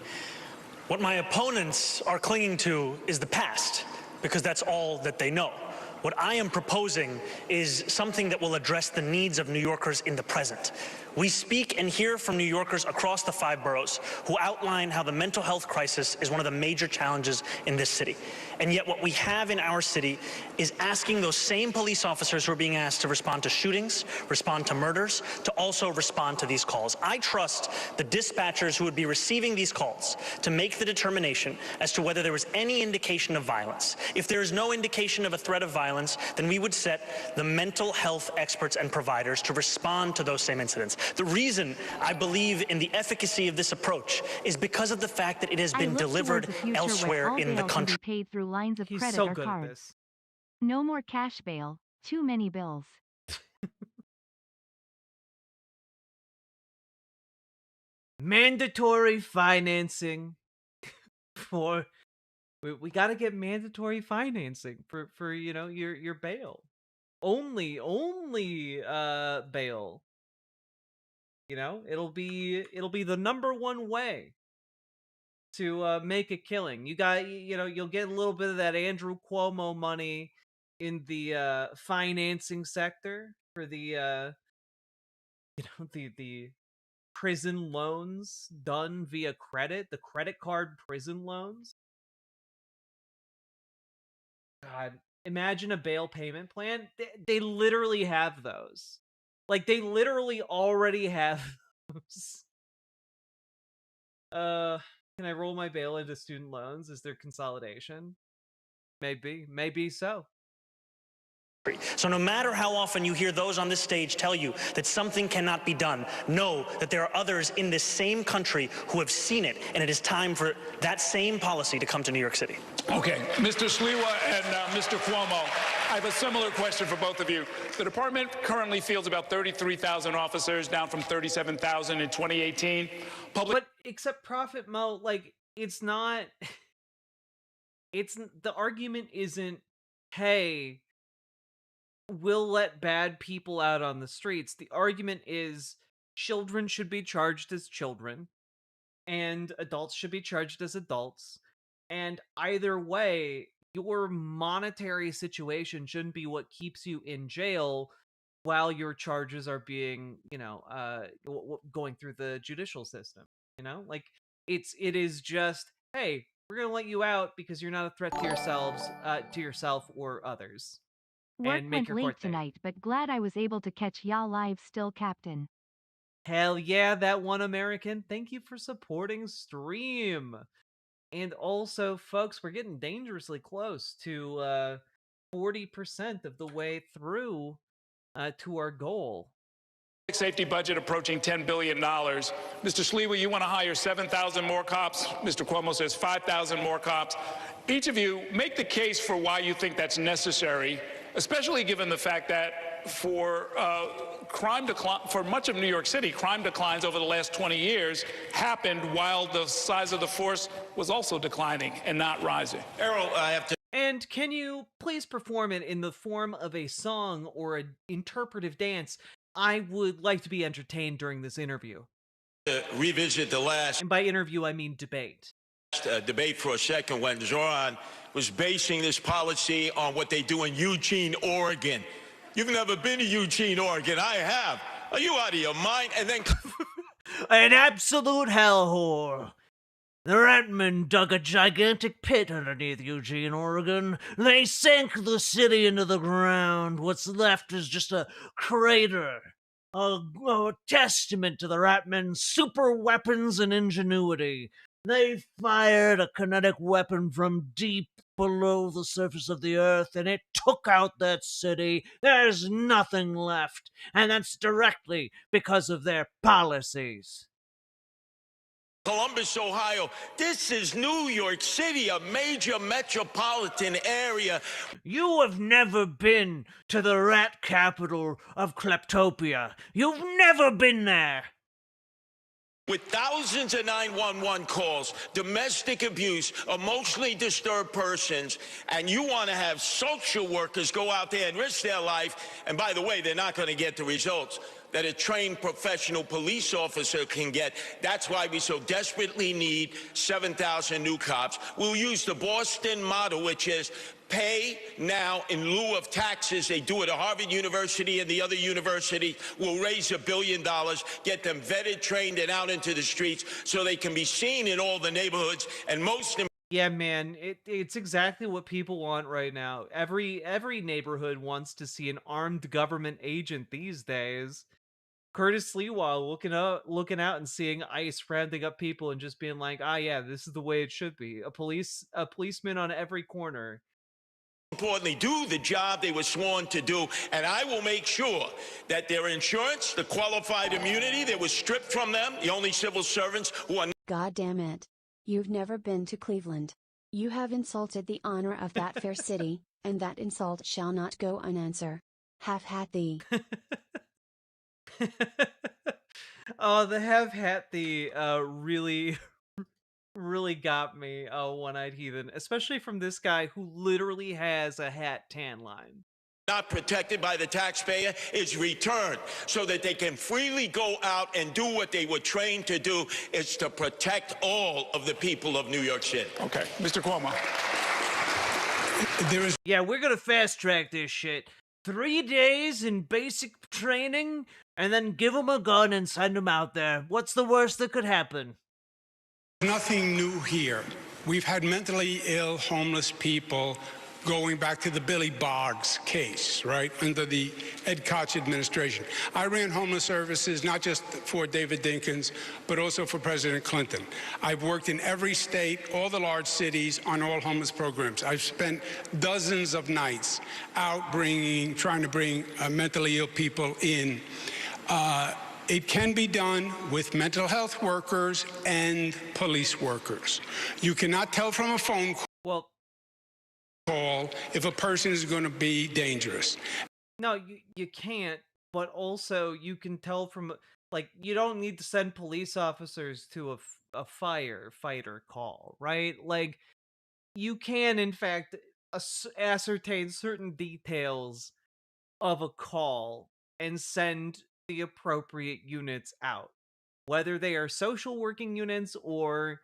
What my opponents are clinging to is the past, because that's all that they know. What I am proposing is something that will address the needs of New Yorkers in the present. We speak and hear from New Yorkers across the 5 boroughs who outline how the mental health crisis is one of the major challenges in this city. And yet what we have in our city is asking those same police officers who are being asked to respond to shootings, respond to murders, to also respond to these calls. I trust the dispatchers who would be receiving these calls to make the determination as to whether there was any indication of violence. If there is no indication of a threat of violence, then we would set the mental health experts and providers to respond to those same incidents. The reason I believe in the efficacy of this approach is because of the fact that it has been delivered elsewhere in the country. Paid through lines of He's credit so or good at cards. this. No more cash bail. Too many bills. Mandatory financing for we got to get mandatory financing for you know your bail. Only bail. You know, it'll be the #1 way to make a killing. You got you'll get a little bit of that Andrew Cuomo money in the financing sector for the the prison loans done via credit, the credit card prison loans. God, imagine a bail payment plan. They literally have those. Like, they literally already have those. Can I roll my bail into student loans? Is there consolidation? Maybe so. So no matter how often you hear those on this stage tell you that something cannot be done, know that there are others in this same country who have seen it, and it is time for that same policy to come to New York City. Okay, Mr. Sliwa and Mr. Cuomo, I have a similar question for both of you. The department currently fields about 33,000 officers, down from 37,000 in 2018. But except Prophet Mo, like, it's not. The argument isn't hey, we'll let bad people out on the streets. The argument is children should be charged as children and adults should be charged as adults. And either way, your monetary situation shouldn't be what keeps you in jail while your charges are being, going through the judicial system. Like it is just, hey, we're gonna let you out because you're not a threat to yourself or others, Work and make went your late court date. tonight, but glad I was able to catch y'all live still, Captain. Hell yeah, that one American. Thank you for supporting stream. And also, folks, we're getting dangerously close to 40% of the way through to our goal. Safety budget approaching $10 billion. Mr. Schlewe, you want to hire 7,000 more cops. Mr. Cuomo says 5,000 more cops. Each of you make the case for why you think that's necessary, especially given the fact that for much of New York City, crime declines over the last 20 years happened while the size of the force was also declining and not rising. Errol, I have to. And can you please perform it in the form of a song or an interpretive dance? I would like to be entertained during this interview. Revisit the last. And by interview, I mean debate. Debate for a second when Zoran was basing this policy on what they do in Eugene, Oregon. You've never been to Eugene, Oregon. I have. Are you out of your mind? And then an absolute hellhole. The Ratmen dug a gigantic pit underneath Eugene, Oregon. They sank the city into the ground. What's left is just a crater. A testament to the Ratmen's super weapons and ingenuity. They fired a kinetic weapon from deep below the surface of the earth, and it took out that city. There's nothing left, and that's directly because of their policies. Columbus, Ohio. This is New York City, a major metropolitan area. You have never been to the rat capital of Kleptopia. You've never been there. With thousands of 911 calls, domestic abuse, emotionally disturbed persons, and you want to have social workers go out there and risk their life, and by the way, they're not going to get the results that a trained professional police officer can get. That's why we so desperately need 7,000 new cops. We'll use the Boston model, which is pay now in lieu of taxes. They do it at Harvard University and the other university. We'll raise $1 billion, get them vetted, trained, and out into the streets so they can be seen in all the neighborhoods. And most yeah, man, it's exactly what people want right now. Every neighborhood wants to see an armed government agent these days. Curtis Lewa looking out and seeing ICE rounding up people and just being like, yeah, this is the way it should be. A policeman on every corner. Importantly, do the job they were sworn to do, and I will make sure that their insurance, the qualified immunity that was stripped from them, the only civil servants who are. God damn it. You've never been to Cleveland. You have insulted the honor of that fair city, and that insult shall not go unanswered. Have had thee. Oh, the have hat the really really got me, one-eyed heathen, especially from this guy who literally has a hat tan line. Not protected by the taxpayer is returned so that they can freely go out and do what they were trained to do, is to protect all of the people of New York City. Okay, Mr. Cuomo. Yeah, we're gonna fast track this shit. 3 days in basic training, and then give them a gun and send them out there. What's the worst that could happen? Nothing new here. We've had mentally ill, homeless people going back to the Billy Boggs case, right, under the Ed Koch administration. I ran homeless services not just for David Dinkins, but also for President Clinton. I've worked in every state, all the large cities, on all homeless programs. I've spent dozens of nights out trying to bring mentally ill people in. It can be done with mental health workers and police workers. You cannot tell from a phone call if a person is going to be dangerous. No, you can't, but also you can tell from, like, you don't need to send police officers to a firefighter call, right? Like, you can, in fact, ascertain certain details of a call and send the appropriate units out, whether they are social working units or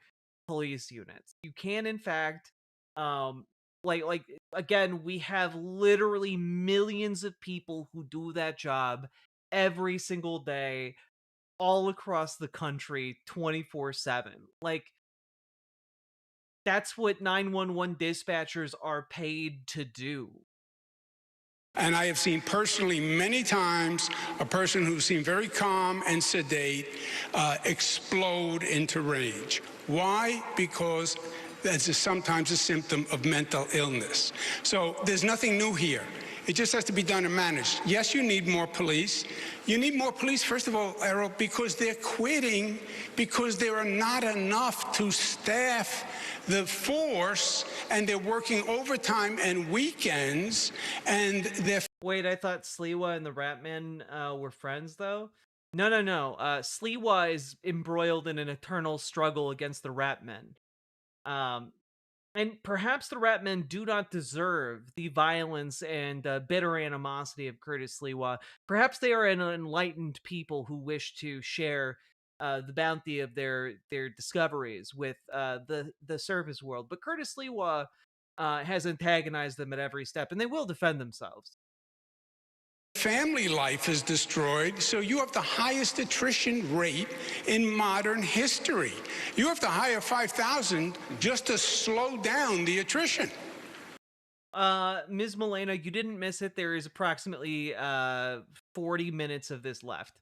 police units. You can, in fact, um, like again, we have literally millions of people who do that job every single day, all across the country, 24/7. Like that's what 911 dispatchers are paid to do. And I have seen personally many times a person who seemed very calm and sedate explode into rage. Why? Because that's sometimes a symptom of mental illness. So there's nothing new here. It just has to be done and managed. Yes, you need more police. You need more police, first of all, Errol, because they're quitting because there are not enough to staff the force, and they're working overtime and weekends, and they're... Wait, I thought Sliwa and the Ratman were friends, though? No. Sliwa is embroiled in an eternal struggle against the Ratmen. And perhaps the Ratmen do not deserve the violence and bitter animosity of Curtis Sliwa. Perhaps they are an enlightened people who wish to share the bounty of their discoveries with the surface world. But Curtis Sliwa has antagonized them at every step, and they will defend themselves. Family life is destroyed, so you have the highest attrition rate in modern history. You have to hire 5,000 just to slow down the attrition. Ms. Milena, you didn't miss it. There is approximately 40 minutes of this left.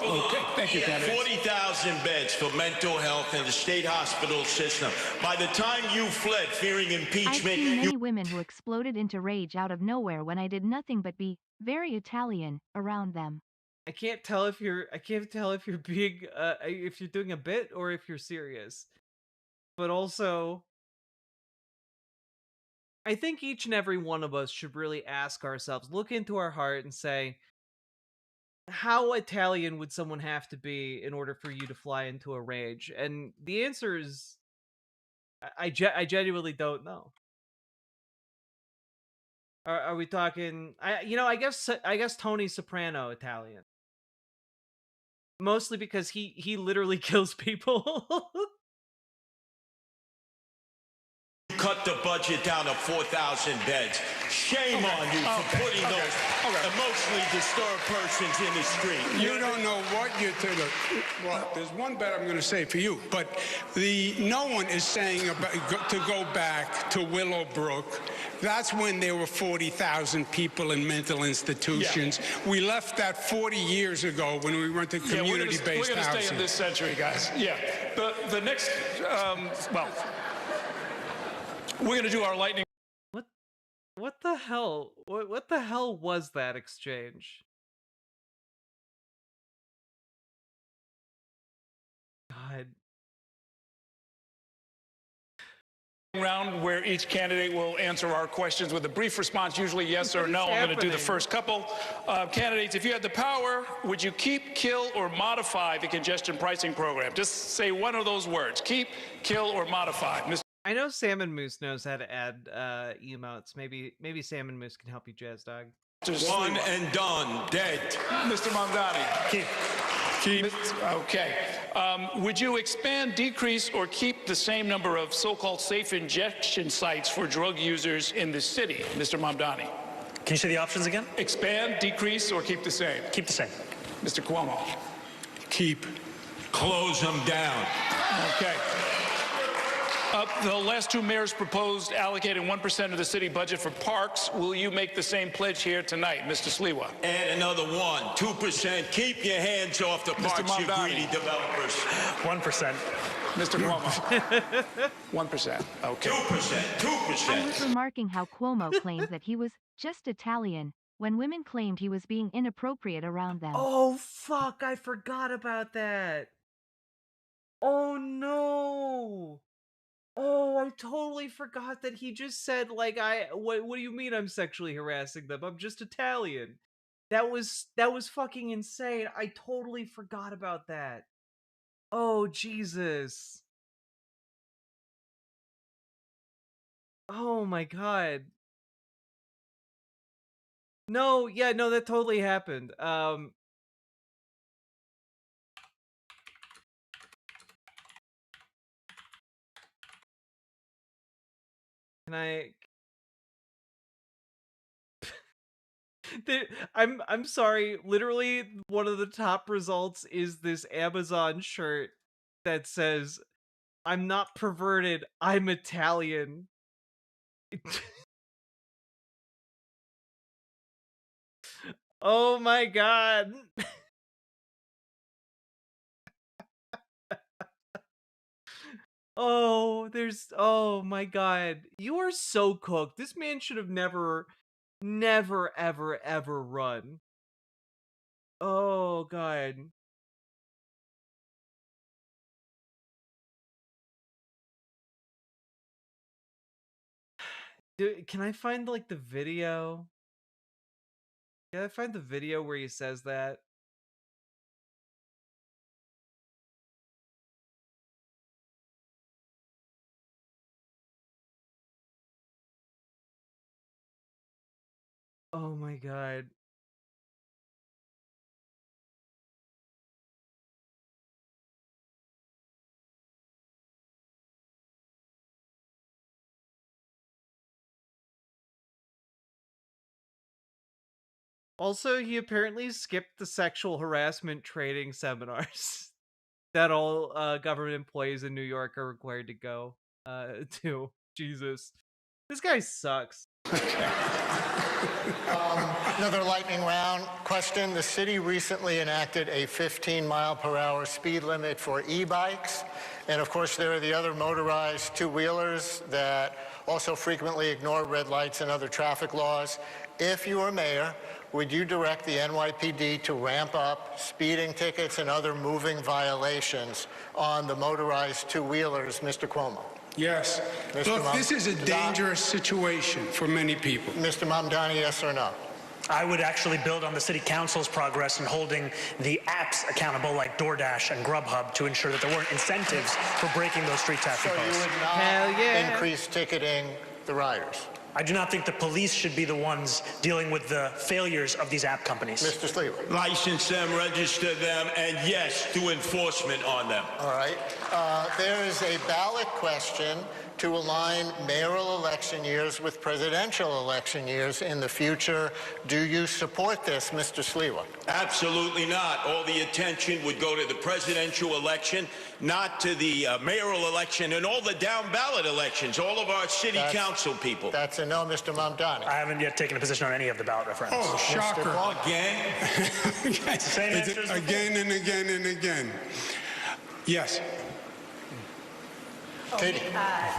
Okay, thank you, candidate. 40,000 beds for mental health in the state hospital system. By the time you fled fearing impeachment, I've seen many women who exploded into rage out of nowhere when I did nothing but be very Italian around them. I can't tell if you're being if you're doing a bit or if you're serious. But also, I think each and every one of us should really ask ourselves, look into our heart and say, how Italian would someone have to be in order for you to fly into a rage? And the answer is, I genuinely don't know. Are we talking? I guess Tony Soprano Italian. Mostly because he literally kills people. cut the budget down to 4,000 beds. Shame on you for putting those emotionally disturbed persons in the street. You don't know what you're doing. Well, there's one bet I'm going to say for you, but no one is saying to go back to Willowbrook. That's when there were 40,000 people in mental institutions. Yeah. We left that 40 years ago when we went to community-based housing. We're going to stay in this century, guys. Yeah. The next, we're going to do our lightning. What the hell? What the hell was that exchange? God. Round where each candidate will answer our questions with a brief response, usually yes or no. I'm going to do the first couple. Candidates, if you had the power, would you keep, kill, or modify the congestion pricing program? Just say one of those words: keep, kill, or modify. I know Salmon Moose knows how to add emotes. Maybe Salmon Moose can help you, Jazz Dog. One and done. Dead. Mr. Mamdani. Keep. Okay. Would you expand, decrease, or keep the same number of so-called safe injection sites for drug users in the city? Mr. Mamdani. Can you say the options again? Expand, decrease, or keep the same? Keep the same. Mr. Cuomo. Keep. Close them down. Okay. The last two mayors proposed allocating 1% of the city budget for parks. Will you make the same pledge here tonight, Mr. Sliwa? Add another 2%. Keep your hands off the parks, you greedy developers. 1%. Mr. Cuomo. 1%. Okay. 2%. I was remarking how Cuomo claimed that he was just Italian when women claimed he was being inappropriate around them. Oh, fuck. I forgot about that. Oh, no. Oh, I totally forgot that he just said, like, what do you mean I'm sexually harassing them? I'm just Italian. That was fucking insane. I totally forgot about that. Oh, Jesus. Oh my god. No, yeah, no, that totally happened. Can I I'm sorry, literally one of the top results is this Amazon shirt that says, "I'm not perverted, I'm Italian." Oh my god. Oh my god. You are so cooked. This man should have never, ever run. Oh god. Can I find like the video? Can I find the video where he says that? Oh my god. Also, he apparently skipped the sexual harassment training seminars that all government employees in New York are required to go to. Jesus. This guy sucks. Another lightning round question. The city recently enacted a 15-mile-per-hour speed limit for e-bikes. And of course, there are the other motorized two-wheelers that also frequently ignore red lights and other traffic laws. If you were mayor, would you direct the NYPD to ramp up speeding tickets and other moving violations on the motorized two-wheelers, Mr. Cuomo? Yes. Look, this is a dangerous situation for many people. Mr. Mamdani, yes or no? I would actually build on the city council's progress in holding the apps accountable like DoorDash and Grubhub to ensure that there weren't incentives for breaking those street traffic So posts. you would not increase ticketing the riders? I do not think the police should be the ones dealing with the failures of these app companies. Mr. Sleeper. License them, register them, and yes, do enforcement on them. All right. There is a ballot question to align mayoral election years with presidential election years in the future. Do you support this, Mr. Sliwa? Absolutely not. All the attention would go to the presidential election, not to the mayoral election and all the down-ballot elections, all of our city council people. That's a no, Mr. Mamdani. I haven't yet taken a position on any of the ballot referendums. Oh, shocker. Again? Same answers again and again and again. Yes. Katie.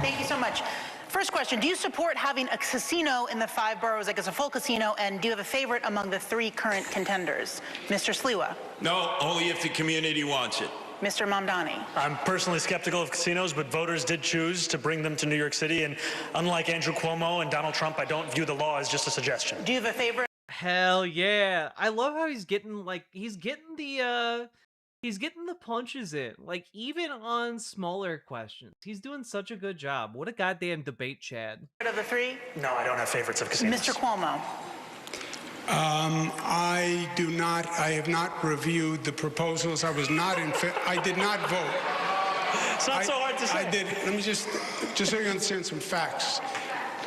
Thank you so much. First question, do you support having a casino in the 5 boroughs, like it's a full casino, and do you have a favorite among the 3 current contenders? Mr. Sliwa. No, only if the community wants it. Mr. Mamdani. I'm personally skeptical of casinos, but voters did choose to bring them to New York City, and unlike Andrew Cuomo and Donald Trump, I don't view the law as just a suggestion. Do you have a favorite? Hell yeah. I love how he's getting the punches in. Like, even on smaller questions. He's doing such a good job. What a goddamn debate, Chad. Of the 3? No, I don't have favorites of casinos. Mr. Cuomo. I have not reviewed the proposals. I did not vote. It's not so hard to say. Let me just so you understand some facts.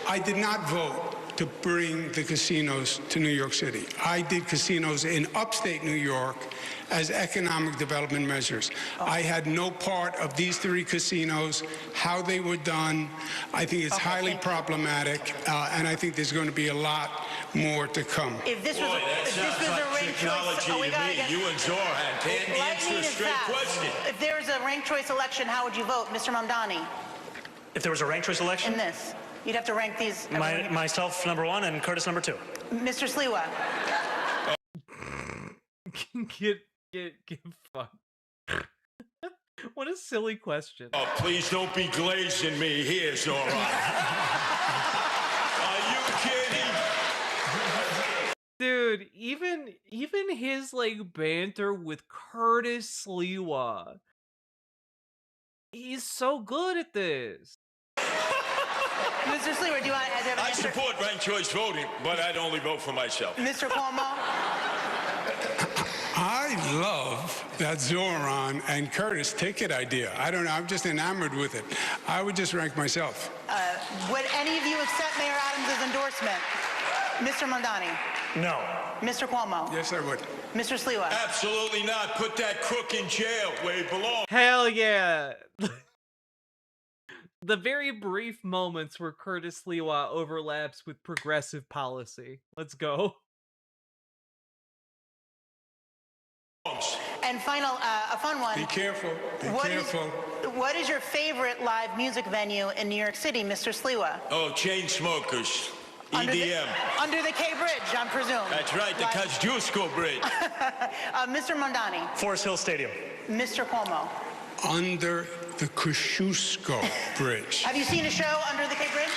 I did not vote to bring the casinos to New York City. I did casinos in upstate New York as economic development measures. I had no part of these 3 casinos, how they were done. I think it's highly problematic, and I think there's going to be a lot more to come. If this was, a ranked choice, You and Zoran can't answer a straight question. If there was a ranked choice election, how would you vote, Mr. Mamdani? If there was a ranked choice election? In this. You'd have to rank these. Myself number 1 and Curtis number 2. Mr. Sliwa. Get fucked. What a silly question. Oh, please don't be glazing me here, Zoran. Are you kidding? Dude, even his like banter with Curtis Sliwa. He's so good at this. Mr. Sliwa, do you have an I answer? support ranked choice voting, but I'd only vote for myself. Mr. Cuomo? I love that Zoran and Curtis ticket idea. I don't know, I'm just enamored with it. I would just rank myself. Would any of you accept Mayor Adams' endorsement? Mr. Mondani? No. Mr. Cuomo? Yes, I would. Mr. Sliwa? Absolutely not. Put that crook in jail where he belongs. Hell yeah. The very brief moments where Curtis Sliwa overlaps with progressive policy. Let's go. And final, a fun one. Be careful. Be careful. What is your favorite live music venue in New York City, Mr. Sliwa? Oh, chain smokers. Under EDM. Under the K Bridge, I presume. That's right, the Kosciuszko Bridge. Mr. Mondani? Forest Hill Stadium. Mr. Cuomo? Under the Kosciuszko Bridge. Have you seen a show under the K Bridge?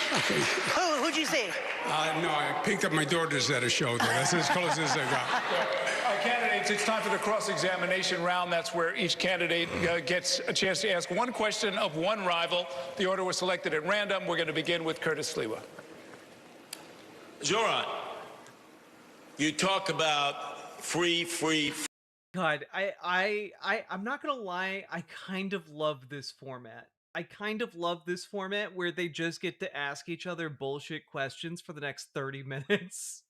Who'd you see? No, I picked up my daughters at a show there. That's as close as I got. Candidates, it's time for the cross-examination round. That's where each candidate gets a chance to ask one question of one rival. The order was selected at random. We're going to begin with Curtis Sliwa. Zoran, you talk about free. God, I'm not gonna lie, I kind of love this format. I kind of love this format where they just get to ask each other bullshit questions for the next 30 minutes.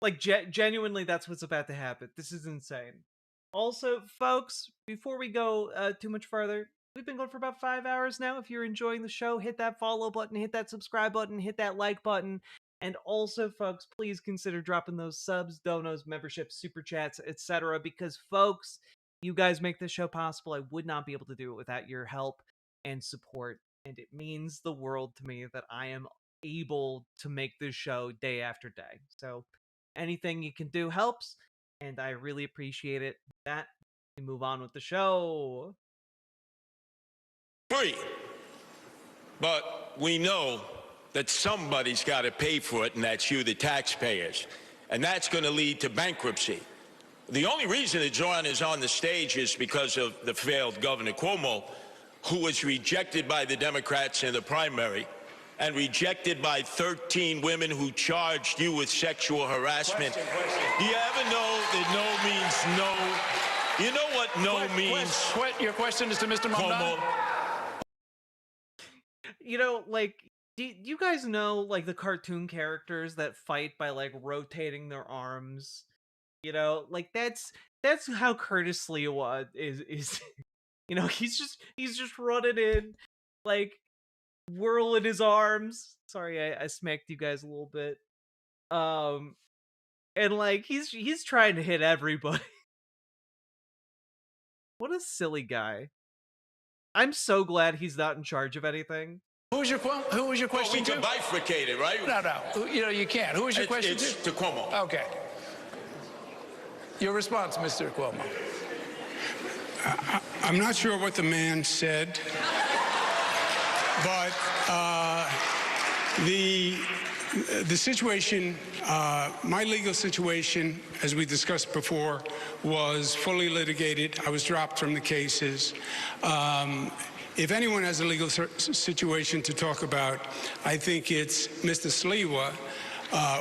Like, genuinely, that's what's about to happen. This is insane. Also, folks, before we go too much further, we've been going for about 5 hours now. If you're enjoying the show, hit that follow button, hit that subscribe button, hit that like button. And also, folks, please consider dropping those subs, donos, memberships, super chats, etc. Because, folks, you guys make this show possible. I would not be able to do it without your help and support. And it means the world to me that I am able to make this show day after day. So anything you can do helps, and I really appreciate it. With that, we move on with the show. Free. But we know that somebody's got to pay for it, and that's you, the taxpayers. And that's going to lead to bankruptcy. The only reason that Zoran is on the stage is because of the failed Governor Cuomo, who was rejected by the Democrats in the primary and rejected by 13 women who charged you with sexual harassment. Do you ever know that no means no? You know what no means? Your question is to Mr. Mondani. You know, like, do you guys know, like, the cartoon characters that fight by, like, rotating their arms? You know, like, that's how Curtis Sliwa is. You know, he's just running in, like, whirling his arms. Sorry, I smacked you guys a little bit. And, like, he's trying to hit everybody. What a silly guy. I'm so glad he's not in charge of anything. Who was your question well, we to? can bifurcate it, right? No. You know, you can't. Who was your question it's to? to Cuomo. Okay. Your response, Mr. Cuomo. I'm not sure what the man said, but the situation, my legal situation, as we discussed before, was fully litigated. I was dropped from the cases. If anyone has a legal situation to talk about, I think it's Mr. Sliwa,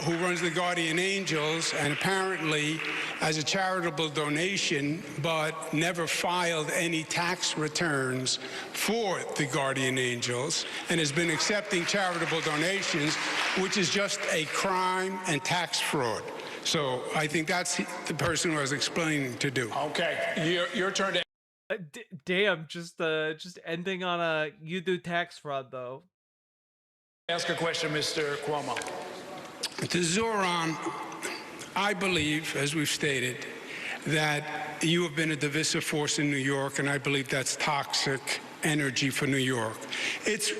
who runs the Guardian Angels, and apparently as a charitable donation, but never filed any tax returns for the Guardian Angels, and has been accepting charitable donations, which is just a crime and tax fraud. So I think that's the person who I was explaining to do. Okay, your turn to. Damn, just ending on a you do tax fraud though. Ask a question, Mr. Cuomo. To Zoran, I believe, as we've stated, that you have been a divisive force in New York, and I believe that's toxic energy for New York. It's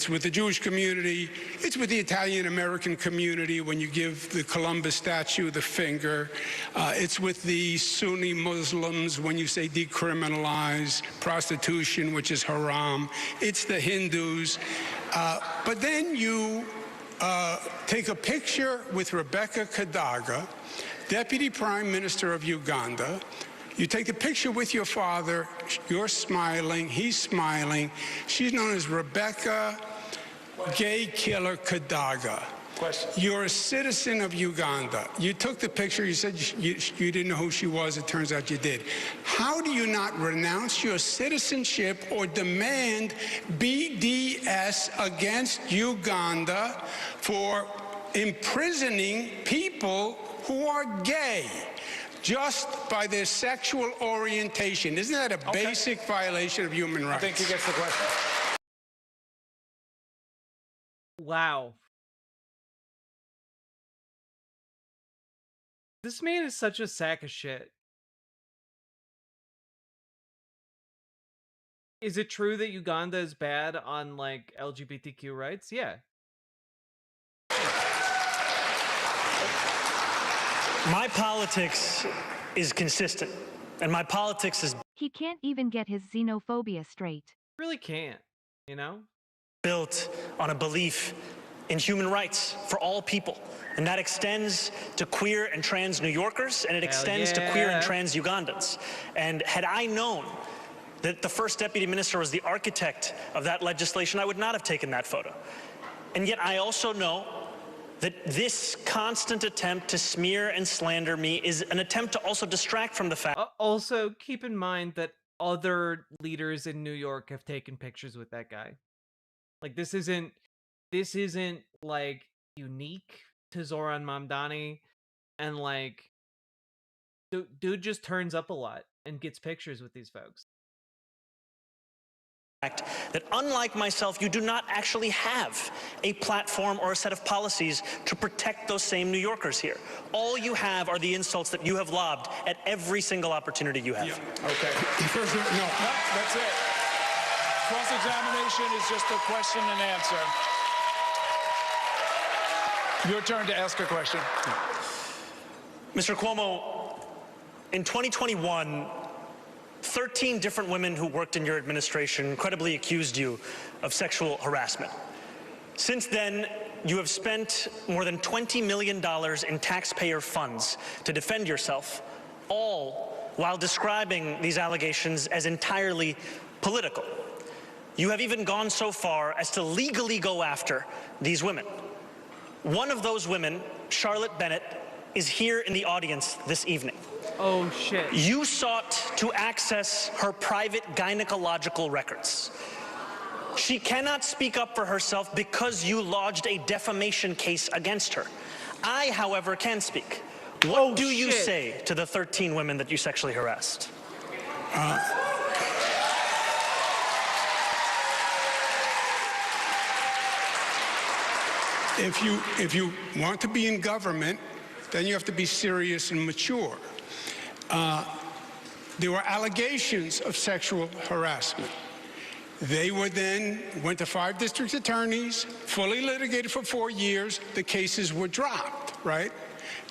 with the Jewish community, it's with the Italian-American community when you give the Columbus statue the finger, it's with the Sunni Muslims when you say decriminalize prostitution, which is haram, it's the Hindus, but then you take a picture with Rebecca Kadaga, Deputy Prime Minister of Uganda. You take a picture with your father, you're smiling, he's smiling. She's known as Rebecca gay killer Kadaga. Question. You're a citizen of Uganda. You took the picture. You said you didn't know who she was. It turns out you did. How do you not renounce your citizenship or demand BDS against Uganda for imprisoning people who are gay just by their sexual orientation? Isn't that a basic violation of human rights? I think he gets the question. Wow. This man is such a sack of shit. Is it true that Uganda is bad on, like, LGBTQ rights? Yeah. My politics is consistent, and my politics is He can't even get his xenophobia straight. Really can't, you know? built on a belief in human rights for all people. And that extends to queer and trans New Yorkers, and it extends to queer and trans Ugandans. And had I known that the first deputy minister was the architect of that legislation, I would not have taken that photo. And yet I also know that this constant attempt to smear and slander me is an attempt to also distract from the fact. Also, keep in mind that other leaders in New York have taken pictures with that guy. Like, this isn't like unique to Zoran Mamdani, and like dude just turns up a lot and gets pictures with these folks. That unlike myself, you do not actually have a platform or a set of policies to protect those same New Yorkers here. All you have are the insults that you have lobbed at every single opportunity you have. Yeah. Okay. No, that's it. Cross-examination is just a question and answer. Your turn to ask a question. Mr. Cuomo, in 2021, 13 different women who worked in your administration credibly accused you of sexual harassment. Since then, you have spent more than $20 million in taxpayer funds to defend yourself, all while describing these allegations as entirely political. You have even gone so far as to legally go after these women. One of those women, Charlotte Bennett, is here in the audience this evening. Oh, shit. You sought to access her private gynecological records. She cannot speak up for herself because you lodged a defamation case against her. I, however, can speak. What do you say to the 13 women that you sexually harassed? If you want to be in government, then you have to be serious and mature. There were allegations of sexual harassment. They were then went to 5 district attorneys, fully litigated for 4 years. The cases were dropped, right?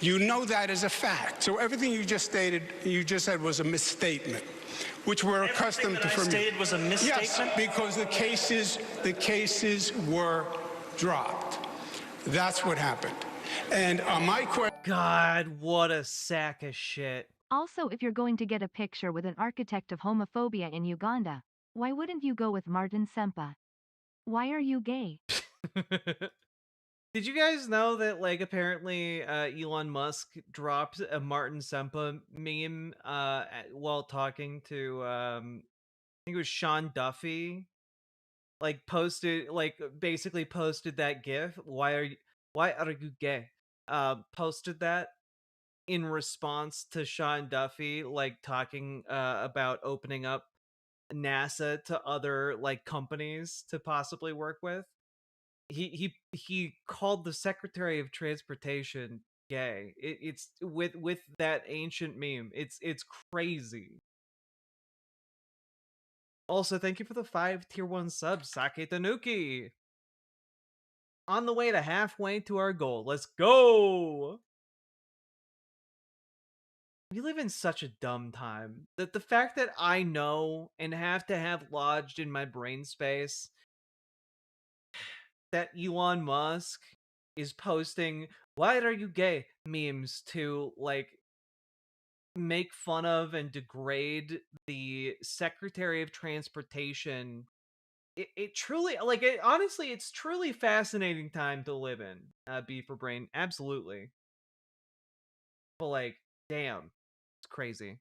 You know that as a fact. So everything you just stated, you just said was a misstatement, which we're accustomed to from you. Everything that I stated was a misstatement? Yes, because the cases were dropped. That's what happened. And my question. God, what a sack of shit. Also, if you're going to get a picture with an architect of homophobia in Uganda, why wouldn't you go with Martin Sempa? Why are you gay? Did you guys know that, like, apparently Elon Musk dropped a Martin Sempa meme while talking to, I think it was Sean Duffy? Like, basically posted that GIF. Why are you gay? Posted that in response to Sean Duffy, like, talking about opening up NASA to other, like, companies to possibly work with. He called the Secretary of Transportation gay. It's with that ancient meme. It's crazy. Also, thank you for the 5 tier 1 subs, Sake Tanuki. On the way to halfway to our goal. Let's go! We live in such a dumb time that the fact that I know and have to have lodged in my brain space that Elon Musk is posting "Why are you gay?" memes to, like, make fun of and degrade the Secretary of Transportation it truly, like, it honestly, it's truly fascinating time to live in, B for Brain, absolutely. But, like, damn, it's crazy.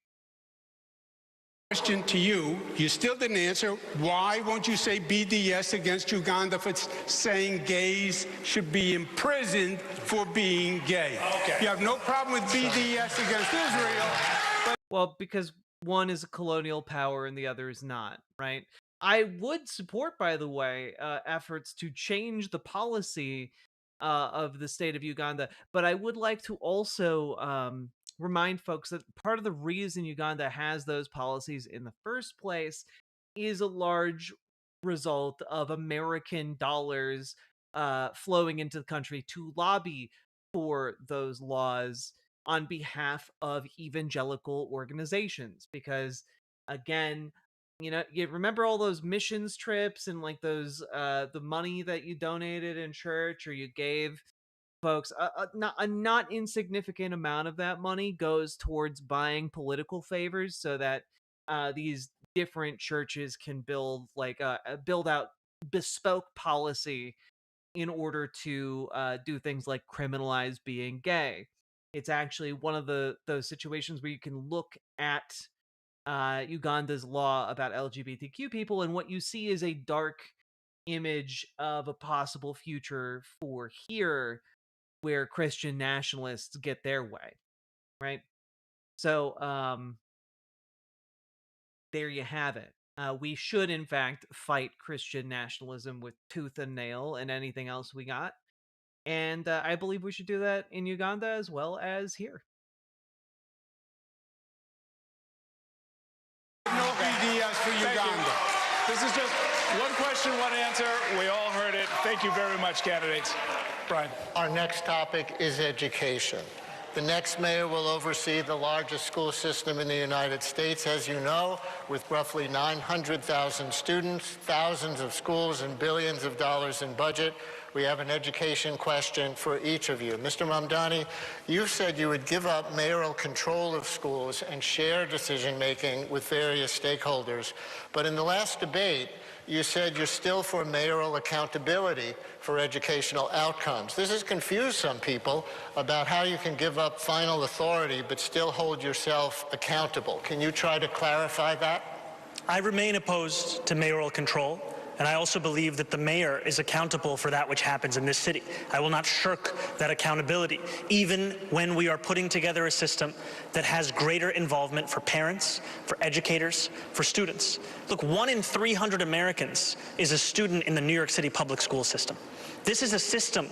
Question to you, you still didn't answer. Why won't you say BDS against Uganda for saying gays should be imprisoned for being gay? Okay. You have no problem with BDS against Israel, but Well, because one is a colonial power and the other is not, right? I would support, by the way, efforts to change the policy of the state of Uganda, but I would like to also remind folks that part of the reason Uganda has those policies in the first place is a large result of American dollars flowing into the country to lobby for those laws on behalf of evangelical organizations. Because, again, you remember all those missions trips and, like, those the money that you donated in church or you gave folks, a not insignificant amount of that money goes towards buying political favors so that these different churches can build out bespoke policy in order to do things like criminalize being gay. It's actually one of those situations where you can look at Uganda's law about LGBTQ people, and what you see is a dark image of a possible future for here where Christian nationalists get their way, right? So, there you have it. We should, in fact, fight Christian nationalism with tooth and nail and anything else we got. And I believe we should do that in Uganda as well as here. no BDS for Uganda. This is just one question, one answer. We all heard it. Thank you very much, candidates. Brian. Our next topic is education. The next mayor will oversee the largest school system in the United States, as you know, with roughly 900,000 students, thousands of schools, and billions of dollars in budget. We have an education question for each of you. Mr. Mamdani, you said you would give up mayoral control of schools and share decision-making with various stakeholders. But in the last debate, you said you're still for mayoral accountability for educational outcomes. This has confused some people about how you can give up final authority but still hold yourself accountable. Can you try to clarify that? I remain opposed to mayoral control, and I also believe that the mayor is accountable for that which happens in this city. I will not shirk that accountability, even when we are putting together a system that has greater involvement for parents, for educators, for students. Look, 1 in 300 Americans is a student in the New York City public school system. This is a system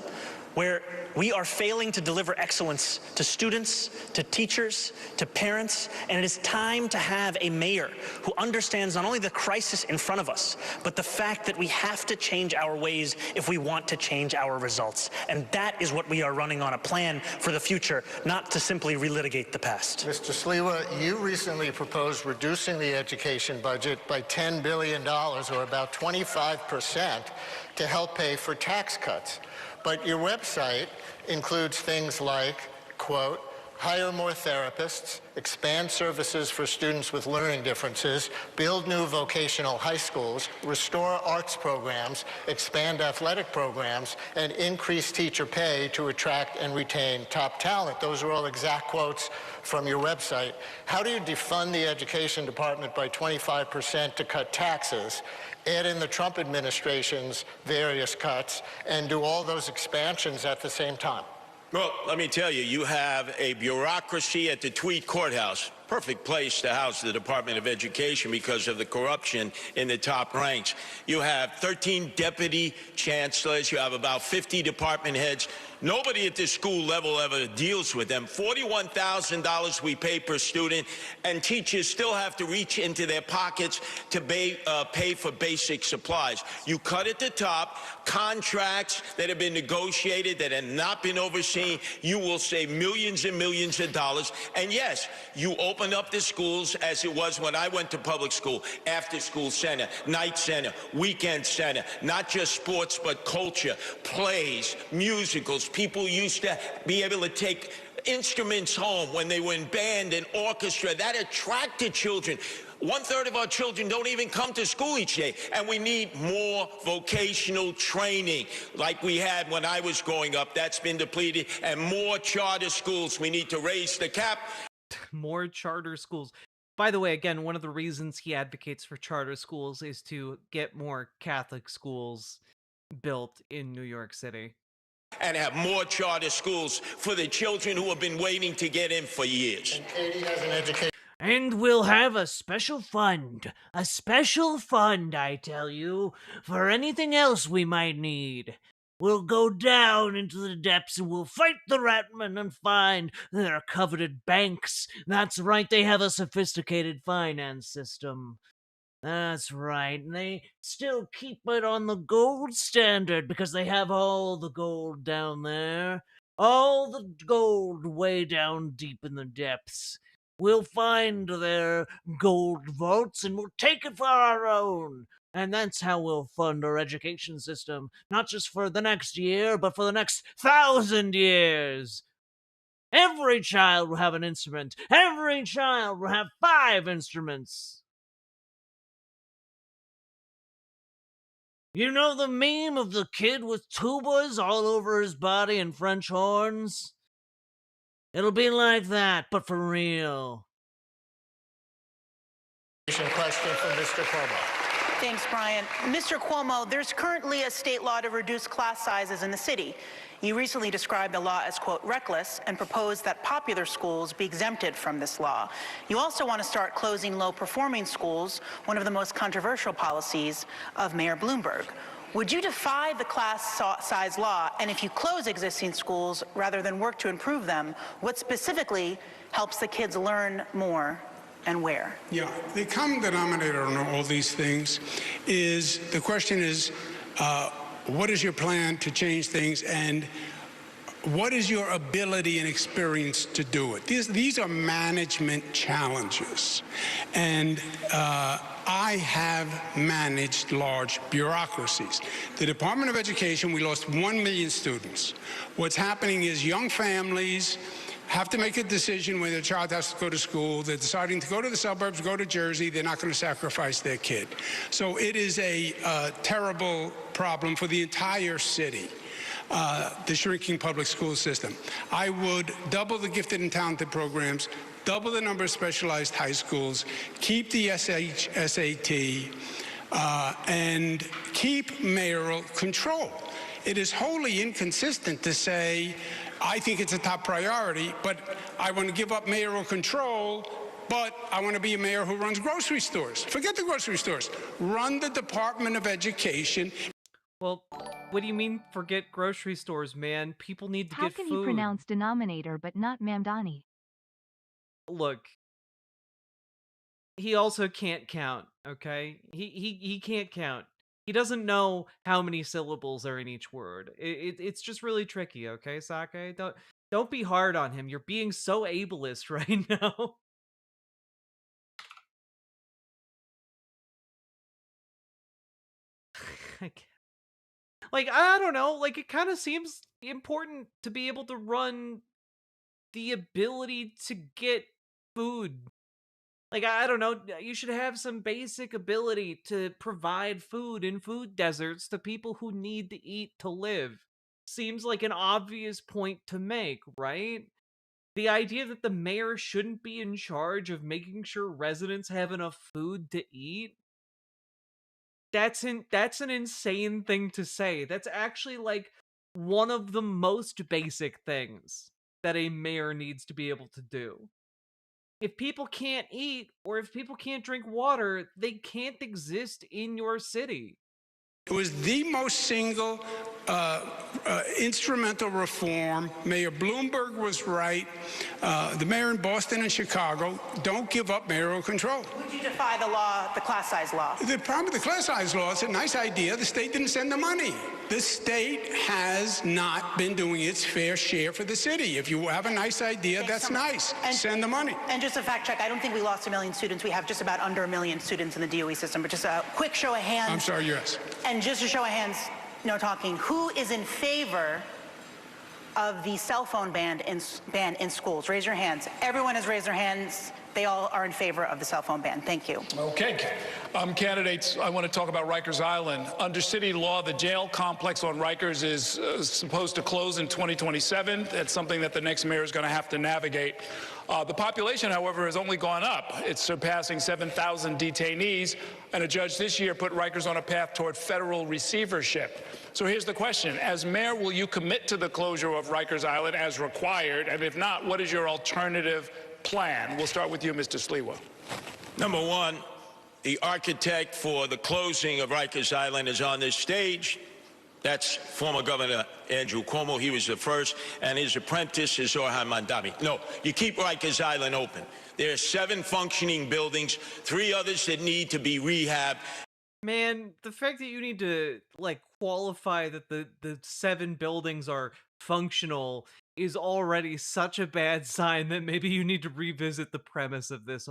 where we are failing to deliver excellence to students, to teachers, to parents, and it is time to have a mayor who understands not only the crisis in front of us, but the fact that we have to change our ways if we want to change our results. And that is what we are running on, a plan for the future, not to simply relitigate the past. Mr. Sliwa, you recently proposed reducing the education budget by $10 billion, or about 25%, to help pay for tax cuts. But your website includes things like, quote, hire more therapists, expand services for students with learning differences, build new vocational high schools, restore arts programs, expand athletic programs, and increase teacher pay to attract and retain top talent. Those are all exact quotes from your website. How do you defund the education department by 25% to cut taxes, add in the Trump administration's various cuts, and do all those expansions at the same time? Well, let me tell you, you have a bureaucracy at the Tweed Courthouse. Perfect place to house the Department of Education because of the corruption in the top ranks. You have 13 deputy chancellors. You have about 50 department heads. Nobody at the school level ever deals with them. $41,000 we pay per student, and teachers still have to reach into their pockets to pay for basic supplies. You cut at the top, contracts that have been negotiated that have not been overseen. You will save millions and millions of dollars. And yes, you open up the schools as it was when I went to public school, after school center, night center, weekend center, not just sports, but culture, plays, musicals. People used to be able to take instruments home when they were in band and orchestra. That attracted children. 1/3 of our children don't even come to school each day. And we need more vocational training like we had when I was growing up. That's been depleted. And more charter schools. We need to raise the cap. More charter schools. By the way, again, one of the reasons he advocates for charter schools is to get more Catholic schools built in New York City. And have more charter schools for the children who have been waiting to get in for years. And Katie has an education. And we'll have a special fund, I tell you, for anything else we might need. We'll go down into the depths and we'll fight the ratmen and find their coveted banks. That's right, they have a sophisticated finance system. That's right, and they still keep it on the gold standard because they have all the gold down there. All the gold way down deep in the depths. We'll find their gold vaults and we'll take it for our own. And that's how we'll fund our education system, not just for the next year, but for the next 1,000 years. Every child will have an instrument. Every child will have 5 instruments. You know the meme of the kid with tubas all over his body and French horns? It'll be like that, but for real. Question from Mr. Cuomo. Thanks, Brian. Mr. Cuomo, there's currently a state law to reduce class sizes in the city. You recently described the law as, quote, reckless, and proposed that popular schools be exempted from this law. You also want to start closing low-performing schools, one of the most controversial policies of Mayor Bloomberg. Would you defy the class size law, and if you close existing schools rather than work to improve them, what specifically helps the kids learn more and where? Yeah, the common denominator on all these things is, the question is, what is your plan to change things, and what is your ability and experience to do it? These are management challenges. And I have managed large bureaucracies. The Department of Education, we lost 1 million students. What's happening is young families have to make a decision when their child has to go to school. They're deciding to go to the suburbs, go to Jersey. They're not going to sacrifice their kid. So it is a terrible problem for the entire city, the shrinking public school system. I would double the gifted and talented programs, double the number of specialized high schools, keep the SAT, and keep mayoral control. It is wholly inconsistent to say, I think it's a top priority, but I want to give up mayoral control, but I want to be a mayor who runs grocery stores. Forget the grocery stores. Run the Department of Education. Well, what do you mean forget grocery stores, man? People need to How get can food. he pronounce denominator but not Mamdani? Look, he also can't count, okay? He can't count. He doesn't know how many syllables are in each word. It's just really tricky, okay, Sake? Don't be hard on him. You're being so ableist right now. Like, I don't know, like, it kind of seems important to be able to run the ability to get food. Like, I don't know, you should have some basic ability to provide food in food deserts to people who need to eat to live. Seems like an obvious point to make, right? The idea that the mayor shouldn't be in charge of making sure residents have enough food to eat, that's an insane thing to say. That's actually like one of the most basic things that a mayor needs to be able to do. If people can't eat or if people can't drink water, they can't exist in your city. It was the most single instrumental reform. Mayor Bloomberg was right. The mayor in Boston and Chicago don't give up mayoral control. Would you defy the law, the class size law? The problem with the class size law, it's a nice idea. The state didn't send the money. The state has not been doing its fair share for the city. If you have a nice idea, that's nice. Send the money. And just a fact check, I don't think we lost 1 million students. We have just about under 1 million students in the DOE system, but just a quick show of hands. I'm sorry, yes. And just a show of hands, no talking, who is in favor of the cell phone ban in schools? Raise your hands. Everyone has raised their hands. They all are in favor of the cell phone ban. Thank you. Okay. Candidates, I want to talk about Rikers Island. Under city law, the jail complex on Rikers is supposed to close in 2027. That's something that the next mayor is going to have to navigate. The population, however, has only gone up. It's surpassing 7,000 detainees, and a judge this year put Rikers on a path toward federal receivership. So here's the question. As mayor, will you commit to the closure of Rikers Island as required? And if not, what is your alternative plan? We'll start with you, Mr. Sliwa. Number one, the architect for the closing of Rikers Island is on this stage. That's former Governor Andrew Cuomo. He was the first, and his apprentice is Orhan Mandami. No, you keep Rikers Island open. There are 7 functioning buildings, 3 others that need to be rehabbed. Man, the fact that you need to, like, qualify that the 7 buildings are functional is already such a bad sign that maybe you need to revisit the premise of this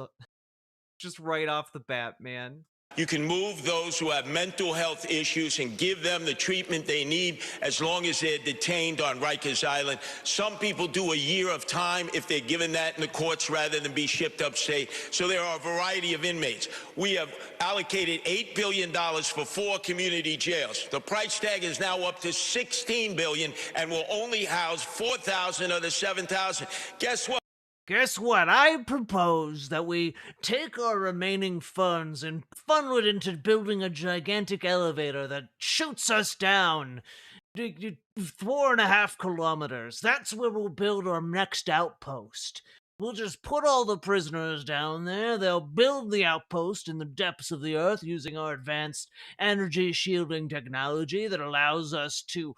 just right off the bat, man. You can move those who have mental health issues and give them the treatment they need as long as they're detained on Rikers Island. Some people do a year of time if they're given that in the courts rather than be shipped upstate. So there are a variety of inmates. We have allocated $8 billion for 4 community jails. The price tag is now up to $16 billion and will only house 4,000 of the 7,000. Guess what? Guess what? I propose that we take our remaining funds and funnel it into building a gigantic elevator that shoots us down 4.5 kilometers. That's where we'll build our next outpost. We'll just put all the prisoners down there. They'll build the outpost in the depths of the earth using our advanced energy shielding technology that allows us to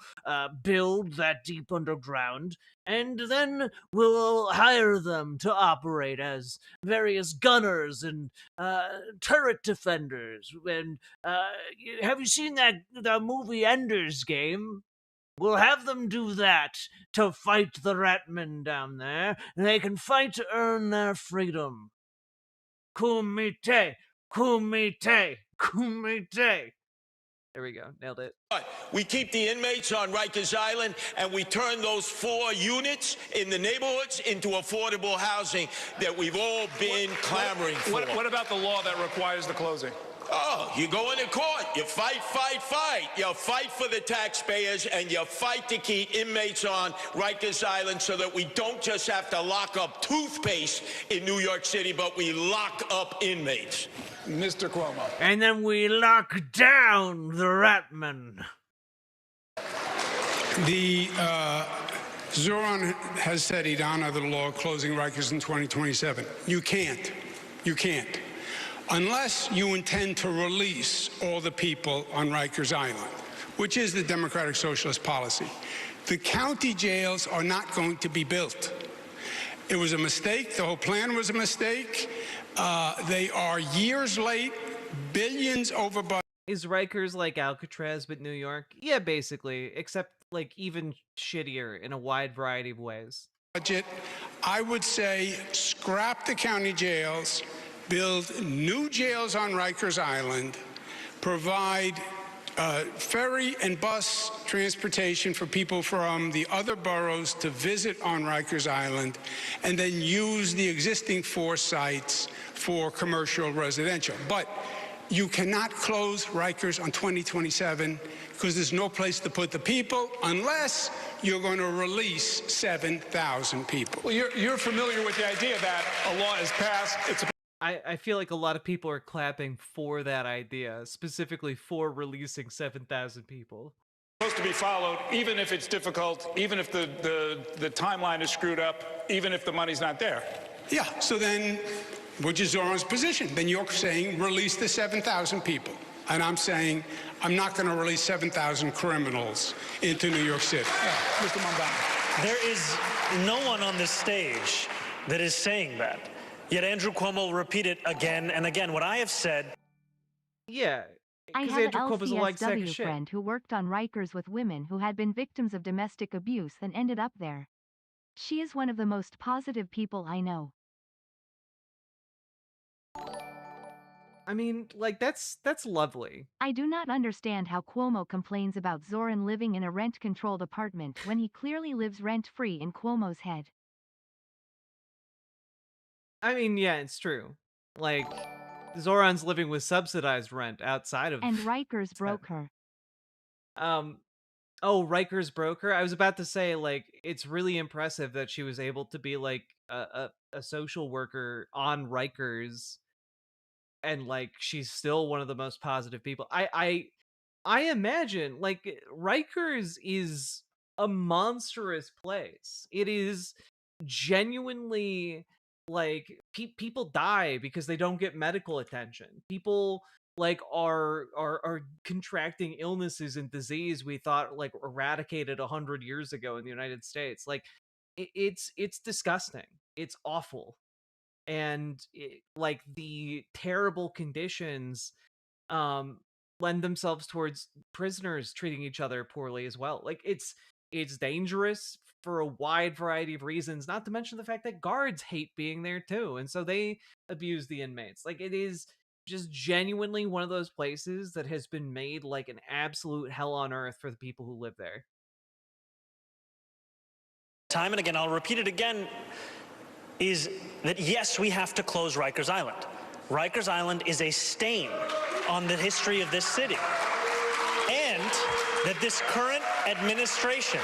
build that deep underground. And then we'll hire them to operate as various gunners and turret defenders. And have you seen the movie Ender's Game? We'll have them do that to fight the Ratmen down there. They can fight to earn their freedom. Kumite, kumite, kumite. There we go. Nailed it. We keep the inmates on Rikers Island, and we turn those 4 units in the neighborhoods into affordable housing that we've all been clamoring for. What about the law that requires the closing? Oh, you go into court. You fight, fight, fight. You fight for the taxpayers, and you fight to keep inmates on Rikers Island so that we don't just have to lock up toothpaste in New York City, but we lock up inmates. Mr. Cuomo. And then we lock down the Ratmen. The Zoran has said he'd honor the law closing Rikers in 2027. You can't. You can't. Unless you intend to release all the people on Rikers Island, which is the Democratic Socialist policy. The county jails are not going to be built. It was a mistake. The whole plan was a mistake. They are years late, billions over budget. Is Rikers like Alcatraz but New York? Yeah, basically, except like even shittier in a wide variety of ways. I would say scrap the county jails, build new jails on Rikers Island, provide ferry and bus transportation for people from the other boroughs to visit on Rikers Island, and then use the existing 4 sites for commercial residential. But you cannot close Rikers on 2027 because there's no place to put the people unless you're going to release 7,000 people. Well, you're familiar with the idea that a law is passed. I feel like a lot of people are clapping for that idea, specifically for releasing 7,000 people. Supposed to be followed, even if it's difficult, even if the timeline is screwed up, even if the money's not there. Yeah, so then, which is Zoran's position, then you're saying release the 7,000 people. And I'm saying I'm not going to release 7,000 criminals into New York City. Yeah, Mr. Mondani. There is no one on this stage that is saying that. Yet Andrew Cuomo will repeat it again and again. What I have said. Yeah. I have an LCSW friend who worked on Rikers with women who had been victims of domestic abuse and ended up there. She is one of the most positive people I know. I mean, like, that's lovely. I do not understand how Cuomo complains about Zoran living in a rent-controlled apartment when he clearly lives rent-free in Cuomo's head. I mean, yeah, it's true. Like, Zoran's living with subsidized rent outside of And Rikers that. broke her. Um, oh, Riker's broker. I was about to say, like, it's really impressive that she was able to be like a social worker on Rikers, and like she's still one of the most positive people. I imagine like Rikers is a monstrous place. It is genuinely like people die because they don't get medical attention. People like are contracting illnesses and disease we thought like eradicated 100 years ago in the United States. Like it's disgusting. It's awful. And like the terrible conditions um lend themselves towards prisoners treating each other poorly as well. Like it's dangerous for a wide variety of reasons, not to mention the fact that guards hate being there too, and so they abuse the inmates. Like it is just genuinely one of those places that has been made like an absolute hell on earth for the people who live there. Time and again, I'll repeat it again, is that yes, we have to close Rikers Island. Rikers Island is a stain on the history of this city. And that this current administration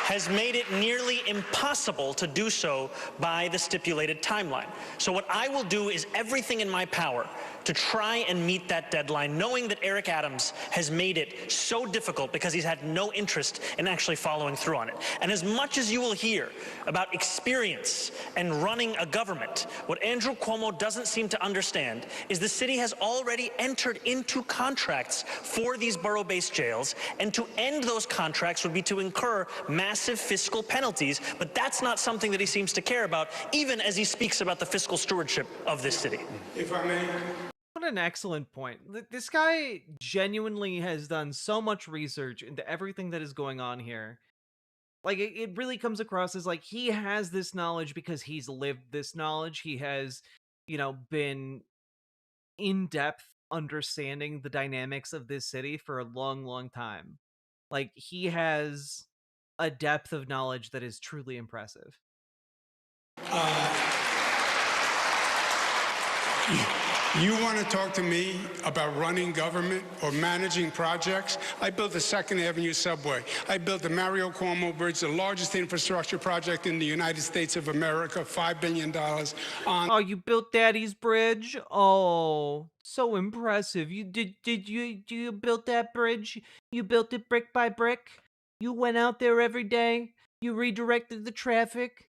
has made it nearly impossible to do so by the stipulated timeline. So what I will do is everything in my power to try and meet that deadline, knowing that Eric Adams has made it so difficult because he's had no interest in actually following through on it. And as much as you will hear about experience and running a government, what Andrew Cuomo doesn't seem to understand is the city has already entered into contracts for these borough-based jails, and to end those contracts would be to incur massive fiscal penalties, but that's not something that he seems to care about, even as he speaks about the fiscal stewardship of this city. If I may. What an excellent point. This guy genuinely has done so much research into everything that is going on here. Like, it really comes across as like he has this knowledge because he's lived this knowledge. He has, been in depth understanding the dynamics of this city for a long, long time. Like, he has a depth of knowledge that is truly impressive. You want to talk to me about running government or managing projects? I built the 2nd Avenue subway. I built the Mario Cuomo Bridge, the largest infrastructure project in the United States of America, $5 billion. Oh, you built Daddy's bridge? Oh, so impressive. You built that bridge? You built it brick by brick? You went out there every day? You redirected the traffic?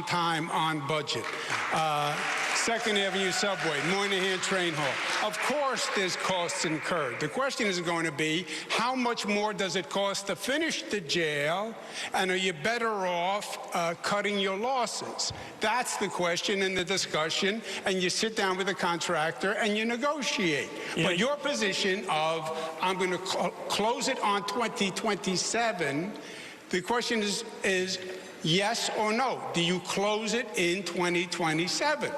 Time, on budget. 2nd Avenue subway, Moynihan train hall. Of course there's costs incurred. The question is going to be, how much more does it cost to finish the jail, and are you better off cutting your losses? That's the question in the discussion, and you sit down with a contractor and you negotiate. But your position of, I'm going to close it on 2027, the question is yes or no? Do you close it in 2027?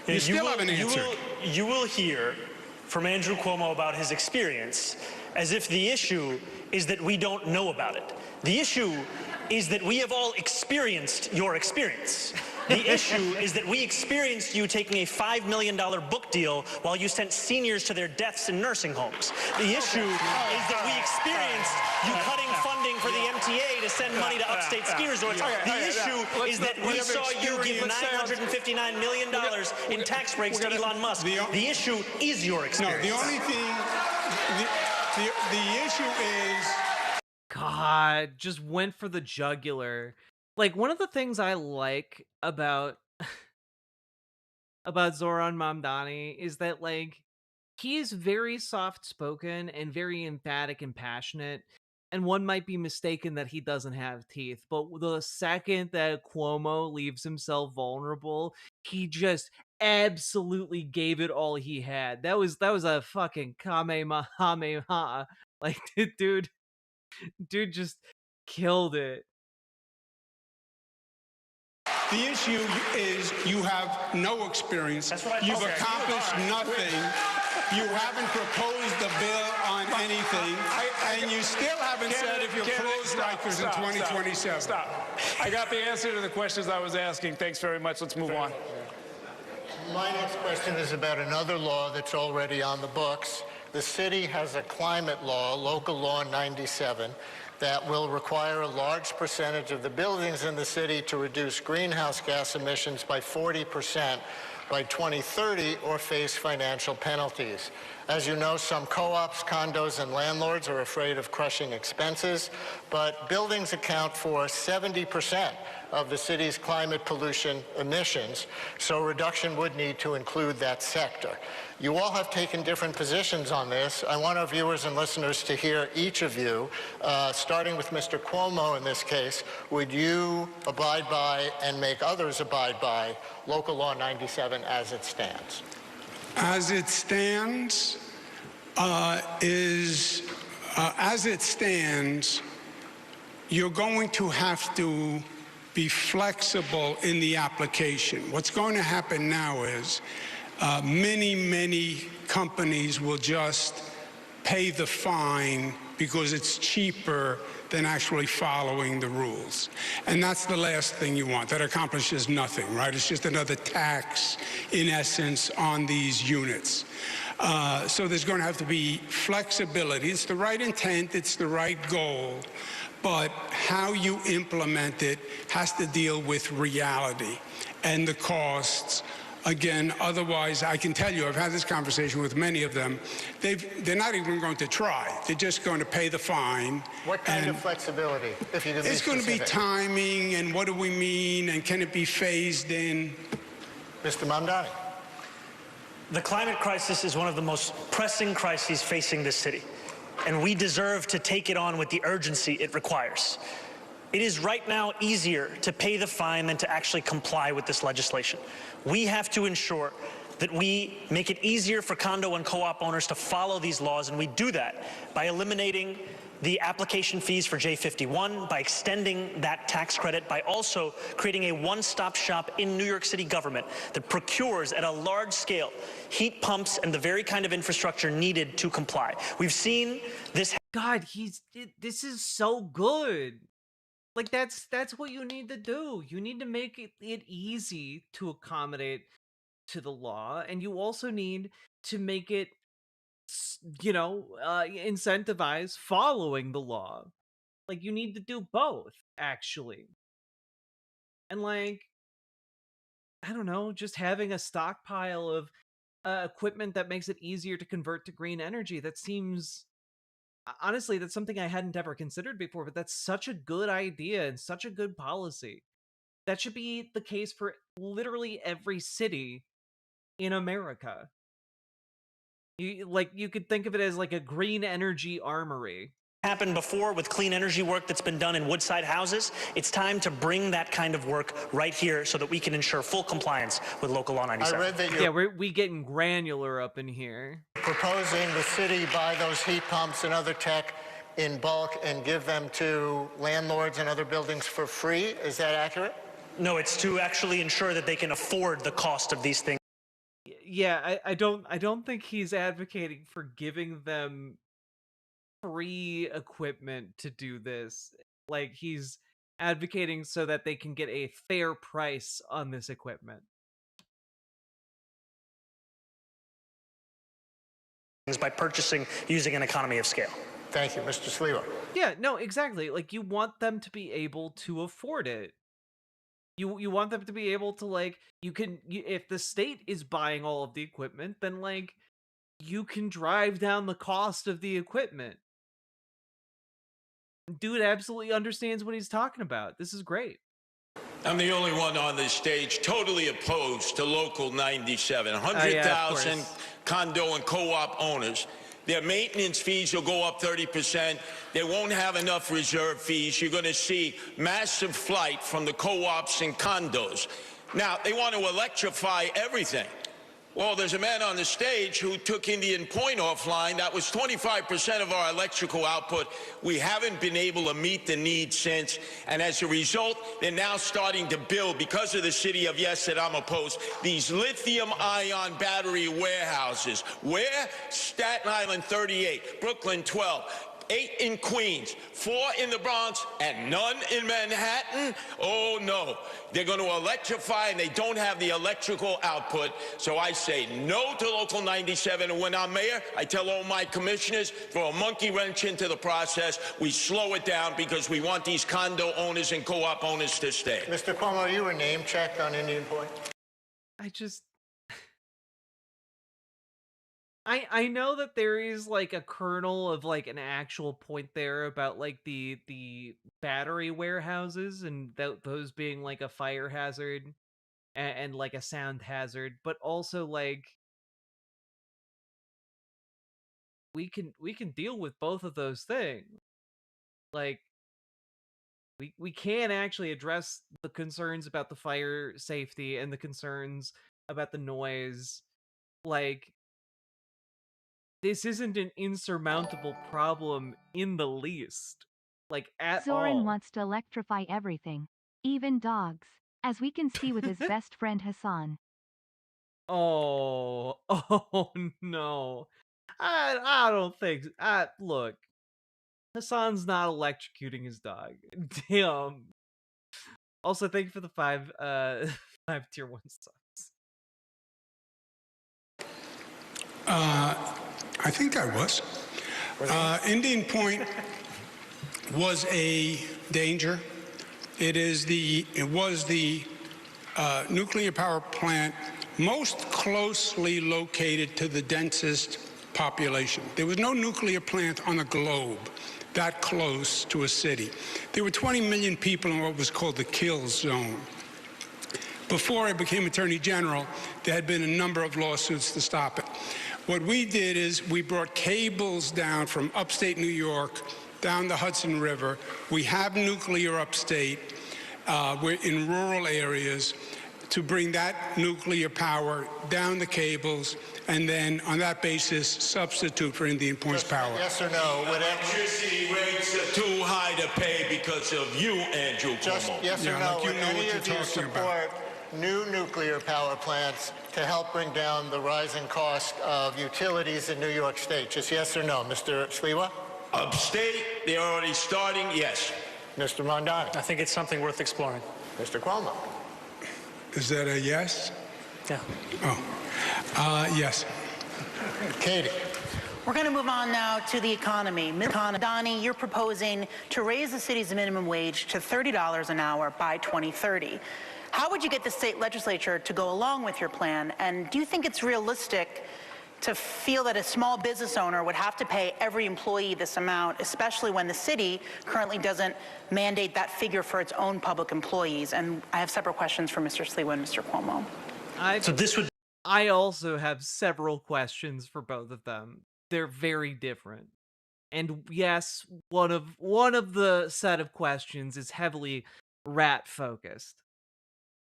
You still haven't answered. You will hear from Andrew Cuomo about his experience as if the issue is that we don't know about it. The issue is that we have all experienced your experience. The issue is that we experienced you taking a $5 million book deal while you sent seniors to their deaths in nursing homes. The issue is that we experienced you cutting funding for the MTA to send money to upstate ski resorts. The issue is that we saw you give $959 million in tax breaks to Elon Musk. The issue is your experience. No, the only thing, the issue is... God, just went for the jugular. Like, one of the things I like about Zoran Mamdani is that, like, he is very soft-spoken and very emphatic and passionate, and one might be mistaken that he doesn't have teeth, but the second that Cuomo leaves himself vulnerable, he just absolutely gave it all he had. That was a fucking kamehameha. Like, dude just killed it. The issue is you have no experience. You've accomplished nothing. You haven't proposed a bill on anything, and you still haven't said if you'll close Rikers in 2027. Stop. I got the answer to the questions I was asking. Thanks very much. Let's move on. My next question is about another law that's already on the books. The city has a climate law, Local Law 97, that will require a large percentage of the buildings in the city to reduce greenhouse gas emissions by 40% by 2030 or face financial penalties. As you know, some co-ops, condos, and landlords are afraid of crushing expenses, but buildings account for 70% of the city's climate pollution emissions, so reduction would need to include that sector. You all have taken different positions on this. I want our viewers and listeners to hear each of you, starting with Mr. Cuomo in this case. Would you abide by and make others abide by Local Law 97 as it stands? As it stands, you're going to have to be flexible in the application. What's going to happen now is many companies will just pay the fine because it's cheaper than actually following the rules. And that's the last thing you want. That accomplishes nothing, right? It's just another tax, in essence, on these units. So there's going to have to be flexibility. It's the right intent, it's the right goal, but how you implement it has to deal with reality and the costs. Again, otherwise, I can tell you, I've had this conversation with many of them. They're not even going to try. They're just going to pay the fine. What kind of flexibility, if you could be It's going to be timing, and what do we mean, and can it be phased in? Mr. Mamdani. The climate crisis is one of the most pressing crises facing this city, and we deserve to take it on with the urgency it requires. It is right now easier to pay the fine than to actually comply with this legislation. We have to ensure that we make it easier for condo and co-op owners to follow these laws, and we do that by eliminating the application fees for J51, by extending that tax credit, by also creating a one-stop shop in New York City government that procures at a large scale heat pumps and the very kind of infrastructure needed to comply. We've seen this. God, this is so good. Like, that's what you need to do. You need to make it easy to accommodate to the law, and you also need to make it, incentivize following the law. Like, you need to do both, actually. And, like, I don't know, just having a stockpile of equipment that makes it easier to convert to green energy, that seems... Honestly, that's something I hadn't ever considered before, but that's such a good idea and such a good policy. That should be the case for literally every city in America. You could think of it as like a green energy armory. Happened before with clean energy work that's been done in Woodside houses. It's time to bring that kind of work right here so that we can ensure full compliance with Local Law 97. I read that we getting granular up in here. Proposing the city buy those heat pumps and other tech in bulk and give them to landlords and other buildings for free. Is that accurate? No, it's to actually ensure that they can afford the cost of these things. Yeah, I don't think he's advocating for giving them free equipment to do this. Like, he's advocating so that they can get a fair price on this equipment. By purchasing using an economy of scale. Thank you, Mr. Sliwa. Yeah, no, exactly. Like, you want them to be able to afford it. You want them to be able to, like, if the state is buying all of the equipment, then, like, you can drive down the cost of the equipment. Dude absolutely understands what he's talking about. This is great. I'm the only one on this stage totally opposed to Local 97. 100,000 condo and co-op owners. Their maintenance fees will go up 30%. They won't have enough reserve fees. You're going to see massive flight from the co-ops and condos. Now, they want to electrify everything. Well, there's a man on the stage who took Indian Point offline. That was 25% of our electrical output. We haven't been able to meet the need since. And as a result, they're now starting to build, because of the city of yes that I'm opposed, these lithium-ion battery warehouses. Where? Staten Island 38, Brooklyn 12. 8 in Queens, 4 in the Bronx, and none in Manhattan? Oh, no. They're going to electrify, and they don't have the electrical output. So I say no to Local 97. And when I'm mayor, I tell all my commissioners, throw a monkey wrench into the process. We slow it down because we want these condo owners and co-op owners to stay. Mr. Cuomo, you were name checked on Indian Point? I know that there is like a kernel of like an actual point there about like the battery warehouses and those being like a fire hazard and like a sound hazard, but also like we can deal with both of those things. Like we can actually address the concerns about the fire safety and the concerns about the noise. Like, this isn't an insurmountable problem in the least. Like, at Zoran all. wants to electrify everything, even dogs, as we can see with his best friend Hassan. Oh, oh no. I don't think. Look, Hassan's not electrocuting his dog. Damn. Also, thank you for the 5 tier 1 subs. I think I was. Indian Point was a danger. It was the nuclear power plant most closely located to the densest population. There was no nuclear plant on the globe that close to a city. There were 20 million people in what was called the kill zone. Before I became Attorney General, there had been a number of lawsuits to stop it. What we did is we brought cables down from upstate New York down the Hudson River. We have nuclear upstate. We're in rural areas to bring that nuclear power down the cables and then on that basis substitute for Indian Point's power. Yes or no? Electricity rates are too high to pay because of you, Andrew Cuomo. Yes or no? Would any of you support new nuclear power plants to help bring down the rising cost of utilities in New York State? Just yes or no, Mr. Sliwa? Upstate, they're already starting, yes. Mr. Mondani? I think it's something worth exploring. Mr. Cuomo? Is that a yes? Yeah. Oh, yes. Katie? We're going to move on now to the economy. Ms. Donnie, you're proposing to raise the city's minimum wage to $30 an hour by 2030. How would you get the state legislature to go along with your plan? And do you think it's realistic to feel that a small business owner would have to pay every employee this amount, especially when the city currently doesn't mandate that figure for its own public employees? And I have separate questions for Mr. Sliwa and Mr. Cuomo. I also have several questions for both of them. They're very different. And yes, one of the set of questions is heavily rat focused.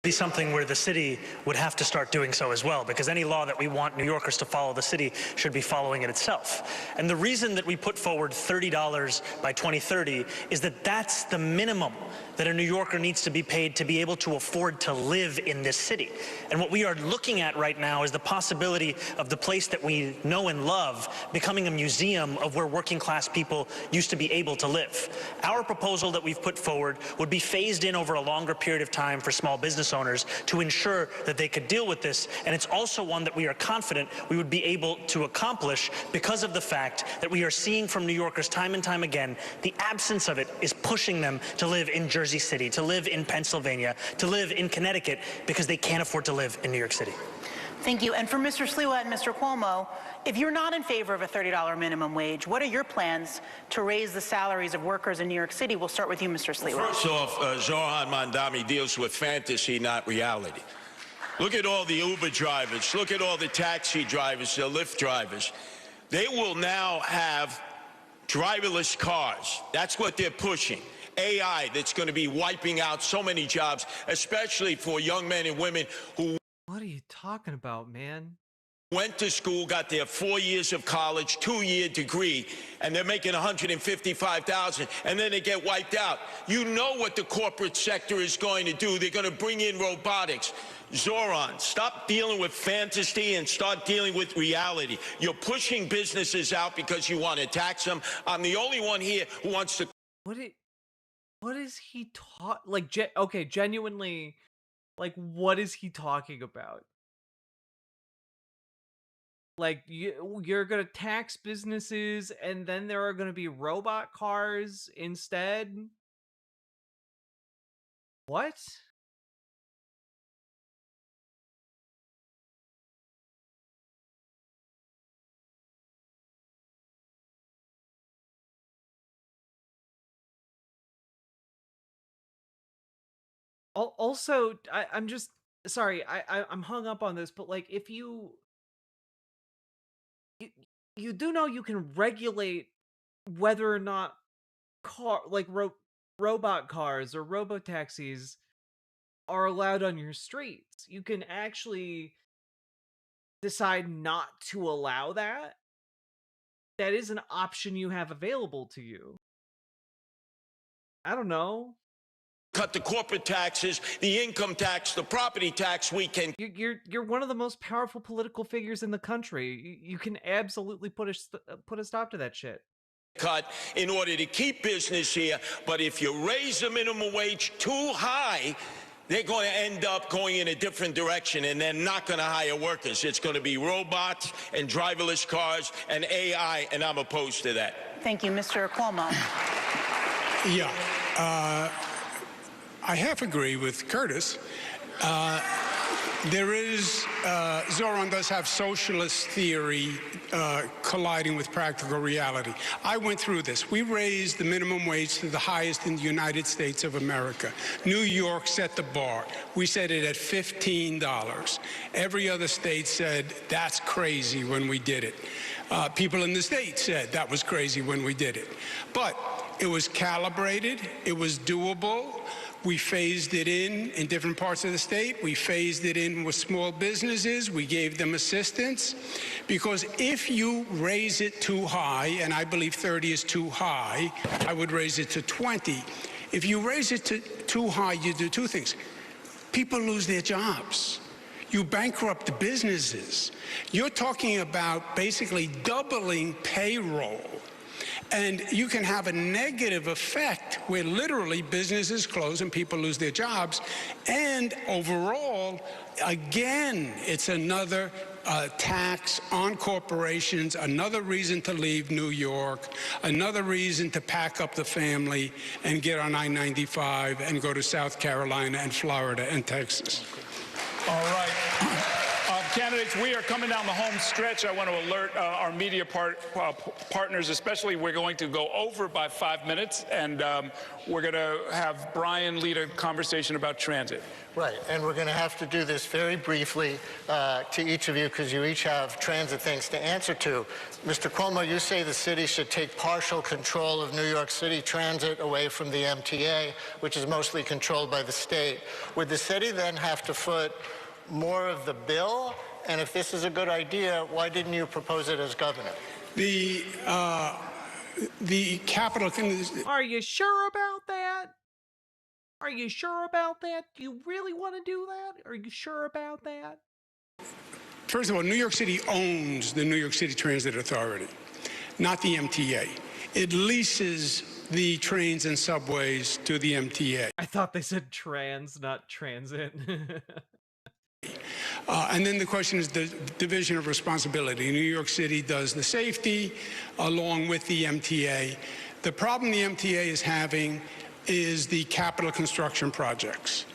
Be something where the city would have to start doing so as well, because any law that we want New Yorkers to follow, the city should be following it itself. And the reason that we put forward $30 by 2030 is that that's the minimum that a New Yorker needs to be paid to be able to afford to live in this city. And what we are looking at right now is the possibility of the place that we know and love becoming a museum of where working class people used to be able to live. Our proposal that we've put forward would be phased in over a longer period of time for small business owners to ensure that they could deal with this. And it's also one that we are confident we would be able to accomplish because of the fact that we are seeing from New Yorkers time and time again, the absence of it is pushing them to live in Jersey City, to live in Pennsylvania, to live in Connecticut, because they can't afford to live in New York City. Thank you. And for Mr. Sliwa and Mr. Cuomo, if you're not in favor of a $30 minimum wage, what are your plans to raise the salaries of workers in New York City? We'll start with you, Mr. Sliwa. First off, Zoran Mondani deals with fantasy, not reality. Look at all the Uber drivers. Look at all the taxi drivers, the Lyft drivers. They will now have driverless cars. That's what they're pushing. AI that's going to be wiping out so many jobs, especially for young men and women who... What are you talking about, man? went to school, got their 4 years of college, 2-year degree, and they're making $155,000, and then they get wiped out. You know what the corporate sector is going to do. They're going to bring in robotics. Zoran, stop dealing with fantasy and start dealing with reality. You're pushing businesses out because you want to tax them. I'm the only one here who wants to... What is he like, okay, genuinely, like, what is he talking about? Like, you're gonna tax businesses, and then there are gonna be robot cars instead? What? Also, I'm just sorry, I'm hung up on this, but like, if you do know you can regulate whether or not robot cars or robotaxis are allowed on your streets. You can actually decide not to allow that. That is an option you have available to you. I don't know. Cut the corporate taxes, the income tax, the property tax. We can... You're one of the most powerful political figures in the country. You can absolutely put a stop to that shit. Cut in order to keep business here, but if you raise the minimum wage too high, they're going to end up going in a different direction, and they're not going to hire workers. It's going to be robots and driverless cars and AI, and I'm opposed to that. Thank you, Mr. Cuomo. Yeah. I half agree with Curtis. There is, Zoran does have socialist theory colliding with practical reality. I went through this. We raised the minimum wage to the highest in the United States of America. New York set the bar. We set it at $15. Every other state said, that's crazy when we did it. People in the state said that was crazy when we did it. But it was calibrated. It was doable. We phased it in different parts of the state. We phased it in with small businesses. We gave them assistance. Because if you raise it too high, and I believe 30 is too high, I would raise it to 20. If you raise it to too high, you do two things. People lose their jobs. You bankrupt the businesses. You're talking about basically doubling payroll. And you can have a negative effect where literally businesses close and people lose their jobs. And overall, again, it's another tax on corporations, another reason to leave New York, another reason to pack up the family and get on I-95 and go to South Carolina and Florida and Texas. All right. Candidates, we are coming down the home stretch. I want to alert our media partners, especially. We're going to go over by 5 minutes, and we're going to have Brian lead a conversation about transit. Right, and we're going to have to do this very briefly to each of you because you each have transit things to answer to. Mr. Cuomo, you say the city should take partial control of New York City transit away from the MTA, which is mostly controlled by the state. Would the city then have to foot more of the bill? And if this is a good idea, why didn't you propose it as governor? The capital... Are you sure about that? Are you sure about that? Do you really want to do that? Are you sure about that? First of all, New York City owns the New York City Transit Authority, not the MTA. It leases the trains and subways to the MTA. I thought they said trans, not transit. And then the question is the division of responsibility. New York City does the safety along with the MTA. The problem the MTA is having is the capital construction projects.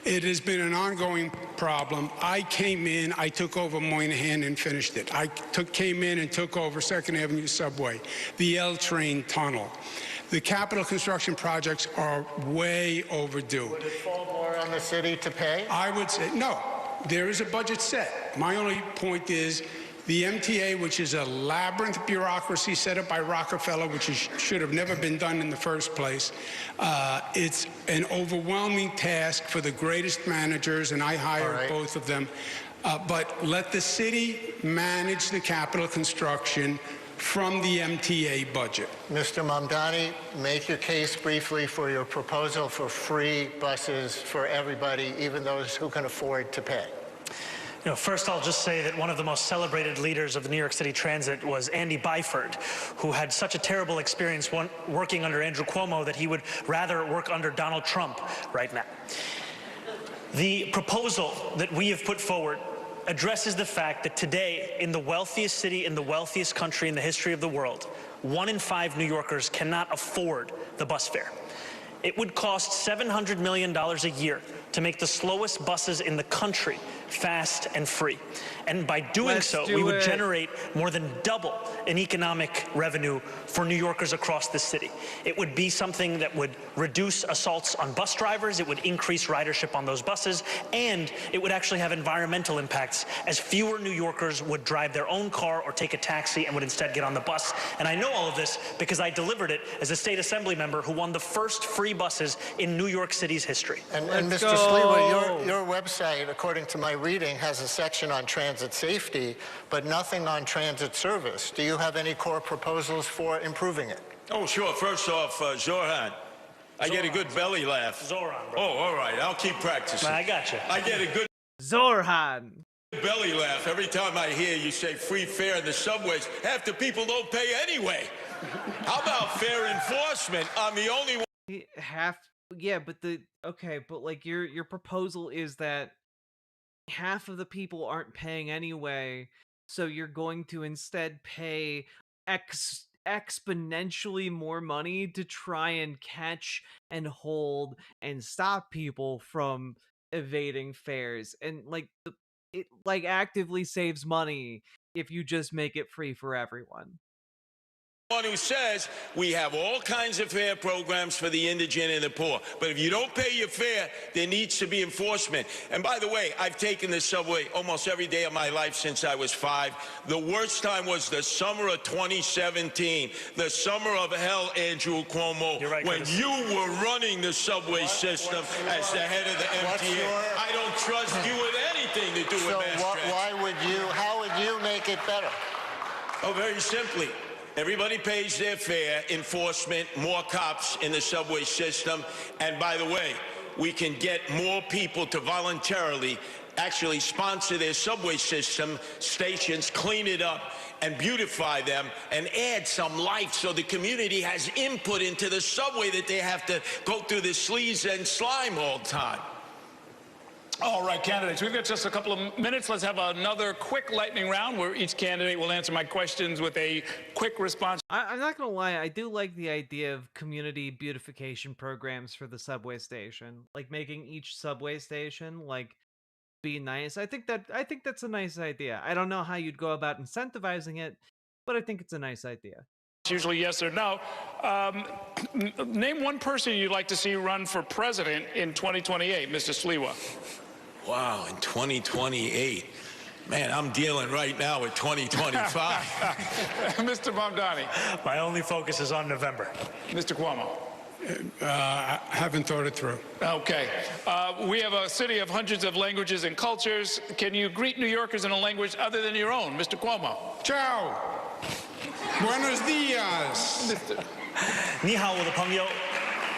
It has been an ongoing problem. I came in, I took over Moynihan and finished it. I came in and took over 2nd Avenue subway, the L train tunnel. The capital construction projects are way overdue. Would it fall more on the city to pay? I would say no. There is a budget set. My only point is The MTA, which is a labyrinth bureaucracy set up by Rockefeller, which should have never been done in the first place, it's an overwhelming task for the greatest managers, and I hire both of them. But let the city manage the capital construction from the MTA budget. Mr. Mamdani, make your case briefly for your proposal for free buses for everybody, even those who can afford to pay. You know, first I'll just say that one of the most celebrated leaders of the New York City Transit was Andy Byford, who had such a terrible experience working under Andrew Cuomo that he would rather work under Donald Trump right now. The proposal that we have put forward addresses the fact that today, in the wealthiest city in the wealthiest country in the history of the world, 1 in 5 New Yorkers cannot afford the bus fare. It would cost $700 million a year to make the slowest buses in the country fast and free. And by doing so, we would generate more than double in economic revenue for New Yorkers across the city. It would be something that would reduce assaults on bus drivers, it would increase ridership on those buses, and it would actually have environmental impacts, as fewer New Yorkers would drive their own car or take a taxi and would instead get on the bus. And I know all of this because I delivered it as a state assembly member who won the first free buses in New York City's history. And Mr. Sliwa, your website, according to my reading, has a section on transit safety, but nothing on transit service. Do you have any core proposals for improving it? Oh, sure. First off, Zoran, I get a good belly laugh. Zoran, bro. Oh, all right. I'll keep practicing. I got you. I get a good Zorhan belly laugh every time I hear you say free fare in the subways. Half the people don't pay anyway. How about fair enforcement? I'm the only one. Yeah, but like your proposal is that half of the people aren't paying anyway, so you're going to instead pay exponentially more money to try and catch and hold and stop people from evading fares, and it actively saves money if you just make it free for everyone. One who says we have all kinds of fare programs for the indigent and the poor, but if you don't pay your fare, there needs to be enforcement. And by the way, I've taken the subway almost every day of my life since I was 5. The worst time was the summer of 2017, the summer of hell, Andrew Cuomo, when you were running the subway system as the head of the MTA. I don't trust you with anything to do with mass transit. How would you make it better? Oh, very simply. Everybody pays their fare, enforcement, more cops in the subway system. And by the way, we can get more people to voluntarily actually sponsor their subway system stations, clean it up and beautify them and add some life so the community has input into the subway that they have to go through the sleaze and slime all the time. All right, candidates, we've got just a couple of minutes. Let's have another quick lightning round where each candidate will answer my questions with a quick response. I'm not gonna lie, I do like the idea of community beautification programs for the subway station, like making each subway station be nice. I think that's a nice idea. I don't know how you'd go about incentivizing it, but I think it's a nice idea. It's usually yes or no. Name one person you'd like to see run for president in 2028, Mr. Sliwa. Wow, in 2028. Man, I'm dealing right now with 2025. Mr. Mamdani. My only focus is on November. Mr. Cuomo. I haven't thought it through. Okay. We have a city of hundreds of languages and cultures. Can you greet New Yorkers in a language other than your own, Mr. Cuomo? Ciao. Buenos dias. Ni hao, 我的朋友.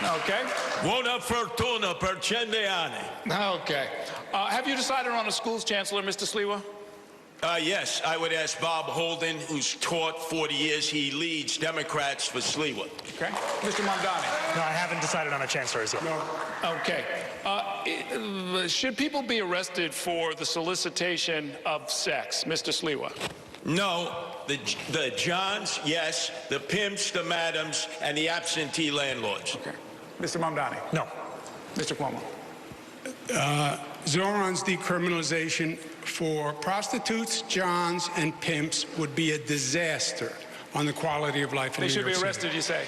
Okay. Buona fortuna per 100 anni. Okay. Have you decided on a school's chancellor, Mr. Sliwa? Yes, I would ask Bob Holden, who's taught 40 years. He leads Democrats for Sliwa. Okay. Mr. Mamdani. No, I haven't decided on a chancellor as yet. No. Okay. Should people be arrested for the solicitation of sex, Mr. Sliwa? No. The Johns, yes. The pimps, the madams, and the absentee landlords. Okay. Mr. Mamdani. No. Mr. Cuomo. Zoran's decriminalization for prostitutes, johns, and pimps would be a disaster on the quality of life in New York City. They should be arrested, you say?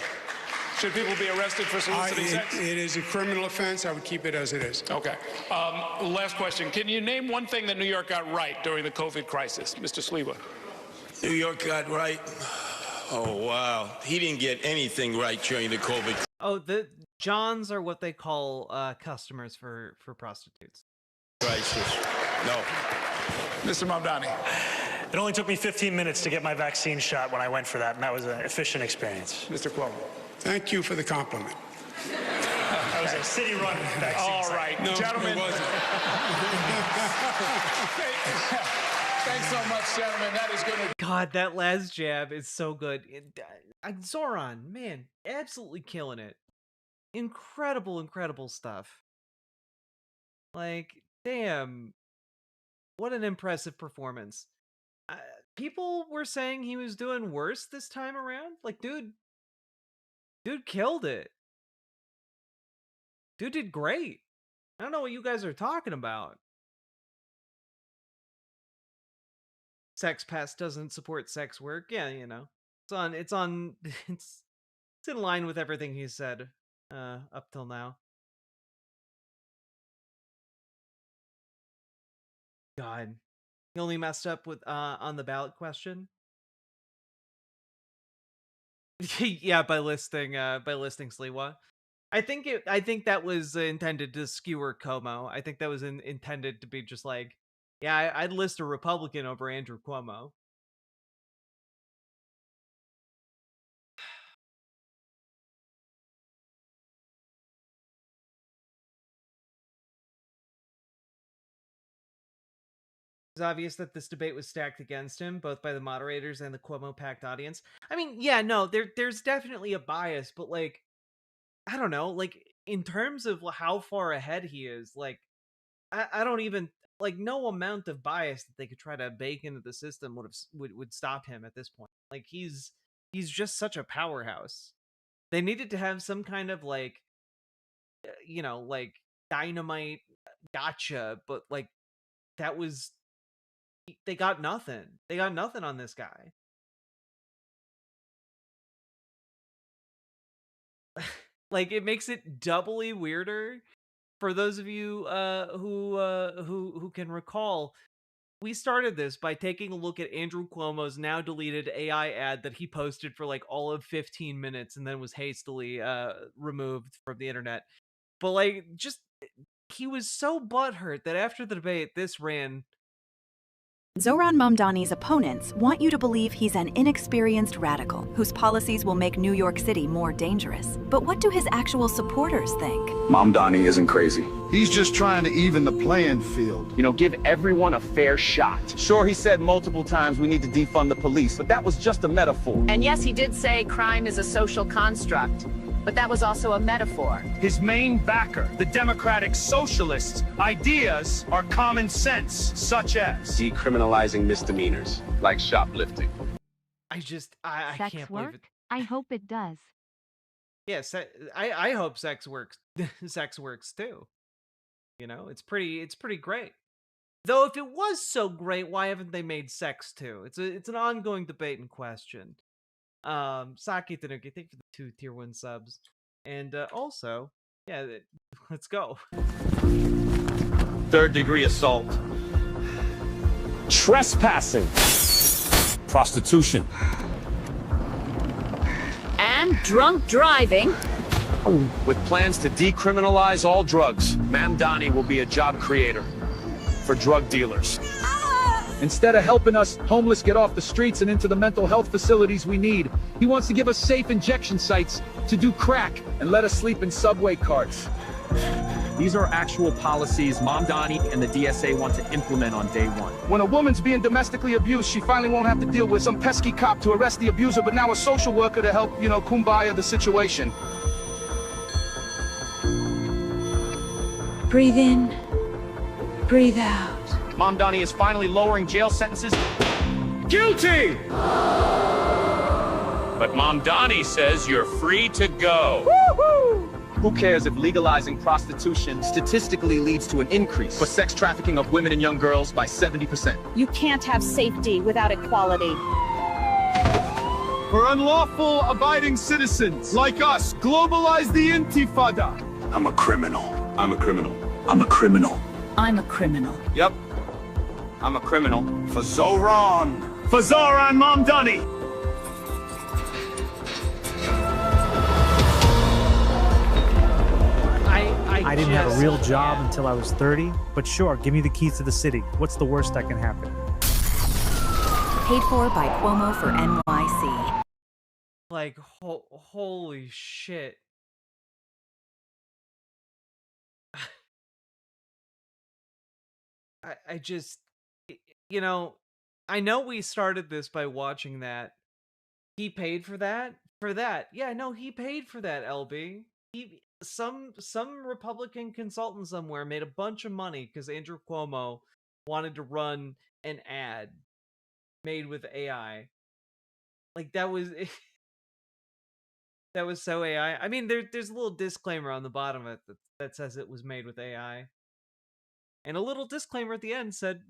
Should people be arrested for soliciting sex? It is a criminal offense. I would keep it as it is. Okay. Last question. Can you name one thing that New York got right during the COVID crisis, Mr. Sliwa? New York got right. Oh, wow. He didn't get anything right during the COVID. Oh, the Johns are what they call customers for prostitutes. Crisis. No. Mr. Mamdani. It only took me 15 minutes to get my vaccine shot when I went for that, and that was an efficient experience. Mr. Cuomo. Thank you for the compliment. That was a city-run vaccine. All site. right, No, gentlemen. it wasn't. Thanks so much, gentlemen. That is going to... God, that last jab is so good. Zoran, man, absolutely killing it. Incredible, incredible stuff. Like, damn. What an impressive performance. People were saying he was doing worse this time around. Like, dude killed it. Dude did great. I don't know what you guys are talking about. Sex Pest doesn't support sex work. Yeah, you know. It's in line with everything he said up till now. God. He only messed up with on the ballot question. Yeah, by listing Sliwa. I think that was intended to skewer Como. I think that was intended to be just like, yeah, I'd list a Republican over Andrew Cuomo. It's obvious that this debate was stacked against him, both by the moderators and the Cuomo-packed audience. I mean, yeah, no, there's definitely a bias, but like, I don't know, like in terms of how far ahead he is, like, I don't even like no amount of bias that they could try to bake into the system would stop him at this point. Like he's just such a powerhouse. They needed to have some kind of like, you know, like dynamite gotcha, but like that was they got nothing. They got nothing on this guy. Like it makes it doubly weirder for those of you who can recall. We started this by taking a look at Andrew Cuomo's now deleted AI ad that he posted for like all of 15 minutes and then was hastily removed from the internet. But like, just he was so butthurt that after the debate, this ran. Zoran Mamdani's opponents want you to believe he's an inexperienced radical whose policies will make New York City more dangerous. But what do his actual supporters think? Mamdani isn't crazy. He's just trying to even the playing field. You know, give everyone a fair shot. Sure, he said multiple times we need to defund the police, but that was just a metaphor. And yes, he did say crime is a social construct. But that was also a metaphor. His main backer, the Democratic Socialists' ideas are common sense, such as decriminalizing misdemeanors, like shoplifting. I Sex can't work? believe it. I hope it does. Yes, I hope sex works. Sex works too. You know, it's pretty great. Though if it was so great, why haven't they made sex too? It's an ongoing debate and question. Saki Tanuki, thank you for the 2 tier 1 subs. And also, yeah, let's go. 3rd degree assault, trespassing, prostitution, And drunk driving. With plans to decriminalize all drugs, Mamdani will be a job creator for drug dealers. Instead of helping us homeless get off the streets and into the mental health facilities we need, he wants to give us safe injection sites to do crack and let us sleep in subway carts. These are actual policies Mamdani and the DSA want to implement on day 1. When a woman's being domestically abused, she finally won't have to deal with some pesky cop to arrest the abuser, but now a social worker to help, you know, kumbaya the situation. Breathe in, breathe out. Mamdani is finally lowering jail sentences. guilty! But Mamdani says you're free to go. Who cares if legalizing prostitution statistically leads to an increase for sex trafficking of women and young girls by 70%? You can't have safety without equality. For unlawful abiding citizens like us, globalize the intifada. I'm a criminal. I'm a criminal. I'm a criminal. I'm a criminal. Yep. I'm a criminal. For Zoran. for Zoran Mamdani. I didn't have a real job until I was 30, but sure, give me the keys to the city. What's the worst that can happen? Paid for by Cuomo for NYC. Like, holy shit. I just, you know, I know we started this by watching that. He paid for that? For that. Yeah, no, he paid for that, LB. Some Republican consultant somewhere made a bunch of money because Andrew Cuomo wanted to run an ad made with AI. Like, that was that was so AI. I mean, there's a little disclaimer on the bottom of it that says it was made with AI. And a little disclaimer at the end said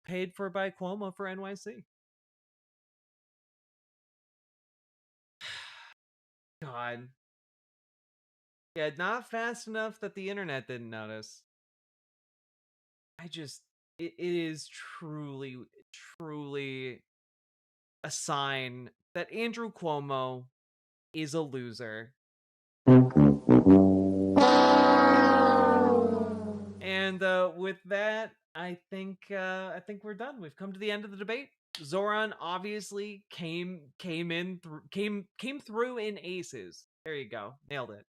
paid for by Cuomo for NYC. God. Yeah, not fast enough that the internet didn't notice. It is truly, truly a sign that Andrew Cuomo is a loser. And with that, I think we're done. We've come to the end of the debate. Zoran obviously came through in aces. There you go, nailed it.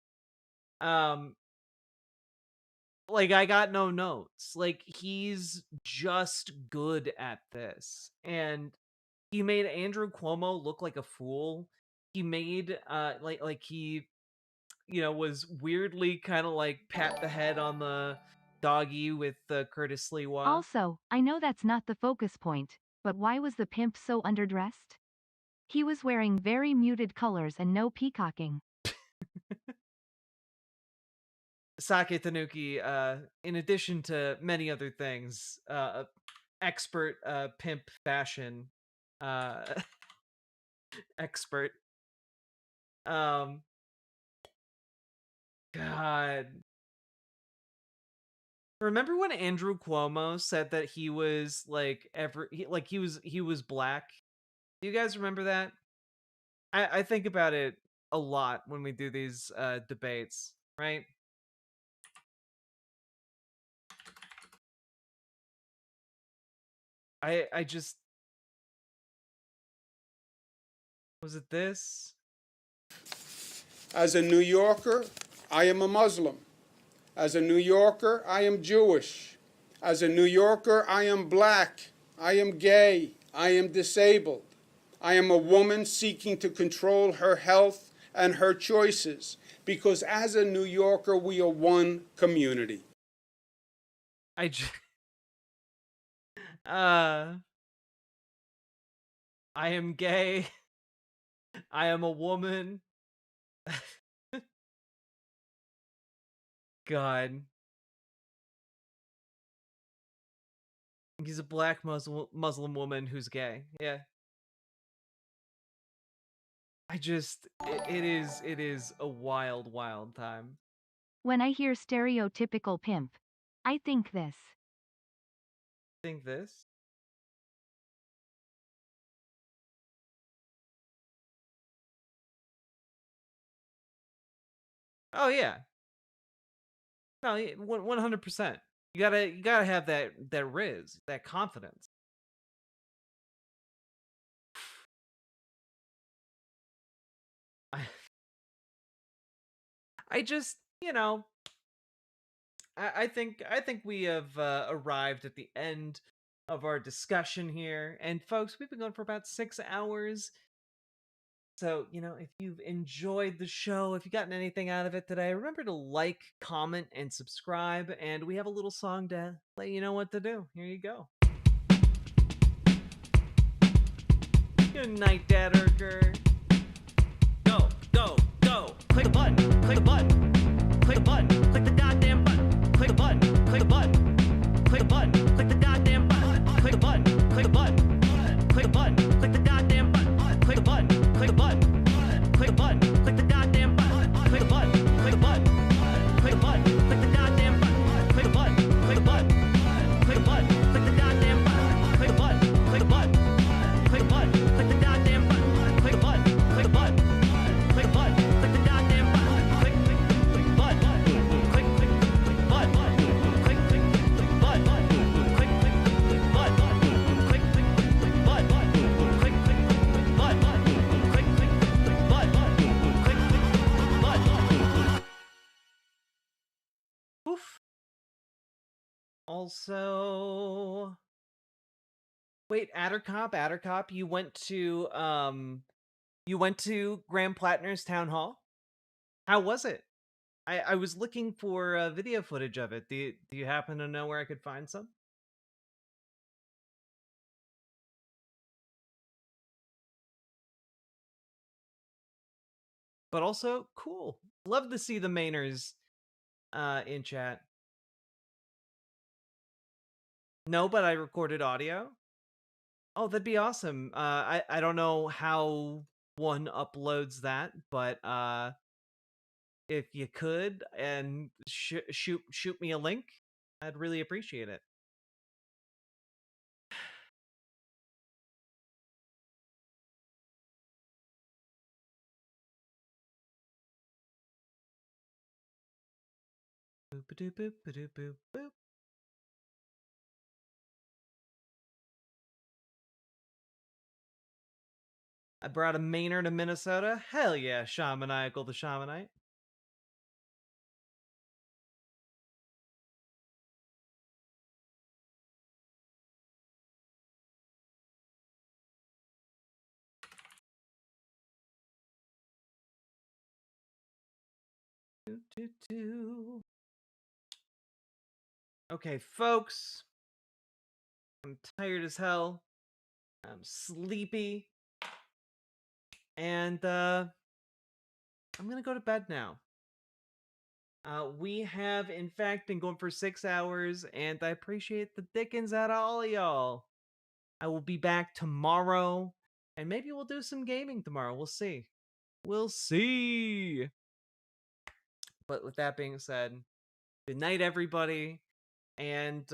Like, I got no notes. Like, he's just good at this, and he made Andrew Cuomo look like a fool. He made like he, was weirdly kind of like pat the head on the doggy with Curtis Sliwa. Also, I know that's not the focus point, but why was the pimp so underdressed? He was wearing very muted colors and no peacocking. Sake Tanuki, in addition to many other things, expert pimp fashion expert. God. Remember when Andrew Cuomo said that he was like he was black? Do you guys remember that? I think about it a lot when we do these debates, right? I just, was it this? As a New Yorker, I am a Muslim. As a New Yorker, I am Jewish. As a New Yorker, I am black. I am gay. I am disabled. I am a woman seeking to control her health and her choices, because as a New Yorker, we are one community. I am gay. I am a woman. God. He's a black Muslim woman who's gay. Yeah. It is a wild, wild time. When I hear stereotypical pimp, I think this. Think this? Oh yeah. No, 100%. You gotta have that riz, that confidence. I just, I think we have arrived at the end of our discussion here, and folks, we've been going for about 6 hours. So, if you've enjoyed the show, if you've gotten anything out of it today, remember to like, comment, and subscribe. And we have a little song to let you know what to do. Here you go. Good night, Dad Urker. Go, go, go. Click a button. Click a button. Click a button. Click the goddamn button. Click a button. Click a button. Click a button. Click the goddamn button. Click a button. Click a button. Click a button. Click the goddamn button. Click a button. Click a button. Click a button. Click the goddamn button. Click a button. Click a button. Click a button. Click the goddamn button. Click a button. Click a button. Click a button. Click the goddamn button. Click a button. Click a button. Click a button. also, wait, Addercop, you went to Graham Plattner's town hall. How was it? I was looking for video footage of it. Do you happen to know where I could find some? But also, cool. Love to see the Mainers in chat. No, but I recorded audio. Oh, that'd be awesome. I don't know how one uploads that, but if you could and shoot me a link, I'd really appreciate it. Boop a doop boop a doop boop boop. I brought a Mainer to Minnesota. Hell yeah, Shamaniacal the Shamanite. Okay, folks. I'm tired as hell. I'm sleepy. And I'm gonna go to bed now. We have, in fact, been going for 6 hours, and I appreciate the dickens out of all of y'all. I will be back tomorrow, and maybe we'll do some gaming tomorrow. We'll see. We'll see. But with that being said, good night, everybody, and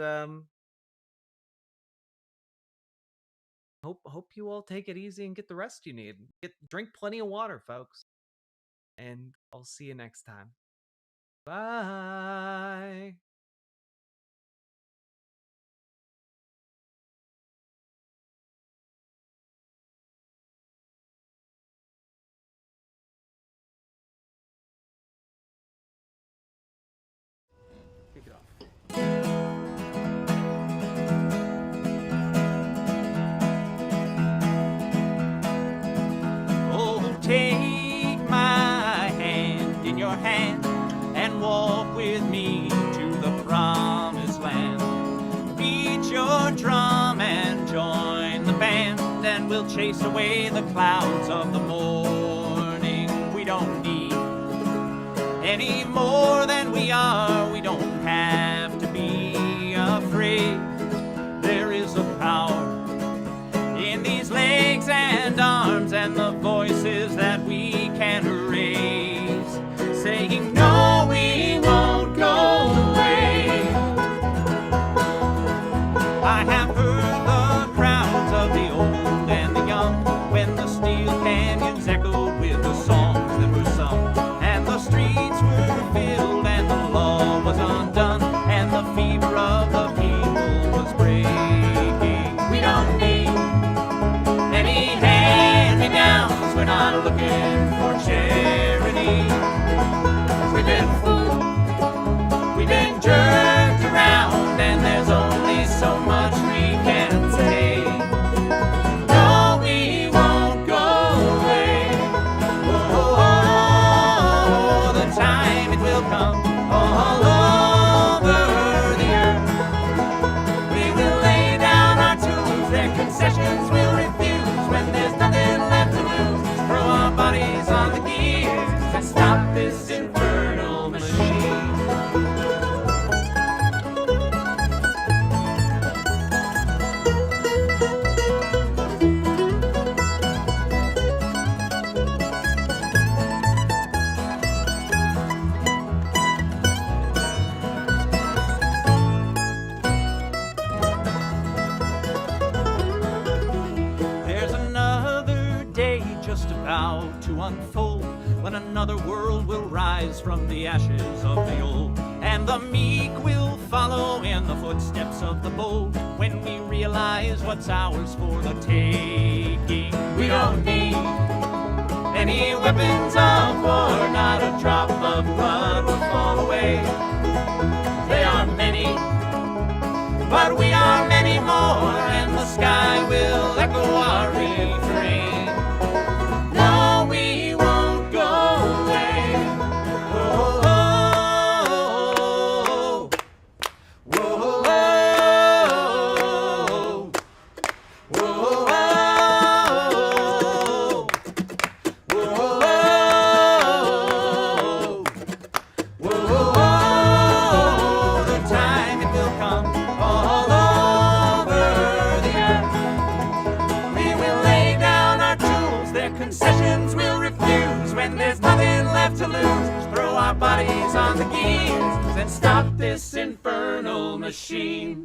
hope you all take it easy and get the rest you need. Drink plenty of water, folks, and I'll see you next time. Bye. Kick it off. Oh, take my hand in your hand and walk with me to the promised land. Beat your drum and join the band, and we'll chase away the clouds of the morning. We don't need any more than we are. We don't have to be afraid. There is a power in these legs and arms and the voices that we can raise, saying no, we won't go away. I have heard the crowds of the old and the young when the steel canyons echoed with the songs that were sung, and the streets were filled and the law was undone, and the fever of the people was breaking. We don't need any hand-me-downs. We're not looking for charity. We've been fooled, we've been jerked around, and there's only so much we can say. No, we won't go away. Oh, the time it will come all over the earth. We will lay down our tools, their concessions we'll refuse. When there's nothing left to lose, throw our bodies on the gears and stop this infernal machine. There's another day just about to unfold, when another world will rise from the ashes of the old, and the meek will follow in the footsteps of the bold, when we realize what's ours for the taking. We don't need any weapons of war, not a drop of blood will fall away. They are many, bodies on the gears and stop this infernal machine.